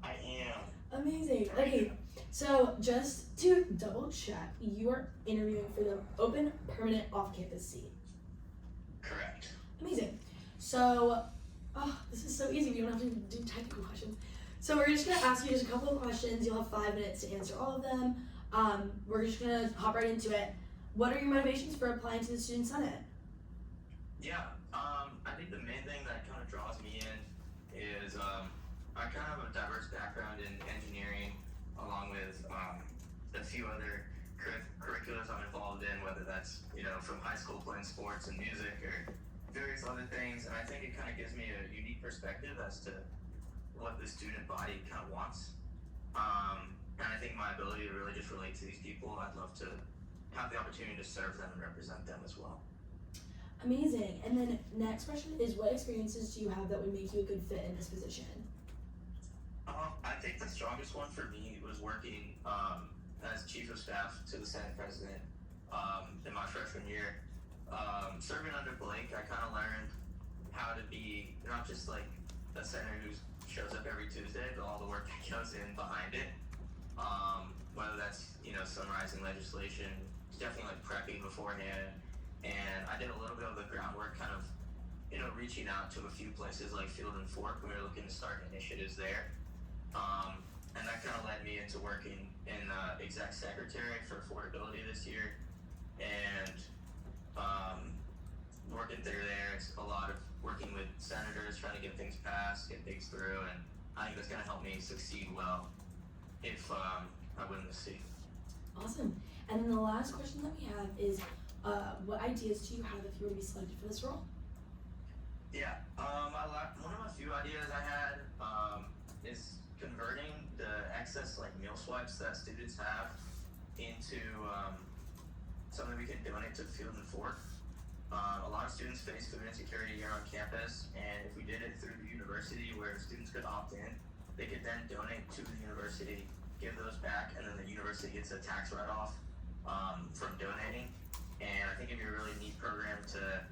Speaker 5: I am.
Speaker 1: Amazing. Okay, so just to double check, you are interviewing for the open permanent off-campus seat.
Speaker 5: Correct.
Speaker 1: Amazing. So, this is so easy. We don't have to do technical questions. So we're just gonna ask you just a couple of questions. You'll have 5 minutes to answer all of them. We're just gonna hop right into it. What are your motivations for applying to the Student Senate?
Speaker 5: Yeah, I think the main thing that kind of draws me in is I kind of have a diverse background in engineering, along with a few other curriculums I'm involved in, whether that's, from high school playing sports and music or various other things. And I think it kind of gives me a unique perspective as to what the student body kind of wants. And I think my ability to really just relate to these people, I'd love to have the opportunity to serve them and represent them as well.
Speaker 1: Amazing. And then next question is, what experiences do you have that would make you a good fit in this position?
Speaker 5: I think the strongest one for me was working as chief of staff to the Senate president in my freshman year. Serving under Blake, I kind of learned how to be not just like a senator who shows up every Tuesday, but all the work that goes in behind it. Whether that's, summarizing legislation, definitely like prepping beforehand. And I did a little bit of the groundwork, kind of, reaching out to a few places like Field and Fork when we were looking to start initiatives there. And that kind of led me into working in exec secretary for affordability this year. And working through there, it's a lot of working with senators, trying to get things passed, get things through, and I think that's going to help me succeed well if I win this seat.
Speaker 1: Awesome. And then the last question that we have is, what ideas do you have if you were to be selected for this role?
Speaker 5: Yeah, one of my few ideas I had is converting the excess meal swipes that students have into something we can donate to Field and Fork. A lot of students face food insecurity here on campus, and if we did it through the university where students could opt in, they could then donate to the university, give those back, and then the university gets a tax write-off from donating. And I think it'd be a really neat program to,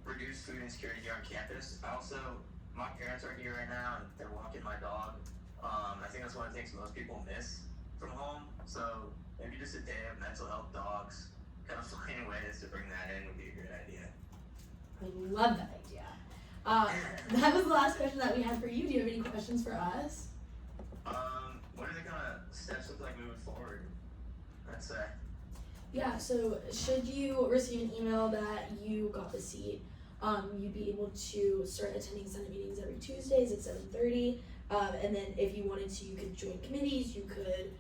Speaker 5: reduce food insecurity here on campus. My parents are here right now, and they're walking my dog. I think that's one of the things most people miss from home. So maybe just a day of mental health dogs, kind of finding ways to bring that in would be a good idea.
Speaker 1: I love that idea. That was the last question that we had for you. Do you have any questions for us?
Speaker 5: What are the kind of steps look like moving forward? I'd say.
Speaker 1: Yeah, so should you receive an email that you got the seat, you'd be able to start attending Senate meetings every Tuesdays at 7:30. And then if you wanted to, you could join committees, you could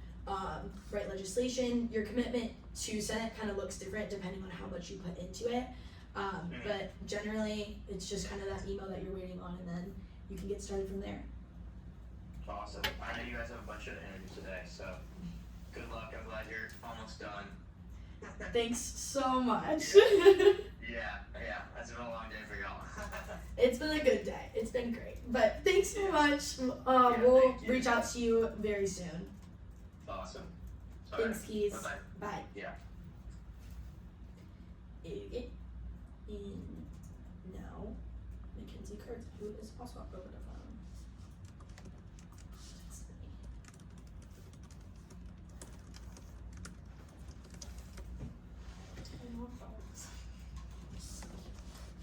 Speaker 1: write legislation. Your commitment to Senate kind of looks different depending on how much you put into it. But generally, it's just kind of that email that you're waiting on, and then you can get started from there.
Speaker 5: Awesome. I know you guys have a bunch of interviews today, so good luck. I'm glad you're almost done.
Speaker 1: Thanks so much.
Speaker 5: Yeah, that's been a long day for y'all.
Speaker 1: It's been a good day. It's been great. But thanks so much.
Speaker 5: Yeah,
Speaker 1: We'll
Speaker 5: thank you.
Speaker 1: reach out to you very soon.
Speaker 5: Awesome.
Speaker 1: Thanks, Keys.
Speaker 5: Bye-bye.
Speaker 1: Bye.
Speaker 5: Yeah.
Speaker 1: No. Mackenzie Kurtz, who is also over the phone.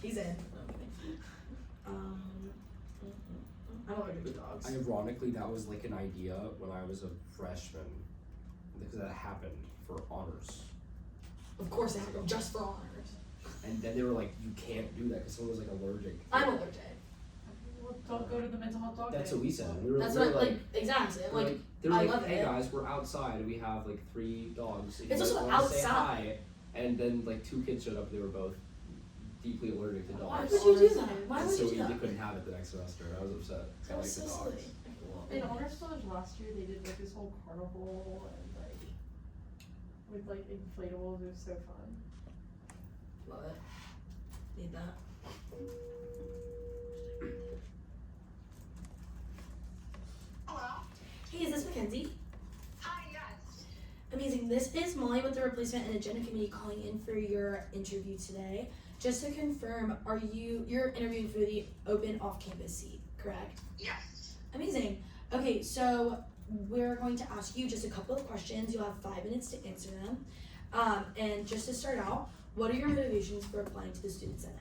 Speaker 1: He's in. I'm allergic to dogs.
Speaker 13: Ironically, that was like an idea when I was a freshman, because that happened for honors.
Speaker 1: Of course it happened just for honors.
Speaker 13: And then they were like, you can't do that because someone was like allergic.
Speaker 1: I'm allergic.
Speaker 9: Well, don't go to the mental health dog
Speaker 13: That's
Speaker 9: day.
Speaker 13: what we said. We were,
Speaker 1: That's
Speaker 13: we were
Speaker 1: what, like, exactly.
Speaker 13: we were
Speaker 1: Like,
Speaker 13: they were
Speaker 1: I
Speaker 13: like,
Speaker 1: love
Speaker 13: hey
Speaker 1: it.
Speaker 13: guys, we're outside. We have like 3 dogs. If
Speaker 1: It's
Speaker 13: you
Speaker 1: also
Speaker 13: wanna say
Speaker 1: outside.
Speaker 13: hi, And then like 2 kids showed up, they were both deeply allergic to dogs.
Speaker 1: Why would you do that? Why
Speaker 13: And
Speaker 1: would
Speaker 13: so
Speaker 1: you do
Speaker 13: they
Speaker 1: that?
Speaker 13: couldn't have it the next semester. I was upset. 'Cause I
Speaker 1: That
Speaker 13: like
Speaker 1: was
Speaker 13: the
Speaker 1: so
Speaker 13: dogs.
Speaker 1: silly.
Speaker 9: In honors college last year, they did like this whole carnival and like with like inflatables. It was so fun.
Speaker 1: Love it. Need that.
Speaker 7: Hello?
Speaker 1: Hey, is this Mackenzie?
Speaker 7: Hi, yes.
Speaker 1: Amazing. This is Molly with the Replacement and Agenda Committee calling in for your interview today. Just to confirm, you're interviewing for the open off-campus seat, correct?
Speaker 7: Yes.
Speaker 1: Amazing. Okay, so we're going to ask you just a couple of questions. You'll have 5 minutes to answer them. And just to start out, what are your motivations for applying to the Student Senate?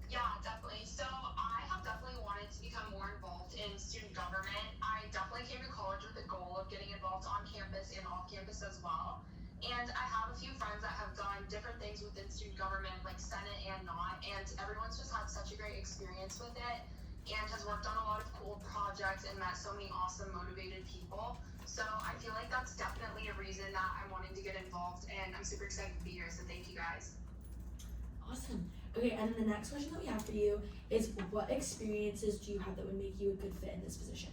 Speaker 8: Yeah, definitely. So I have definitely wanted to become more involved in student government. I definitely came to college with the goal of getting involved on campus and off campus as well. And I have a few friends that have done different things within student government, like Senate and not, and everyone's just had such a great experience with it and has worked on a lot of cool projects and met so many awesome, motivated people. So I feel like that's definitely a reason that I'm wanting to get involved, and I'm super excited to be here, so thank you guys.
Speaker 1: Awesome. Okay, and the next question that we have for you is, what experiences do you have that would make you a good fit in this position?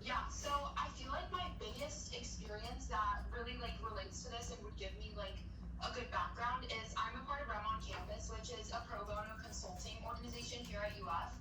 Speaker 8: Yeah, so I feel like my biggest experience that really like relates to this and would give me like a good background is I'm a part of REM on Campus, which is a pro bono consulting organization here at UF.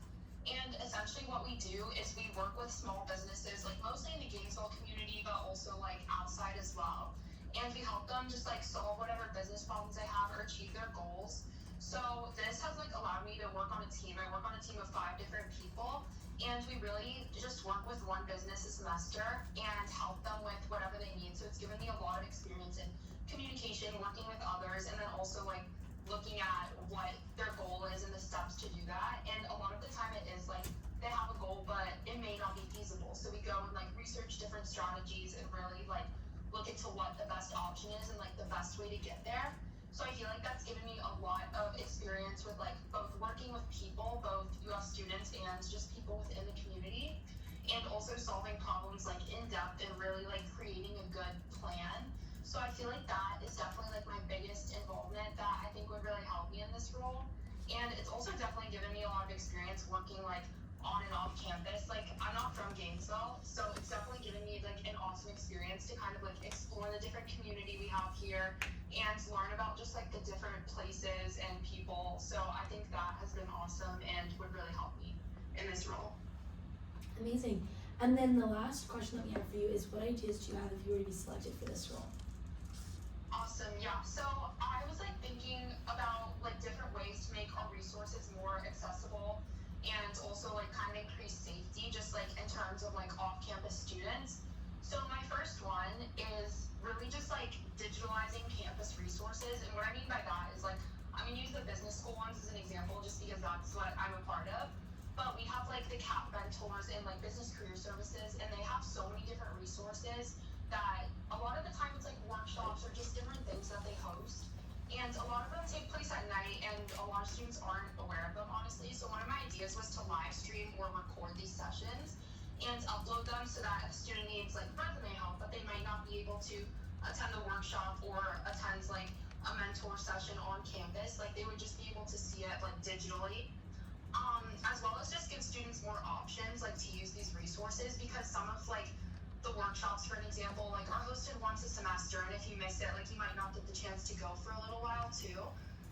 Speaker 8: And essentially what we do is we work with small businesses, like mostly in the Gainesville community, but also like outside as well. And we help them just like solve whatever business problems they have or achieve their goals. So this has like allowed me to work on a team. I work on a team of 5 different people, and we really just work with one business a semester and help them with whatever they need. So it's given me a lot of experience in communication, working with others, and then also like looking at what their goal is and the steps to do that. And a lot of the time it is like they have a goal, but it may not be feasible. So we go and like research different strategies and really like look into what the best option is and like the best way to get there. So I feel like that's given me a lot of experience with like both working with people, both UF students and just people within the community, and also solving problems like in depth and really like creating a good plan. So I feel like that is definitely like my biggest involvement that I think would really help me in this role. And it's also definitely given me a lot of experience working like on and off campus. Like I'm not from Gainesville, so it's definitely given me like an awesome experience to kind of like explore the different community we have here and learn about just like the different places and people. So I think that has been awesome and would really help me in this role.
Speaker 1: Amazing. And then the last question that we have for you is, what ideas do you have if you were to be selected for this role?
Speaker 8: Awesome, yeah. So I was like thinking about like different ways to make our resources more accessible and also like kind of increase safety, just like in terms of like off-campus students. So my first one is really just like digitalizing campus resources, and what I mean by that is like I'm gonna use the business school ones as an example just because that's what I'm a part of. But we have like the CAP mentors and like business career services, and they have so many different resources that a lot of the time it's like workshops or just different things that they host. And a lot of them take place at night, and a lot of students aren't aware of them, honestly. So one of my ideas was to live stream or record these sessions and upload them so that if a student needs like resume help, but they might not be able to attend the workshop or attend like a mentor session on campus, like they would just be able to see it like digitally. As well as just give students more options like to use these resources, because some of like the workshops, for an example, like are hosted once a semester, and if you miss it, like you might not get the chance to go for a little while too.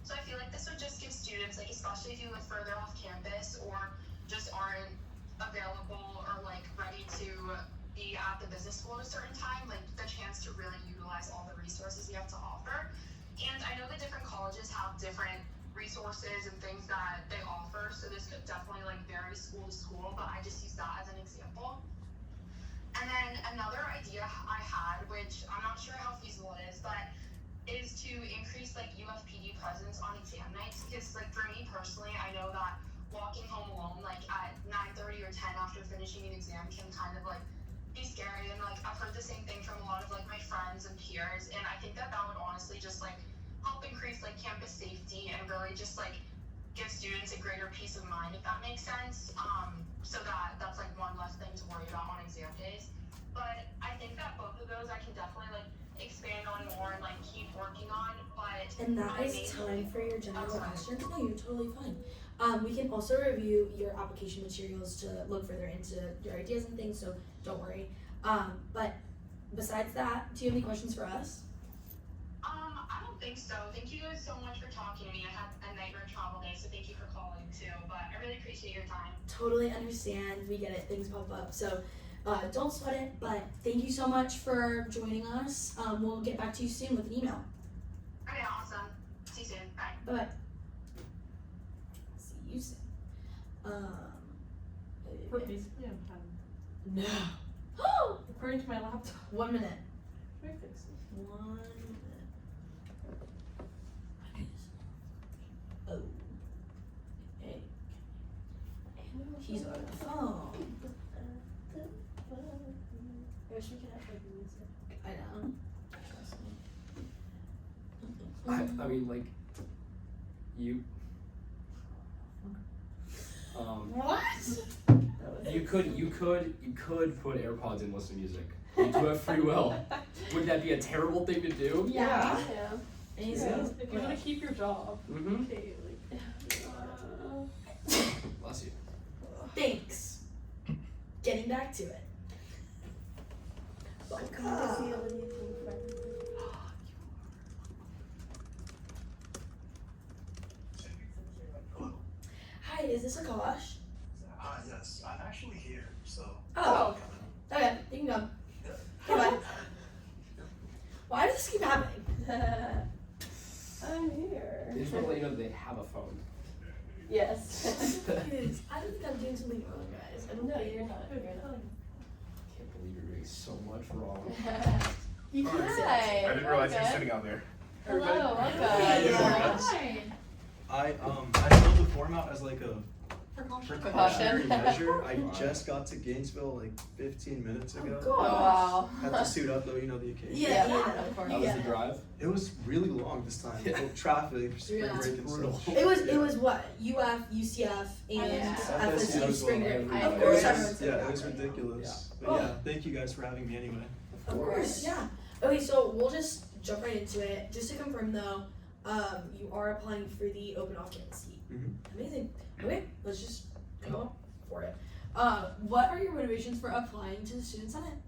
Speaker 8: So I feel like this would just give students, like especially if you live further off campus or just aren't available or like ready to be at the business school at a certain time, like the chance to really utilize all the resources we have to offer. And I know that different colleges have different resources and things that they offer, so this could definitely like vary school to school, but I just use that as an example. And then another idea I had, which I'm not sure how feasible it is, but is to increase like UFPD presence on exam nights, because like for me personally, I know that walking home alone like at 9:30 or 10 after finishing an exam can kind of like be scary, and like I've heard the same thing from a lot of like my friends and peers, and I think that would honestly just like help increase like campus safety and really just like give students a greater peace of mind, if that makes sense. So that's like one less thing to worry about on exam days. But I think that both of those I can definitely like expand on more and like keep working on.
Speaker 1: And that is time for your general questions. No, you're totally fine. We can also review your application materials to look further into your ideas and things, so don't worry. But besides that, do you have any questions for us?
Speaker 8: I don't think so. Thank you guys so much for talking to me. I had a nightmare travel day, so thank you for calling too. But I really appreciate your time.
Speaker 1: Totally understand. We get it. Things pop up. So don't sweat it. But thank you so much for joining us. We'll get back to you soon with an email.
Speaker 8: Okay, awesome. See you soon. Bye.
Speaker 1: Bye. See you soon.
Speaker 9: We're basically on time.
Speaker 1: No.
Speaker 9: According to my laptop.
Speaker 1: 1 minute.
Speaker 9: Should I fix this?
Speaker 1: 1 minute. Oh. Hey. He's on the phone.
Speaker 11: I wish we could have like music.
Speaker 1: I know. Trust me.
Speaker 2: I mean, like, you.
Speaker 1: What?
Speaker 2: You could put AirPods in and listen to music. You do have free will. Would that be a terrible thing to do?
Speaker 1: Yeah.
Speaker 9: If you want to keep your job.
Speaker 2: Mm-hmm.
Speaker 9: Okay,
Speaker 2: Bless you.
Speaker 1: Thanks. Getting back to it. Hi, is this Akash?
Speaker 21: Yes, I'm actually here, so.
Speaker 1: Oh. Okay, you can go. Goodbye. Why does this keep happening?
Speaker 11: I'm here.
Speaker 2: They just want to let you know they have a phone.
Speaker 11: Yes.
Speaker 1: I don't think I'm doing something wrong, guys. I don't
Speaker 11: No,
Speaker 1: think
Speaker 11: you're not. You're not.
Speaker 2: I can't believe you're doing so much wrong.
Speaker 11: You can
Speaker 21: Hi.
Speaker 11: say.
Speaker 21: I didn't realize you were sitting out there.
Speaker 11: Hello, welcome.
Speaker 21: Hi. I filled the form out as like a precautionary measure. I just got to Gainesville like 15 minutes ago.
Speaker 1: Oh, wow.
Speaker 21: Had to suit up though, you know the occasion.
Speaker 1: Yeah, of course.
Speaker 2: How was the drive?
Speaker 21: It was really long this time.
Speaker 2: Yeah.
Speaker 21: Traffic, spring
Speaker 1: Yeah.
Speaker 21: break and stuff.
Speaker 1: It was what? UF, UCF, and
Speaker 21: FSU
Speaker 1: FSU
Speaker 21: as
Speaker 1: spring
Speaker 21: well.
Speaker 1: break. Of course, everyone's
Speaker 21: Yeah,
Speaker 1: back,
Speaker 21: it was
Speaker 1: right?
Speaker 21: ridiculous.
Speaker 1: Yeah.
Speaker 21: But yeah, thank you guys for having me anyway.
Speaker 1: Of course, yeah. Okay, so we'll just jump right into it. Just to confirm though, you are applying for the open off-campus seat.
Speaker 21: Mm-hmm.
Speaker 1: Amazing. Okay, let's just go for it. What are your motivations for applying to the Student Senate?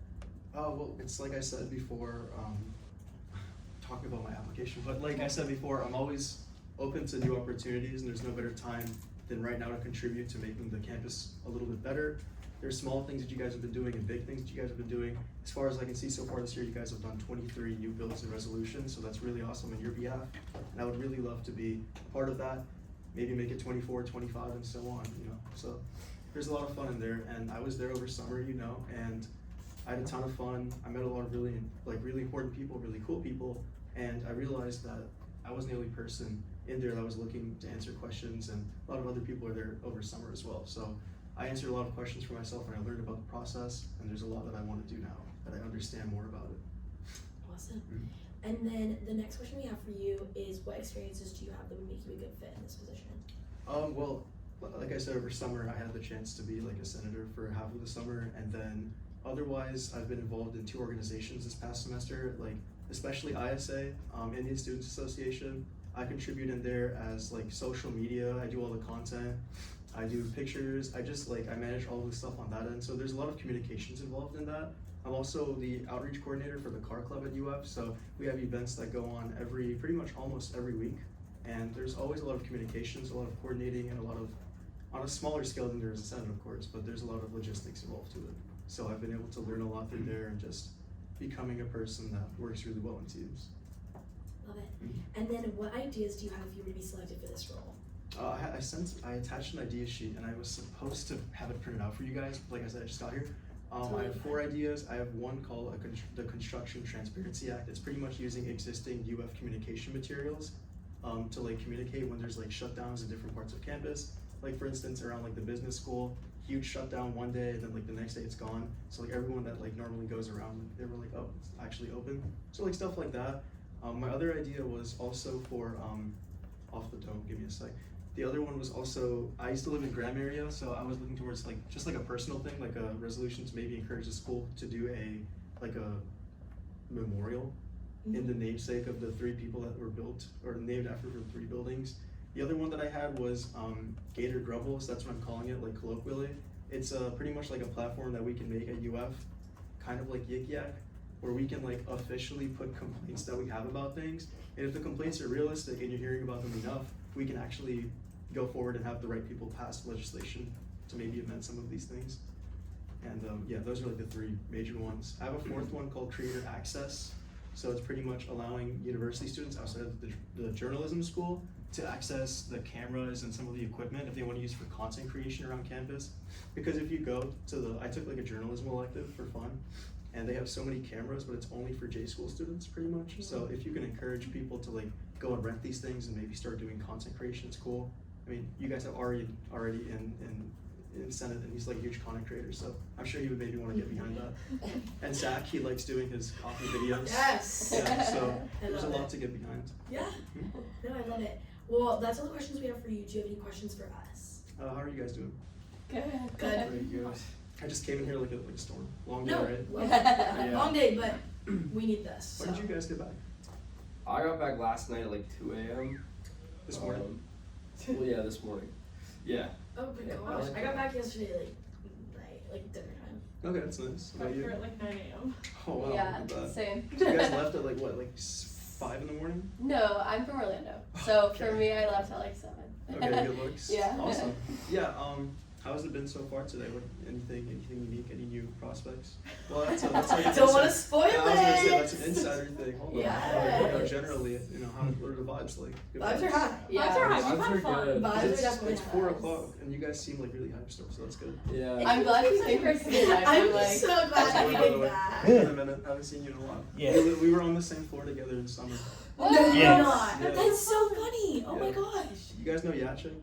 Speaker 21: Well, it's like I said before, talking about my application, but like I said before, I'm always open to new opportunities, and there's no better time than right now to contribute to making the campus a little bit better. There's small things that you guys have been doing and big things that you guys have been doing. As far as I can see so far this year, you guys have done 23 new bills and resolutions, so that's really awesome on your behalf. And I would really love to be part of that, maybe make it 24, 25, and so on, you know. So there's a lot of fun in there, and I was there over summer, you know, and I had a ton of fun. I met a lot of really important people, really cool people, and I realized that I wasn't the only person in there that was looking to answer questions, and a lot of other people were there over summer as well. So I answered a lot of questions for myself, and I learned about the process, and there's a lot that I want to do now, that I understand more about it.
Speaker 1: Awesome. And then the next question we have for you is, what experiences do you have that would make you a good fit in this position?
Speaker 21: Well, like I said, over summer, I had the chance to be like a senator for half of the summer, and then otherwise, I've been involved in 2 organizations this past semester, like especially ISA, Indian Students Association. I contribute in there as like social media. I do all the content. I do pictures. I manage all the stuff on that end. So there's a lot of communications involved in that. I'm also the outreach coordinator for the car club at UF. So we have events that go on pretty much almost every week. And there's always a lot of communications, a lot of coordinating, and a lot of, on a smaller scale than there is a Senate, of course, but there's a lot of logistics involved to it. So I've been able to learn a lot through there and just becoming a person that works really well in teams.
Speaker 1: Love it. And then what ideas do you have if you were to be selected for this role?
Speaker 21: I attached an idea sheet, and I was supposed to have it printed out for you guys. Like I said, I just got here. I have 4 ideas. I have one called the Construction Transparency Act. It's pretty much using existing UF communication materials to like communicate when there's like shutdowns in different parts of campus. Like for instance, around like the business school, huge shutdown one day, and then like the next day it's gone. So like everyone that like normally goes around, they were like, oh, it's actually open. So like stuff like that. My other idea was also for off the dome. Give me a sec. The other one was also, I used to live in Graham area, so I was looking towards like just like a personal thing, like a resolution to maybe encourage the school to do a memorial in the namesake of the 3 people that were built, or named after the 3 buildings. The other one that I had was Gator Grumble, so that's what I'm calling it, like colloquially. It's pretty much like a platform that we can make at UF, kind of like Yik Yak, where we can like officially put complaints that we have about things. And if the complaints are realistic and you're hearing about them enough, we can actually go forward and have the right people pass legislation to maybe amend some of these things. And yeah, those are like the 3 major ones. I have a 4th one called Creator Access. So it's pretty much allowing university students outside of the journalism school to access the cameras and some of the equipment if they want to use for content creation around campus. Because if you go to I took like a journalism elective for fun, and they have so many cameras, but it's only for J school students pretty much. So if you can encourage people to like go and rent these things and maybe start doing content creation, it's cool. I mean, you guys have already in Senate, and he's like a huge content creator, so I'm sure he would maybe want to get behind that. And Zach, he likes doing his coffee videos.
Speaker 1: Yes.
Speaker 21: Yeah, so there's a lot to get behind.
Speaker 1: Yeah. No, I love it. Well, that's all the questions we have for you. Do you have any questions for us?
Speaker 21: How are you guys doing?
Speaker 1: Good.
Speaker 21: Very good. I just came in here like a storm. Long day, right?
Speaker 1: Long day, but we need this.
Speaker 21: When did you guys get back?
Speaker 2: I got back last night at like 2 a.m.
Speaker 21: This morning?
Speaker 2: Well, yeah, this morning. Yeah.
Speaker 1: Oh my gosh. I got back yesterday like dinner time.
Speaker 21: Okay, that's nice. How about you?
Speaker 3: at like 9 a.m.
Speaker 21: Oh wow.
Speaker 3: Yeah,
Speaker 21: look at that.
Speaker 3: same.
Speaker 21: So you guys left at like what, like 5 in the morning?
Speaker 3: No, I'm from Orlando. So for me, I left at like 7.
Speaker 21: Okay, good looks.
Speaker 3: Yeah.
Speaker 21: Awesome. Yeah, how has it been so far today? What, anything unique? Any new prospects? Well, that's like an
Speaker 1: Don't want to spoil
Speaker 21: I was gonna say
Speaker 1: it.
Speaker 21: that's an insider thing. Hold
Speaker 1: Yeah.
Speaker 21: on. You know, generally, you know, what are the vibes like? Good
Speaker 1: Vibes are high.
Speaker 3: Yeah.
Speaker 1: Vibes are high.
Speaker 2: Vibes
Speaker 1: We've
Speaker 2: are
Speaker 1: had fun.
Speaker 2: good.
Speaker 1: Vibes are
Speaker 21: It's
Speaker 1: definitely
Speaker 21: 4
Speaker 1: high.
Speaker 21: o'clock, and you guys seem like really hyped still, so that's good.
Speaker 2: Yeah.
Speaker 3: I'm glad you think we're sitting there.
Speaker 1: I'm
Speaker 3: like,
Speaker 1: so glad that we
Speaker 21: By the
Speaker 1: did
Speaker 21: way,
Speaker 1: that.
Speaker 21: it's been a minute. I haven't seen you in a while.
Speaker 17: Yeah.
Speaker 21: We were on the same floor together in summer.
Speaker 1: No, you're
Speaker 17: Yes.
Speaker 1: not.
Speaker 21: Yeah.
Speaker 1: That's so funny. Oh my
Speaker 21: Yeah.
Speaker 1: gosh.
Speaker 21: You guys know Yachik?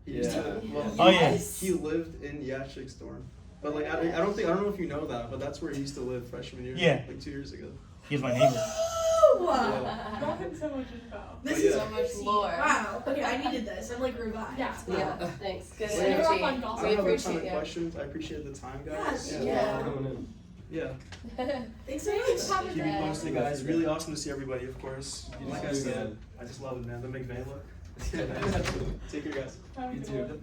Speaker 21: He used to,
Speaker 2: Yeah.
Speaker 21: well,
Speaker 17: Oh,
Speaker 21: he,
Speaker 17: yeah.
Speaker 21: he lived in Yachik's dorm. But like, I don't know if you know that, but that's where he used to live freshman year.
Speaker 17: Yeah.
Speaker 21: Like 2 years ago.
Speaker 17: He's my neighbor.
Speaker 21: Yeah.
Speaker 3: Got him so much info.
Speaker 1: This
Speaker 21: But
Speaker 1: is
Speaker 21: yeah.
Speaker 3: So much lore.
Speaker 1: Wow. Okay, I needed this. I'm like revived.
Speaker 3: Yeah, thanks. Good
Speaker 21: Yeah.
Speaker 3: energy.
Speaker 21: I don't have a ton
Speaker 3: appreciate
Speaker 21: of
Speaker 3: you.
Speaker 21: questions. I appreciate the time, guys.
Speaker 1: Yes,
Speaker 21: Yeah.
Speaker 2: Coming in.
Speaker 21: Yeah.
Speaker 1: Thanks so much.
Speaker 21: Keep me posted, guys. Really awesome to see everybody, of course.
Speaker 2: You
Speaker 21: Like
Speaker 2: too,
Speaker 21: I said,
Speaker 2: man.
Speaker 21: I just love it, man. The McVay look. Take care, guys.
Speaker 2: You too.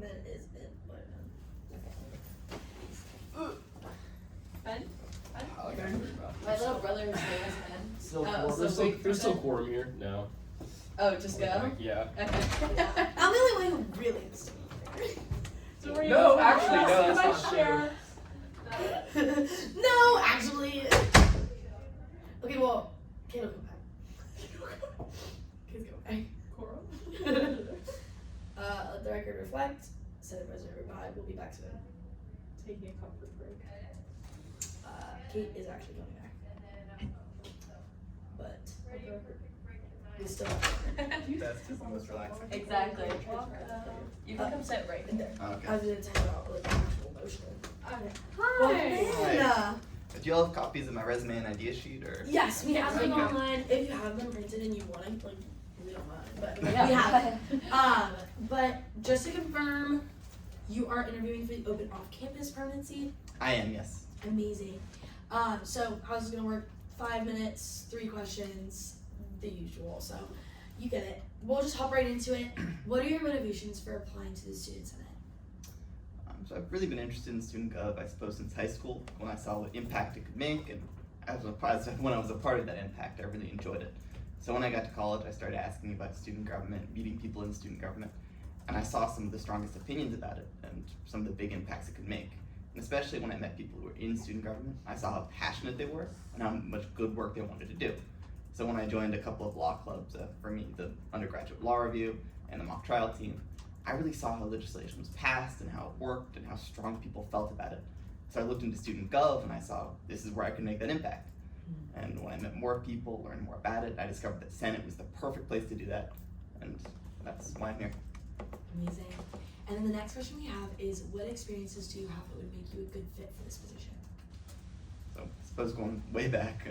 Speaker 1: That is it.
Speaker 3: Ben?
Speaker 2: I like that.
Speaker 3: My little brother's name is Ben.
Speaker 2: Still
Speaker 3: Oh,
Speaker 2: quorum.
Speaker 3: so
Speaker 2: There's still,
Speaker 3: wait for
Speaker 2: there's still
Speaker 3: Ben.
Speaker 2: quorum here. No.
Speaker 3: Oh, just go?
Speaker 2: Like, yeah.
Speaker 3: Okay.
Speaker 1: I'm the only one who really is there.
Speaker 3: So were you
Speaker 2: No, actually, no, that's not true.
Speaker 3: share?
Speaker 1: No, actually. Okay, well, Kayla, come back. Kids go back.
Speaker 3: Coral?
Speaker 1: Let the record reflect. Senate President revive. We'll be back soon.
Speaker 3: Taking a comfort break.
Speaker 1: Kate is actually coming back. But we still
Speaker 6: That's just the most relaxing.
Speaker 3: Exactly. You can come sit right in there.
Speaker 6: Okay.
Speaker 1: I was gonna talk about like actual motion.
Speaker 3: Hi.
Speaker 1: Hi.
Speaker 6: Do you all have copies of my resume and idea sheet, or?
Speaker 1: Yes, we have them
Speaker 6: Okay.
Speaker 1: online. If you have them printed and you want to, like, we don't mind, but
Speaker 3: Yeah.
Speaker 1: we have them. But just to confirm, you are interviewing for the open off-campus permanency.
Speaker 6: I am, yes.
Speaker 1: Amazing. So how's this gonna work? 5 minutes, 3 questions, the usual. So you get it. We'll just hop right into it. What are your motivations for applying to the Student Senate?
Speaker 6: So I've really been interested in student gov, I suppose, since high school, when I saw what impact it could make, and when I was a part of that impact, I really enjoyed it. So when I got to college, I started asking about student government, meeting people in student government, and I saw some of the strongest opinions about it, and some of the big impacts it could make. And especially when I met people who were in student government, I saw how passionate they were, and how much good work they wanted to do. So when I joined a couple of law clubs, for me, the undergraduate law review and the mock trial team, I really saw how legislation was passed and how it worked and how strong people felt about it. So I looked into student gov and I saw this is where I could make that impact. And when I met more people, learned more about it, I discovered that Senate was the perfect place to do that. And that's why I'm here.
Speaker 1: Amazing. And then the next question we have is, what experiences do you have that would make you a good fit for this position?
Speaker 6: So I suppose going way back,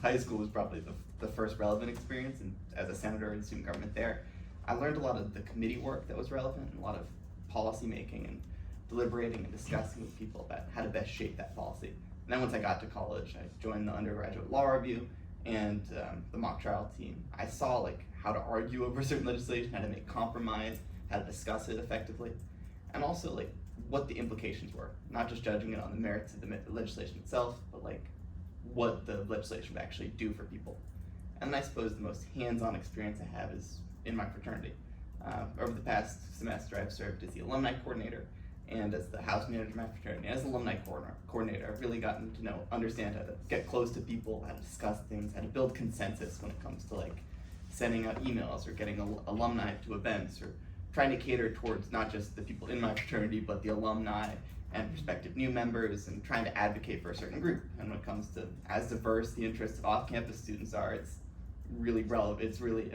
Speaker 6: high school was probably the first relevant experience, and as a senator in student government there, I learned a lot of the committee work that was relevant, and a lot of policy making and deliberating and discussing with people about how to best shape that policy. And then once I got to college, I joined the undergraduate law review and the mock trial team. I saw like how to argue over certain legislation, how to make compromise, how to discuss it effectively, and also like what the implications were, not just judging it on the merits of the legislation itself, but like what the legislation would actually do for people. And I suppose the most hands-on experience I have is in my fraternity. Over the past semester, I've served as the alumni coordinator and as the house manager of my fraternity. As an alumni coordinator, I've really gotten to understand how to get close to people, how to discuss things, how to build consensus when it comes to like sending out emails or getting alumni to events, or trying to cater towards not just the people in my fraternity, but the alumni and prospective new members, and trying to advocate for a certain group. And when it comes to as diverse the interests of off-campus students are, it's really relevant. It's really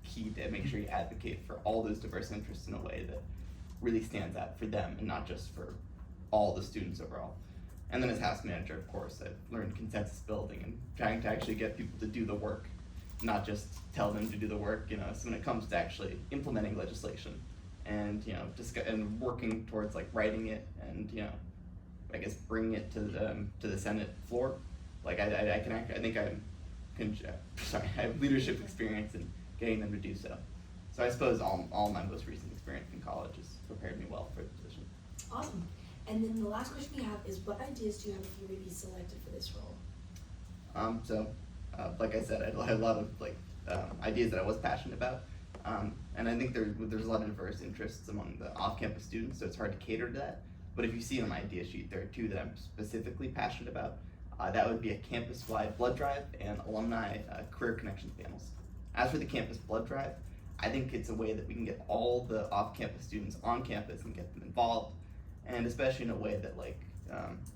Speaker 6: key to make sure you advocate for all those diverse interests in a way that really stands out for them and not just for all the students overall. And then as house manager, of course, I've learned consensus building and trying to actually get people to do the work, not just tell them to do the work, so when it comes to actually implementing legislation and, and working towards like writing it and, I guess bringing it to the Senate floor, like I have leadership experience in getting them to do so. So I suppose all my most recent experience in college has prepared me well for the position.
Speaker 1: Awesome. And then the last question we have is, what ideas do you have if you were to be selected for this role?
Speaker 6: Like I said, I had a lot of ideas that I was passionate about, and I think there's a lot of diverse interests among the off-campus students, so it's hard to cater to that. But if you see on my idea sheet, there are two that I'm specifically passionate about. That would be a campus-wide blood drive and alumni career connections panels. As for the campus blood drive, I think it's a way that we can get all the off-campus students on campus and get them involved, and especially in a way that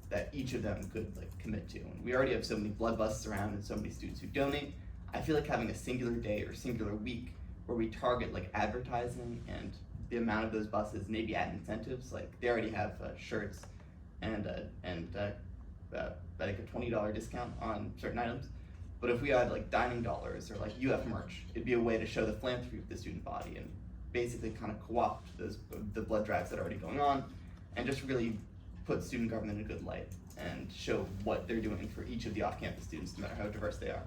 Speaker 6: that each of them could commit to. And we already have so many blood busts around and so many students who donate. I feel like having a singular day or singular week where we target advertising and the amount of those buses, maybe add incentives. Like they already have shirts and I think a $20 discount on certain items. But if we had dining dollars or UF merch, it'd be a way to show the philanthropy of the student body and basically kind of co-opt the blood drives that are already going on, and just really put student government in a good light and show what they're doing for each of the off-campus students, no matter how diverse they are.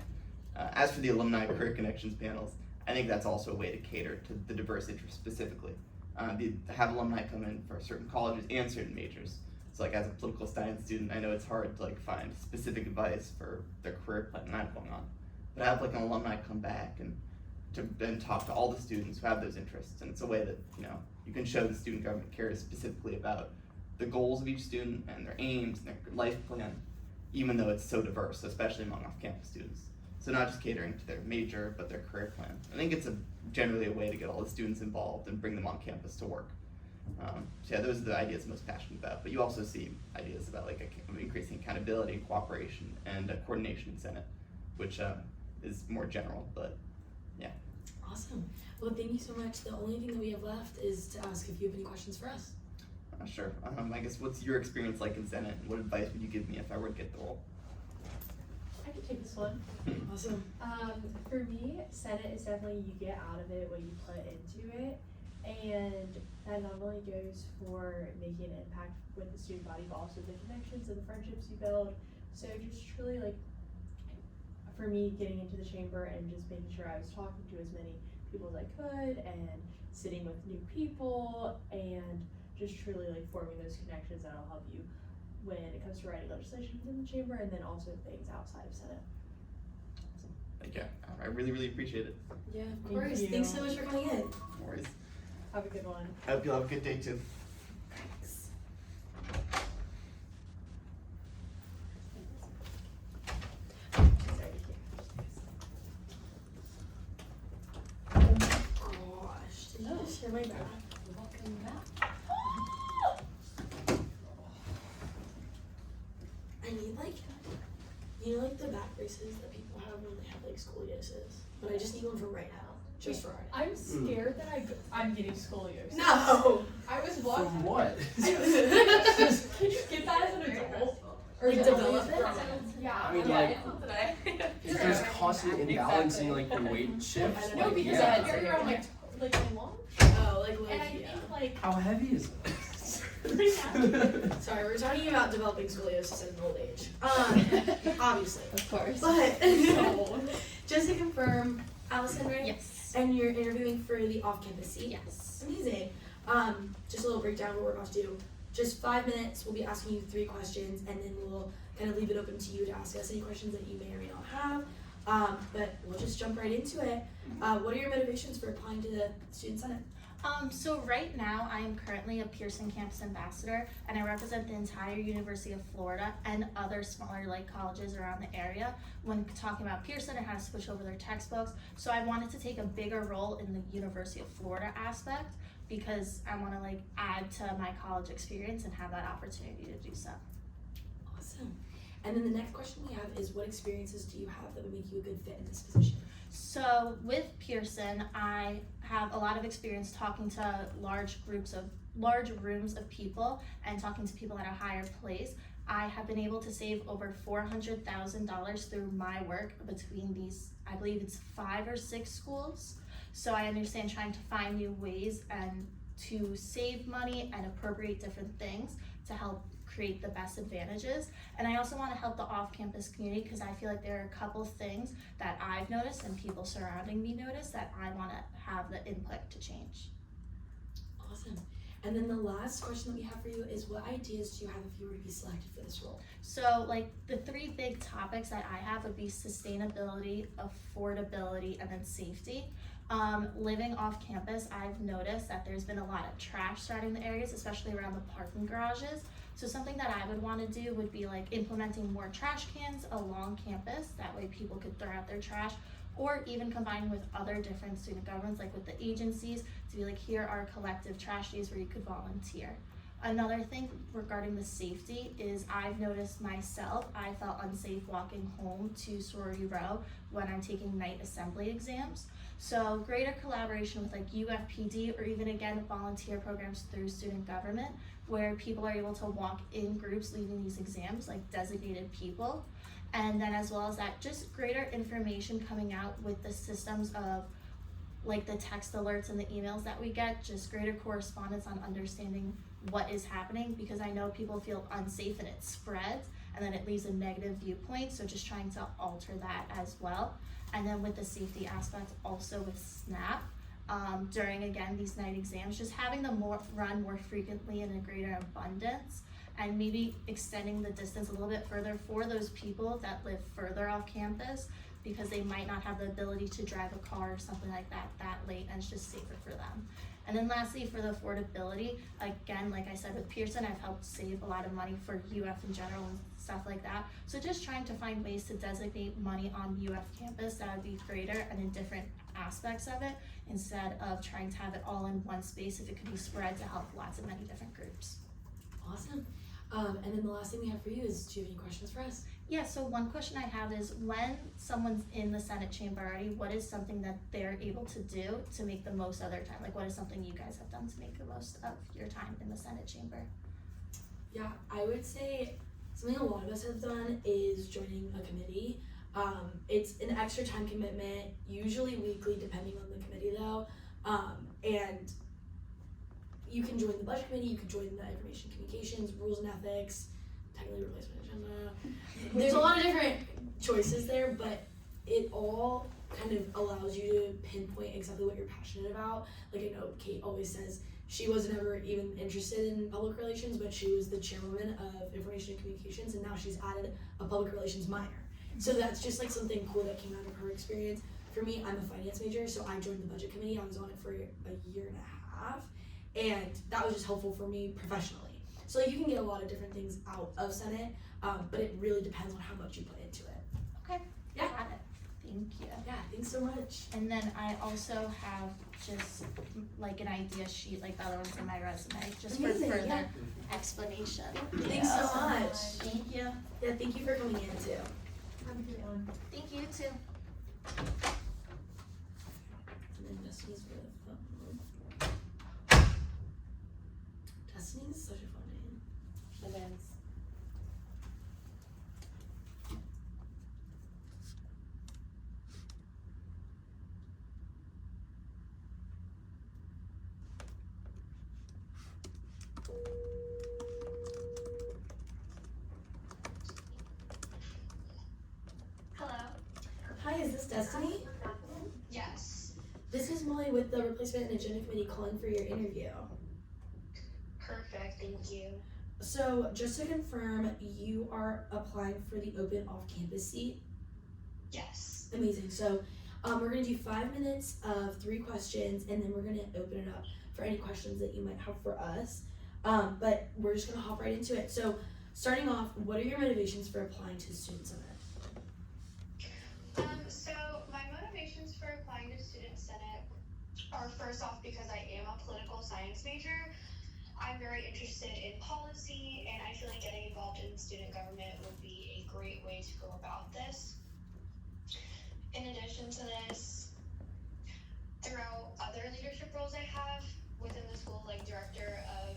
Speaker 6: As for the alumni career connections panels, I think that's also a way to cater to the diverse interests specifically. Have alumni come in for certain colleges and certain majors. So as a political science student, I know it's hard to find specific advice for their career plan and that going on. But have an alumni come back and talk to all the students who have those interests. And it's a way that you can show the student government cares specifically about the goals of each student and their aims and their life plan, even though it's so diverse, especially among off-campus students. So not just catering to their major, but their career plan. I think it's generally a way to get all the students involved and bring them on campus to work. So yeah, those are the ideas I'm most passionate about. But you also see ideas about increasing accountability and cooperation and coordination in Senate, which is more general, but yeah.
Speaker 1: Awesome. Well, thank you so much. The only thing that we have left is to ask if you have any questions for us.
Speaker 6: Sure. I guess what's your experience like in Senate, and what advice would you give me if I were to get the role?
Speaker 9: I can take this one.
Speaker 1: Awesome.
Speaker 9: For me, Senate is definitely you get out of it what you put into it, and that not only goes for making an impact with the student body, but also the connections and the friendships you build. So just truly for me, getting into the chamber and just making sure I was talking to as many people as I could and sitting with new people and just truly forming those connections that'll help you when it comes to writing legislation within the chamber and then also things outside of Senate.
Speaker 6: Awesome. Thank you. I really, really appreciate it.
Speaker 1: Yeah, of course. Thanks so much for coming in.
Speaker 6: No worries.
Speaker 9: Have a good one.
Speaker 6: I hope you'll have a good day too.
Speaker 1: Thanks. Oh gosh, did you just hear my back?
Speaker 9: Welcome back.
Speaker 1: I need the back braces that people have when they have scoliosis. But I just need one for right now. Just for right now.
Speaker 9: I'm scared that I'm getting scoliosis.
Speaker 1: No!
Speaker 9: I was walking.
Speaker 13: From what?
Speaker 9: Can you get that as an adult?
Speaker 1: Or develop it?
Speaker 9: Yeah.
Speaker 13: I mean, if there's constant imbalancing the weight shifts.
Speaker 9: No, because
Speaker 13: yeah.
Speaker 9: I carry around my lunch.
Speaker 1: Oh,
Speaker 9: And I think
Speaker 13: How heavy is it?
Speaker 1: Sorry, we're talking about developing scoliosis in old age. Obviously.
Speaker 12: Of course.
Speaker 1: But just to confirm, Allison, right?
Speaker 12: Yes.
Speaker 1: And you're interviewing for the off-campus seat?
Speaker 12: Yes.
Speaker 1: Amazing. Just a little breakdown of what we're about to do. Just 5 minutes, we'll be asking you 3 questions, and then we'll kind of leave it open to you to ask us any questions that you may or may not have. But we'll just jump right into it. What are your motivations for applying to the Student Senate?
Speaker 12: So right now I am currently a Pearson campus ambassador, and I represent the entire University of Florida and other smaller like colleges around the area when talking about Pearson and how to switch over their textbooks. So I wanted to take a bigger role in the University of Florida aspect because I want to like add to my college experience and have that opportunity to do so.
Speaker 1: Awesome. And then the next question we have is, what experiences do you have that would make you a good fit in this position?
Speaker 12: So with Pearson, I have a lot of experience talking to large rooms of people and talking to people at a higher place. I have been able to save over $400,000 through my work between these, I believe it's 5 or 6 schools. So I understand trying to find new ways and to save money and appropriate different things to help create the best advantages. And I also want to help the off-campus community because I feel like there are a couple things that I've noticed and people surrounding me notice that I want to have the input to change.
Speaker 1: Awesome. And then the last question that we have for you is, what ideas do you have if you were to be selected for this role?
Speaker 12: So like the 3 big topics that I have would be sustainability, affordability, and then safety. Living off campus, I've noticed that there's been a lot of trash surrounding the areas, especially around the parking garages. So something that I would want to do would be like implementing more trash cans along campus. That way people could throw out their trash, or even combining with other different student governments, like with the agencies, to be like, here are collective trash days where you could volunteer. Another thing regarding the safety is I've noticed myself, I felt unsafe walking home to Sorority Row when I'm taking night assembly exams. So greater collaboration with like UFPD or even again volunteer programs through student government where people are able to walk in groups leaving these exams, like designated people. And then as well as that, just greater information coming out with the systems of like the text alerts and the emails that we get, just greater correspondence on understanding what is happening, because I know people feel unsafe and it spreads and then it leaves a negative viewpoint, so just trying to alter that as well. And then with the safety aspect also with SNAP, during again these night exams, just having them run more frequently in a greater abundance, and maybe extending the distance a little bit further for those people that live further off campus because they might not have the ability to drive a car or something like that late, and it's just safer for them. And then lastly, for the affordability, again, like I said with Pearson, I've helped save a lot of money for UF in general and stuff like that. So just trying to find ways to designate money on UF campus that would be greater and in different aspects of it, instead of trying to have it all in one space if it could be spread to help lots of many different groups.
Speaker 1: Awesome. And then the last thing we have for you is, do you have any questions for us?
Speaker 12: Yeah, so one question I have is, when someone's in the Senate chamber already, what is something that they're able to do to make the most of their time? Like, what is something you guys have done to make the most of your time in the Senate chamber?
Speaker 1: Yeah, I would say something a lot of us have done is joining a committee. It's an extra time commitment, usually weekly, depending on the committee though. And you can join the budget committee, you can join the information communications, rules and ethics, technically replacement agenda. There's a lot of different choices there, but it all kind of allows you to pinpoint exactly what you're passionate about. Like I know Kate always says she wasn't ever even interested in public relations, but she was the chairwoman of information and communications, and now she's added a public relations minor. So that's just like something cool that came out of her experience. For me, I'm a finance major, so I joined the budget committee. I was on it for a year and a half, and that was just helpful for me professionally. So you can get a lot of different things out of Senate, but it really depends on how much you put into it.
Speaker 12: Okay,
Speaker 1: yeah.
Speaker 12: Got it. Thank you.
Speaker 1: Yeah, thanks so much.
Speaker 12: And then I also have just like an idea sheet like the other ones in my resume, just
Speaker 1: Amazing,
Speaker 12: for further
Speaker 1: yeah.
Speaker 12: explanation.
Speaker 1: Thanks so much.
Speaker 12: Thank you.
Speaker 1: Yeah, thank you for coming in too.
Speaker 12: Have a good one. Thank you too.
Speaker 1: And then Destiny's with Destiny's such a fun name.
Speaker 12: It is.
Speaker 1: Destiny?
Speaker 7: Yes.
Speaker 1: This is Molly with the Replacement and Agenda Committee calling for your interview.
Speaker 7: Perfect, thank you.
Speaker 1: So just to confirm, you are applying for the open off-campus seat?
Speaker 7: Yes.
Speaker 1: Amazing. So we're going to do 5 minutes of 3 questions, and then we're going to open it up for any questions that you might have for us. But we're just going to hop right into it. So starting off, what are your motivations for applying to the Student Senate?
Speaker 7: So my motivations for applying to Student Senate are first off because I am a political science major. I'm very interested in policy, and I feel like getting involved in student government would be a great way to go about this. In addition to this, throughout other leadership roles I have within the school, like Director of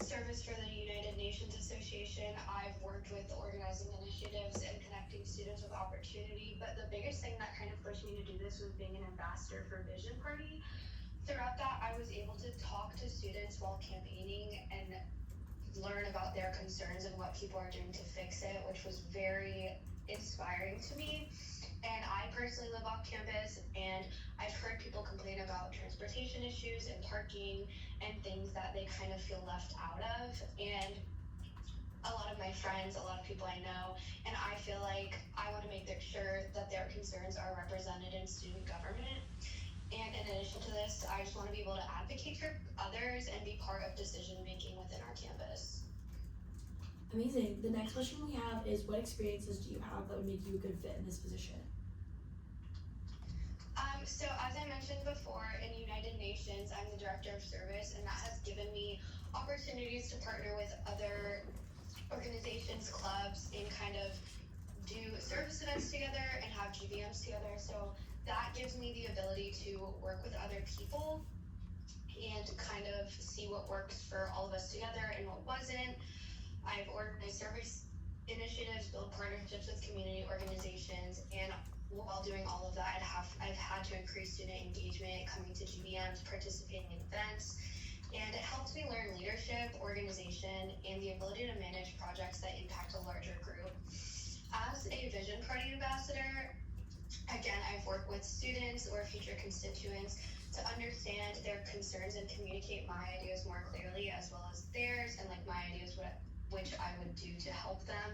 Speaker 7: Service for the United Nations Association, I've worked with organizing initiatives and connecting students with opportunity, but the biggest thing that kind of pushed me to do this was being an ambassador for Vision Party. Throughout that, I was able to talk to students while campaigning and learn about their concerns and what people are doing to fix it, which was very inspiring to me. And I personally live off campus, and I've heard people complain about transportation issues and parking and things that they kind of feel left out of. And a lot of my friends, a lot of people I know, and I feel like I want to make sure that their concerns are represented in student government. And in addition to this, I just want to be able to advocate for others and be part of decision making within our campus.
Speaker 1: Amazing. The next question we have is, what experiences do you have that would make you a good fit in this position?
Speaker 7: So as I mentioned before, in United Nations, I'm the Director of Service, and that has given me opportunities to partner with other organizations, clubs, and kind of do service events together and have GBMs together. So that gives me the ability to work with other people and kind of see what works for all of us together and what wasn't. I've organized service initiatives, build partnerships with community organizations, and while doing all of that, I've had to increase student engagement, coming to GBMs, participating in events, and it helps me learn leadership, organization, and the ability to manage projects that impact a larger group. As a Vision Party ambassador, again, I've worked with students or future constituents to understand their concerns and communicate my ideas more clearly, as well as theirs, and like my ideas which I would do to help them.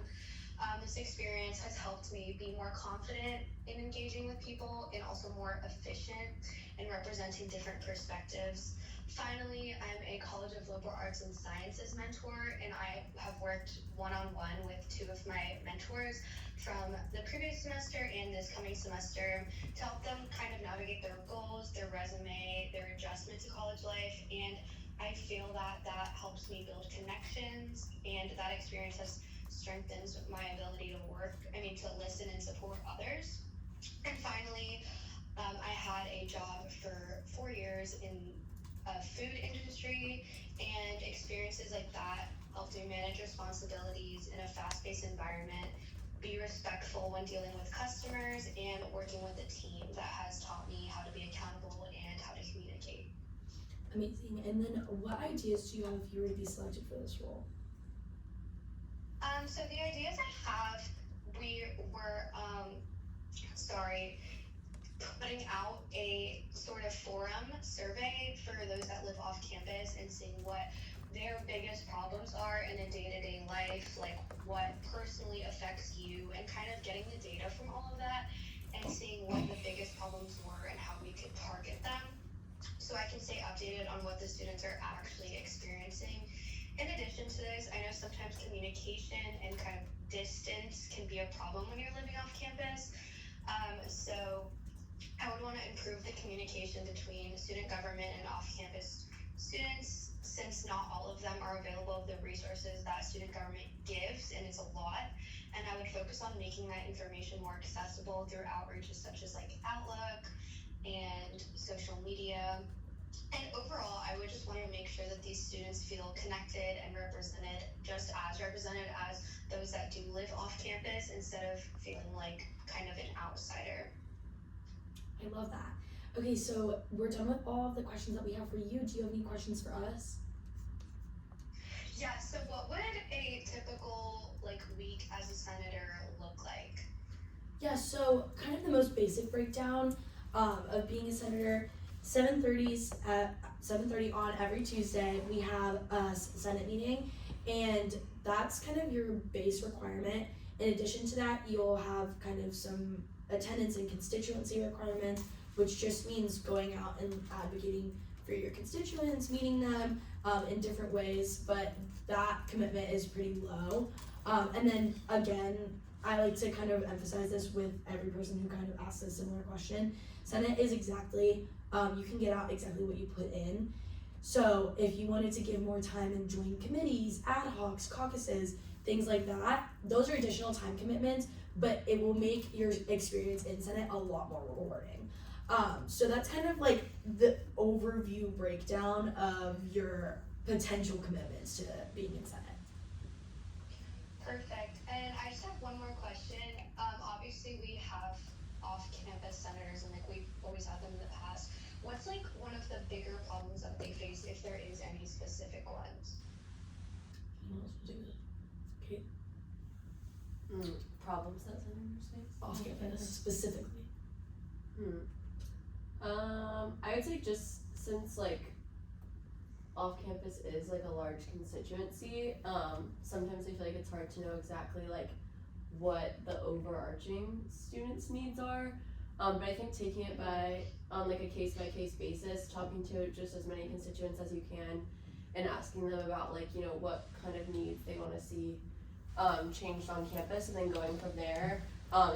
Speaker 7: This experience has helped me be more confident in engaging with people and also more efficient in representing different perspectives. Finally, I'm a College of Liberal Arts and Sciences mentor, and I have worked one-on-one with 2 of my mentors from the previous semester and this coming semester to help them kind of navigate their goals, their resume, their adjustment to college life, and I feel that that helps me build connections, and that experience has strengthens my ability to listen and support others. And finally, I had a job for 4 years in food industry, and experiences like that helped me manage responsibilities in a fast-paced environment, be respectful when dealing with customers, and working with a team that has taught me how to be accountable and how to communicate.
Speaker 1: Amazing. And then what ideas do you have if you were to be selected for this role?
Speaker 7: So the ideas I have, we were, putting out a sort of forum survey for those that live off campus and seeing what their biggest problems are in a day-to-day life, like what personally affects you, and kind of getting the data from all of that and seeing what the biggest problems were and how we could target them, so I can stay updated on what the students are actually experiencing. In addition to this, I know sometimes communication and kind of distance can be a problem when you're living off campus. So I would want to improve the communication between student government and off-campus students, since not all of them are available of the resources that student government gives, and it's a lot. And I would focus on making that information more accessible through outreaches such as like Outlook and social media. And overall, I would just want to make sure that these students feel connected and represented, just as represented as those that do live off campus, instead of feeling like kind of an outsider.
Speaker 1: I love that. Okay, so we're done with all of the questions that we have for you. Do you have any questions for us?
Speaker 7: Yeah, so what would a typical week as a senator look like?
Speaker 1: Yeah, so kind of the most basic breakdown of being a senator. 7:30 on every Tuesday we have a Senate meeting, and that's kind of your base requirement. In addition to that, you'll have kind of some attendance and constituency requirements, which just means going out and advocating for your constituents, meeting them in different ways, but that commitment is pretty low. And then again, I like to kind of emphasize this with every person who kind of asks a similar question. Senate is exactly, you can get out exactly what you put in. So if you wanted to give more time and join committees, ad hocs, caucuses, things like that, those are additional time commitments, but it will make your experience in Senate a lot more rewarding. So that's kind of like the overview breakdown of your potential commitments to being in Senate.
Speaker 14: Perfect. And I just have one more question. Obviously we have off-campus senators, and like we've always had them in the past. What's like one of the bigger problems that they face, if there is any specific ones?
Speaker 3: Problems that senators face?
Speaker 1: Off-campus specifically.
Speaker 3: I would say just since like off-campus is like a large constituency, sometimes I feel like it's hard to know exactly like what the overarching students' needs are. But I think taking it on like a case-by-case basis, talking to just as many constituents as you can, and asking them about like, you know, what kind of needs they want to see changed on campus, and then going from there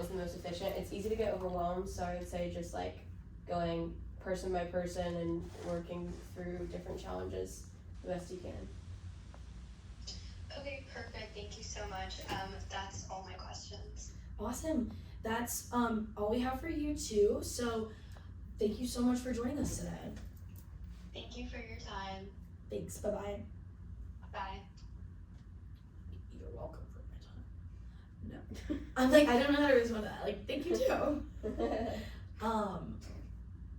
Speaker 3: is the most efficient. It's easy to get overwhelmed, so I would say just like going person by person and working through different challenges the best you can.
Speaker 14: Okay, perfect. Thank you so much. That's all my questions.
Speaker 1: Awesome. That's all we have for you too. So thank you so much for joining us today.
Speaker 14: Thank you for your time.
Speaker 1: Thanks. Bye-bye.
Speaker 14: Bye.
Speaker 1: You're welcome for my time. No. I'm like, I don't know how to respond to that. Like, thank you too.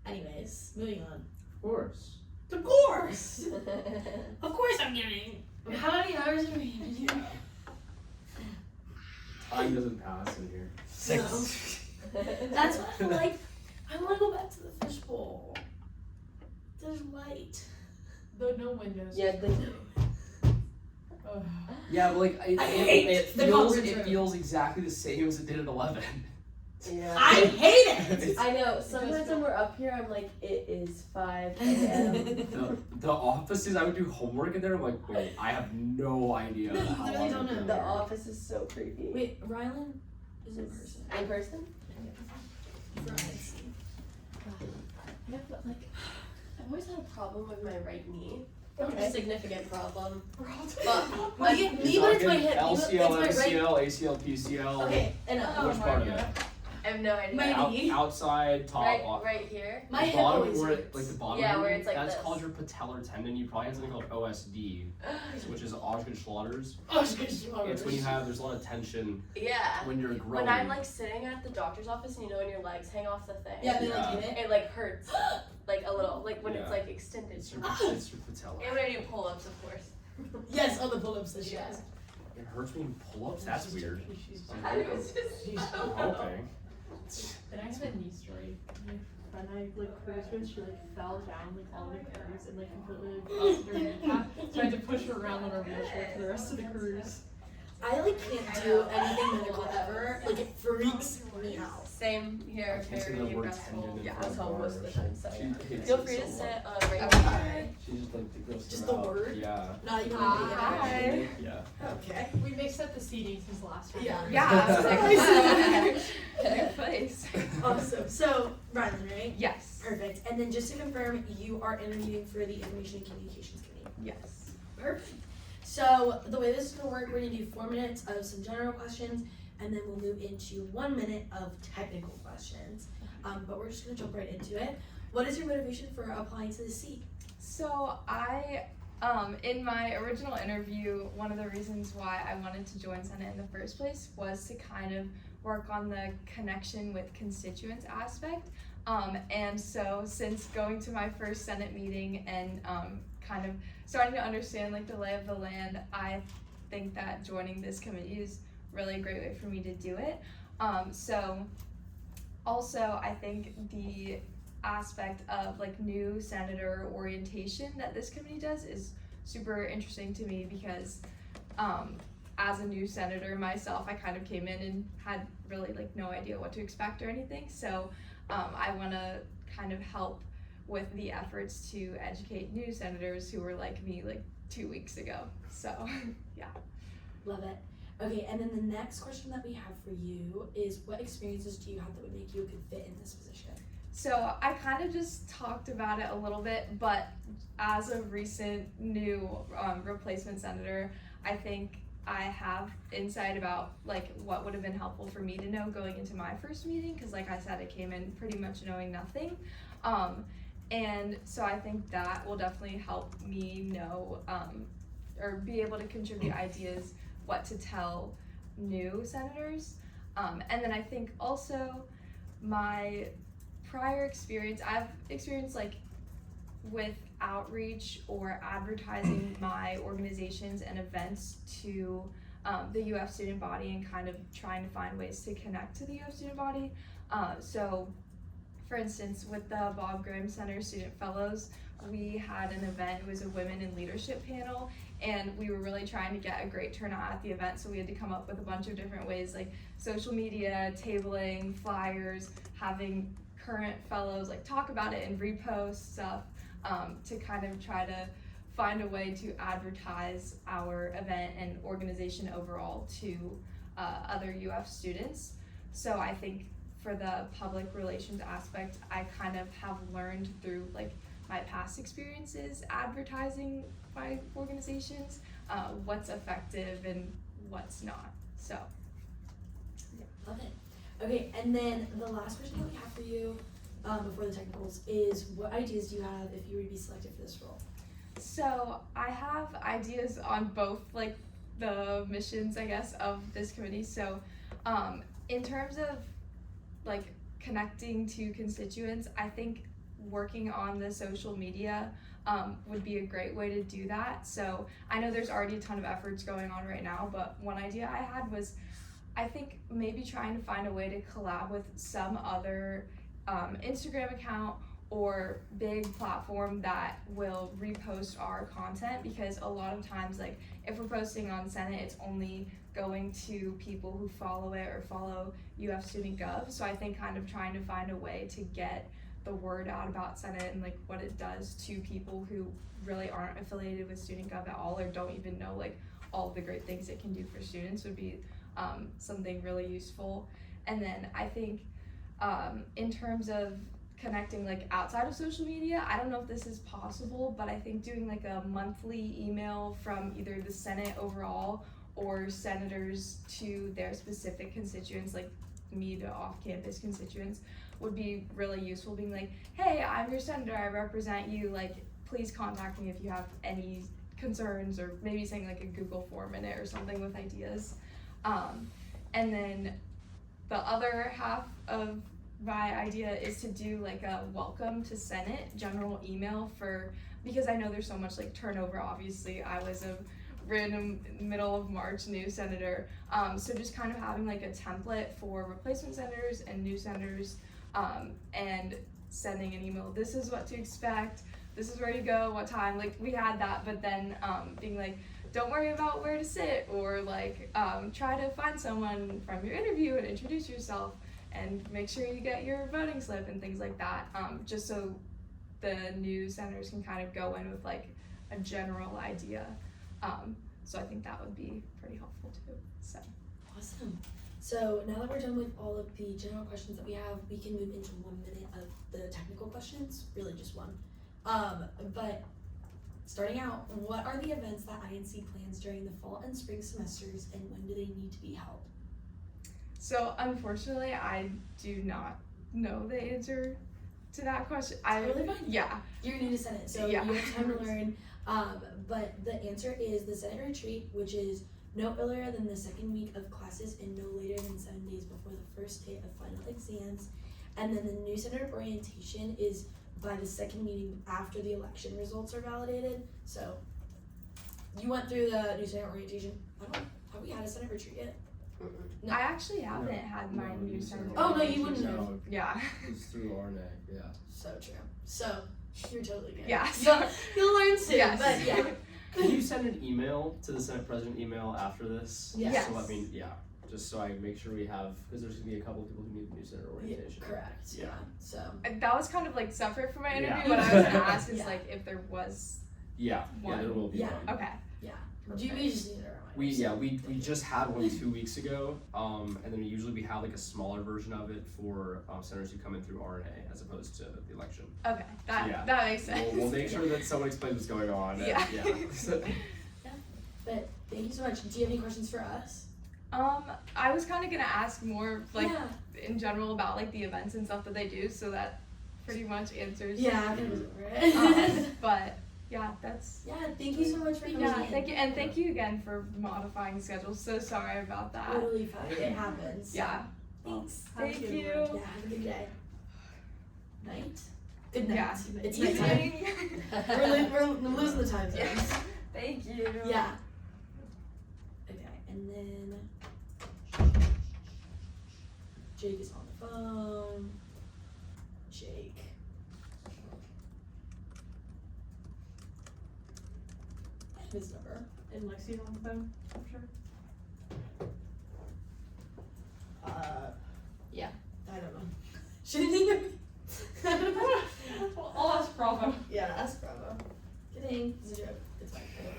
Speaker 1: Anyways, moving on.
Speaker 13: Of course.
Speaker 1: Of course! Of course I'm giving. How many hours are we gonna do?
Speaker 13: Time doesn't pass in here.
Speaker 1: 6. That's what I'm like. I wanna go back to the fishbowl. There's light.
Speaker 9: Though no windows.
Speaker 3: Yeah,
Speaker 13: Yeah, but like
Speaker 1: I hate
Speaker 13: it
Speaker 1: the
Speaker 13: feels
Speaker 1: conference room.
Speaker 13: it feels exactly the same as it did at 11.
Speaker 3: Yeah.
Speaker 1: I hate it!
Speaker 3: I know. Sometimes when we're up here, I'm like, it is 5 a.m.
Speaker 13: The offices, I would do homework in there. I'm like, wait, I have no idea.
Speaker 1: No, you
Speaker 13: how
Speaker 1: literally
Speaker 13: long
Speaker 1: don't know.
Speaker 3: The office is so creepy.
Speaker 1: Wait, Rylan is in person.
Speaker 3: In person?
Speaker 1: For I&C.
Speaker 3: Yeah, but like, I've always had a problem with my right knee.
Speaker 1: Okay.
Speaker 3: A significant problem.
Speaker 1: But
Speaker 3: Me,
Speaker 1: but it's my hip.
Speaker 13: LCL,
Speaker 1: It's my right.
Speaker 13: MCL, ACL, PCL.
Speaker 1: Okay, and
Speaker 13: Which part of it?
Speaker 3: I have no idea.
Speaker 1: My knee.
Speaker 13: Outside, top,
Speaker 3: Right here.
Speaker 1: My
Speaker 13: the
Speaker 1: hip
Speaker 13: bottom,
Speaker 1: always
Speaker 13: where
Speaker 1: hurts.
Speaker 13: like the bottom.
Speaker 3: Yeah,
Speaker 13: of
Speaker 3: where
Speaker 13: it,
Speaker 3: it's like
Speaker 13: that's
Speaker 3: this.
Speaker 13: called your patellar tendon. You probably have something called OSD, which is Osgood-Schlatter's. It's when you have there's a lot of tension
Speaker 3: Yeah.
Speaker 13: when you're growing.
Speaker 3: When I'm like sitting at the doctor's office and you know when your legs hang off the thing.
Speaker 1: Yeah, they like hit it.
Speaker 3: It like hurts. Like a little. Like when it's
Speaker 13: Yeah.
Speaker 3: like extended.
Speaker 13: It's your patella.
Speaker 3: And when I do pull-ups, of course.
Speaker 1: Yes, on the pull-ups that she
Speaker 3: Yeah.
Speaker 1: has.
Speaker 13: It hurts when you pull ups. That's weird.
Speaker 3: I was just
Speaker 13: I'm hoping.
Speaker 9: Then I have a knee story. My friend I like cruised with, she like fell down like on the cruise and like completely busted her kneecap. So I had to push her around on her wheelchair for the rest of the cruise.
Speaker 1: I like can't do anything medical ever. Like it freaks me out.
Speaker 3: Same here.
Speaker 13: I can't say the
Speaker 3: Very
Speaker 13: word
Speaker 3: stressful.
Speaker 13: tendon in
Speaker 3: Yeah, I
Speaker 13: front
Speaker 3: was
Speaker 13: of
Speaker 3: home most of the
Speaker 13: her.
Speaker 3: time. So
Speaker 13: She hates
Speaker 3: feel
Speaker 13: it
Speaker 3: free to
Speaker 13: so
Speaker 3: sit
Speaker 13: much.
Speaker 3: right here.
Speaker 13: She just like goes
Speaker 1: Just the
Speaker 13: throughout.
Speaker 1: word?
Speaker 13: Yeah.
Speaker 1: Not even
Speaker 3: Hi.
Speaker 13: Yeah.
Speaker 1: Okay.
Speaker 9: We mixed up the seating since last time.
Speaker 1: Yeah.
Speaker 3: Yeah. Good place.
Speaker 1: Awesome. So, Rylan, right?
Speaker 3: Yes.
Speaker 1: Perfect. And then just to confirm, you are interviewing for the Information and Communications Committee.
Speaker 3: Yes.
Speaker 1: Perfect. So the way this is gonna work, we're gonna do 4 minutes of some general questions, and then we'll move into 1 minute of technical questions. But we're just gonna jump right into it. What is your motivation for applying to the seat?
Speaker 22: So I, in my original interview, one of the reasons why I wanted to join Senate in the first place was to kind of work on the connection with constituents aspect. And so since going to my first Senate meeting and kind of starting to understand like the lay of the land, I think that joining this committee is really a great way for me to do it. So also I think the aspect of like new senator orientation that this committee does is super interesting to me because as a new senator myself, I kind of came in and had really like no idea what to expect or anything. So I want to kind of help with the efforts to educate new senators who were like me like 2 weeks ago. So yeah.
Speaker 1: Love it. Okay, and then the next question that we have for you is, what experiences do you have that would make you a good fit in this position?
Speaker 22: So I kind of just talked about it a little bit, but as a recent new replacement senator, I think I have insight about like what would have been helpful for me to know going into my first meeting, because like I said, I came in pretty much knowing nothing. And so I think that will definitely help me know or be able to contribute ideas what to tell new senators. And then I think also my prior experience, I've experienced like with outreach or advertising my organizations and events to the UF student body and kind of trying to find ways to connect to the UF student body. So for instance, with the Bob Grimm Center Student Fellows, we had an event. It was a women in leadership panel, and we were really trying to get a great turnout at the event, so we had to come up with a bunch of different ways like social media, tabling, flyers, having current fellows like talk about it and repost stuff to kind of try to find a way to advertise our event and organization overall to other UF students. So I think for the public relations aspect, I kind of have learned through like my past experiences advertising my organizations, what's effective and what's not. So
Speaker 1: yeah, love it. Okay, and then the last question that we have for you before the technicals is, what ideas do you have if you were to be selected for this role?
Speaker 22: So I have ideas on both like the missions, I guess, of this committee. So in terms of like connecting to constituents, I think working on the social media would be a great way to do that. So I know there's already a ton of efforts going on right now, but one idea I had was I think maybe trying to find a way to collab with some other Instagram account or big platform that will repost our content, because a lot of times like if we're posting on Senate, it's only going to people who follow it or follow UF Student Gov. So I think kind of trying to find a way to get the word out about Senate and like what it does to people who really aren't affiliated with Student Gov at all or don't even know like all the great things it can do for students would be something really useful. And then I think in terms of connecting like outside of social media, I don't know if this is possible, but I think doing like a monthly email from either the Senate overall or senators to their specific constituents, like me to off-campus constituents, would be really useful. Being like, hey, I'm your senator, I represent you, like please contact me if you have any concerns, or maybe saying like a Google form in it or something with ideas. And then the other half of my idea is to do like a welcome to Senate general email because I know there's so much like turnover. Obviously I was a random middle of March new senator, so just kind of having like a template for replacement senators and new senators, and sending an email, this is what to expect, this is where to go, what time, like we had that, but then being like, don't worry about where to sit, or like try to find someone from your interview and introduce yourself, and make sure you get your voting slip and things like that, just so the new senators can kind of go in with like a general idea. So I think that would be pretty helpful too. So
Speaker 1: awesome. So now that we're done with all of the general questions that we have, we can move into 1 minute of the technical questions, really just one. But starting out, what are the events that I&C plans during the fall and spring semesters, and when do they need to be held?
Speaker 22: So unfortunately, I do not know the answer to that question.
Speaker 1: Totally fine.
Speaker 22: Yeah.
Speaker 1: You're new to Senate, so
Speaker 22: yeah.
Speaker 1: you have time to learn. But the answer is the Senate retreat, which is no earlier than the second week of classes and no later than 7 days before the first day of final exams. And then the new Senator orientation is by the second meeting after the election results are validated. So you went through the new Senate orientation. Have we had a Senate retreat yet? No.
Speaker 22: I actually haven't had my new center.
Speaker 1: Oh, no, you wouldn't have.
Speaker 22: Yeah.
Speaker 13: It's through R&E, yeah.
Speaker 1: So true. So, you're totally good.
Speaker 22: Yeah.
Speaker 1: You'll learn soon,
Speaker 22: Yes.
Speaker 1: but yeah.
Speaker 13: Can you send an email to the Senate President email after this?
Speaker 1: Yes.
Speaker 13: So just so I make sure we have, because there's gonna be a couple of people who need the new center orientation.
Speaker 1: Correct. Yeah. So.
Speaker 22: That was kind of like separate from my interview.
Speaker 13: Yeah.
Speaker 22: What I was gonna ask is
Speaker 1: Yeah.
Speaker 22: like if there was.
Speaker 13: Yeah,
Speaker 22: one.
Speaker 13: there will be
Speaker 1: Yeah.
Speaker 13: one.
Speaker 22: Okay.
Speaker 1: Yeah. Do you just need a reminder?
Speaker 13: We just had one 2 weeks ago, and then usually we have like a smaller version of it for senators who come in through R&A as opposed to the election.
Speaker 22: Okay, that makes sense.
Speaker 13: We'll make sure that someone explains what's going on.
Speaker 22: Yeah.
Speaker 1: Yeah. But thank you so much. Do you have any questions for us?
Speaker 22: I was kind of gonna ask more like
Speaker 1: Yeah.
Speaker 22: in general about like the events and stuff that they do, so that pretty much answers.
Speaker 1: Yeah, I can over it.
Speaker 22: But yeah, that's.
Speaker 1: Yeah, thank you so much for coming
Speaker 22: Yeah,
Speaker 1: in.
Speaker 22: thank you, and thank you again for modifying schedules. So sorry about that.
Speaker 1: Totally fine. It happens.
Speaker 22: Yeah.
Speaker 1: Thanks.
Speaker 22: Thank you.
Speaker 1: Yeah, have a good day. Night? Good night.
Speaker 22: Yeah.
Speaker 1: It's
Speaker 22: Evening.
Speaker 1: nighttime. we're losing the time zones.
Speaker 22: Yeah. Thank you.
Speaker 1: Yeah. Okay, and then Jake is on the phone. Jake. His number.
Speaker 10: And Lexi on the phone, I'm sure.
Speaker 1: Yeah. I don't know. Shouldn't he? I don't know.
Speaker 10: Well, I'll ask Bravo.
Speaker 1: Yeah, ask Bravo. Kidding. It's a joke. It's fine. I don't know.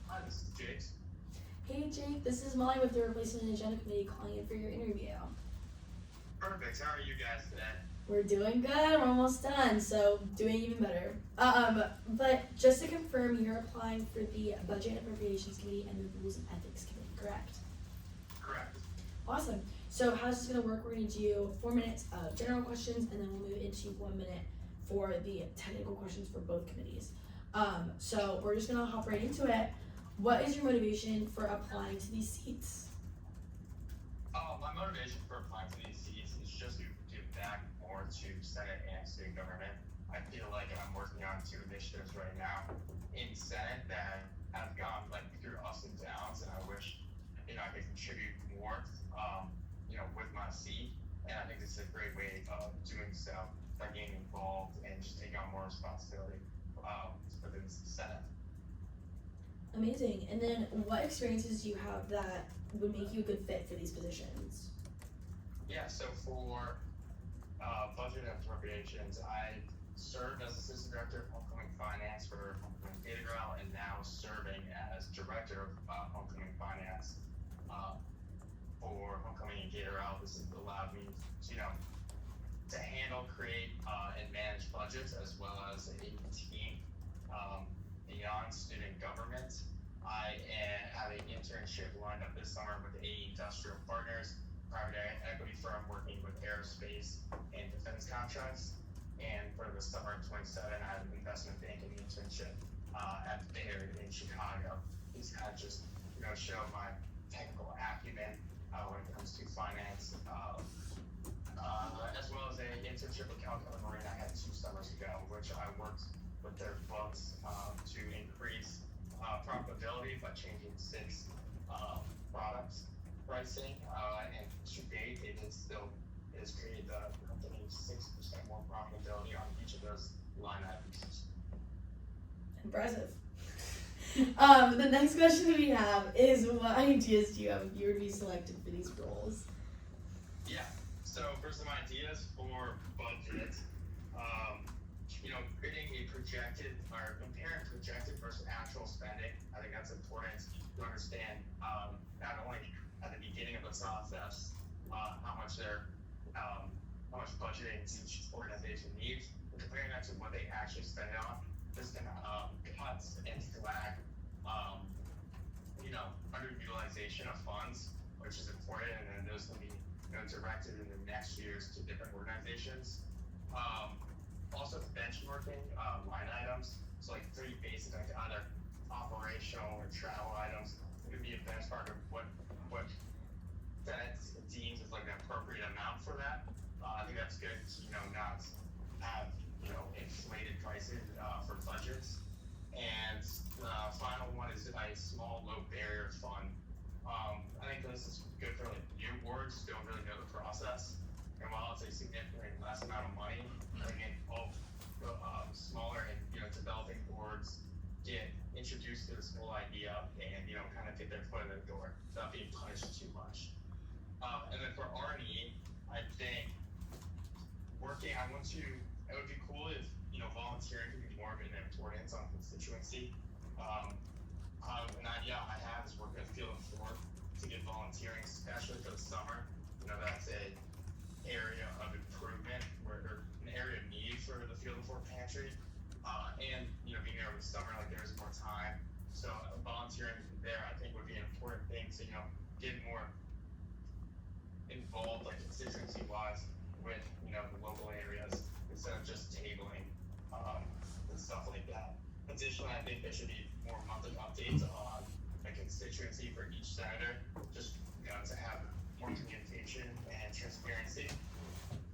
Speaker 5: Hi, this is Jake.
Speaker 1: Hey Jake, this is Molly with the Replacement Agenda Committee calling in for your interview.
Speaker 5: Perfect. How are you guys today?
Speaker 1: We're doing good. We're almost done, so doing even better. But just to confirm, you're applying for the Budget and Appropriations Committee and the Rules and Ethics Committee, correct?
Speaker 5: Correct.
Speaker 1: Awesome. So how's this gonna work? We're gonna do 4 minutes of general questions, and then we'll move into 1 minute for the technical questions for both committees. So we're just gonna hop right into it. What is your motivation for applying to these seats?
Speaker 5: My motivation for applying to these seats is just to give back more to Senate and student government. I feel like I'm working on 2 initiatives right now in Senate that have gone like through ups and downs, and I wish I could contribute more, with my seat. And I think this is a great way of doing so by getting involved and just taking on more responsibility within the Senate.
Speaker 1: Amazing. And then what experiences do you have that would make you a good fit for these positions?
Speaker 5: Yeah, so for budget and appropriations, I served as assistant director of homecoming finance for homecoming data ground, and now serving as director of homecoming finance for homecoming and Gator Out. This has allowed me to handle, create, and manage budgets, as well as a team beyond student government. I have an internship lined up this summer with A Industrial Partners, private equity firm working with aerospace and defense contracts. And for the summer of 27, I have an investment banking internship at the Bay Area in Chicago. These kind of just show my technical acumen when it comes to finance, as well as an internship with Calcutta Marine I had 2 summers ago, which I worked with their books to increase profitability by changing 6 products pricing, and to date it has created the company 6% more profitability on each of those line items.
Speaker 1: Impressive. The next question we have is, what ideas do you have if you were to be selected for these roles?
Speaker 5: Yeah, so for some ideas for budget, creating a projected or comparing projected versus actual spending, I think that's important to understand not only at the beginning of the process how much budgeting each organization needs, but comparing that to what they actually spend it on. This can cuts and flag underutilization of funds, which is important, and then those can be directed in the
Speaker 18: next year's to different organizations. Also benchmarking line items, so like pretty basic, like either operational or travel items. It could be a benchmark of what Senate deems as like an appropriate amount for that. I think that's good to not have inflated prices for budgets. And the final one is a small low barrier fund. I think this is good for like new boards who don't really know the process. And while it's a significantly less amount of money, I think all smaller and developing boards get introduced to this whole idea and kind of get their foot in the door without being punished too much. And then for R&E, I think it would be cool if volunteering could be more of an importance on constituency. An idea I have is working with Field and Fork to get volunteering, especially for the summer. That's a area of improvement or an area of need for the Field and Fork pantry. And being there over the summer, like there's more time. So volunteering there, I think, would be an important thing to get more involved, like constituency-wise, with the local areas instead of just tabling and stuff like that. Additionally, I think there should be more monthly updates on the constituency for each senator, just to have more communication and transparency.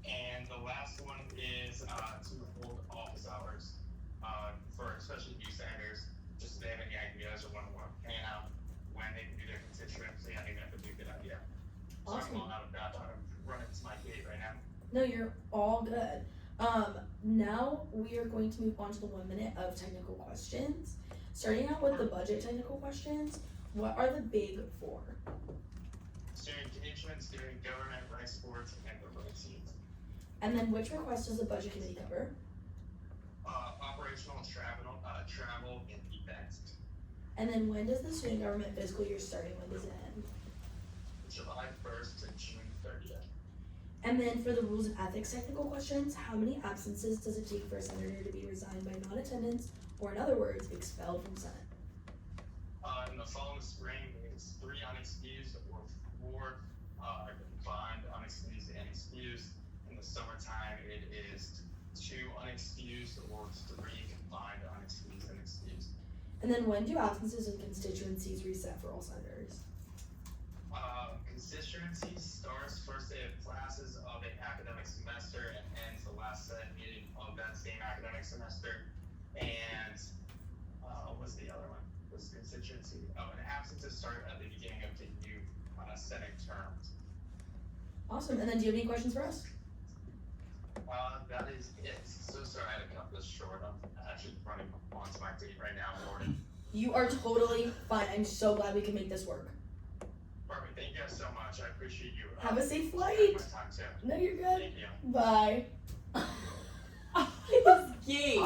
Speaker 18: And the last one is to hold office hours for especially new senators, just if they have any ideas or want to plan out when they can do their constituency. I think that would be a good idea.
Speaker 1: Awesome.
Speaker 18: So I'm out of that. I'm running to my gate right now.
Speaker 1: No, you're all good. Now we are going to move on to the 1 minute of technical questions. Starting out with the budget technical questions, what are the big four?
Speaker 18: Student engagement, student government, rights boards, and the rights teams.
Speaker 1: And then which request does the budget committee cover?
Speaker 18: Operational travel and events.
Speaker 1: And then when does the student government fiscal year start and when does it end?
Speaker 18: July 1st to June 30th.
Speaker 1: And then for the rules and ethics technical questions, how many absences does it take for a senator to be resigned by non-attendance, or in other words, expelled from Senate?
Speaker 18: In the fall and spring, it's 3 unexcused or 4 combined unexcused and excused. In the summertime, it is 2 unexcused or 3 combined unexcused and excused.
Speaker 1: And then when do absences in constituencies reset for all senators?
Speaker 18: Constituency starts first day of classes of an academic semester and ends the last Senate meeting of that same academic semester. And what's the other one? Was constituency? And absences start at the beginning of the new Senate term.
Speaker 1: Awesome. And then do you have any questions for us?
Speaker 18: That is it. So sorry I had to cut this short. I'm actually running onto my date right now in the morning.
Speaker 1: You are totally fine. I'm so glad we can make this work.
Speaker 18: Perfect. Thank you guys so much. I appreciate you.
Speaker 1: Have a safe flight.
Speaker 18: My time too.
Speaker 1: No, you're good.
Speaker 18: Thank you.
Speaker 1: Bye.
Speaker 15: Gate.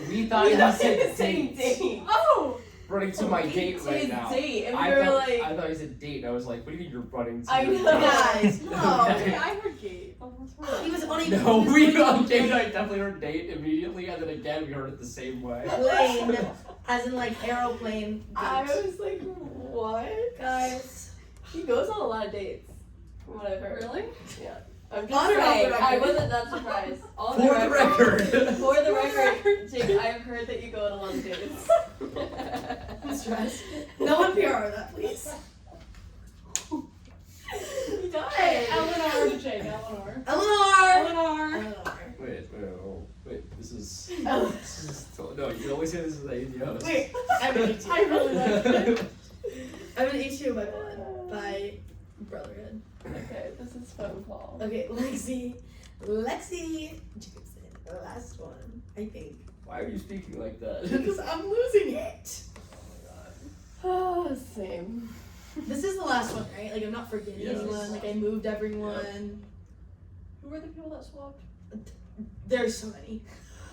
Speaker 13: We thought you said date.
Speaker 15: date.
Speaker 1: Oh!
Speaker 13: Running to my date right
Speaker 15: his
Speaker 13: now.
Speaker 15: date, and we
Speaker 13: I
Speaker 15: were
Speaker 13: thought,
Speaker 15: like-
Speaker 13: I thought you said date. And I was like, what do you mean you're running to
Speaker 15: I
Speaker 13: your
Speaker 15: know.
Speaker 13: date?
Speaker 1: Guys, no.
Speaker 15: Okay, I heard gate. Oh, that's right.
Speaker 1: He was on a
Speaker 13: No, we on Jane and I definitely heard date immediately, and then again we heard it the same way.
Speaker 1: plane, as in like aeroplane.
Speaker 15: I
Speaker 1: Date.
Speaker 15: was like, what?
Speaker 1: Guys.
Speaker 15: He goes on a lot of dates, from what I've heard. Really? Yeah. I'm just
Speaker 1: On or off
Speaker 15: saying,
Speaker 1: the
Speaker 15: I
Speaker 1: record?
Speaker 15: wasn't that surprised. On
Speaker 13: For the record.
Speaker 15: For the record, Jake, I have heard that you go on a lot of dates.
Speaker 1: I'm stressed. No one PR that, please.
Speaker 15: He does.
Speaker 1: Hey,
Speaker 15: Eleanor, Jake, Eleanor.
Speaker 1: Eleanor!
Speaker 13: Wait, this is
Speaker 1: Oh.
Speaker 13: no, you can always say this is the host.
Speaker 1: Wait, I'm an ATO.
Speaker 15: I really like it.
Speaker 1: I'm an ATO by blood, by brotherhood.
Speaker 15: Okay, this is phone call.
Speaker 1: Okay, Lexi Jacobson, the last one, I think.
Speaker 13: Why are you speaking like that?
Speaker 1: Because I'm losing it.
Speaker 15: Oh, same.
Speaker 1: This is the last one, right? Like I'm not forgetting
Speaker 13: Yes.
Speaker 1: anyone. Like I moved everyone.
Speaker 15: Who were the people that swapped?
Speaker 1: There's so many.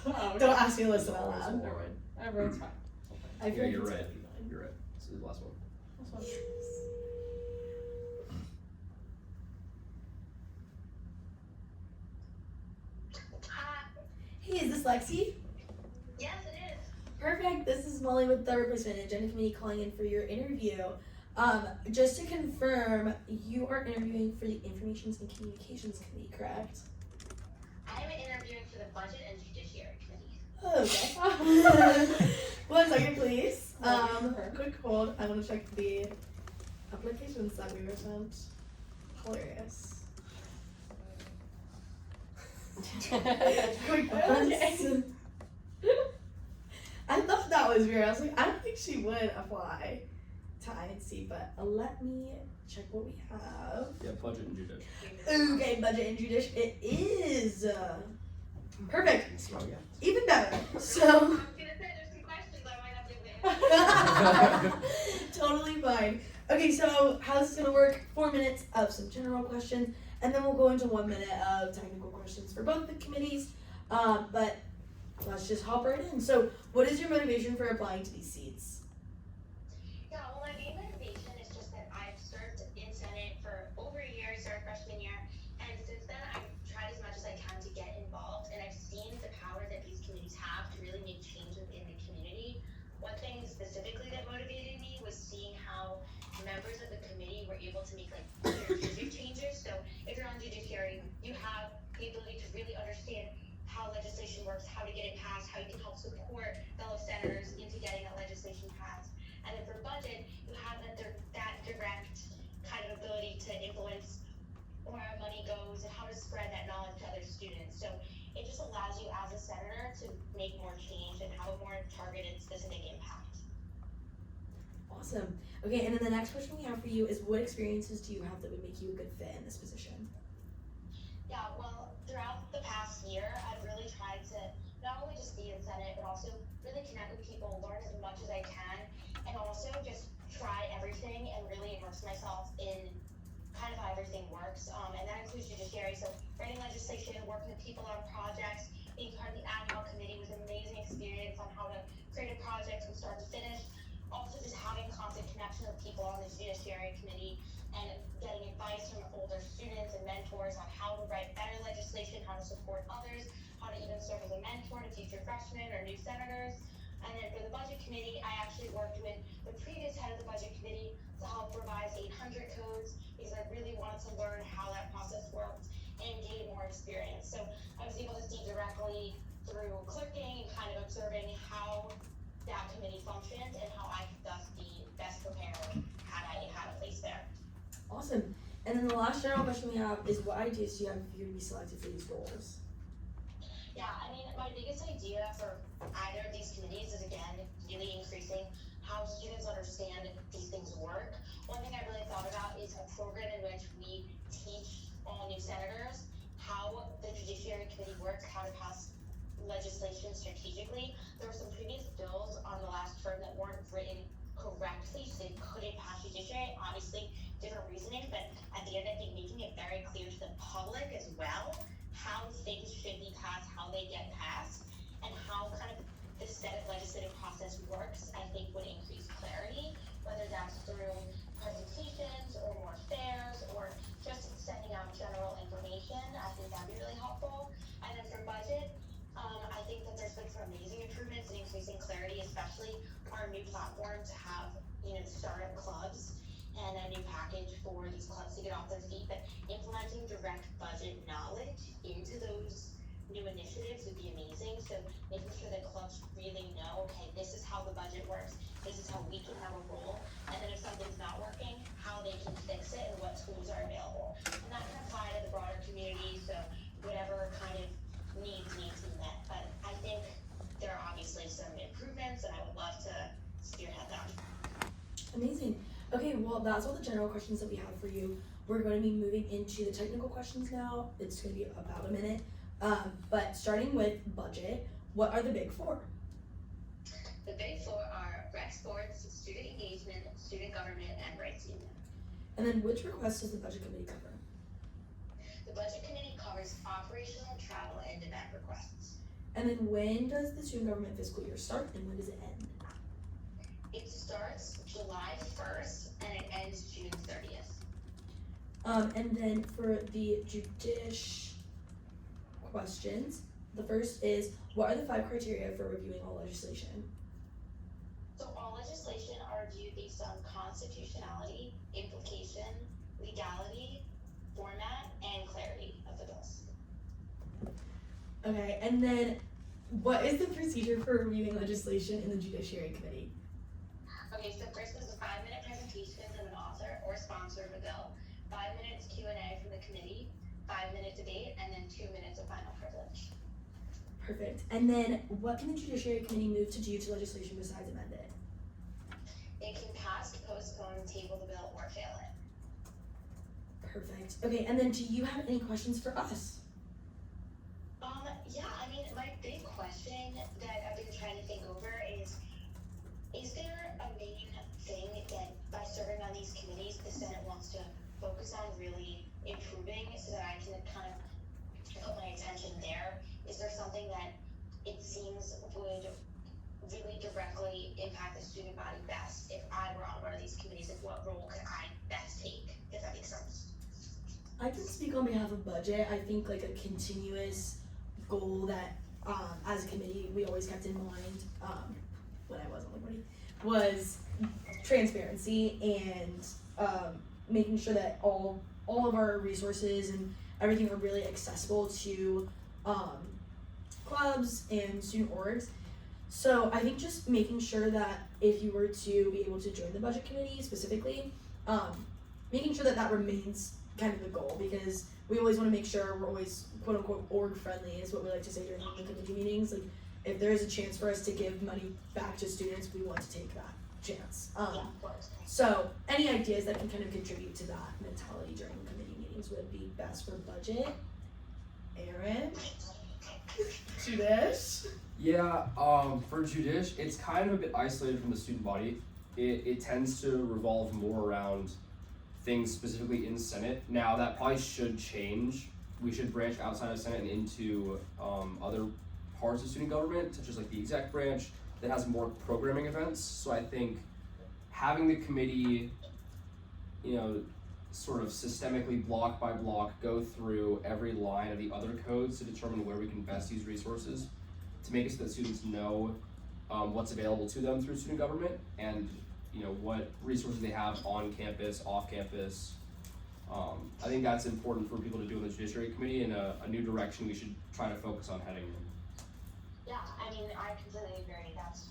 Speaker 15: Oh,
Speaker 1: Don't ask me to listen out
Speaker 15: Never
Speaker 1: loud.
Speaker 15: mind. Everyone's fine.
Speaker 1: I feel
Speaker 13: Yeah,
Speaker 1: like
Speaker 13: you're
Speaker 1: it's
Speaker 13: right.
Speaker 1: gonna be mine.
Speaker 13: You're right. This is the last one.
Speaker 15: This one.
Speaker 7: Hi.
Speaker 1: Hey, is this Lexi?
Speaker 7: Yes, it is.
Speaker 1: Perfect. This is Molly with the replacement agenda committee calling in for your interview. Just to confirm, you are interviewing for the Information and Communications Committee, correct?
Speaker 8: I am interviewing for the Budget and Judiciary Committees.
Speaker 1: Okay. 1 second, please. Quick hold. I want to check the applications that we were sent. Hilarious. Quick pause. I thought that was weird. I was like, I don't think she would apply to I&C, but let me check what we have.
Speaker 13: Yeah, budget and judicial.
Speaker 1: Okay, budget and judicial. It is. Perfect. Even better. So.
Speaker 8: I was gonna say there's some questions I might have to wait.
Speaker 1: Totally fine. Okay, so how this is gonna work? 4 minutes of some general questions, and then we'll go into 1 minute of technical questions for both the committees. But let's just hop right in. So, what is your motivation for applying to these seats?
Speaker 8: Yeah, well, my main motivation is just that I've served in Senate for over a year, started freshman year, and since then I've tried as much as I can to get involved, and I've seen the power that these committees have to really make changes in the community. One thing specifically that motivated me was seeing how members of the committee were able to make like strategic changes. So if you're on Judiciary, you have the ability to really understand how legislation works, how to get it passed, how you can help support fellow senators into getting that legislation passed. And then for budget, you have that direct kind of ability to influence where our money goes and how to spread that knowledge to other students. So it just allows you as a senator to make more change and have a more targeted, specific impact.
Speaker 1: Awesome. Okay, and then the next question we have for you is, what experiences do you have that would make you a good fit in this position?
Speaker 8: Yeah, well, throughout the past year, I've really tried to not only just be in Senate, but also really connect with people, learn as much as I can, and also just try everything and really immerse myself in kind of how everything works. And that includes Judiciary, so writing legislation, working with people on projects, being part of the I&C Committee was an amazing experience on how to create a project from start to finish. Also just having constant connection with people on the Judiciary Committee and getting advice from older students and mentors on how to write better legislation, how to support others, how to even serve as a mentor to future freshmen or new senators. And then for the Budget Committee, I actually worked with the previous head of the Budget Committee to help revise 800 codes because I really wanted to learn how that process worked and gain more experience. So I was able to see directly through clerking and kind of observing how that committee functioned and how I could thus be best prepared had I had a place there.
Speaker 1: Awesome. And then the last general question we have is, what ideas do you have if you were to be selected for these roles?
Speaker 8: Yeah, I mean, my biggest idea for either of these committees is, again, really increasing how students understand these things work. One thing I really thought about is a program in which we teach all new senators how the Judiciary Committee works, how to pass legislation strategically. There were some previous bills on the last term that weren't written correctly, so they couldn't pass Judiciary. Obviously, different reasoning, but at the end, I think making it very clear to the public as well how things should be passed, how they get passed, and how kind of the Senate legislative process works, I think would increase clarity, whether that's through presentations or more fairs or just sending out general information. I think that'd be really helpful. And then for budget, I think that there's been some amazing improvements in increasing clarity, especially our new platform to have, startup clubs and a new package for these clubs to get off their feet. But implementing direct budget knowledge into those new initiatives would be amazing. So making sure that clubs really know, okay, this is how the budget works, this is how we can have a role, and then if something's not working, how they can fix it and what tools are available. And that can apply to the broader community, so whatever kind of needs be met. But I think there are obviously some improvements, and I would love to spearhead them.
Speaker 1: Amazing. Okay, well, that's all the general questions that we have for you. We're going to be moving into the technical questions now. It's going to be about a minute. But starting with budget, what are the big four?
Speaker 8: The big four are rec sports, student engagement, student government, and rights union.
Speaker 1: And then which requests does the budget committee cover?
Speaker 8: The budget committee covers operational, travel, and event requests.
Speaker 1: And then when does the student government fiscal year start and when does it end?
Speaker 8: It starts July 1st and it ends June 30th.
Speaker 1: And then for the judish questions, the first is, what are the 5 criteria for reviewing all legislation?
Speaker 8: So all legislation are reviewed based on constitutionality, implication, legality, format, and clarity of the bills.
Speaker 1: Okay, and then what is the procedure for reviewing legislation in the Judiciary Committee?
Speaker 8: Okay, so first is a 5-minute presentation from an author or sponsor of a bill, 5 minutes Q&A from the committee, 5-minute debate, and then 2 minutes of final privilege.
Speaker 1: Perfect. And then what can the Judiciary Committee move to do to legislation besides amend it?
Speaker 8: It can pass, postpone, table the bill, or fail it.
Speaker 1: Perfect. Okay, and then do you have any questions for us?
Speaker 8: Yeah, I mean, my big question that I've been trying to think over is there a main thing that by serving on these committees, the Senate wants to focus on really improving so that I can kind of put my attention there? Is there something that it seems would really directly impact the student body best if I were on one of these committees? Like, what role could I best take, if that makes sense?
Speaker 1: I can speak on behalf of budget. I think like a continuous goal that as a committee we always kept in mind when I was on the committee was transparency and making sure that all of our resources and everything are really accessible to clubs and student orgs. So I think just making sure that if you were to be able to join the budget committee specifically, making sure that that remains kind of the goal, because we always want to make sure we're always quote unquote org friendly is what we like to say during the committee meetings. Like if there's a chance for us to give money back to students, we want to take that chance. So any ideas that can kind of contribute to that mentality during committee meetings would be best for budget. Aaron? Judish?
Speaker 2: Yeah, for Judish, it's kind of a bit isolated from the student body. It tends to revolve more around things specifically in Senate. Now that probably should change. We should branch outside of Senate and into other parts of student government, such as like the exec branch that has more programming events. So I think having the committee, you know, sort of systemically block by block go through every line of the other codes to determine where we can best use resources to make it so that students know what's available to them through student government and you know what resources they have on campus, off campus. I think that's important for people to do in the Judiciary Committee and a new direction we should try to focus on heading in.
Speaker 8: Yeah, I mean, I completely agree. That's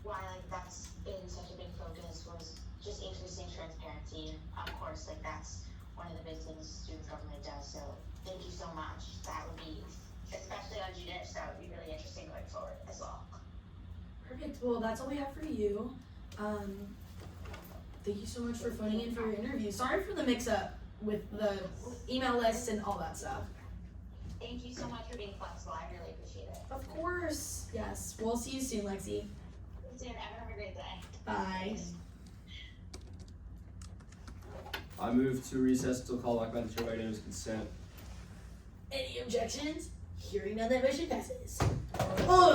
Speaker 8: why that's been such a big focus, was just increasing transparency. And of course, that's one of the big things student government does. So thank you so much. That would be, especially on Judish, that would be really interesting going forward as well.
Speaker 1: Perfect. Well, that's all we have for you. Thank you so much for phoning in for your interview. Sorry for the mix-up with the email lists and all that stuff.
Speaker 8: Thank you so much for being flexible. I really appreciate it.
Speaker 1: Of course. Yes. We'll see you soon, Lexi.
Speaker 8: See you soon. Have a great day.
Speaker 1: Bye.
Speaker 2: I move to recess until call back by the chair by unanimous consent.
Speaker 1: Any objections? Hearing none, that motion passes. Ugh.